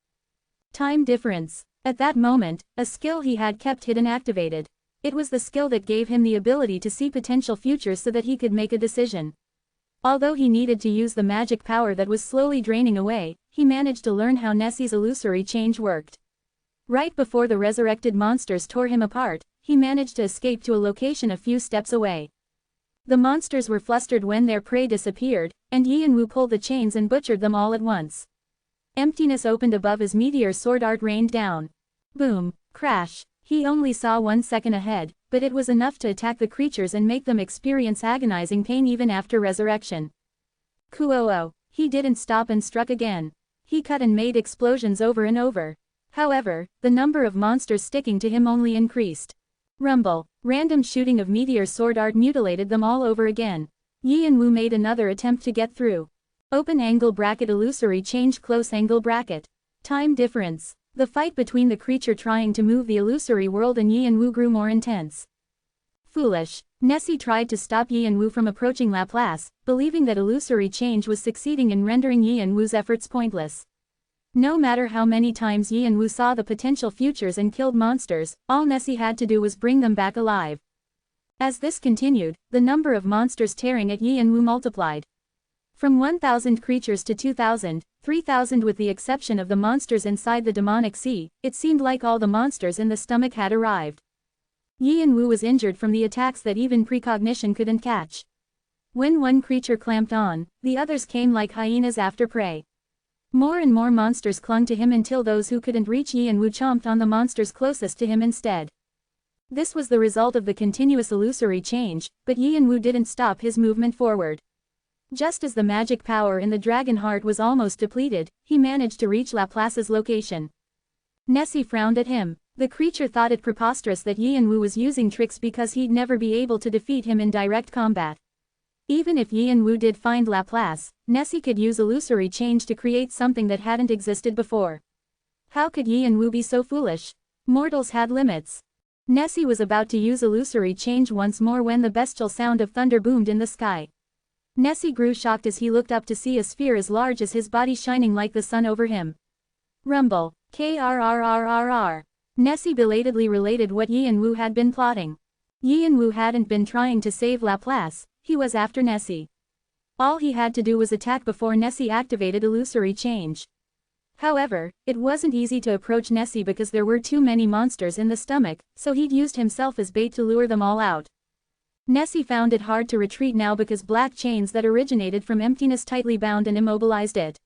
Time difference. At that moment, a skill he had kept hidden activated. It was the skill that gave him the ability to see potential futures so that he could make a decision. Although he needed to use the magic power that was slowly draining away, he managed to learn how Nessie's illusory change worked. Right before the resurrected monsters tore him apart, he managed to escape to a location a few steps away. The monsters were flustered when their prey disappeared, and Yi and Wu pulled the chains and butchered them all at once. Emptiness opened above as meteor sword art rained down. Boom! Crash! He only saw 1 second ahead, but it was enough to attack the creatures and make them experience agonizing pain even after resurrection. Kuo-o! He didn't stop and struck again. He cut and made explosions over and over. However, the number of monsters sticking to him only increased. Rumble! Random shooting of meteor sword art mutilated them all over again. Yi and Wu made another attempt to get through. Open angle bracket illusory change close angle bracket. Time difference. The fight between the creature trying to move the illusory world and Yi and Wu grew more intense. Foolish. Nessie tried to stop Yi and Wu from approaching Laplace, believing that illusory change was succeeding in rendering Yi and Wu's efforts pointless. No matter how many times Yi and Wu saw the potential futures and killed monsters, all Nessie had to do was bring them back alive. As this continued, the number of monsters tearing at Yi and Wu multiplied. From 1,000 creatures to 2,000, 3,000 with the exception of the monsters inside the demonic sea, it seemed like all the monsters in the stomach had arrived. Yi and Wu was injured from the attacks that even precognition couldn't catch. When one creature clamped on, the others came like hyenas after prey. More and more monsters clung to him until those who couldn't reach Yi and Wu chomped on the monsters closest to him instead. This was the result of the continuous illusory change, but Yi and Wu didn't stop his movement forward. Just as the magic power in the dragon heart was almost depleted, he managed to reach Laplace's location. Nessie frowned at him. The creature thought it preposterous that Yi and Wu was using tricks because he'd never be able to defeat him in direct combat. Even if Yi and Wu did find Laplace, Nessie could use illusory change to create something that hadn't existed before. How could Yi and Wu be so foolish? Mortals had limits. Nessie was about to use illusory change once more when the bestial sound of thunder boomed in the sky. Nessie grew shocked as he looked up to see a sphere as large as his body shining like the sun over him. Rumble. Krrrrrr. Nessie belatedly related what Yi and Wu had been plotting. Yi and Wu hadn't been trying to save Laplace, he was after Nessie. All he had to do was attack before Nessie activated illusory change. However, it wasn't easy to approach Nessie because there were too many monsters in the stomach, so he'd used himself as bait to lure them all out. Nessie found it hard to retreat now because black chains that originated from emptiness tightly bound and immobilized it.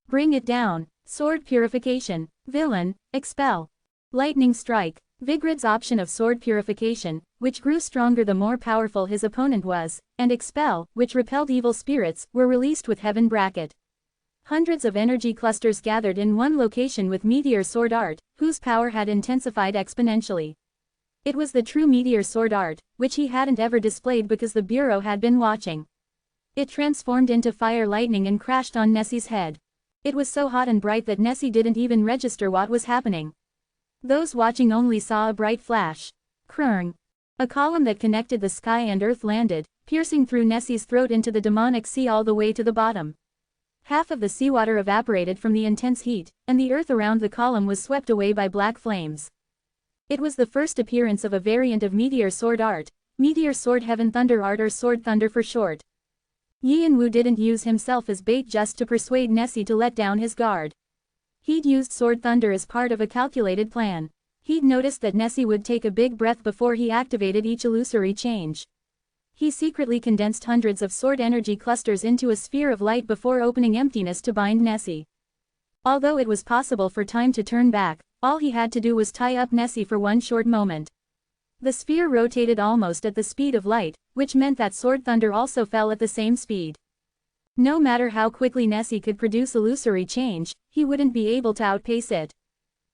Bring it down. Sword purification. Villain, expel. Lightning strike. Vigrid's option of sword purification, which grew stronger the more powerful his opponent was, and expel, which repelled evil spirits, were released with heaven bracket. Hundreds of energy clusters gathered in one location with Meteor Sword Art, whose power had intensified exponentially. It was the true Meteor Sword Art, which he hadn't ever displayed because the Bureau had been watching. It transformed into fire lightning and crashed on Nessie's head. It was so hot and bright that Nessie didn't even register what was happening. Those watching only saw a bright flash. Krrrng. A column that connected the sky and earth landed, piercing through Nessie's throat into the demonic sea all the way to the bottom. Half of the seawater evaporated from the intense heat, and the earth around the column was swept away by black flames. It was the first appearance of a variant of Meteor Sword Art, Meteor Sword Heaven Thunder Art or Sword Thunder for short. Yianwu didn't use himself as bait just to persuade Nessie to let down his guard. He'd used Sword Thunder as part of a calculated plan. He'd noticed that Nessie would take a big breath before he activated each illusory change. He secretly condensed hundreds of sword energy clusters into a sphere of light before opening emptiness to bind Nessie. Although it was possible for time to turn back, all he had to do was tie up Nessie for one short moment. The sphere rotated almost at the speed of light, which meant that Sword Thunder also fell at the same speed. No matter how quickly Nessie could produce illusory change, he wouldn't be able to outpace it.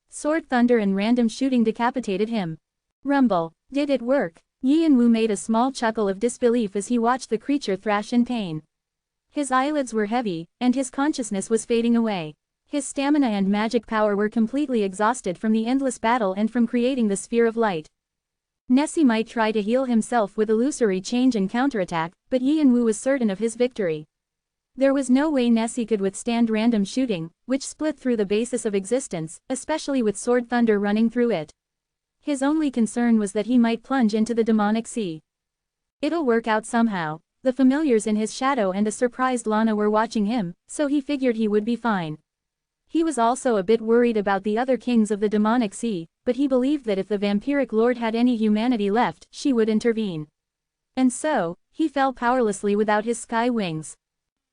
Sword Thunder and random shooting decapitated him. Rumble. Did it work? Yianwu made a small chuckle of disbelief as he watched the creature thrash in pain. His eyelids were heavy, and his consciousness was fading away. His stamina and magic power were completely exhausted from the endless battle and from creating the sphere of light. Nessie might try to heal himself with illusory change and counterattack, but Yianwu was certain of his victory. There was no way Nessie could withstand random shooting, which split through the basis of existence, especially with Sword Thunder running through it. His only concern was that he might plunge into the demonic sea. It'll work out somehow. The familiars in his shadow and a surprised Lana were watching him, so he figured he would be fine. He was also a bit worried about the other kings of the demonic sea, but he believed that if the vampiric lord had any humanity left, she would intervene. And so, he fell powerlessly without his sky wings.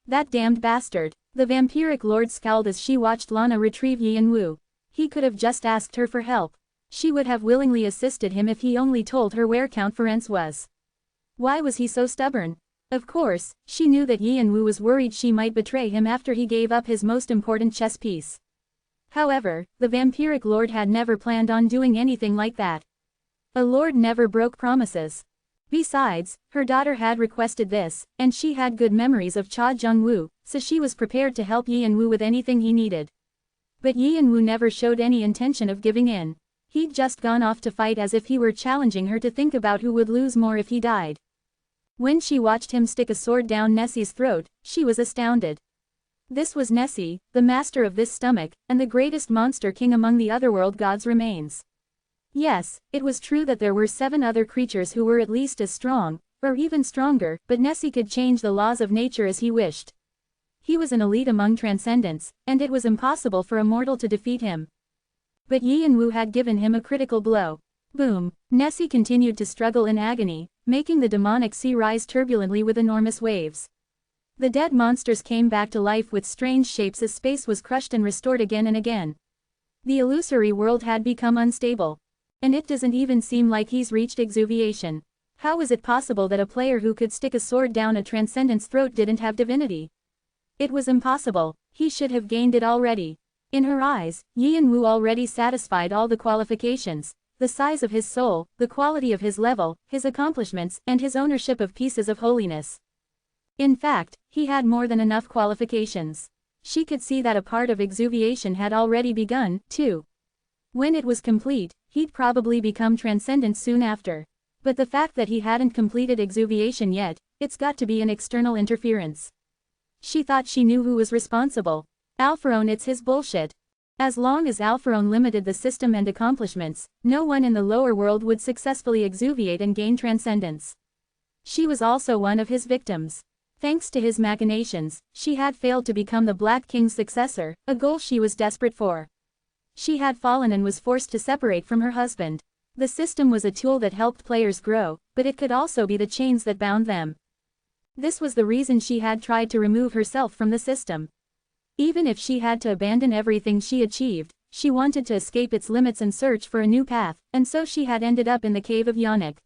That damned bastard. The vampiric lord scowled as she watched Lana retrieve Yianwu. He could have just asked her for help. She would have willingly assisted him if he only told her where Count Ferenc was. Why was he so stubborn? Of course, she knew that Yianwu was worried she might betray him after he gave up his most important chess piece. However, the vampiric lord had never planned on doing anything like that. A lord never broke promises. Besides, her daughter had requested this, and she had good memories of Cha Jungwoo, so she was prepared to help Yianwu with anything he needed. But Yianwu never showed any intention of giving in. He'd just gone off to fight as if he were challenging her to think about who would lose more if he died. When she watched him stick a sword down Nessie's throat, she was astounded. This was Nessie, the master of this stomach, and the greatest monster king among the otherworld gods remains. Yes, it was true that there were 7 other creatures who were at least as strong, or even stronger, but Nessie could change the laws of nature as he wished. He was an elite among transcendents, and it was impossible for a mortal to defeat him. But Yianwu had given him a critical blow. Boom! Nessie continued to struggle in agony, making the demonic sea rise turbulently with enormous waves. The dead monsters came back to life with strange shapes as space was crushed and restored again and again. The illusory world had become unstable. And it doesn't even seem like he's reached exuviation. How is it possible that a player who could stick a sword down a transcendent's throat didn't have divinity? It was impossible. He should have gained it already. In her eyes, Yianwu already satisfied all the qualifications: the size of his soul, the quality of his level, his accomplishments, and his ownership of pieces of holiness. In fact, he had more than enough qualifications. She could see that a part of exuviation had already begun, too. When it was complete, he'd probably become transcendent soon after. But the fact that he hadn't completed exuviation yet, it's got to be an external interference. She thought she knew who was responsible. Alpharaon, it's his bullshit. As long as Alpharaon limited the system and accomplishments, no one in the lower world would successfully exuviate and gain transcendence. She was also one of his victims. Thanks to his machinations, she had failed to become the Black King's successor, a goal she was desperate for. She had fallen and was forced to separate from her husband. The system was a tool that helped players grow, but it could also be the chains that bound them. This was the reason she had tried to remove herself from the system. Even if she had to abandon everything she achieved, she wanted to escape its limits and search for a new path, and so she had ended up in the cave of Yannick.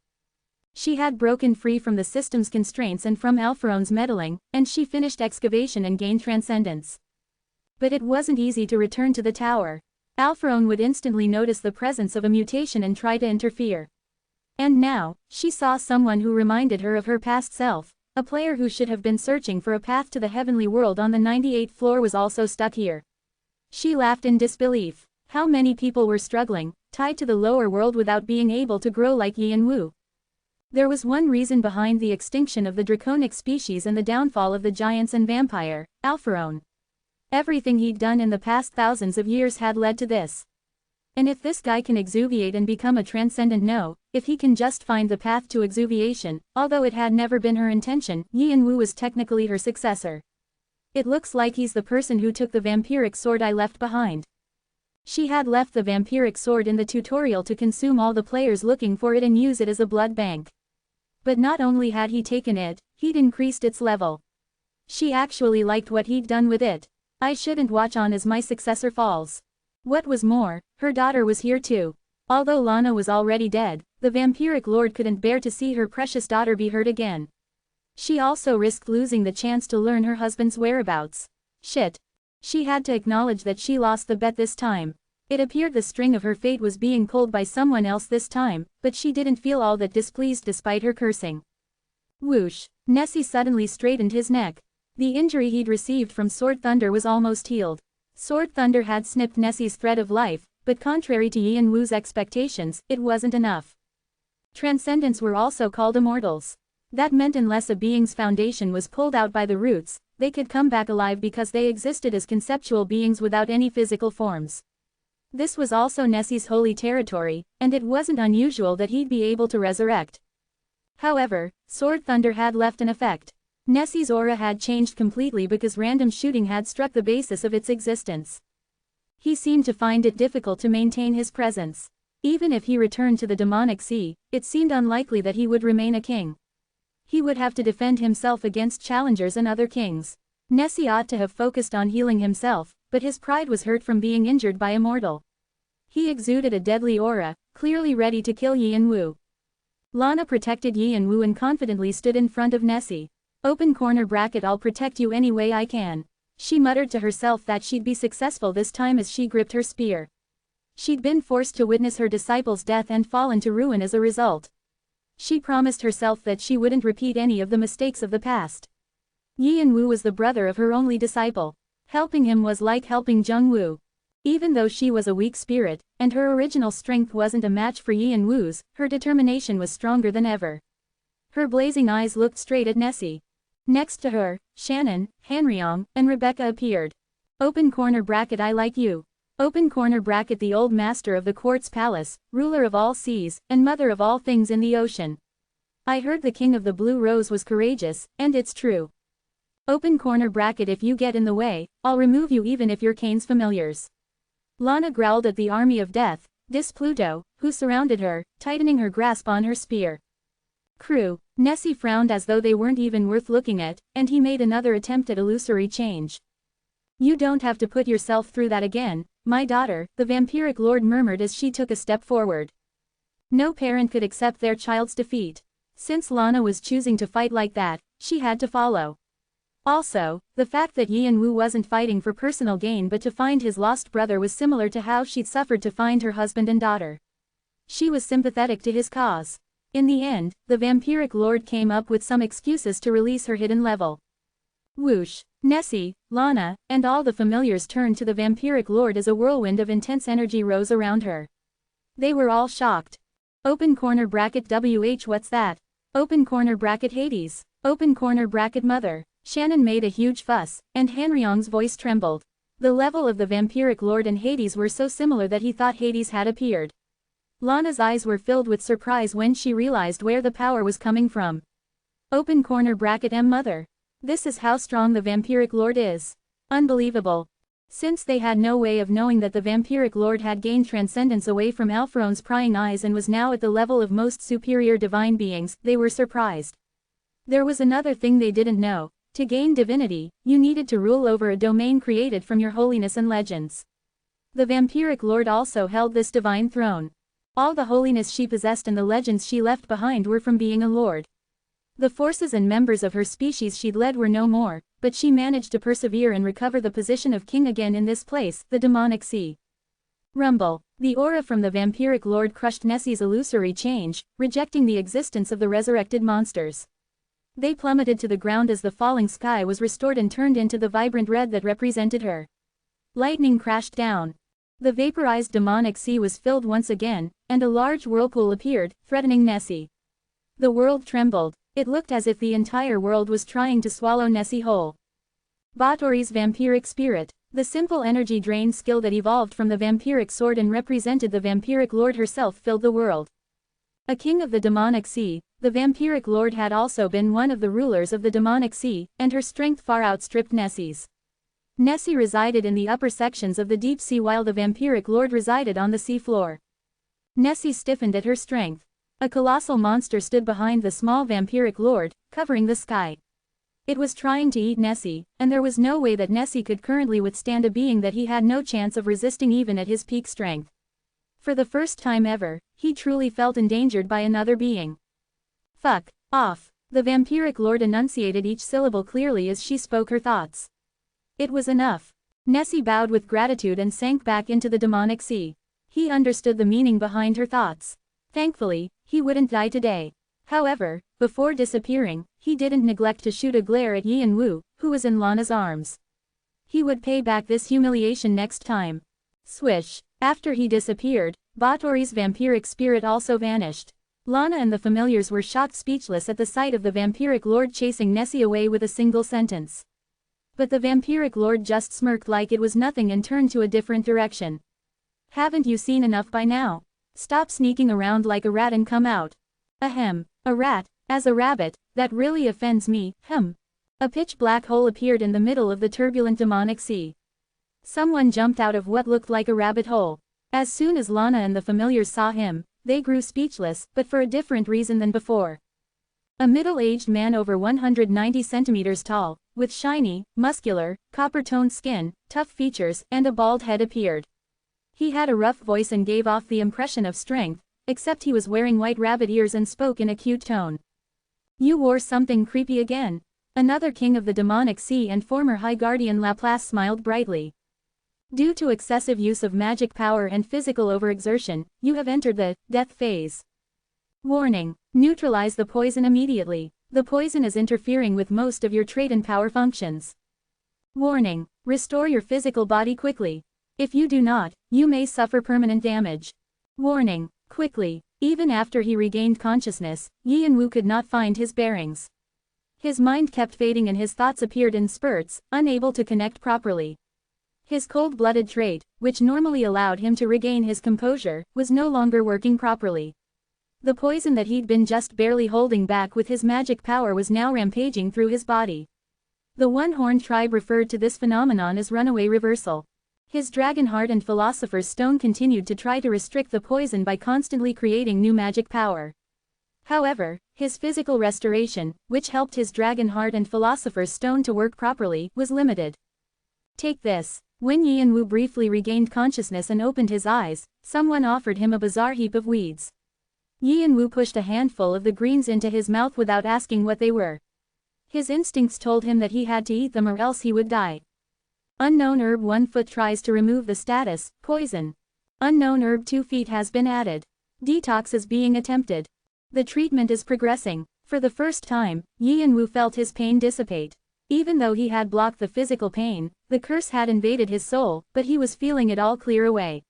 She had broken free from the system's constraints and from Alpharon's meddling, and she finished excavation and gained transcendence. But it wasn't easy to return to the tower. Alpharon would instantly notice the presence of a mutation and try to interfere. And now, she saw someone who reminded her of her past self. A player who should have been searching for a path to the heavenly world on the 98th floor was also stuck here. She laughed in disbelief. How many people were struggling, tied to the lower world without being able to grow like Yin Wu? There was one reason behind the extinction of the draconic species and the downfall of the giants and vampire, Alpharon. Everything he'd done in the past thousands of years had led to this. And if this guy can exuviate and become a transcendent, no, if he can just find the path to exuviation, although it had never been her intention, Yin Wu was technically her successor. It looks like he's the person who took the vampiric sword I left behind. She had left the vampiric sword in the tutorial to consume all the players looking for it and use it as a blood bank. But not only had he taken it, he'd increased its level. She actually liked what he'd done with it. I shouldn't watch on as my successor falls. What was more, her daughter was here too. Although Lana was already dead, the vampiric lord couldn't bear to see her precious daughter be hurt again. She also risked losing the chance to learn her husband's whereabouts. Shit. She had to acknowledge that she lost the bet this time. It appeared the string of her fate was being pulled by someone else this time, but she didn't feel all that displeased despite her cursing. Whoosh. Nessie suddenly straightened his neck. The injury he'd received from Sword Thunder was almost healed. Sword Thunder had snipped Nessie's thread of life, but contrary to Yin Wu's expectations, it wasn't enough. Transcendents were also called immortals. That meant unless a being's foundation was pulled out by the roots, they could come back alive because they existed as conceptual beings without any physical forms. This was also Nessie's holy territory, and it wasn't unusual that he'd be able to resurrect. However, Sword Thunder had left an effect. Nessie's aura had changed completely because random shooting had struck the basis of its existence. He seemed to find it difficult to maintain his presence. Even if he returned to the demonic sea, it seemed unlikely that he would remain a king. He would have to defend himself against challengers and other kings. Nessie ought to have focused on healing himself, but his pride was hurt from being injured by a mortal. He exuded a deadly aura, clearly ready to kill Yin Wu. Lana protected Yin Wu and confidently stood in front of Nessie. Open corner bracket, I'll protect you any way I can. She muttered to herself that she'd be successful this time as she gripped her spear. She'd been forced to witness her disciple's death and fallen to ruin as a result. She promised herself that she wouldn't repeat any of the mistakes of the past. Yin Wu was the brother of her only disciple. Helping him was like helping Jung Wu. Even though she was a weak spirit, and her original strength wasn't a match for Yin Wu's, her determination was stronger than ever. Her blazing eyes looked straight at Nessie. Next to her, Shannon, Hanryong, and Rebecca appeared. Open corner bracket, I like you. Open corner bracket, the old master of the Quartz Palace, ruler of all seas, and mother of all things in the ocean. I heard the king of the Blue Rose was courageous, and it's true. Open corner bracket, if you get in the way, I'll remove you even if you're Kane's familiars. Lana growled at the army of death, Dis Pluto, who surrounded her, tightening her grasp on her spear. Crew. Nessie frowned as though they weren't even worth looking at, and he made another attempt at illusory change. You don't have to put yourself through that again, my daughter, the vampiric lord murmured as she took a step forward. No parent could accept their child's defeat. Since Lana was choosing to fight like that, she had to follow. Also, the fact that Yin Wu wasn't fighting for personal gain but to find his lost brother was similar to how she'd suffered to find her husband and daughter. She was sympathetic to his cause. In the end, the vampiric lord came up with some excuses to release her hidden level. Whoosh. Nessie, Lana, and all the familiars turned to the vampiric lord as a whirlwind of intense energy rose around her. They were all shocked. Open corner bracket WH, what's that? Open corner bracket Hades. Open corner bracket mother. Shannon made a huge fuss, and Hanryong's voice trembled. The level of the vampiric lord and Hades were so similar that he thought Hades had appeared. Lana's eyes were filled with surprise when she realized where the power was coming from. Open corner bracket M mother. This is how strong the vampiric lord is. Unbelievable. Since they had no way of knowing that the vampiric lord had gained transcendence away from Alpharone's prying eyes and was now at the level of most superior divine beings, they were surprised. There was another thing they didn't know. To gain divinity, you needed to rule over a domain created from your holiness and legends. The vampiric lord also held this divine throne. All the holiness she possessed and the legends she left behind were from being a lord. The forces and members of her species she'd led were no more, but she managed to persevere and recover the position of king again in this place, the demonic sea. Rumble. The aura from the vampiric lord crushed Nessie's illusory change, rejecting the existence of the resurrected monsters. They plummeted to the ground as the falling sky was restored and turned into the vibrant red that represented her. Lightning crashed down. The vaporized demonic sea was filled once again, and a large whirlpool appeared, threatening Nessie. The world trembled. It looked as if the entire world was trying to swallow Nessie whole. Batory's vampiric spirit. The simple energy drain skill that evolved from the vampiric sword and represented the vampiric lord herself filled the world. A king of the demonic sea, the vampiric lord had also been one of the rulers of the demonic sea, and her strength far outstripped Nessie's. Nessie resided in the upper sections of the deep sea while the vampiric lord resided on the sea floor. Nessie stiffened at her strength. A colossal monster stood behind the small vampiric lord, covering the sky. It was trying to eat Nessie, and there was no way that Nessie could currently withstand a being that he had no chance of resisting even at his peak strength. For the first time ever, he truly felt endangered by another being. Fuck off. The vampiric lord enunciated each syllable clearly as she spoke her thoughts. It was enough. Nessie bowed with gratitude and sank back into the demonic sea. He understood the meaning behind her thoughts. Thankfully, he wouldn't die today. However, before disappearing, he didn't neglect to shoot a glare at Yin Wu, who was in Lana's arms. He would pay back this humiliation next time. Swish. After he disappeared, Batory's vampiric spirit also vanished. Lana and the familiars were shocked speechless at the sight of the vampiric lord chasing Nessie away with a single sentence. But the vampiric lord just smirked like it was nothing and turned to a different direction. Haven't you seen enough by now? Stop sneaking around like a rat and come out. Ahem. A rat, as a rabbit, that really offends me, A pitch black hole appeared in the middle of the turbulent demonic sea. Someone jumped out of what looked like a rabbit hole. As soon as Lana and the familiars saw him, they grew speechless, but for a different reason than before. A middle-aged man over 190 centimeters tall, with shiny, muscular, copper-toned skin, tough features, and a bald head appeared. He had a rough voice and gave off the impression of strength, except he was wearing white rabbit ears and spoke in a cute tone. You wore something creepy again. Another king of the demonic sea and former High Guardian Laplace smiled brightly. Due to excessive use of magic power and physical overexertion, you have entered the death phase. Warning. Neutralize the poison immediately. The poison is interfering with most of your trait and power functions. Warning. Restore your physical body quickly. If you do not, you may suffer permanent damage. Warning. Quickly. Even after he regained consciousness, Yin Wu could not find his bearings. His mind kept fading and his thoughts appeared in spurts, unable to connect properly. His cold-blooded trait, which normally allowed him to regain his composure, was no longer working properly. The poison that he'd been just barely holding back with his magic power was now rampaging through his body. The One-Horned tribe referred to this phenomenon as runaway reversal. His dragon heart and philosopher's stone continued to try to restrict the poison by constantly creating new magic power. However, his physical restoration, which helped his dragon heart and philosopher's stone to work properly, was limited. Take this. When Yin Wu briefly regained consciousness and opened his eyes, someone offered him a bizarre heap of weeds. Yin Wu pushed a handful of the greens into his mouth without asking what they were. His instincts told him that he had to eat them or else he would die. Unknown herb 1 foot tries to remove the status, poison. Unknown herb 2 feet has been added. Detox is being attempted. The treatment is progressing. For the first time, Yin Wu felt his pain dissipate. Even though he had blocked the physical pain, the curse had invaded his soul, but he was feeling it all clear away.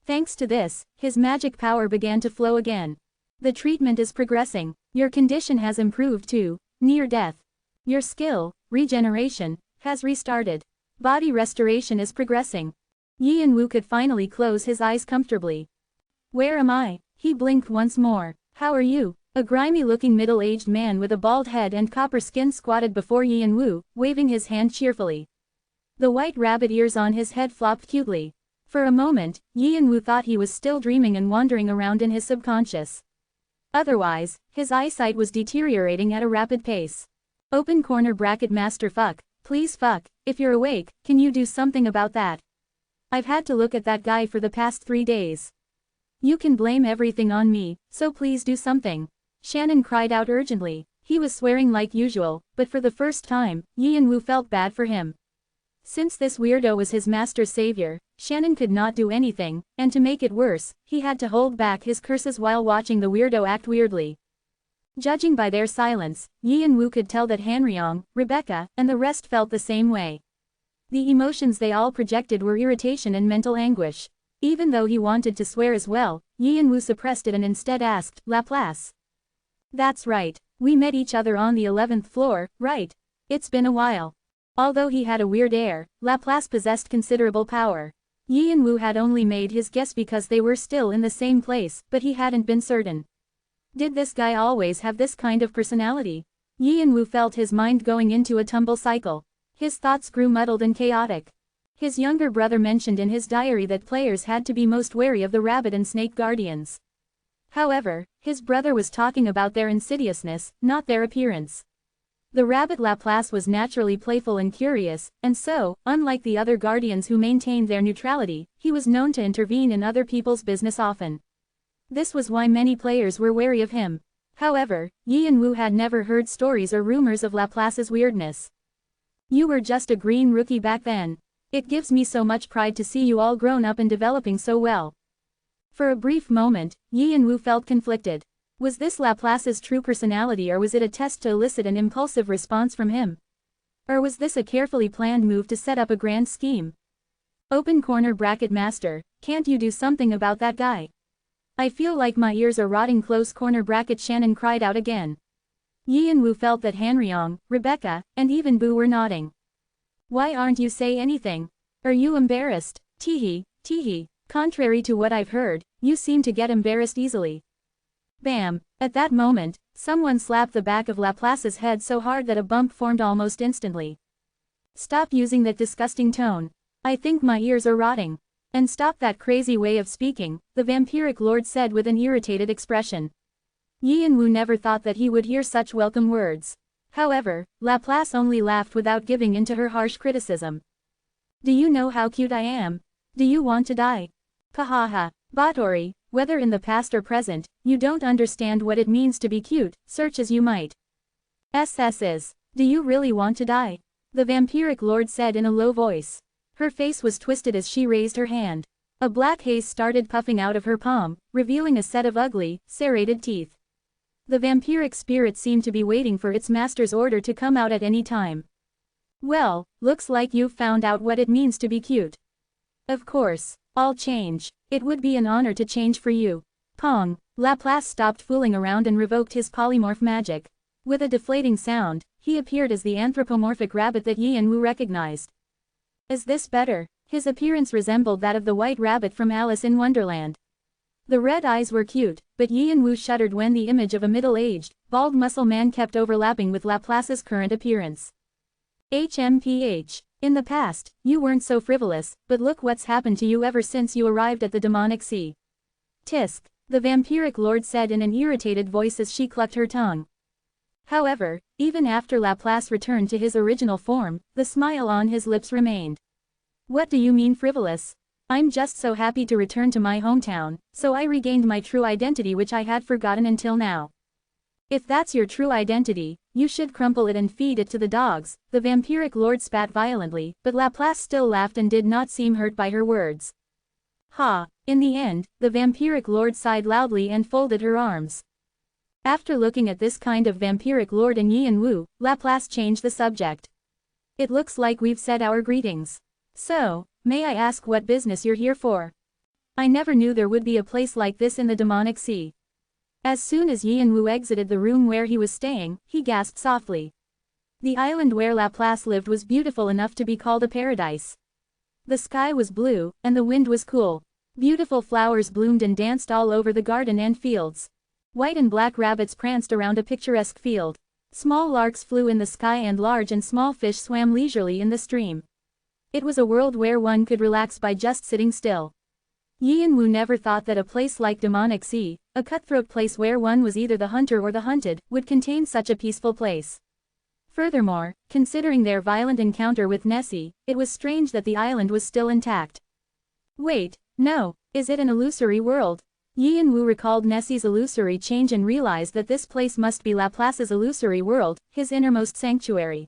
Thanks to this, his magic power began to flow again. The treatment is progressing. Your condition has improved to near death. Your skill, regeneration, has restarted. Body restoration is progressing. Yin Wu could finally close his eyes comfortably. Where am I? He blinked once more. How are you? A grimy-looking middle-aged man with a bald head and copper skin squatted before Yi and Wu, waving his hand cheerfully. The white rabbit ears on his head flopped cutely. For a moment, Yi and Wu thought he was still dreaming and wandering around in his subconscious. Otherwise, his eyesight was deteriorating at a rapid pace. Open corner bracket master fuck, please fuck, if you're awake, can you do something about that? I've had to look at that guy for the past 3 days. You can blame everything on me, so please do something. Shannon cried out urgently. He was swearing like usual, but for the first time, Yi and Wu felt bad for him. Since this weirdo was his master's savior, Shannon could not do anything, and to make it worse, he had to hold back his curses while watching the weirdo act weirdly. Judging by their silence, Yi and Wu could tell that Hanryong, Rebecca, and the rest felt the same way. The emotions they all projected were irritation and mental anguish. Even though he wanted to swear as well, Yi and Wu suppressed it and instead asked, Laplace. That's right. We met each other on the 11th floor, right? It's been a while. Although he had a weird air, Laplace possessed considerable power. Yi and Wu had only made his guess because they were still in the same place, but he hadn't been certain. Did this guy always have this kind of personality? Yi and Wu felt his mind going into a tumble cycle. His thoughts grew muddled and chaotic. His younger brother mentioned in his diary that players had to be most wary of the rabbit and snake guardians. However, his brother was talking about their insidiousness, not their appearance. The rabbit Laplace was naturally playful and curious, and so, unlike the other guardians who maintained their neutrality, he was known to intervene in other people's business often. This was why many players were wary of him. However, Yi and Wu had never heard stories or rumors of Laplace's weirdness. You were just a green rookie back then. It gives me so much pride to see you all grown up and developing so well. For a brief moment, Yi and Wu felt conflicted. Was this Laplace's true personality or was it a test to elicit an impulsive response from him? Or was this a carefully planned move to set up a grand scheme? Open corner bracket master, can't you do something about that guy? I feel like my ears are rotting close corner bracket Shannon cried out again. Yi and Wu felt that Hanryong, Rebecca, and even Boo were nodding. Why aren't you say anything? Are you embarrassed? Teehee, teehee. Contrary to what I've heard, you seem to get embarrassed easily. Bam! At that moment, someone slapped the back of Laplace's head so hard that a bump formed almost instantly. Stop using that disgusting tone. I think my ears are rotting. And stop that crazy way of speaking, the vampiric lord said with an irritated expression. Yi and Wu never thought that he would hear such welcome words. However, Laplace only laughed without giving in to her harsh criticism. Do you know how cute I am? Do you want to die? Kahaha. Bottori, whether in the past or present, you don't understand what it means to be cute, search as you might. Is. Do you really want to die? The vampiric lord said in a low voice. Her face was twisted as she raised her hand. A black haze started puffing out of her palm, revealing a set of ugly, serrated teeth. The vampiric spirit seemed to be waiting for its master's order to come out at any time. Well, looks like you've found out what it means to be cute. Of course, I'll change. It would be an honor to change for you. Pong. Laplace stopped fooling around and revoked his polymorph magic. With a deflating sound, he appeared as the anthropomorphic rabbit that Yi and Wu recognized. Is this better? His appearance resembled that of the white rabbit from Alice in Wonderland. The red eyes were cute, but Yi and Wu shuddered when the image of a middle-aged, bald muscle man kept overlapping with Laplace's current appearance. HMPH. In the past, you weren't so frivolous, but look what's happened to you ever since you arrived at the demonic sea. Tisk, the vampiric lord said in an irritated voice as she clucked her tongue. However, even after Laplace returned to his original form, the smile on his lips remained. What do you mean frivolous? I'm just so happy to return to my hometown, so I regained my true identity which I had forgotten until now. If that's your true identity, you should crumple it and feed it to the dogs, the vampiric lord spat violently, but Laplace still laughed and did not seem hurt by her words. Ha! In the end, the vampiric lord sighed loudly and folded her arms. After looking at this kind of vampiric lord in Yi and Wu, Laplace changed the subject. It looks like we've said our greetings. So, may I ask what business you're here for? I never knew there would be a place like this in the demonic sea. As soon as Yi and Wu exited the room where he was staying, he gasped softly. The island where Laplace lived was beautiful enough to be called a paradise. The sky was blue, and the wind was cool. Beautiful flowers bloomed and danced all over the garden and fields. White and black rabbits pranced around a picturesque field. Small larks flew in the sky and large and small fish swam leisurely in the stream. It was a world where one could relax by just sitting still. Yi and Wu never thought that a place like Demonic Sea, a cutthroat place where one was either the hunter or the hunted, would contain such a peaceful place. Furthermore, considering their violent encounter with Nessie, it was strange that the island was still intact. Wait, no, is it an illusory world? Yi and Wu recalled Nessie's illusory change and realized that this place must be Laplace's illusory world, his innermost sanctuary.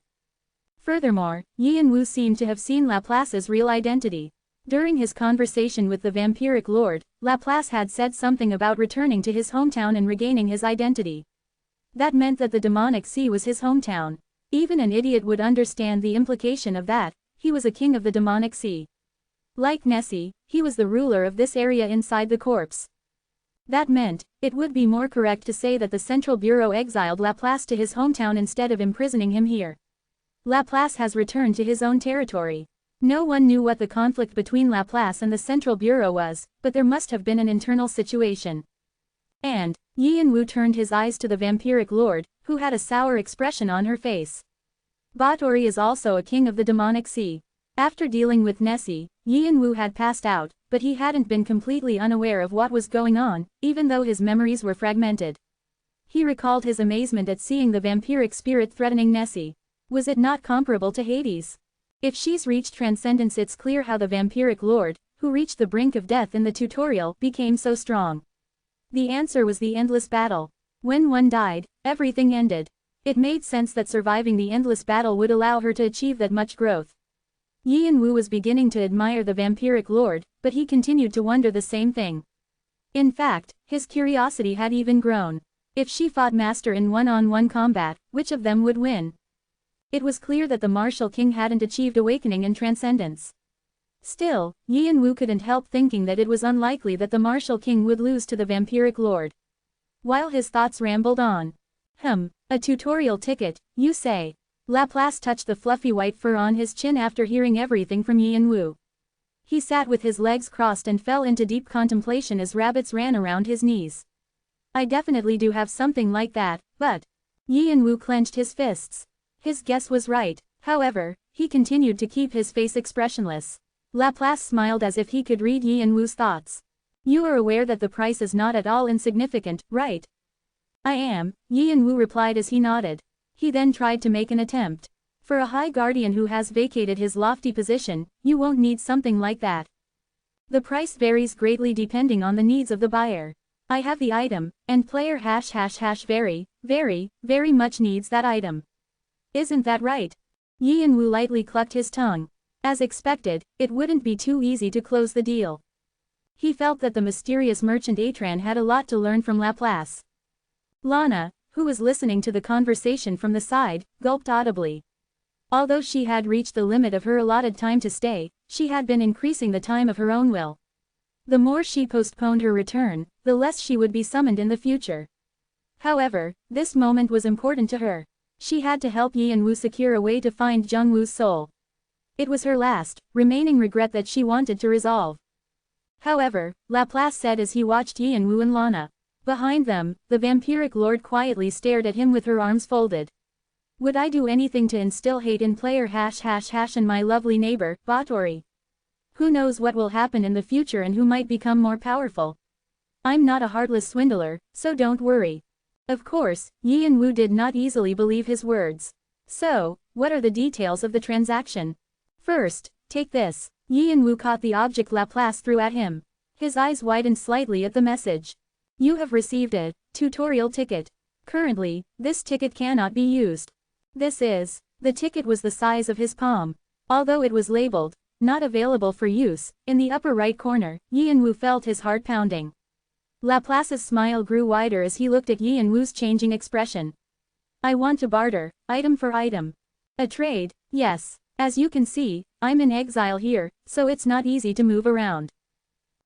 Furthermore, Yi and Wu seemed to have seen Laplace's real identity. During his conversation with the vampiric lord, Laplace had said something about returning to his hometown and regaining his identity. That meant that the demonic sea was his hometown. Even an idiot would understand the implication of that. He was a king of the demonic sea. Like Nessie, he was the ruler of this area inside the corpse. That meant, it would be more correct to say that the Central Bureau exiled Laplace to his hometown instead of imprisoning him here. Laplace has returned to his own territory. No one knew what the conflict between Laplace and the Central Bureau was, but there must have been an internal situation. And, Yi and Wu turned his eyes to the vampiric lord, who had a sour expression on her face. Batory is also a king of the demonic sea. After dealing with Nessie, Yi and Wu had passed out, but he hadn't been completely unaware of what was going on, even though his memories were fragmented. He recalled his amazement at seeing the vampiric spirit threatening Nessie. Was it not comparable to Hades? If she's reached transcendence, it's clear how the vampiric lord, who reached the brink of death in the tutorial, became so strong. The answer was the endless battle. When one died, everything ended. It made sense that surviving the endless battle would allow her to achieve that much growth. Yi and Wu was beginning to admire the vampiric lord, but he continued to wonder the same thing. In fact, his curiosity had even grown. If she fought Master in one-on-one combat, which of them would win? It was clear that the martial king hadn't achieved awakening and transcendence. Still, Yi and Wu couldn't help thinking that it was unlikely that the martial king would lose to the vampiric lord. While his thoughts rambled on. A tutorial ticket, you say? Laplace touched the fluffy white fur on his chin after hearing everything from Yi and Wu. He sat with his legs crossed and fell into deep contemplation as rabbits ran around his knees. I definitely do have something like that, but... Yi and Wu clenched his fists. His guess was right. However, he continued to keep his face expressionless. Laplace smiled as if he could read Yi and Wu's thoughts. You are aware that the price is not at all insignificant, right? I am, Yi and Wu replied as he nodded. He then tried to make an attempt. For a high guardian who has vacated his lofty position, you won't need something like that. The price varies greatly depending on the needs of the buyer. I have the item, and player very, very much needs that item. Isn't that right? Yi and Wu lightly clucked his tongue. As expected, it wouldn't be too easy to close the deal. He felt that the mysterious merchant Atran had a lot to learn from Laplace. Lana, who was listening to the conversation from the side, gulped audibly. Although she had reached the limit of her allotted time to stay, she had been increasing the time of her own will. The more she postponed her return, the less she would be summoned in the future. However, this moment was important to her. She had to help Yi and Wu secure a way to find Jung Wu's soul. It was her last, remaining regret that she wanted to resolve. However, Laplace said as he watched Yi and Wu and Lana. Behind them, the vampiric lord quietly stared at him with her arms folded. Would I do anything to instill hate in player and my lovely neighbor, Batory? Who knows what will happen in the future and who might become more powerful? I'm not a heartless swindler, so don't worry. Of course, Yi and Wu did not easily believe his words. So, what are the details of the transaction? First, take this. Yi and Wu caught the object Laplace threw at him. His eyes widened slightly at the message. You have received a tutorial ticket. Currently, this ticket cannot be used. The ticket was the size of his palm. Although it was labeled, not available for use, in the upper right corner, Yi and Wu felt his heart pounding. Laplace's smile grew wider as he looked at Yi and Wu's changing expression. I want to barter, item for item. A trade, yes. As you can see, I'm in exile here, so it's not easy to move around.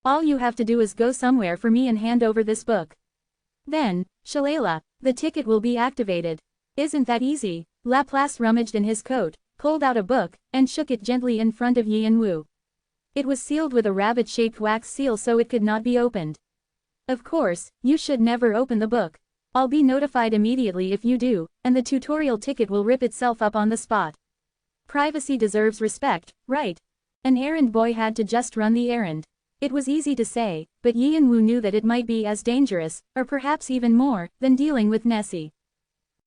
All you have to do is go somewhere for me and hand over this book. Then, Shalala, the ticket will be activated. Isn't that easy? Laplace rummaged in his coat, pulled out a book, and shook it gently in front of Yi and Wu. It was sealed with a rabbit-shaped wax seal so it could not be opened. Of course, you should never open the book. I'll be notified immediately if you do, and the tutorial ticket will rip itself up on the spot. Privacy deserves respect, right? An errand boy had to just run the errand. It was easy to say, but Yi and Wu knew that it might be as dangerous, or perhaps even more, than dealing with Nessie.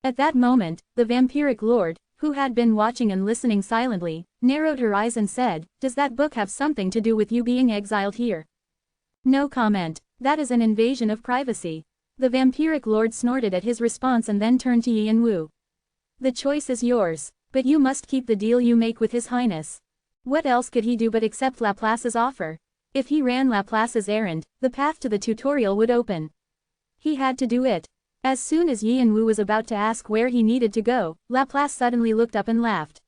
At that moment, the vampiric lord, who had been watching and listening silently, narrowed her eyes and said, "Does that book have something to do with you being exiled here?" No comment. That is an invasion of privacy. The vampiric lord snorted at his response and then turned to Yi and Wu. The choice is yours, but you must keep the deal you make with His Highness. What else could he do but accept Laplace's offer? If he ran Laplace's errand, the path to the tutorial would open. He had to do it. As soon as Yi and Wu was about to ask where he needed to go, Laplace suddenly looked up and laughed.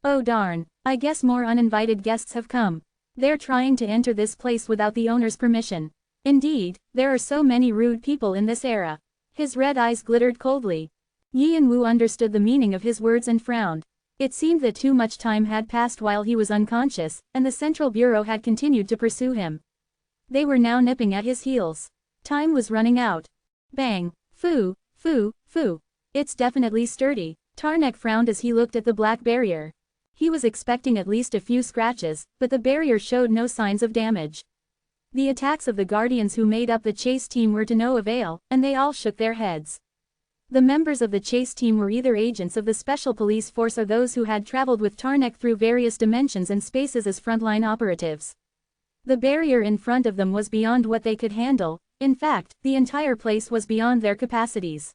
Oh darn, I guess more uninvited guests have come. They're trying to enter this place without the owner's permission. Indeed, there are so many rude people in this era. His red eyes glittered coldly. Yi and Wu understood the meaning of his words and frowned. It seemed that too much time had passed while he was unconscious, and the Central Bureau had continued to pursue him. They were now nipping at his heels. Time was running out. Bang! Foo! Foo! Foo! It's definitely sturdy. Tarnek frowned as he looked at the black barrier. He was expecting at least a few scratches, but the barrier showed no signs of damage. The attacks of the Guardians who made up the chase team were to no avail, and they all shook their heads. The members of the chase team were either agents of the Special Police Force or those who had traveled with Tarnek through various dimensions and spaces as frontline operatives. The barrier in front of them was beyond what they could handle. In fact, the entire place was beyond their capacities.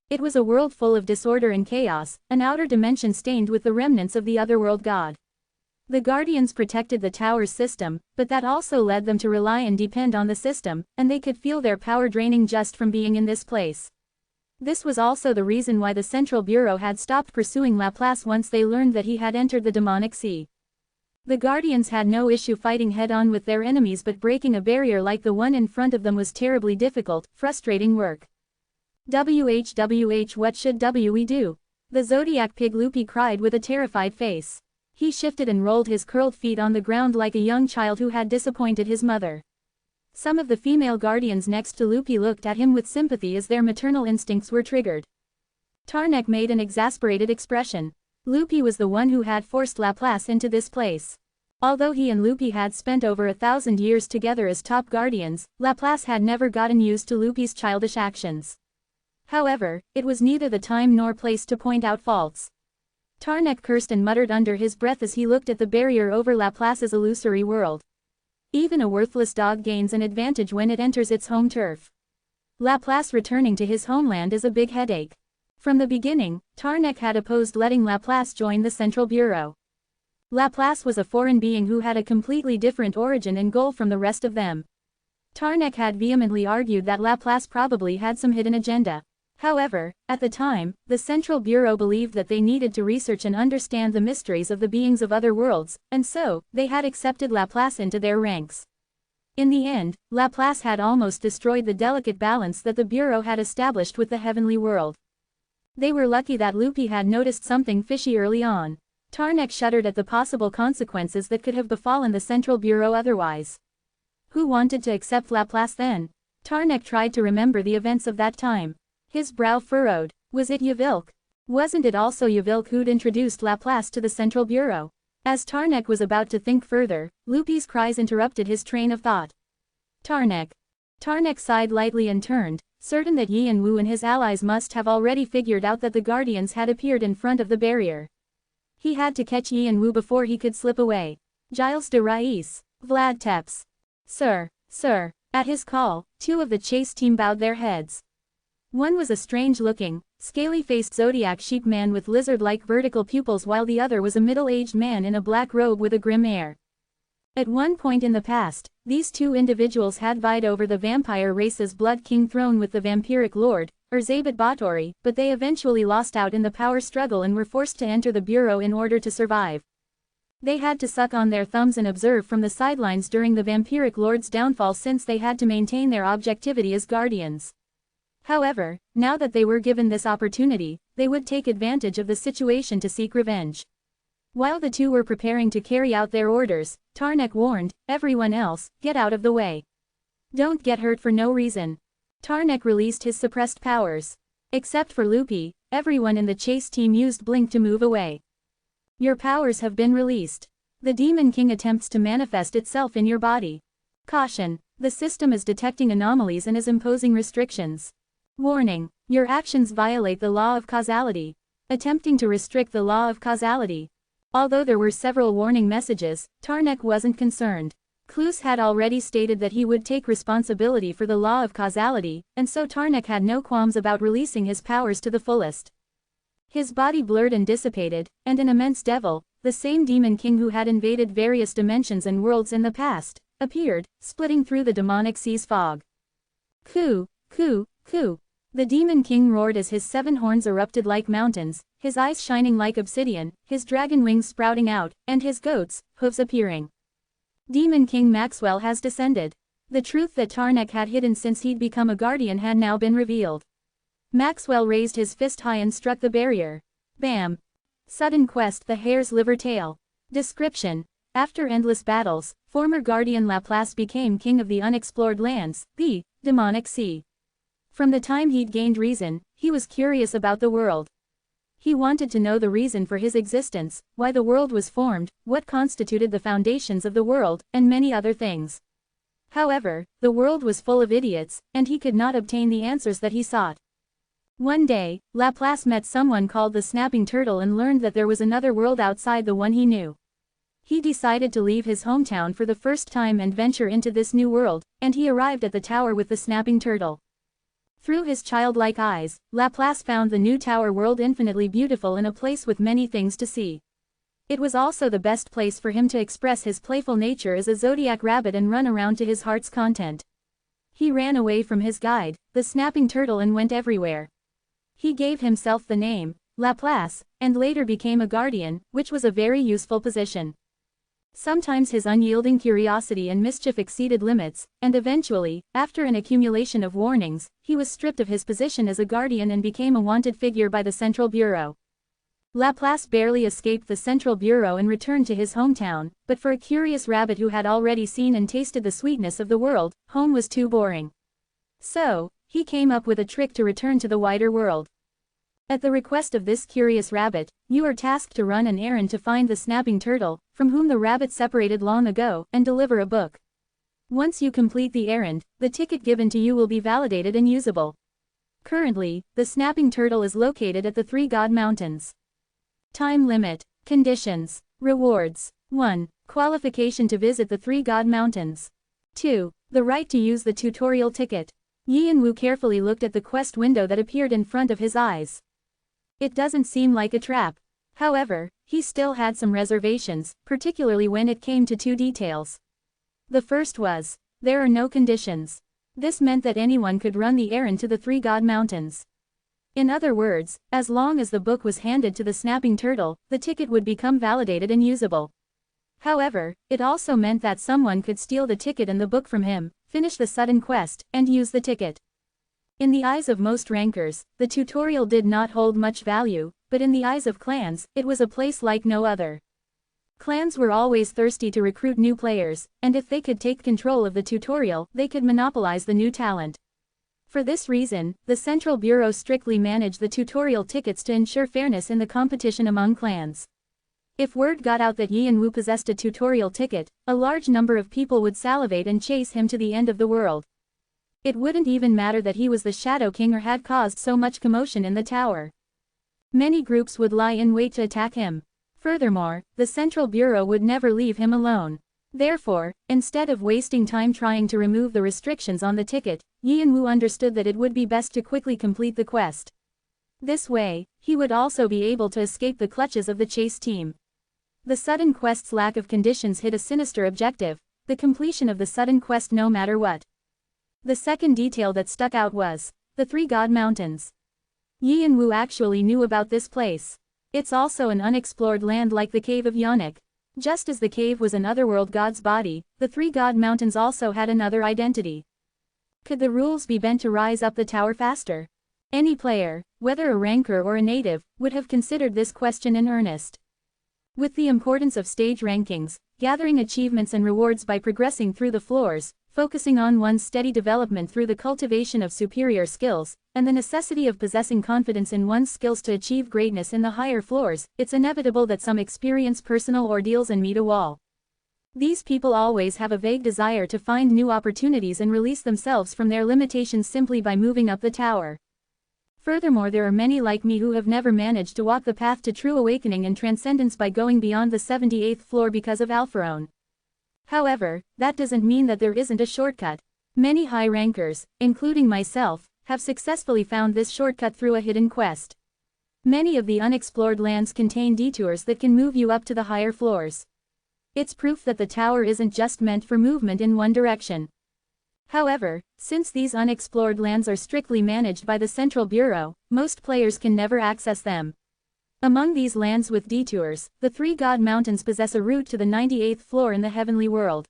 It was a world full of disorder and chaos, an outer dimension stained with the remnants of the otherworld god. The Guardians protected the tower's system, but that also led them to rely and depend on the system, and they could feel their power draining just from being in this place. This was also the reason why the Central Bureau had stopped pursuing Laplace once they learned that he had entered the demonic sea. The Guardians had no issue fighting head-on with their enemies, but breaking a barrier like the one in front of them was terribly difficult, frustrating work. WHWH, what should we do? The Zodiac Pig Loopy cried with a terrified face. He shifted and rolled his curled feet on the ground like a young child who had disappointed his mother. Some of the female guardians next to Loopy looked at him with sympathy as their maternal instincts were triggered. Tarnek made an exasperated expression. Loopy was the one who had forced Laplace into this place. Although he and Loopy had spent over 1,000 years together as top guardians, Laplace had never gotten used to Loopy's childish actions. However, it was neither the time nor place to point out faults. Tarnek cursed and muttered under his breath as he looked at the barrier over Laplace's illusory world. Even a worthless dog gains an advantage when it enters its home turf. Laplace returning to his homeland is a big headache. From the beginning, Tarnek had opposed letting Laplace join the Central Bureau. Laplace was a foreign being who had a completely different origin and goal from the rest of them. Tarnek had vehemently argued that Laplace probably had some hidden agenda. However, at the time, the Central Bureau believed that they needed to research and understand the mysteries of the beings of other worlds, and so, they had accepted Laplace into their ranks. In the end, Laplace had almost destroyed the delicate balance that the Bureau had established with the heavenly world. They were lucky that Loopy had noticed something fishy early on. Tarnek shuddered at the possible consequences that could have befallen the Central Bureau otherwise. Who wanted to accept Laplace then? Tarnek tried to remember the events of that time. His brow furrowed. Was it Yavilk? Wasn't it also Yavilk who'd introduced Laplace to the Central Bureau? As Tarnek was about to think further, Loopy's cries interrupted his train of thought. Tarnek. Tarnek sighed lightly and turned, certain that Yi and Wu and his allies must have already figured out that the Guardians had appeared in front of the barrier. He had to catch Yi and Wu before he could slip away. Gilles de Rais. Vlad Tepes. Sir. Sir. At his call, two of the chase team bowed their heads. One was a strange-looking, scaly-faced zodiac sheep man with lizard-like vertical pupils, while the other was a middle-aged man in a black robe with a grim air. At one point in the past, these two individuals had vied over the vampire race's Blood King throne with the vampiric lord, Erzabat Batory, but they eventually lost out in the power struggle and were forced to enter the Bureau in order to survive. They had to suck on their thumbs and observe from the sidelines during the vampiric lord's downfall, since they had to maintain their objectivity as guardians. However, now that they were given this opportunity, they would take advantage of the situation to seek revenge. While the two were preparing to carry out their orders, Tarnek warned, "Everyone else, get out of the way." Don't get hurt for no reason. Tarnek released his suppressed powers. Except for Lupi, everyone in the chase team used blink to move away. Your powers have been released. The Demon King attempts to manifest itself in your body. Caution. The system is detecting anomalies and is imposing restrictions. Warning. Your actions violate the law of causality. Attempting to restrict the law of causality. Although there were several warning messages, Tarnek wasn't concerned. Klus had already stated that he would take responsibility for the law of causality, and so Tarnek had no qualms about releasing his powers to the fullest. His body blurred and dissipated, and an immense devil, the same Demon King who had invaded various dimensions and worlds in the past, appeared, splitting through the demonic sea's fog. Ku, ku, ku. The Demon King roared as his 7 horns erupted like mountains, his eyes shining like obsidian, his dragon wings sprouting out, and his goat's hooves appearing. Demon King Maxwell has descended. The truth that Tarnek had hidden since he'd become a guardian had now been revealed. Maxwell raised his fist high and struck the barrier. Bam! Sudden quest: the hare's liver tail. Description: after endless battles, former guardian Laplace became king of the unexplored lands, the demonic sea. From the time he'd gained reason, he was curious about the world. He wanted to know the reason for his existence, why the world was formed, what constituted the foundations of the world, and many other things. However, the world was full of idiots, and he could not obtain the answers that he sought. One day, Laplace met someone called the Snapping Turtle and learned that there was another world outside the one he knew. He decided to leave his hometown for the first time and venture into this new world, and he arrived at the tower with the Snapping Turtle. Through his childlike eyes, Laplace found the new tower world infinitely beautiful and a place with many things to see. It was also the best place for him to express his playful nature as a zodiac rabbit and run around to his heart's content. He ran away from his guide, the Snapping Turtle, and went everywhere. He gave himself the name, Laplace, and later became a guardian, which was a very useful position. Sometimes his unyielding curiosity and mischief exceeded limits, and eventually, after an accumulation of warnings, he was stripped of his position as a guardian and became a wanted figure by the Central Bureau. Laplace barely escaped the Central Bureau and returned to his hometown, but for a curious rabbit who had already seen and tasted the sweetness of the world, home was too boring. So, he came up with a trick to return to the wider world. At the request of this curious rabbit, you are tasked to run an errand to find the Snapping Turtle, from whom the rabbit separated long ago, and deliver a book. Once you complete the errand, the ticket given to you will be validated and usable. Currently, the Snapping Turtle is located at the 3 God Mountains. Time limit. Conditions. Rewards. 1. Qualification to visit the 3 God Mountains. 2. The right to use the tutorial ticket. Yin Wu carefully looked at the quest window that appeared in front of his eyes. It doesn't seem like a trap. However, he still had some reservations, particularly when it came to 2 details. The first was, there are no conditions. This meant that anyone could run the errand to the 3 God Mountains. In other words, as long as the book was handed to the Snapping Turtle, the ticket would become validated and usable. However, it also meant that someone could steal the ticket and the book from him, finish the sudden quest, and use the ticket. In the eyes of most rankers, the tutorial did not hold much value, but in the eyes of clans, it was a place like no other. Clans were always thirsty to recruit new players, and if they could take control of the tutorial, they could monopolize the new talent. For this reason, the Central Bureau strictly managed the tutorial tickets to ensure fairness in the competition among clans. If word got out that Yin Wu possessed a tutorial ticket, a large number of people would salivate and chase him to the end of the world. It wouldn't even matter that he was the Shadow King or had caused so much commotion in the tower. Many groups would lie in wait to attack him. Furthermore, the Central Bureau would never leave him alone. Therefore, instead of wasting time trying to remove the restrictions on the ticket, Yin Wu understood that it would be best to quickly complete the quest. This way, he would also be able to escape the clutches of the chase team. The sudden quest's lack of conditions hid a sinister objective, the completion of the sudden quest no matter what. The second detail that stuck out was the 3 God Mountains. Yin Wu actually knew about this place. It's also an unexplored land like the Cave of Yannick. Just as the cave was an otherworld god's body, the 3 God Mountains also had another identity. Could the rules be bent to rise up the tower faster? Any player, whether a ranker or a native, would have considered this question in earnest. With the importance of stage rankings, gathering achievements and rewards by progressing through the floors, focusing on one's steady development through the cultivation of superior skills, and the necessity of possessing confidence in one's skills to achieve greatness in the higher floors, it's inevitable that some experience personal ordeals and meet a wall. These people always have a vague desire to find new opportunities and release themselves from their limitations simply by moving up the tower. Furthermore, there are many like me who have never managed to walk the path to true awakening and transcendence by going beyond the 78th floor because of alpharone. However, that doesn't mean that there isn't a shortcut. Many high rankers, including myself, have successfully found this shortcut through a hidden quest. Many of the unexplored lands contain detours that can move you up to the higher floors. It's proof that the tower isn't just meant for movement in one direction. However, since these unexplored lands are strictly managed by the Central Bureau, most players can never access them. Among these lands with detours, the three God Mountains possess a route to the 98th floor in the heavenly world.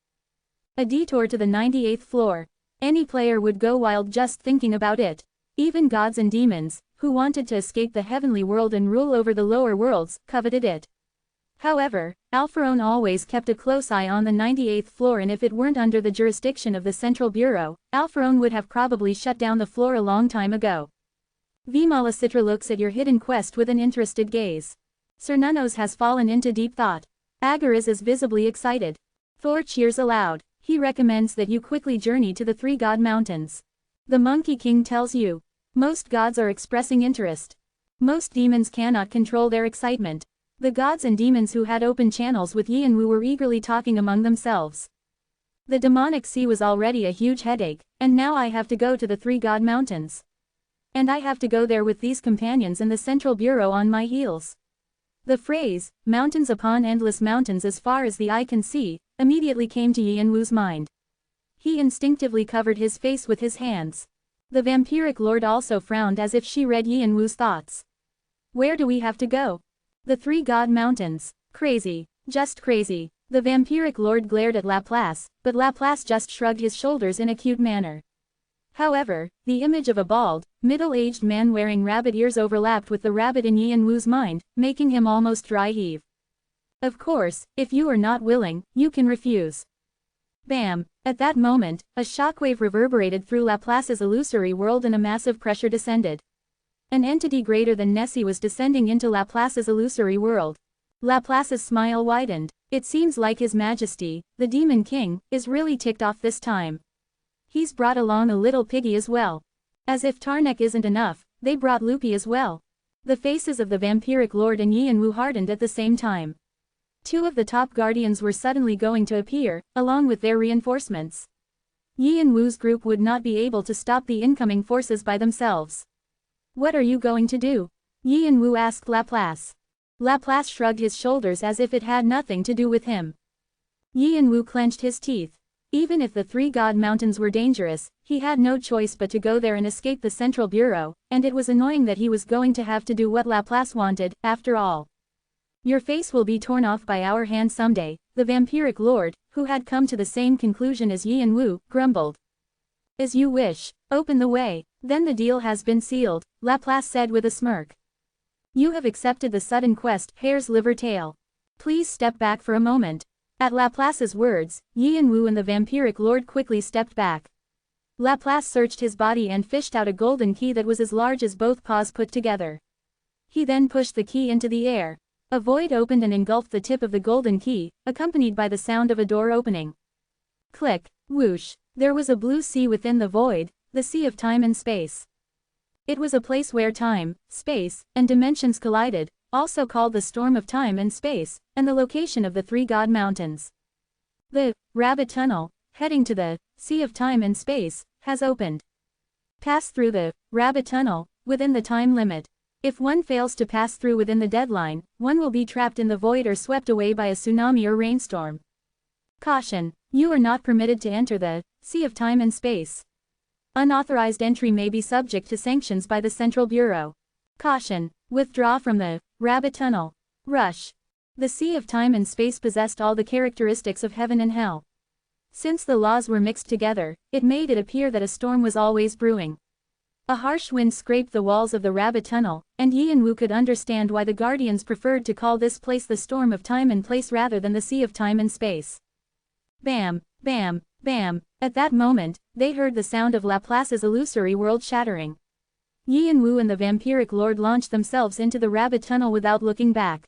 A detour to the 98th floor. Any player would go wild just thinking about it. Even gods and demons, who wanted to escape the heavenly world and rule over the lower worlds, coveted it. However, alpharone always kept a close eye on the 98th floor, and if it weren't under the jurisdiction of the Central Bureau, alpharone would have probably shut down the floor a long time ago. Vimalasitra looks at your hidden quest with an interested gaze. Cernunos has fallen into deep thought. Agaris is visibly excited. Thor cheers aloud. He recommends that you quickly journey to the three God Mountains. The Monkey King tells you. Most gods are expressing interest. Most demons cannot control their excitement. The gods and demons who had open channels with Yi and Wu were eagerly talking among themselves. The demonic sea was already a huge headache, and now I have to go to the three God Mountains. And I have to go there with these companions and the Central Bureau on my heels. The phrase, mountains upon endless mountains as far as the eye can see, immediately came to Yi and Wu's mind. He instinctively covered his face with his hands. The vampiric lord also frowned as if she read Yi and Wu's thoughts. Where do we have to go? The three God Mountains. Crazy. Just crazy. The vampiric lord glared at Laplace, but Laplace just shrugged his shoulders in a cute manner. However, the image of a bald, middle-aged man wearing rabbit ears overlapped with the rabbit in Yi and Wu's mind, making him almost dry heave. Of course, if you are not willing, you can refuse. Bam! At that moment, a shockwave reverberated through Laplace's illusory world and a massive pressure descended. An entity greater than Nessie was descending into Laplace's illusory world. Laplace's smile widened. It seems like His Majesty, the Demon King, is really ticked off this time. He's brought along a little piggy as well. As if Tarnek isn't enough, they brought Loopy as well. The faces of the vampiric lord and Yi and Wu hardened at the same time. Two of the top guardians were suddenly going to appear, along with their reinforcements. Yi and Wu's group would not be able to stop the incoming forces by themselves. What are you going to do? Yi and Wu asked Laplace. Laplace shrugged his shoulders as if it had nothing to do with him. Yi and Wu clenched his teeth. Even if the three God Mountains were dangerous, he had no choice but to go there and escape the Central Bureau, and it was annoying that he was going to have to do what Laplace wanted, after all. Your face will be torn off by our hand someday, the vampiric lord, who had come to the same conclusion as Yi and Wu, grumbled. As you wish. Open the way. Then the deal has been sealed, Laplace said with a smirk. You have accepted the sudden quest, Hare's Liver Tail. Please step back for a moment. At Laplace's words, Yi and Wu and the vampiric lord quickly stepped back. Laplace searched his body and fished out a golden key that was as large as both paws put together. He then pushed the key into the air. A void opened and engulfed the tip of the golden key, accompanied by the sound of a door opening. Click, whoosh. There was a blue sea within the void, the sea of time and space. It was a place where time, space, and dimensions collided, also called the storm of time and space, and the location of the three God Mountains. The rabbit tunnel, heading to the sea of time and space, has opened. Pass through the rabbit tunnel, within the time limit. If one fails to pass through within the deadline, one will be trapped in the void or swept away by a tsunami or rainstorm. Caution! You are not permitted to enter the sea of time and space. Unauthorized entry may be subject to sanctions by the Central Bureau. Caution! Withdraw from the rabbit tunnel. Rush! The sea of time and space possessed all the characteristics of heaven and hell. Since the laws were mixed together, it made it appear that a storm was always brewing. A harsh wind scraped the walls of the rabbit tunnel, and Yi and Wu could understand why the Guardians preferred to call this place the storm of time and place rather than the sea of time and space. bam, bam, bam. At that moment, they heard the sound of Laplace's illusory world shattering. Yi and Wu and the vampiric lord launched themselves into the rabbit tunnel without looking back.